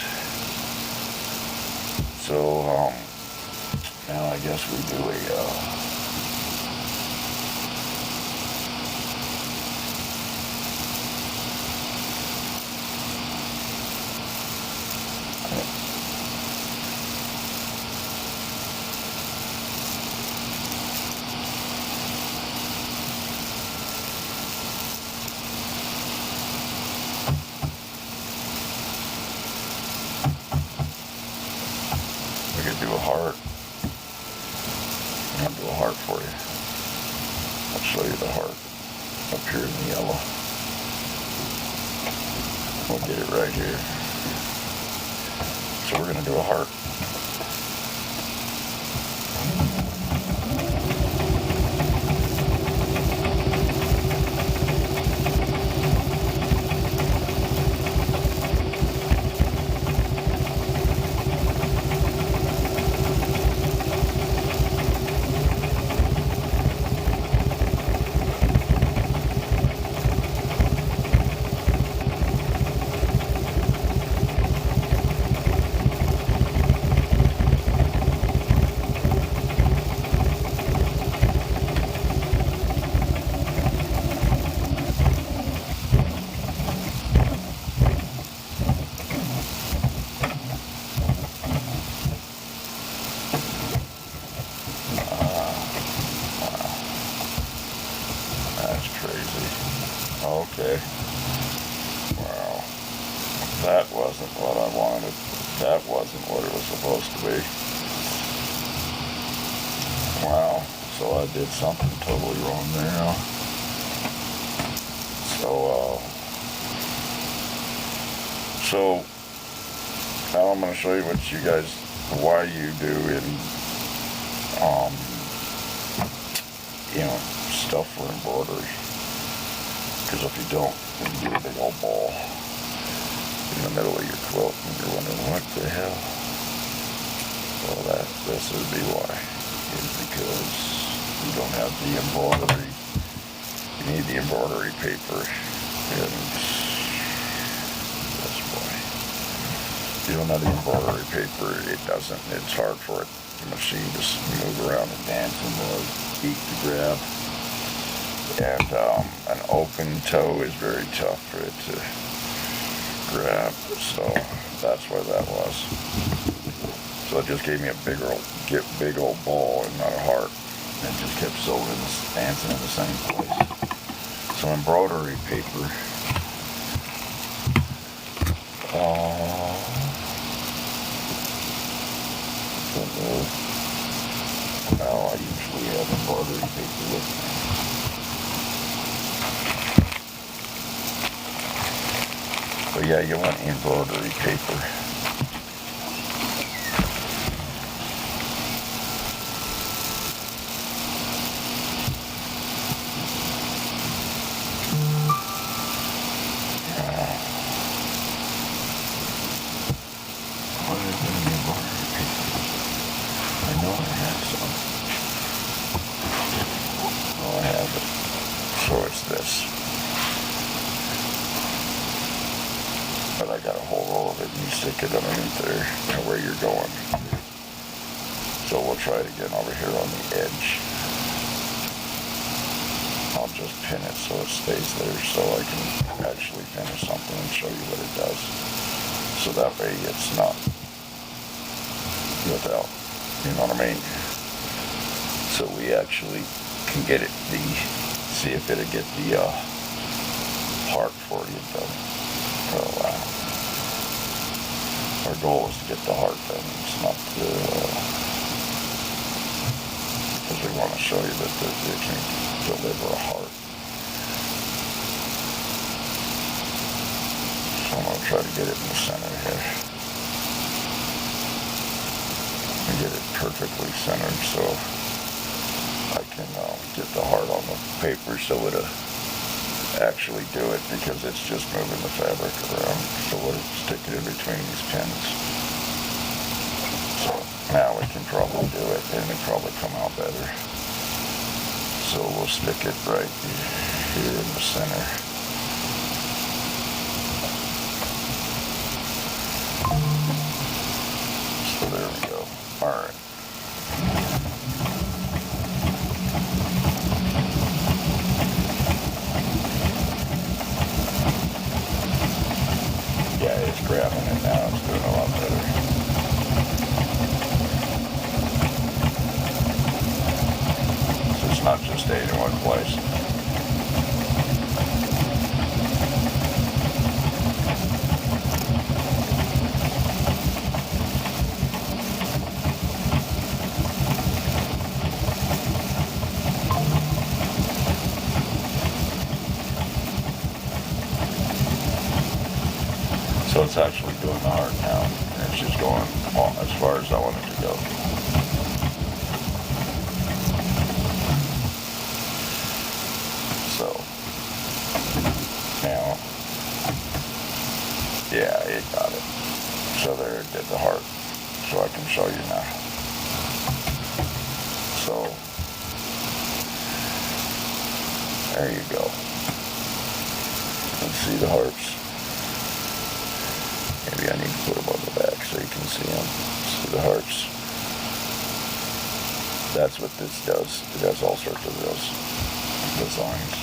So now I guess we do a we could do a heart. I'll do a heart for you. I'll show you the heart up here in the yellow. We'll get it right here. So we're going to do a heart. Okay. Wow. That wasn't what I wanted. That wasn't what it was supposed to be. Wow. So I did something totally wrong there. So now I'm going to show you why you do in you know, stuff for embroidery. Because if you don't, then you get a big old ball in the middle of your quilt and you're wondering what the hell. Well, this would be why. Is because you don't have the embroidery. You need the embroidery paper, and that's why. If you don't have the embroidery paper, it's hard for the machine to move around and dance and beat to grab. And an open toe is very tough for it to grab, so that's why that was. So it just gave me a big old ball and not a heart, and just kept dancing in the same place. So embroidery paper. Now I usually have embroidery paper with me. But yeah, you want embroidery paper. But I got a whole roll of it and you stick it underneath there where you're going. So we'll try it again over here on the edge. I'll just pin it so it stays there so I can actually finish something and show you what it does. So that way it's not without, you know what I mean? So we actually can get it, see if it'll get the heart for you done. So our goal is to get the heart done. It's not because we want to show you that it can deliver a heart. So I'm going to try to get it in the center here. And get it perfectly centered so I can get the heart on the paper so it'll actually do it, because it's just moving the fabric around. So we'll stick it in between these pins. So now we can probably do it and it'll probably come out better. So we'll stick it right here in the center. So there we go. All right. Grabbing it now, it's doing a lot better. So it's not just staying in one place. So it's actually doing the heart now, and it's just going as far as I want it to go. So, now, yeah, it got it. So there it did the heart. So I can show you now. So, there you go. Let's see the hearts. Maybe I need to put them on the back so you can see them. See the hearts. That's what this does. It has all sorts of those designs.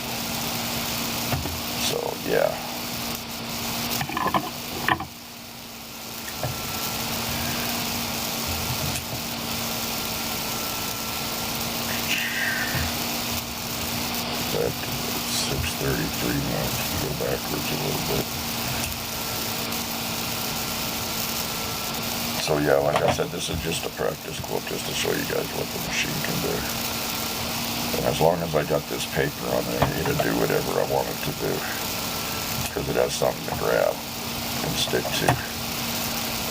So, yeah. Back to 6:33 now. Go backwards a little bit. So yeah, like I said, this is just a practice quilt just to show you guys what the machine can do. And as long as I got this paper on there, it'll do whatever I want it to do. Because it has something to grab and stick to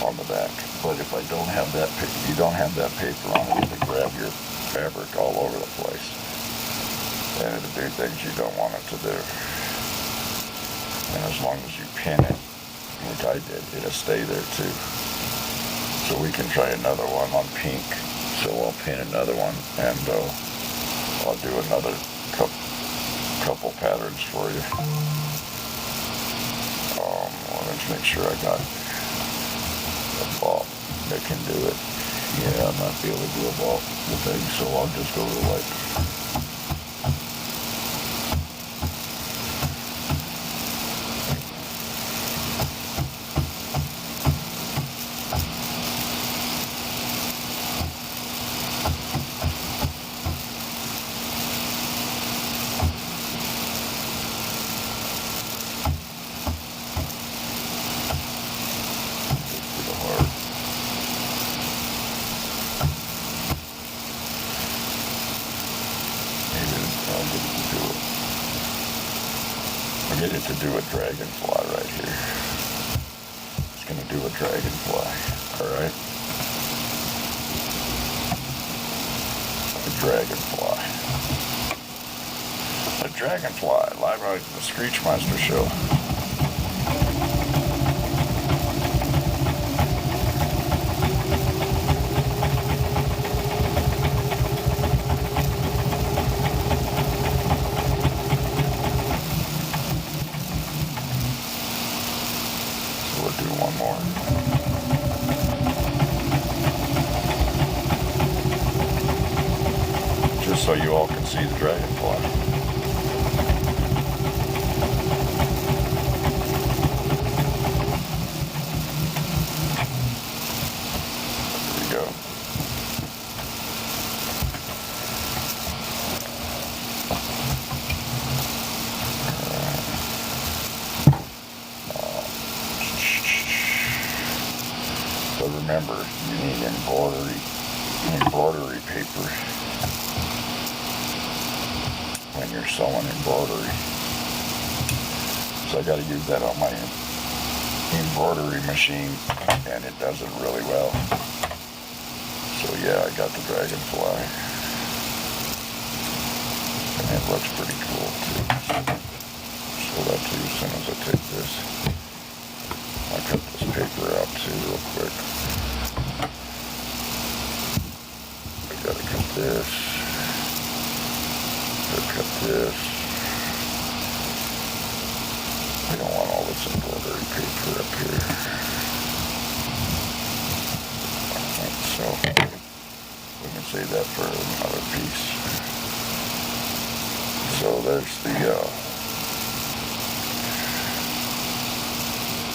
on the back. But if I don't have that, you don't have that paper on it to grab your fabric all over the place. And it'll do things you don't want it to do. And as long as you pin it, which I did, it'll stay there too. So we can try another one on pink. So I'll pin another one, and I'll do another couple patterns for you. Let's make sure I got a ball that can do it. Yeah, I might be able to do a ball thing, so I'll just go to like get it to do a dragonfly right here. It's going to do a dragonfly, alright? A dragonfly. A dragonfly, live out at the Screechmiester show. So you all can see the dragonfly. There you go. But remember, you need embroidery paper when you're sewing embroidery. So I got to use that on my embroidery machine, and it does it really well. So yeah, I got the dragonfly, and it looks pretty cool too. So that too, as soon as I take this, I'll cut this paper out too real quick. I gotta cut this. Cut this. We don't want all this embroidery paper up here. Alright, so we can save that for another piece. So there's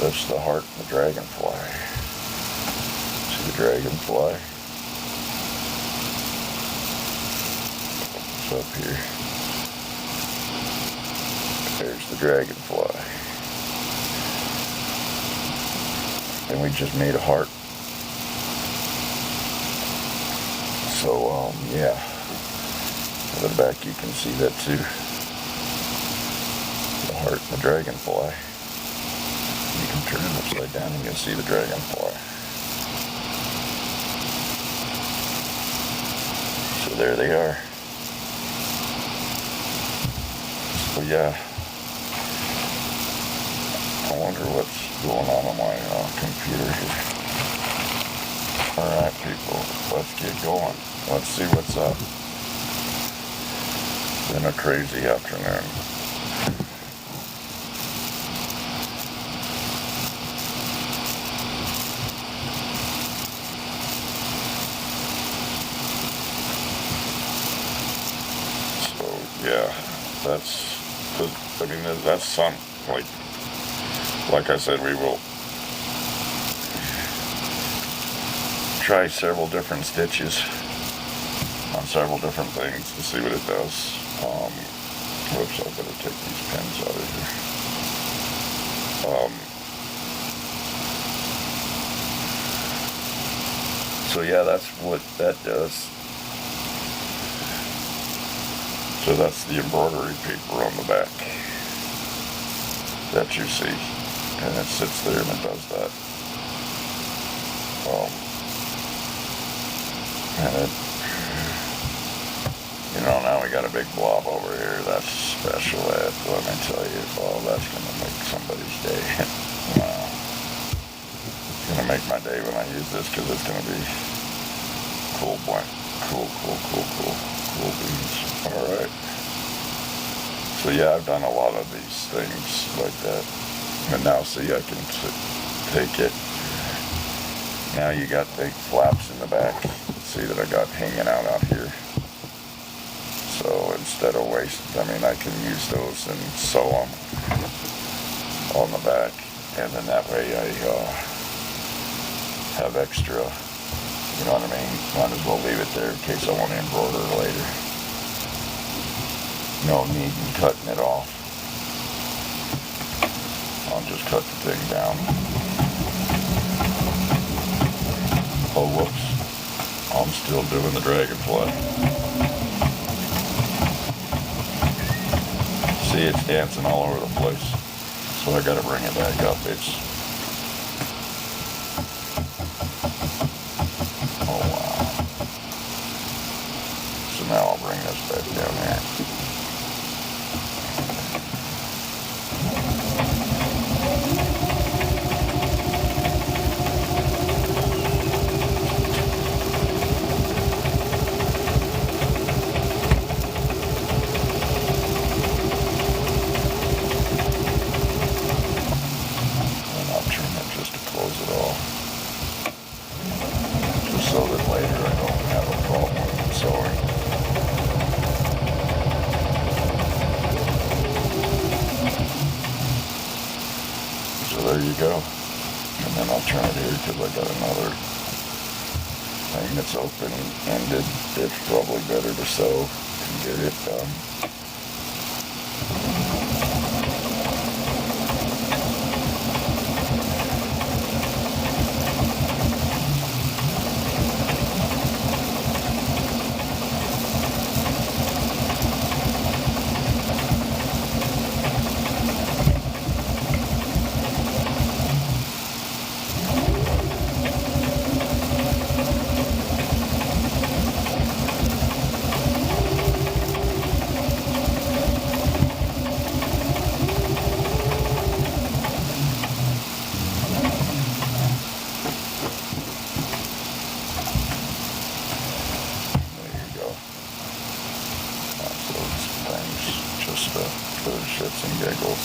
that's the heart of the dragonfly. See the dragonfly? It's up here. There's the dragonfly. And we just made a heart. So, yeah. On the back you can see that too. The heart and the dragonfly. You can turn it upside down and you'll see the dragonfly. So there they are. So yeah. I wonder what's going on my computer here. Alright people, let's get going. Let's see what's up. It's been a crazy afternoon. So yeah, that's some, like I said, we will try several different stitches on several different things to see what it does. Whoops, I better take these pins out of here. So yeah, that's what that does. So that's the embroidery paper on the back that you see, and it sits there and it does that. And got a big blob over here. That's special ed. Let me tell you, oh, that's gonna make somebody's day. Wow. It's gonna make my day when I use this because it's gonna be cool, boy. Cool beans. All right. So yeah, I've done a lot of these things like that. And now see, I can take it. Now you got the flaps in the back. See that I got hanging out here. So instead of I mean, I can use those and sew them on the back. And then that way I have extra, you know what I mean? Might as well leave it there in case I want to embroider later. No need in cutting it off. I'll just cut the thing down. Oh, whoops. I'm still doing the dragonfly. See, it's dancing all over the place. So I gotta bring it back up. Oh, wow. So now I'll bring this back down there. So that later I don't have a problem with sewing. So there you go. And then I'll turn it here because I got another thing that's open-ended. It's probably better to sew and get it done. For shits and giggles.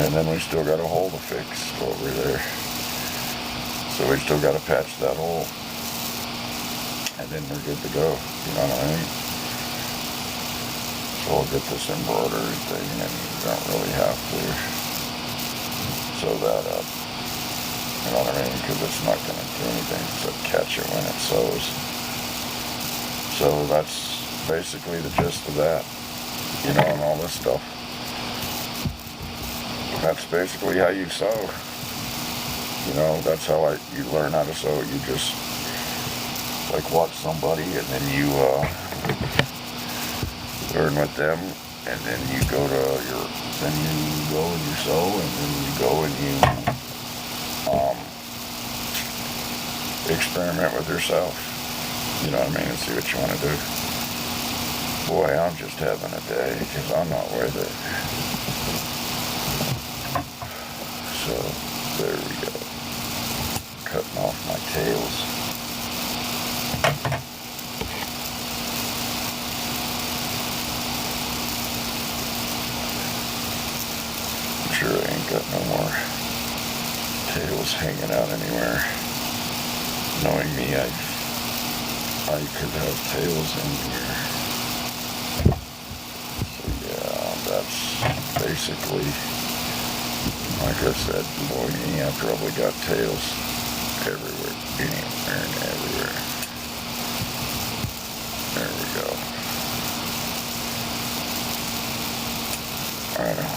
And then we still got a hole to fix over there. So we still got to patch that hole. And then we're good to go. You know what I mean? So I'll get this embroidery thing and you don't really have to sew that up. You know what I mean? Because it's not going to do anything except catch it when it sews. So that's basically the gist of that. You know, and all this stuff. That's basically how you sew. You know, that's how you learn how to sew. You just like watch somebody and then you learn with them, and then you go and you sew, and then you go and you experiment with yourself. You know what I mean? And see what you want to do. Boy, I'm just having a day because I'm not with it. So, there we go. Cutting off my tails. I'm sure I ain't got no more tails hanging out anywhere. Knowing me, I could have tails in here. That's basically, like I said, boy, me, I probably got tails everywhere, anywhere and everywhere. There we go. Right on.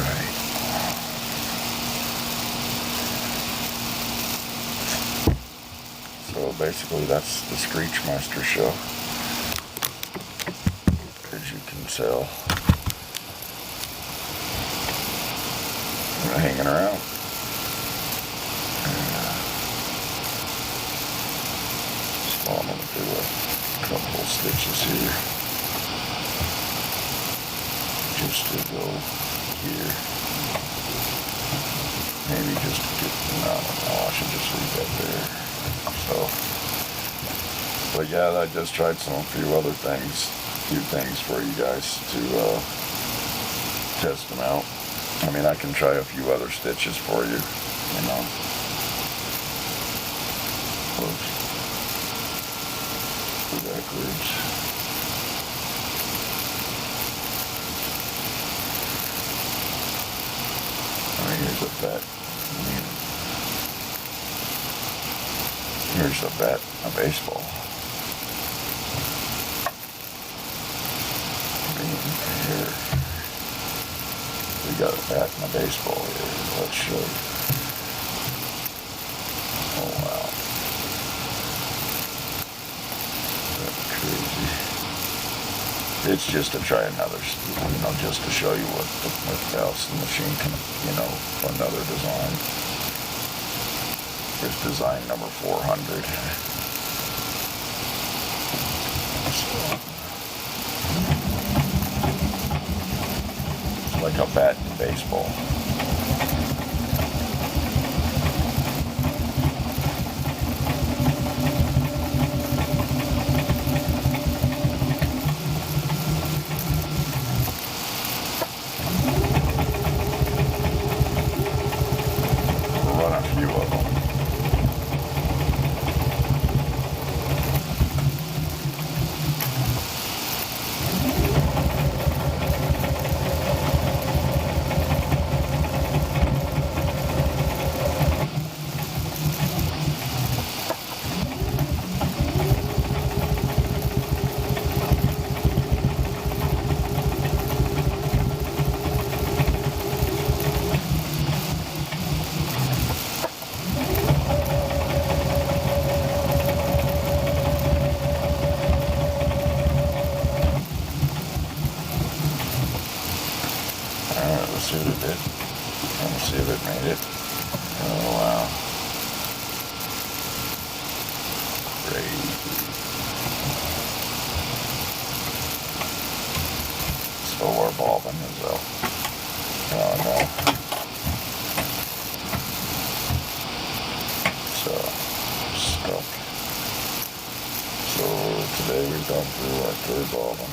Right. So basically that's the Screechmiester show. As you can tell, I'm hanging around. stitches here. Just to go here. Maybe just to get, no, I should just leave that there. So, but yeah, I just tried few things for you guys to test them out. I mean, I can try a few other stitches for you, you know. Oops. Go backwards. Here's a bat. Here's a bat, a baseball. Here. We got a bat and a baseball here. Let's show you. Oh, wow. That's crazy. It's just to try another, you know, just to show you what else the machine can, you know, another design. Here's design number 400. It's like a bat in baseball. Let's see what it did. Let's see if it made it. Oh, wow. Crazy. So our bobbin is out. Oh, no. It's stuck. So today we've gone through our third bobbin.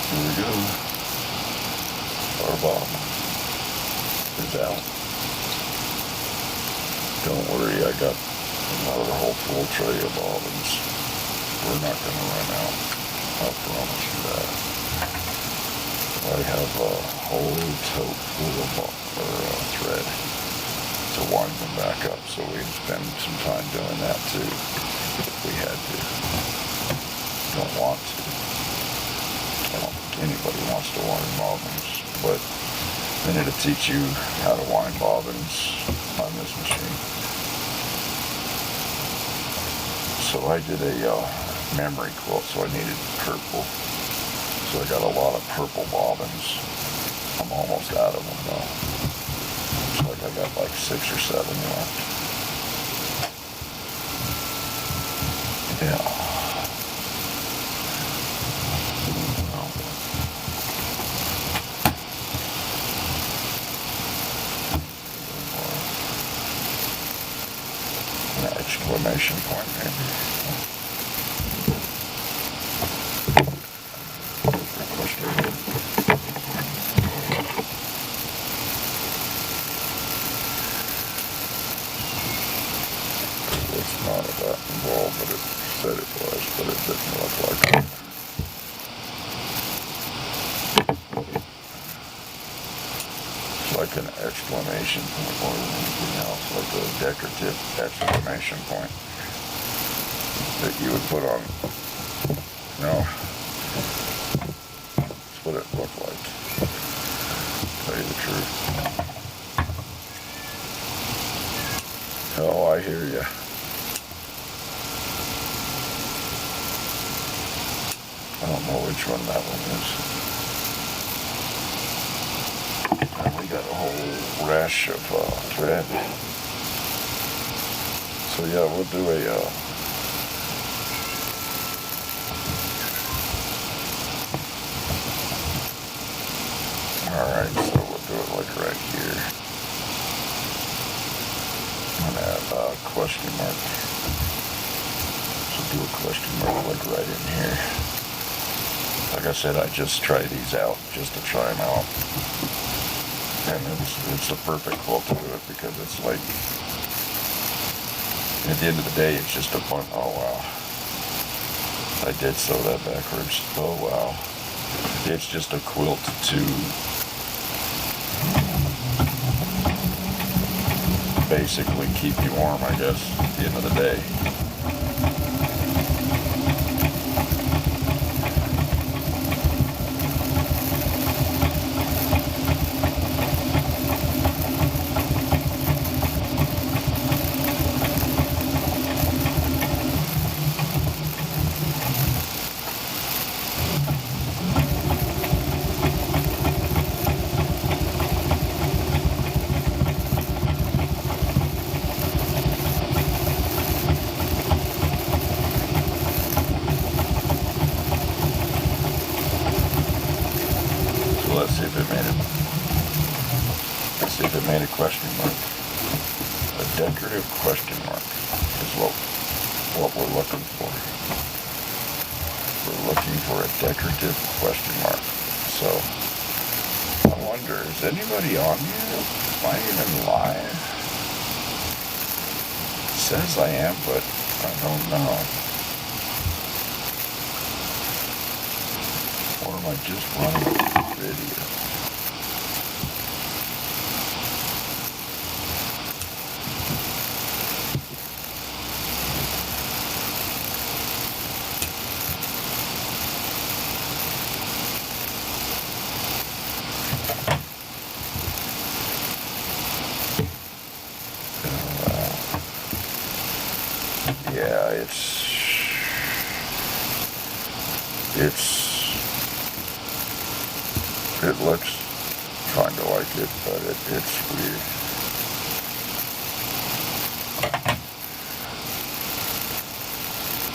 Here we go. Our bobbin is out. Don't worry, I got another whole full tray of bobbins. We're not going to run out. I promise you that. I have a whole tote full of thread to wind them back up, so we'd spend some time doing that too if we had to. Don't want to. I don't think anybody wants to wind bobbins, but then it'll teach you how to wind bobbins on this machine. So I did a memory quilt, so I needed purple. So I got a lot of purple bobbins. I'm almost out of them though. Looks like I got like 6 or 7 left. Yeah. Exclamation point, maybe. It's not that involved, but it said it was, but it didn't look like it. It's like an exclamation point more than anything else, like a decorative exclamation point that you would put on, you know, that's what it looked like. tell you the truth. Oh, I hear ya. I don't know which one that one is. And we got a whole rash of thread. So yeah, we'll do a alright, so we'll do it like right here. I'm gonna have a question mark. So do a question mark like right in here. Like I said, I just try these out just to try them out. And it's the perfect quilt to do it because it's like, at the end of the day, it's just a fun, oh wow. I did sew that backwards. Oh wow. It's just a quilt to basically keep you warm, I guess, at the end of the day. Let's see if it made it. Let's see if it made a question mark. A decorative question mark is what we're looking for. We're looking for a decorative question mark. So I wonder, is anybody on here? Am I even live? It says I am, but I don't know. Or am I just running a video? Yeah, it looks kind of like it, but it's weird.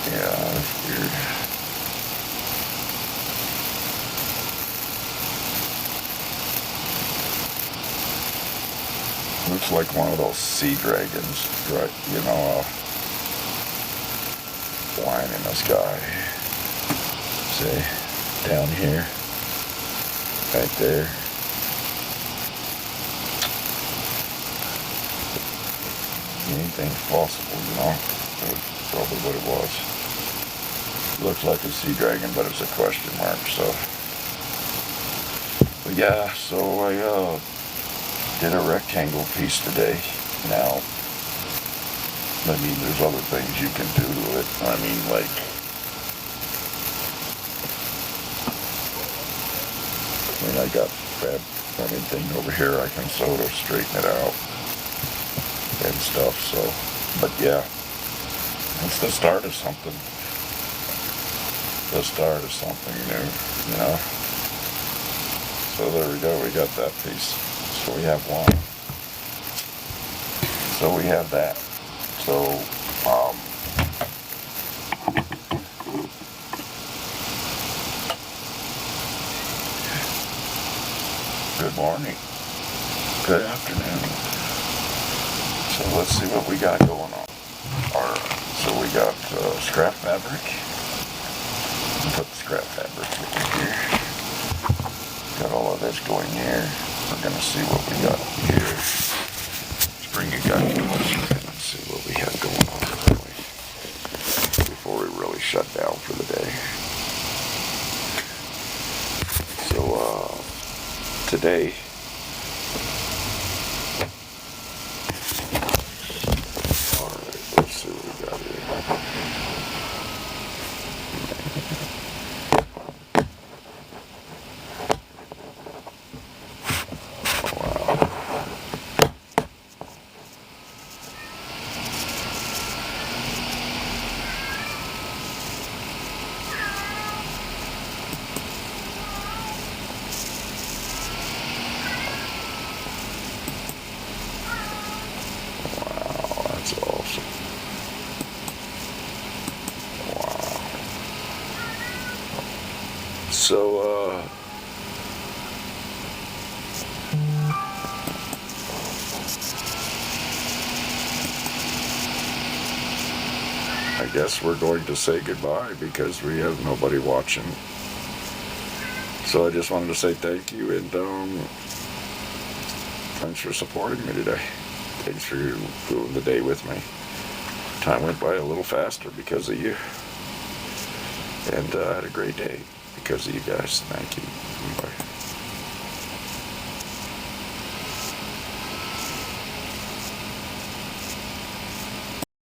Yeah, it's weird. Looks like one of those sea dragons, right? You know, flying in the sky. See, down here, right there. Anything's possible, you know. That's probably what it was. Looks like a sea dragon, but it's a question mark. So, but yeah. So I did a rectangle piece today. Now, I mean, there's other things you can do to it. I mean, like, I got everything over here I can sew to straighten it out and stuff. So, but yeah, it's the start of something. The start of something new, you know. So there we go. We got that piece. So we have one. So we have that. So, good morning, good afternoon. So let's see what we got going on. So we got scrap fabric. Put the scrap fabric over here. Got all of this going here. We're gonna see what we got here. Let's bring you guys closer and see what we have going on before we really shut down for the day. So today, alright, let's see what we got here. So, I guess we're going to say goodbye because we have nobody watching. So I just wanted to say thank you, and thanks for supporting me today. Thanks for doing the day with me. Time went by a little faster because of you. And I had a great day because of you guys. Thank you. Bye.